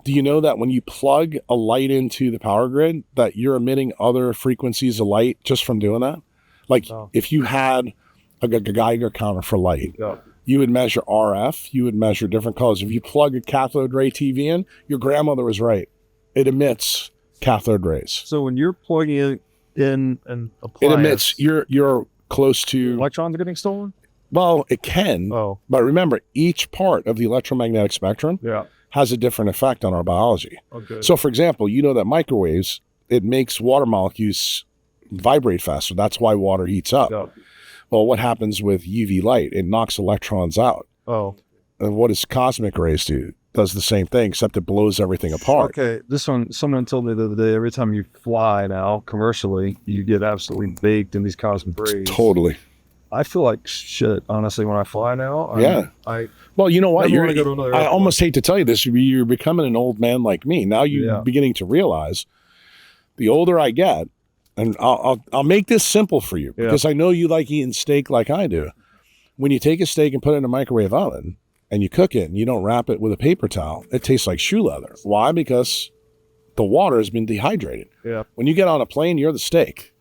Do you know that when you plug a light into the power grid, that you're emitting other frequencies of light just from doing that? Like if you had a Geiger counter for light, you would measure RF, you would measure different colors. If you plug a cathode ray TV in, your grandmother was right. It emits cathode rays. So when you're plugging it in and applying it emits, you're close to... Electrons are getting stolen? Well, it can. Oh. But remember, each part of the electromagnetic spectrum has a different effect on our biology. Okay. So, for example, you know that microwaves, it makes water molecules vibrate faster. That's why water heats up. Well, what happens with UV light? It knocks electrons out. Oh. And what does cosmic rays do? Does the same thing, except it blows everything apart. Okay, this one, someone told me the other day, every time you fly now, commercially, you get absolutely baked in these cosmic rays. Totally. I feel like shit, honestly, when I fly now. Well, you know what? I almost hate to tell you this. You're becoming an old man like me. Now you're beginning to realize the older I get, and I'll make this simple for you because I know you like eating steak like I do. When you take a steak and put it in a microwave oven and you cook it and you don't wrap it with a paper towel, it tastes like shoe leather. Why? Because the water has been dehydrated. Yeah. When you get on a plane, you're the steak.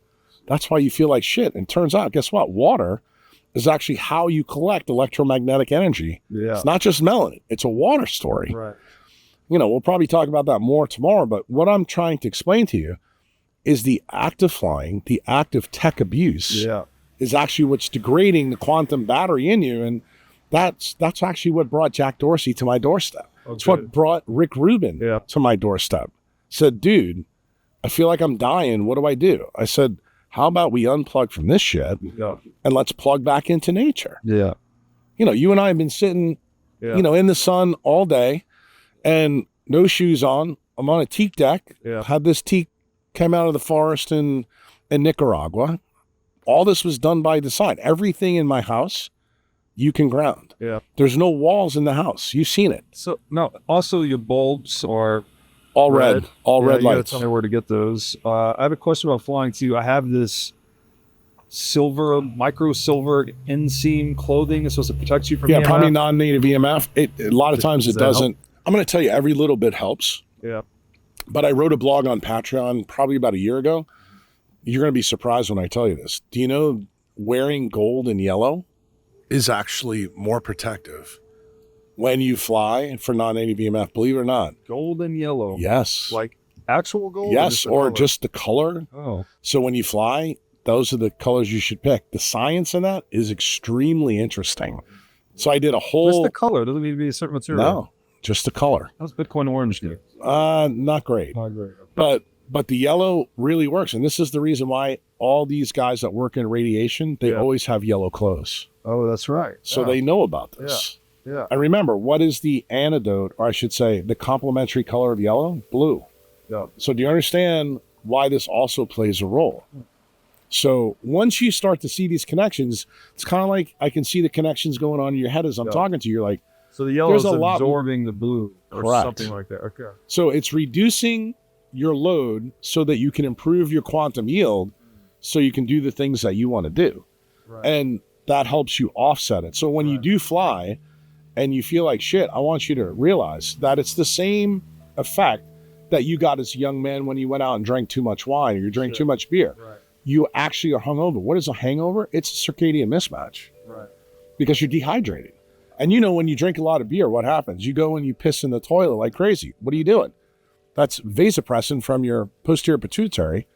That's why you feel like shit. And turns out, guess what? Water is actually how you collect electromagnetic energy. Yeah. It's not just melanin. It's a water story. Right. We'll probably talk about that more tomorrow, but what I'm trying to explain to you is the act of flying, the act of tech abuse is actually what's degrading the quantum battery in you. And that's actually what brought Jack Dorsey to my doorstep. Okay. It's what brought Rick Rubin to my doorstep. Said, dude, I feel like I'm dying. What do I do? I said, how about we unplug from this shit and let's plug back into nature? Yeah. You and I have been sitting, in the sun all day and no shoes on. I'm on a teak deck. Yeah. Had this teak came out of the forest in Nicaragua. All this was done by design. Everything in my house, you can ground. Yeah. There's no walls in the house. You've seen it. So, no, also your bulbs are all red. All red you gotta lights. tell me where to get those. I have a question about flying too. I have this micro silver inseam clothing that's supposed to protect you from EMF. Probably non-native EMF. A lot of times it doesn't. I'm going to tell you, every little bit helps. Yeah. But I wrote a blog on Patreon probably about a year ago. You're going to be surprised when I tell you this. Do you know wearing gold and yellow is actually more protective when you fly for non-native EMF, believe it or not? Gold and yellow. Yes. Like actual gold? Yes, or just the color. Oh. So when you fly, those are the colors you should pick. The science in that is extremely interesting. So I did a whole... What's the color? Doesn't need to be a certain material. No, just the color. How's Bitcoin orange do? Not great. Not great. But the yellow really works. And this is the reason why all these guys that work in radiation, they always have yellow clothes. Oh, that's right. So they know about this. Yeah. And remember, what is the antidote, or I should say, the complementary color of yellow? Blue. Yeah. So do you understand why this also plays a role? So once you start to see these connections, it's kind of like I can see the connections going on in your head as I'm talking to you. You're like, so the yellow is there's a lot absorbing the blue or Correct. something like that. Okay. So it's reducing your load so that you can improve your quantum yield so you can do the things that you want to do. Right. And that helps you offset it. So when you do fly and you feel like shit, I want you to realize that it's the same effect that you got as a young man when you went out and drank too much wine or you drank too much beer. Right. You actually are hungover. What is a hangover? It's a circadian mismatch. Right. Because you're dehydrated. And you know, when you drink a lot of beer, what happens? You go and you piss in the toilet like crazy. What are you doing? That's vasopressin from your posterior pituitary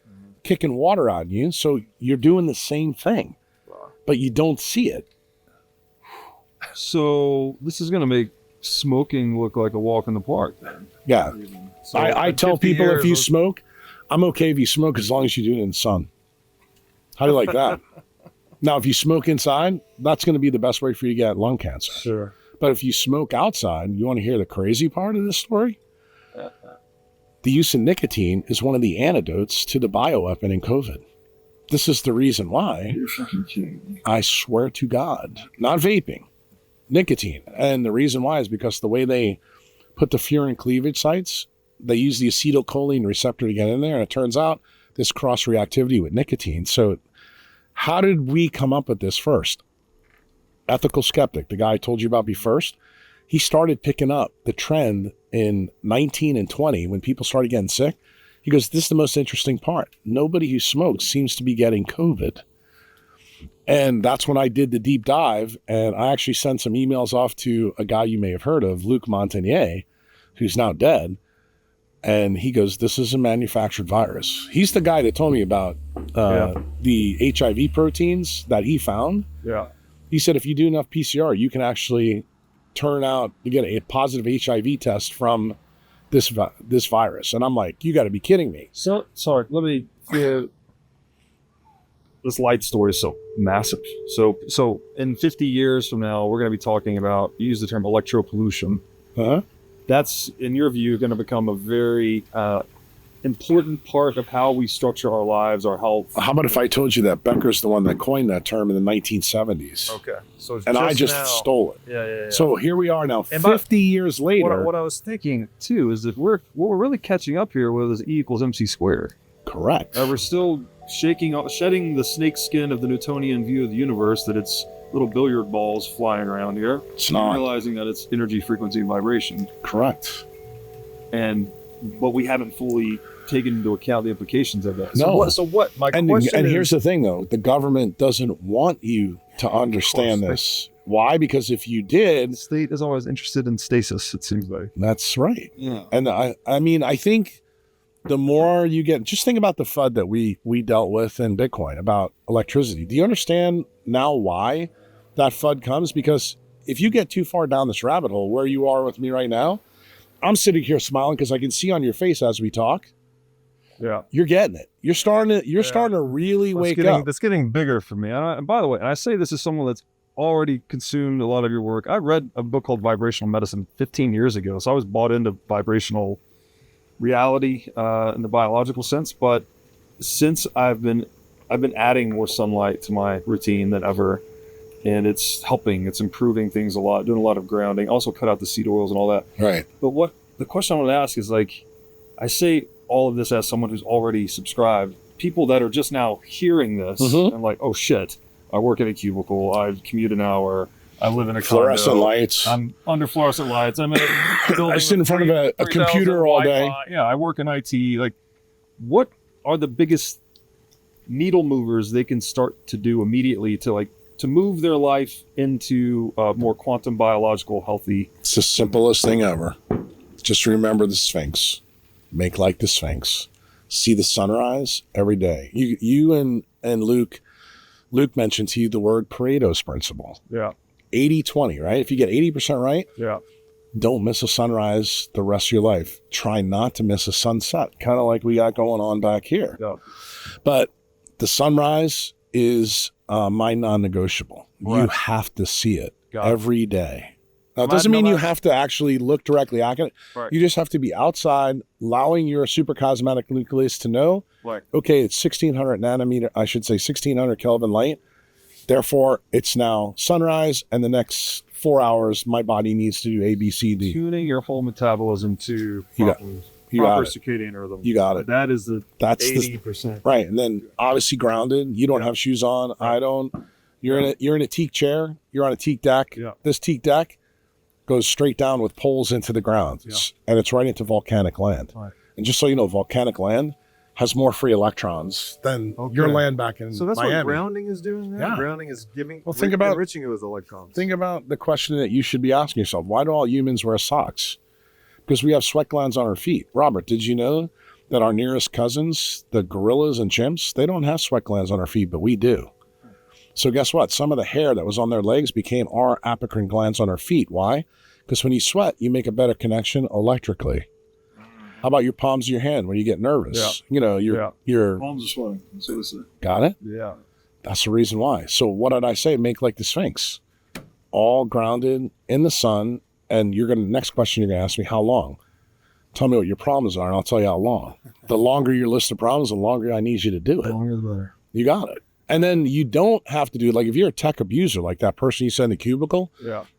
kicking water on you. So you're doing the same thing, but you don't see it. So this is going to make smoking look like a walk in the park. Yeah. So I at tell 50 people years, if you smoke, I'm okay if you smoke as long as you do it in the sun. How do you like that? Now, if you smoke inside, that's going to be the best way for you to get lung cancer. Sure. But if you smoke outside, you want to hear the crazy part of this story? The use of nicotine is one of the antidotes to the bioweapon in COVID. This is the reason why. You're fucking kidding me. I swear to God, not vaping, nicotine. And the reason why is because the way they put the furin cleavage sites, they use the acetylcholine receptor to get in there. And it turns out this cross reactivity with nicotine. So how did we come up with this first? Ethical skeptic, the guy I told you about first, he started picking up the trend in 19 and 20 when people started getting sick. He goes, this is the most interesting part. Nobody who smokes seems to be getting COVID. And that's when I did the deep dive. And I actually sent some emails off to a guy you may have heard of, Luc Montagnier, who's now dead. And he goes, this is a manufactured virus. He's the guy that told me about the HIV proteins that he found. Yeah. He said, if you do enough PCR, you can actually turn out to get a positive HIV test from this virus. And I'm like, you got to be kidding me. So, sorry, let me, this light story is so massive. So in 50 years from now, we're going to be talking about, you use the term electropollution. Huh? That's, in your view, going to become a very important part of how we structure our lives, our health. How about if I told you that Becker's the one that coined that term in the 1970s? Okay. So it's And I just now, stole it. Yeah. So here we are now, And 50 years later. What I was thinking, too, is that what we're really catching up here with is E equals MC squared. Correct. We're still shedding the snake skin of the Newtonian view of the universe, that it's little billiard balls flying around here. It's not. Realizing that it's energy, frequency, and vibration. Correct. But we haven't fully taken into account the implications of that. No. So what? My And question here's is, the thing, though. The government doesn't want you to understand this. Why? Because if you did, the state is always interested in stasis, it seems like. that's right. Yeah. And I mean, I think the more you get, just think about the FUD that we dealt with in Bitcoin about electricity. Do you understand now why that FUD comes? Because if you get too far down this rabbit hole where you are with me right now, I'm sitting here smiling because I can see on your face as we talk. Yeah. You're getting it. You're starting to really wake up. It's getting bigger for me. And by the way, and I say this as someone that's already consumed a lot of your work. I read a book called Vibrational Medicine 15 years ago, so I was bought into vibrational reality in the biological sense. But since I've been adding more sunlight to my routine than ever, and it's helping. It's improving things a lot. Doing a lot of grounding. Also cut out the seed oils and all that. Right. But what the question I want to ask is, like, I say all of this as someone who's already subscribed. People that are just now hearing this and like, oh shit, I work in a cubicle, I commute an hour, I live in a Fluorescent condo, lights. I'm under fluorescent lights, I'm in a building I sit in with front of a 3,000 computer all day. Wi-Fi. Yeah, I work in IT. Like, what are the biggest needle movers they can start to do immediately to move their life into a more quantum biological healthy? It's the simplest thing ever. Just remember the Sphinx. Make like the Sphinx. See the sunrise every day. You and Luke mentioned to you the word Pareto's principle. Yeah. 80-20, right? If you get 80% right, Yeah. don't miss a sunrise the rest of your life. Try not to miss a sunset, kind of like we got going on back here. Yeah. But the sunrise is my non-negotiable. Right. You have to see it Got it. every day. Now, it No doesn't mean you matter- have to actually look directly at it. Right. You just have to be outside, allowing your supercosmetic nucleus to know, Like, okay, it's 1600 nanometer, I should say 1600 Kelvin light. Therefore, it's now sunrise, and the next 4 hours, my body needs to do A, B, C, D. tuning your whole metabolism to You got- properly. You got proper it. circadian rhythm. You got it. That is the That's the 80%. right. And then obviously grounded. You don't have shoes on. I don't. You're in a teak chair. You're on a teak deck. Yeah. This teak deck goes straight down with poles into the ground, and it's right into volcanic land. Right. And just so you know, volcanic land has more free electrons than your land back in So that's Miami. what grounding is doing there? Yeah. Grounding is giving, Well, think about- enriching it with electrons. Think about the question that you should be asking yourself. Why do all humans wear socks? Because we have sweat glands on our feet. Robert, did you know that our nearest cousins, the gorillas and chimps, they don't have sweat glands on our feet, but we do. So guess what? Some of the hair that was on their legs became our apocrine glands on our feet. Why? Because when you sweat, you make a better connection electrically. How about your palms of your hand when you get nervous? You know, your palms are sweating. So this is, got it? yeah. That's the reason why. So what did I say? Make like the Sphinx. All grounded in the sun. And next question you're gonna ask me, how long? Tell me what your problems are and I'll tell you how long. The longer your list of problems, the longer I need you to do it. The longer the better. You got it. And then you don't have to do it. Like if you're a tech abuser, like that person you said in the cubicle,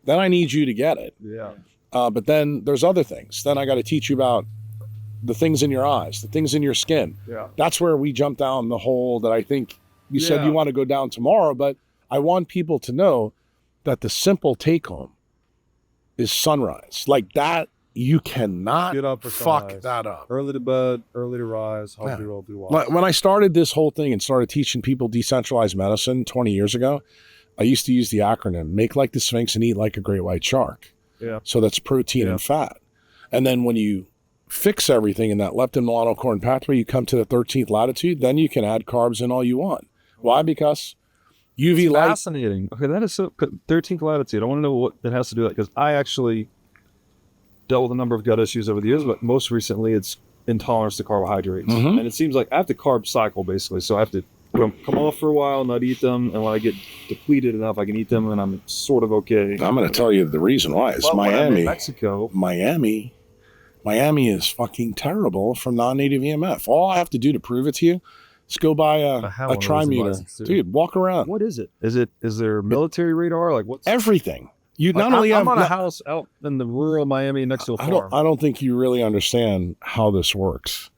then I need you to get it. Yeah. But then there's other things. Then I got to teach you about the things in your eyes, the things in your skin. Yeah. That's where we jump down the hole that I think you said you want to go down tomorrow. But I want people to know that the simple take home is sunrise. Like that, you cannot Get up for fuck sunrise. that up. Early to bed, early to rise, healthy roll, do Like, when I started this whole thing and started teaching people decentralized medicine 20 years ago, I used to use the acronym, make like the Sphinx and eat like a great white shark. Yeah. So that's protein and fat. And then when you fix everything in that leptin melanocortin pathway, you come to the 13th latitude, then you can add carbs in all you want. Why? Because UV light. Fascinating. Okay, that is so 13th latitude. I want to know what it has to do with that, because I actually dealt with a number of gut issues over the years, but most recently it's intolerance to carbohydrates. Mhm. And it seems like I have to carb cycle basically. So I have to come off for a while, not eat them, and when I get depleted enough, I can eat them, and I'm sort of okay. I'm going to tell you the reason why. It's But when I'm in Miami. Mexico. Miami is fucking terrible from non-native EMF. All I have to do to prove it to you is go buy a have one of those trimeter. devices, too. Dude, walk around. What is it? Is there military radar? Like what's Everything. You like, not only I'm have on a house out in the rural Miami next to a farm. I don't think you really understand how this works.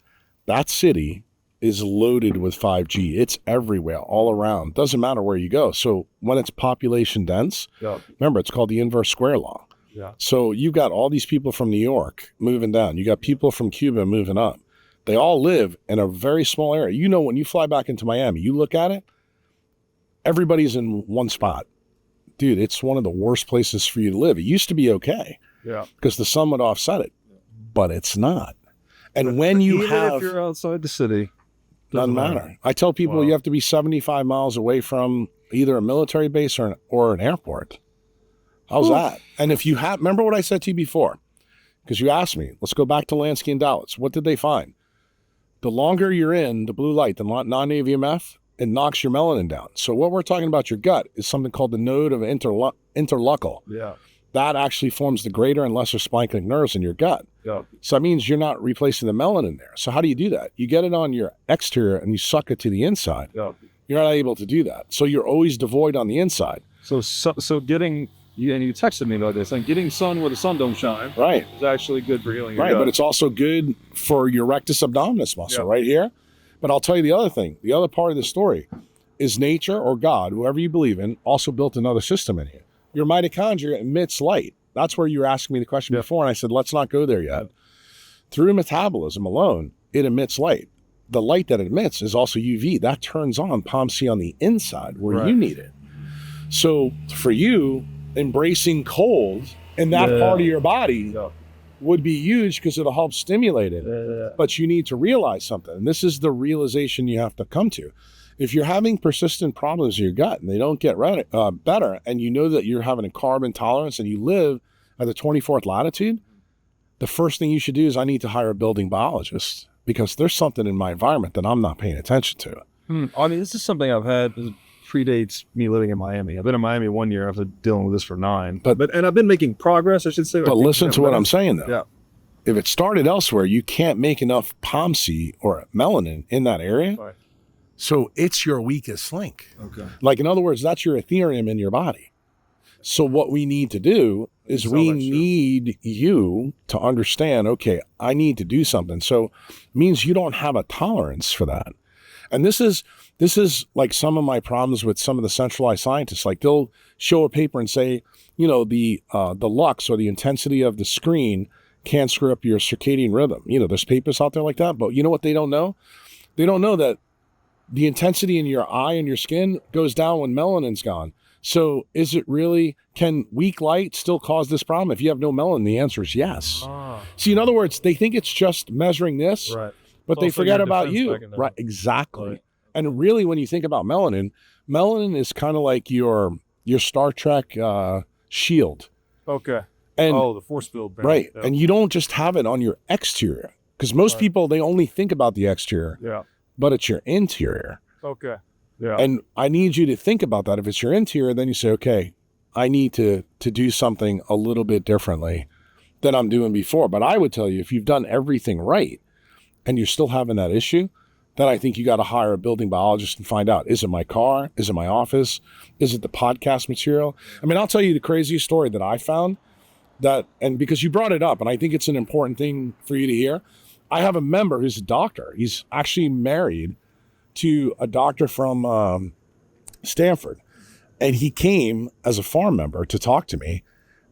That city is loaded with 5G. It's everywhere, all around. Doesn't matter where you go. So when it's population dense, remember, it's called the inverse square law. Yeah. So you've got all these people from New York moving down. You got people from Cuba moving up. They all live in a very small area. You know, when you fly back into Miami, you look at it, everybody's in one spot. Dude, it's one of the worst places for you to live. It used to be okay. Yeah. Because the sun would offset it, but it's not. And when you Even have, if you're outside the city, doesn't matter. I tell people you have to be 75 miles away from either a military base or an airport. How's that? And if you have, remember what I said to you before, because you asked me, let's go back to Lansky and Dowitz. What did they find? The longer you're in the blue light, the non-native EMF, it knocks your melanin down. So what we're talking about your gut is something called the node of interlocal. Yeah. That actually forms the greater and lesser spinalic nerves in your gut. Yeah. So that means you're not replacing the melanin there. So how do you do that? You get it on your exterior and you suck it to the inside. Yeah. You're not able to do that. So you're always devoid on the inside. So getting you, and you texted me about this, and getting sun where the sun don't shine, Right. is actually good for healing your Right. gut. But it's also good for your rectus abdominis muscle right here. But I'll tell you the other thing. The other part of the story is nature or God, whoever you believe in, also built another system in here. Your mitochondria emits light. That's where you were asking me the question before, and I said, let's not go there yet. Through metabolism alone, it emits light. The light that it emits is also UV. That turns on POMC on the inside where you need it. So for you, embracing cold in that part of your body would be huge because it'll help stimulate it. But you need to realize something. And this is the realization you have to come to. If you're having persistent problems in your gut and they don't get better, and you know that you're having a carb intolerance and you live at the 24th latitude, the first thing you should do is I need to hire a building biologist because there's something in my environment that I'm not paying attention to. I mean, this is something I've had. This predates me living in Miami. I've been in Miami 1 year after dealing with this for 9. And I've been making progress, I should say. But listen to what I'm saying, though. Yeah. If it started elsewhere, you can't make enough POMC or melanin in that area. Right. So it's your weakest link. Okay. Like, in other words, that's your Ethereum in your body. So what we need to do is we need you to understand, okay, I need to do something. So it means you don't have a tolerance for that. And this is like some of my problems with some of the centralized scientists. Like they'll show a paper and say, you know, the lux or the intensity of the screen can screw up your circadian rhythm. You know, there's papers out there like that, but you know what they don't know? They don't know that the intensity in your eye and your skin goes down when melanin's gone. So is it really, can weak light still cause this problem? If you have no melanin, the answer is yes. See, in other words, they think it's just measuring this, Right. but they Also forget your about defense you. mechanism. Right, exactly. Right. And really, when you think about melanin is kind of like your Star Trek shield. Okay. And the force field. Band. right, Yeah. and you don't just have it on your exterior, because most Right. people, they only think about the exterior, Yeah. but it's your interior. Okay. Yeah. And I need you to think about that. If it's your interior, then you say, okay, I need to do something a little bit differently than I'm doing before. But I would tell you, if you've done everything right and you're still having that issue, then I think you got to hire a building biologist and find out, is it my car? Is it my office? Is it the podcast material? I mean, I'll tell you the craziest story that I found and because you brought it up, and I think it's an important thing for you to hear. I have a member who's a doctor. He's actually married to a doctor from Stanford. And he came as a farm member to talk to me.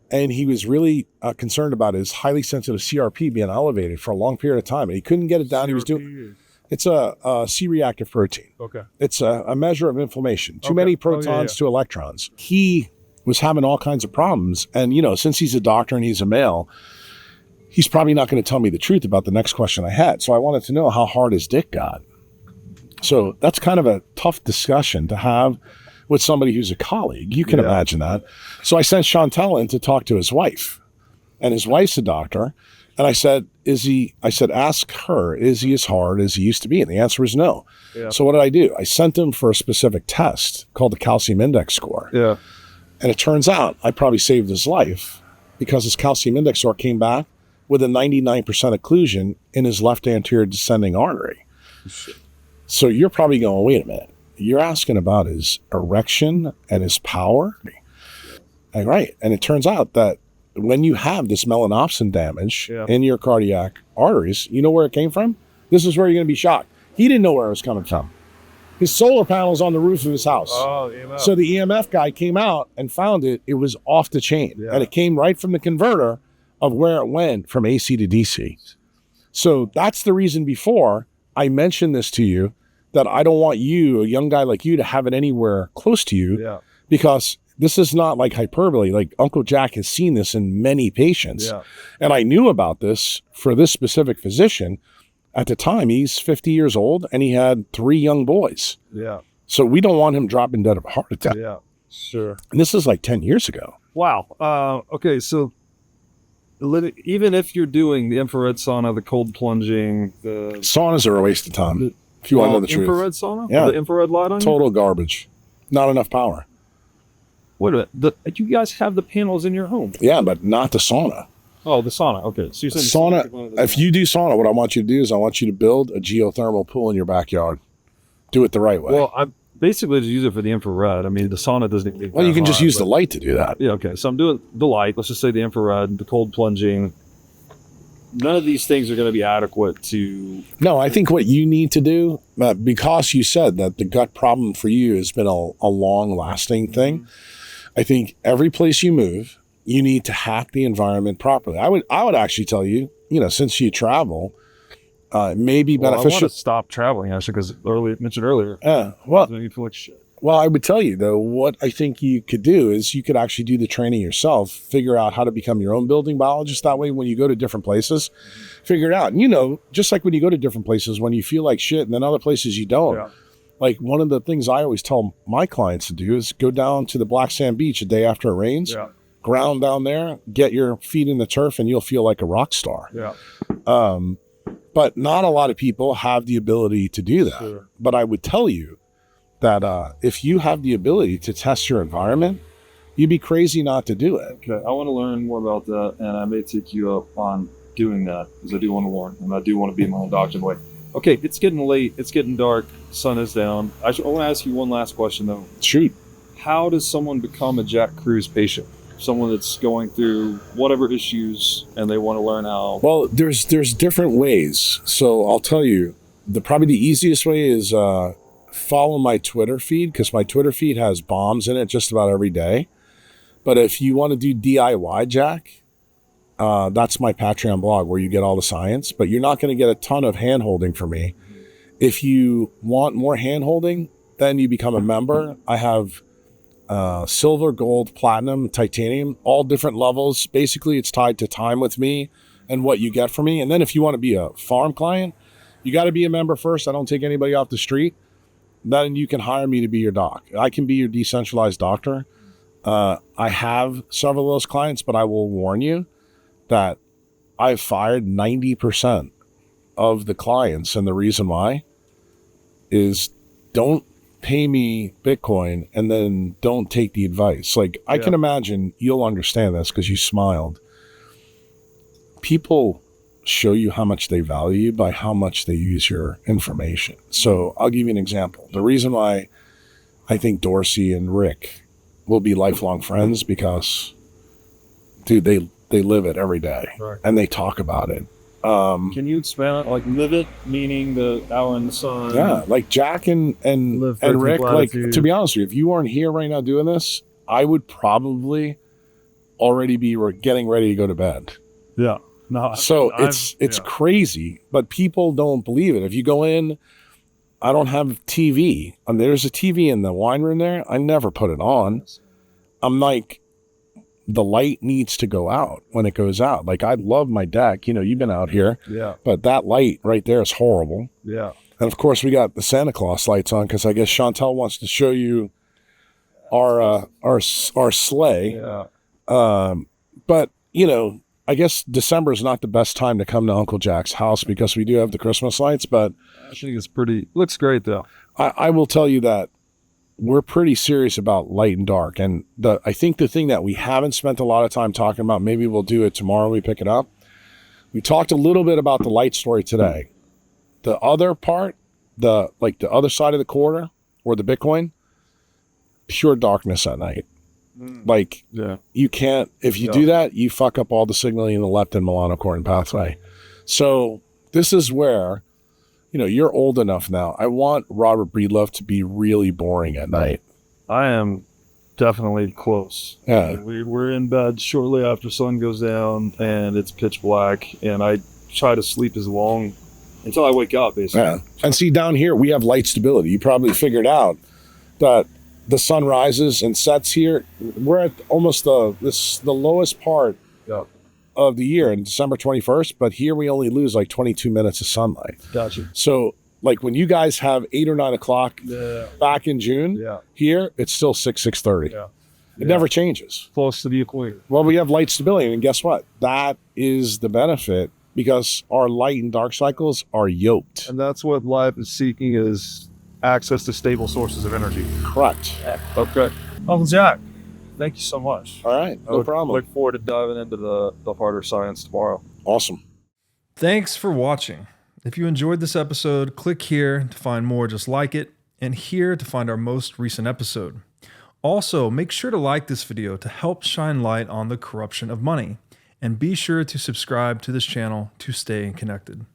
And he was really concerned about his highly sensitive CRP being elevated for a long period of time. And he couldn't get it down. He was doing, it's a C-reactive protein. Okay. It's a measure of inflammation. Too Okay. many protons to electrons. He was having all kinds of problems. And, you know, since he's a doctor and he's a male, he's probably not going to tell me the truth about the next question I had. So I wanted to know how hard his dick got. So that's kind of a tough discussion to have with somebody who's a colleague. You can imagine that. So I sent Chantel in to talk to his wife. And his wife's a doctor. And I said, ask her, is he as hard as he used to be? And the answer was no. Yeah. So what did I do? I sent him for a specific test called the calcium index score. Yeah. And it turns out I probably saved his life because his calcium index score came back with a 99% occlusion in his left anterior descending artery. So you're probably going, wait a minute. You're asking about his erection and his power? And right. And it turns out that when you have this melanopsin damage in your cardiac arteries, you know where it came from? This is where you're going to be shocked. He didn't know where it was coming from. His solar panel's on the roof of his house. Oh, EMF. So the EMF guy came out and found it. It was off the chain. Yeah. And it came right from the converter of where it went from AC to DC. So that's the reason before I mentioned this to you, that I don't want you, a young guy like you, to have it anywhere close to you, because this is not like hyperbole. Like Uncle Jack has seen this in many patients. Yeah. And I knew about this for this specific physician. At the time, he's 50 years old and he had 3 young boys. Yeah. So we don't want him dropping dead of a heart attack. Yeah. Sure. And this is like 10 years ago. Wow. Okay. So even if you're doing the infrared sauna, the cold plunging, the Saunas are a waste of time. If you want to know the truth. infrared sauna? Yeah. The infrared light on you? Total garbage. Not enough power. Wait a minute. You guys have the panels in your home. Yeah, but not the sauna. Oh, the sauna. Okay. So you're saying Sauna, if you do sauna, what I want you to do is I want you to build a geothermal pool in your backyard. Do it the right way. Well, I basically just use it for the infrared. I mean, the sauna doesn't need Well, you can just use the light to do that. Yeah, okay. So I'm doing the light. Let's just say the infrared, the cold plunging. None of these things are going to be adequate to... No, I think what you need to do, because you said that the gut problem for you has been a long-lasting thing, I think every place you move, you need to hack the environment properly. I would actually tell you, since you travel, it may be beneficial. I want to stop traveling, actually, because mentioned earlier. Well, You feel like shit. Well, I would tell you, though, what I think you could do is you could actually do the training yourself, figure out how to become your own building biologist. That way, when you go to different places, figure it out. And, just like when you go to different places, when you feel like shit and then other places you don't. Yeah. Like one of the things I always tell my clients to do is go down to the black sand beach a day after it rains, ground down there, get your feet in the turf, and you'll feel like a rock star. Yeah. But not a lot of people have the ability to do that. Sure. But I would tell you that if you have the ability to test your environment, you'd be crazy not to do it. Okay, I want to learn more about that, and I may take you up on doing that, because I do want to learn, and I do want to be my own doctor in a way. Okay, it's getting late, it's getting dark, sun is down. I want to ask you one last question, though. Shoot. how does someone become a Jack Kruse patient? Someone that's going through whatever issues and they want to learn how. Well, there's different ways. So I'll tell you, probably the easiest way is follow my Twitter feed, because my Twitter feed has bombs in it just about every day. But if you want to do DIY Jack, that's my Patreon blog where you get all the science, but you're not going to get a ton of hand-holding from me. If you want more hand-holding, then you become a member. I have silver, gold, platinum, titanium, all different levels. Basically, it's tied to time with me and what you get from me. And then if you want to be a farm client, you got to be a member first. I don't take anybody off the street. Then you can hire me to be your doc. I can be your decentralized doctor. I have several of those clients, but I will warn you that I've fired 90% of the clients. And the reason why is don't pay me Bitcoin and then don't take the advice. Like, I can imagine you'll understand this because you smiled. People show you how much they value you by how much they use your information. So I'll give you an example. The reason why I think Dorsey and Rick will be lifelong friends, because, dude, they live it every day, Right. and they talk about it. Can you expand on, like, live it, meaning the hour in the sun? Yeah, like Jack and Live 13th Rick, like, latitude. to be honest with you, if you weren't here right now doing this, I would probably already be getting ready to go to bed. Yeah. No. So it's crazy, but people don't believe it. If you go in, I don't have TV. And there's a TV in the wine room there. I never put it on. I'm like, the light needs to go out when it goes out. Like, I love my deck. You know, you've been out here. Yeah. But that light right there is horrible. Yeah. And of course, we got the Santa Claus lights on because I guess Chantel wants to show you our sleigh. Yeah. But, you know, I guess December is not the best time to come to Uncle Jack's house because we do have the Christmas lights. But I think it's looks great though. I will tell you that we're pretty serious about light and dark. And I think the thing that we haven't spent a lot of time talking about, maybe we'll do it tomorrow when we pick it up. We talked a little bit about the light story today. The other part, the other side of the quarter or the Bitcoin, pure darkness at night. Like, you can't, if you do that, you fuck up all the signaling in the leptin melanocortin pathway. So this is where, you know, you're old enough now. I want Robert Breedlove to be really boring at night. I am definitely close. Yeah. We're in bed shortly after sun goes down and it's pitch black, and I try to sleep as long until I wake up, basically. Yeah. And see, down here, we have light stability. You probably figured out that the sun rises and sets here. We're at almost the lowest part of the year in December 21st, but here we only lose like 22 minutes of sunlight. Gotcha. So, like, when you guys have 8 or 9 o'clock back in June, here it's still 6:30. Yeah. It never changes. Close to the equator. Well, we have light stability, and guess what? That is the benefit, because our light and dark cycles are yoked. And that's what life is seeking, is access to stable sources of energy. Correct. Okay. Uncle Jack, thank you so much. All right, no problem. Look forward to diving into the harder science tomorrow. Awesome. Thanks for watching. If you enjoyed this episode, click here to find more just like it, and here to find our most recent episode. Also, make sure to like this video to help shine light on the corruption of money, and be sure to subscribe to this channel to stay connected.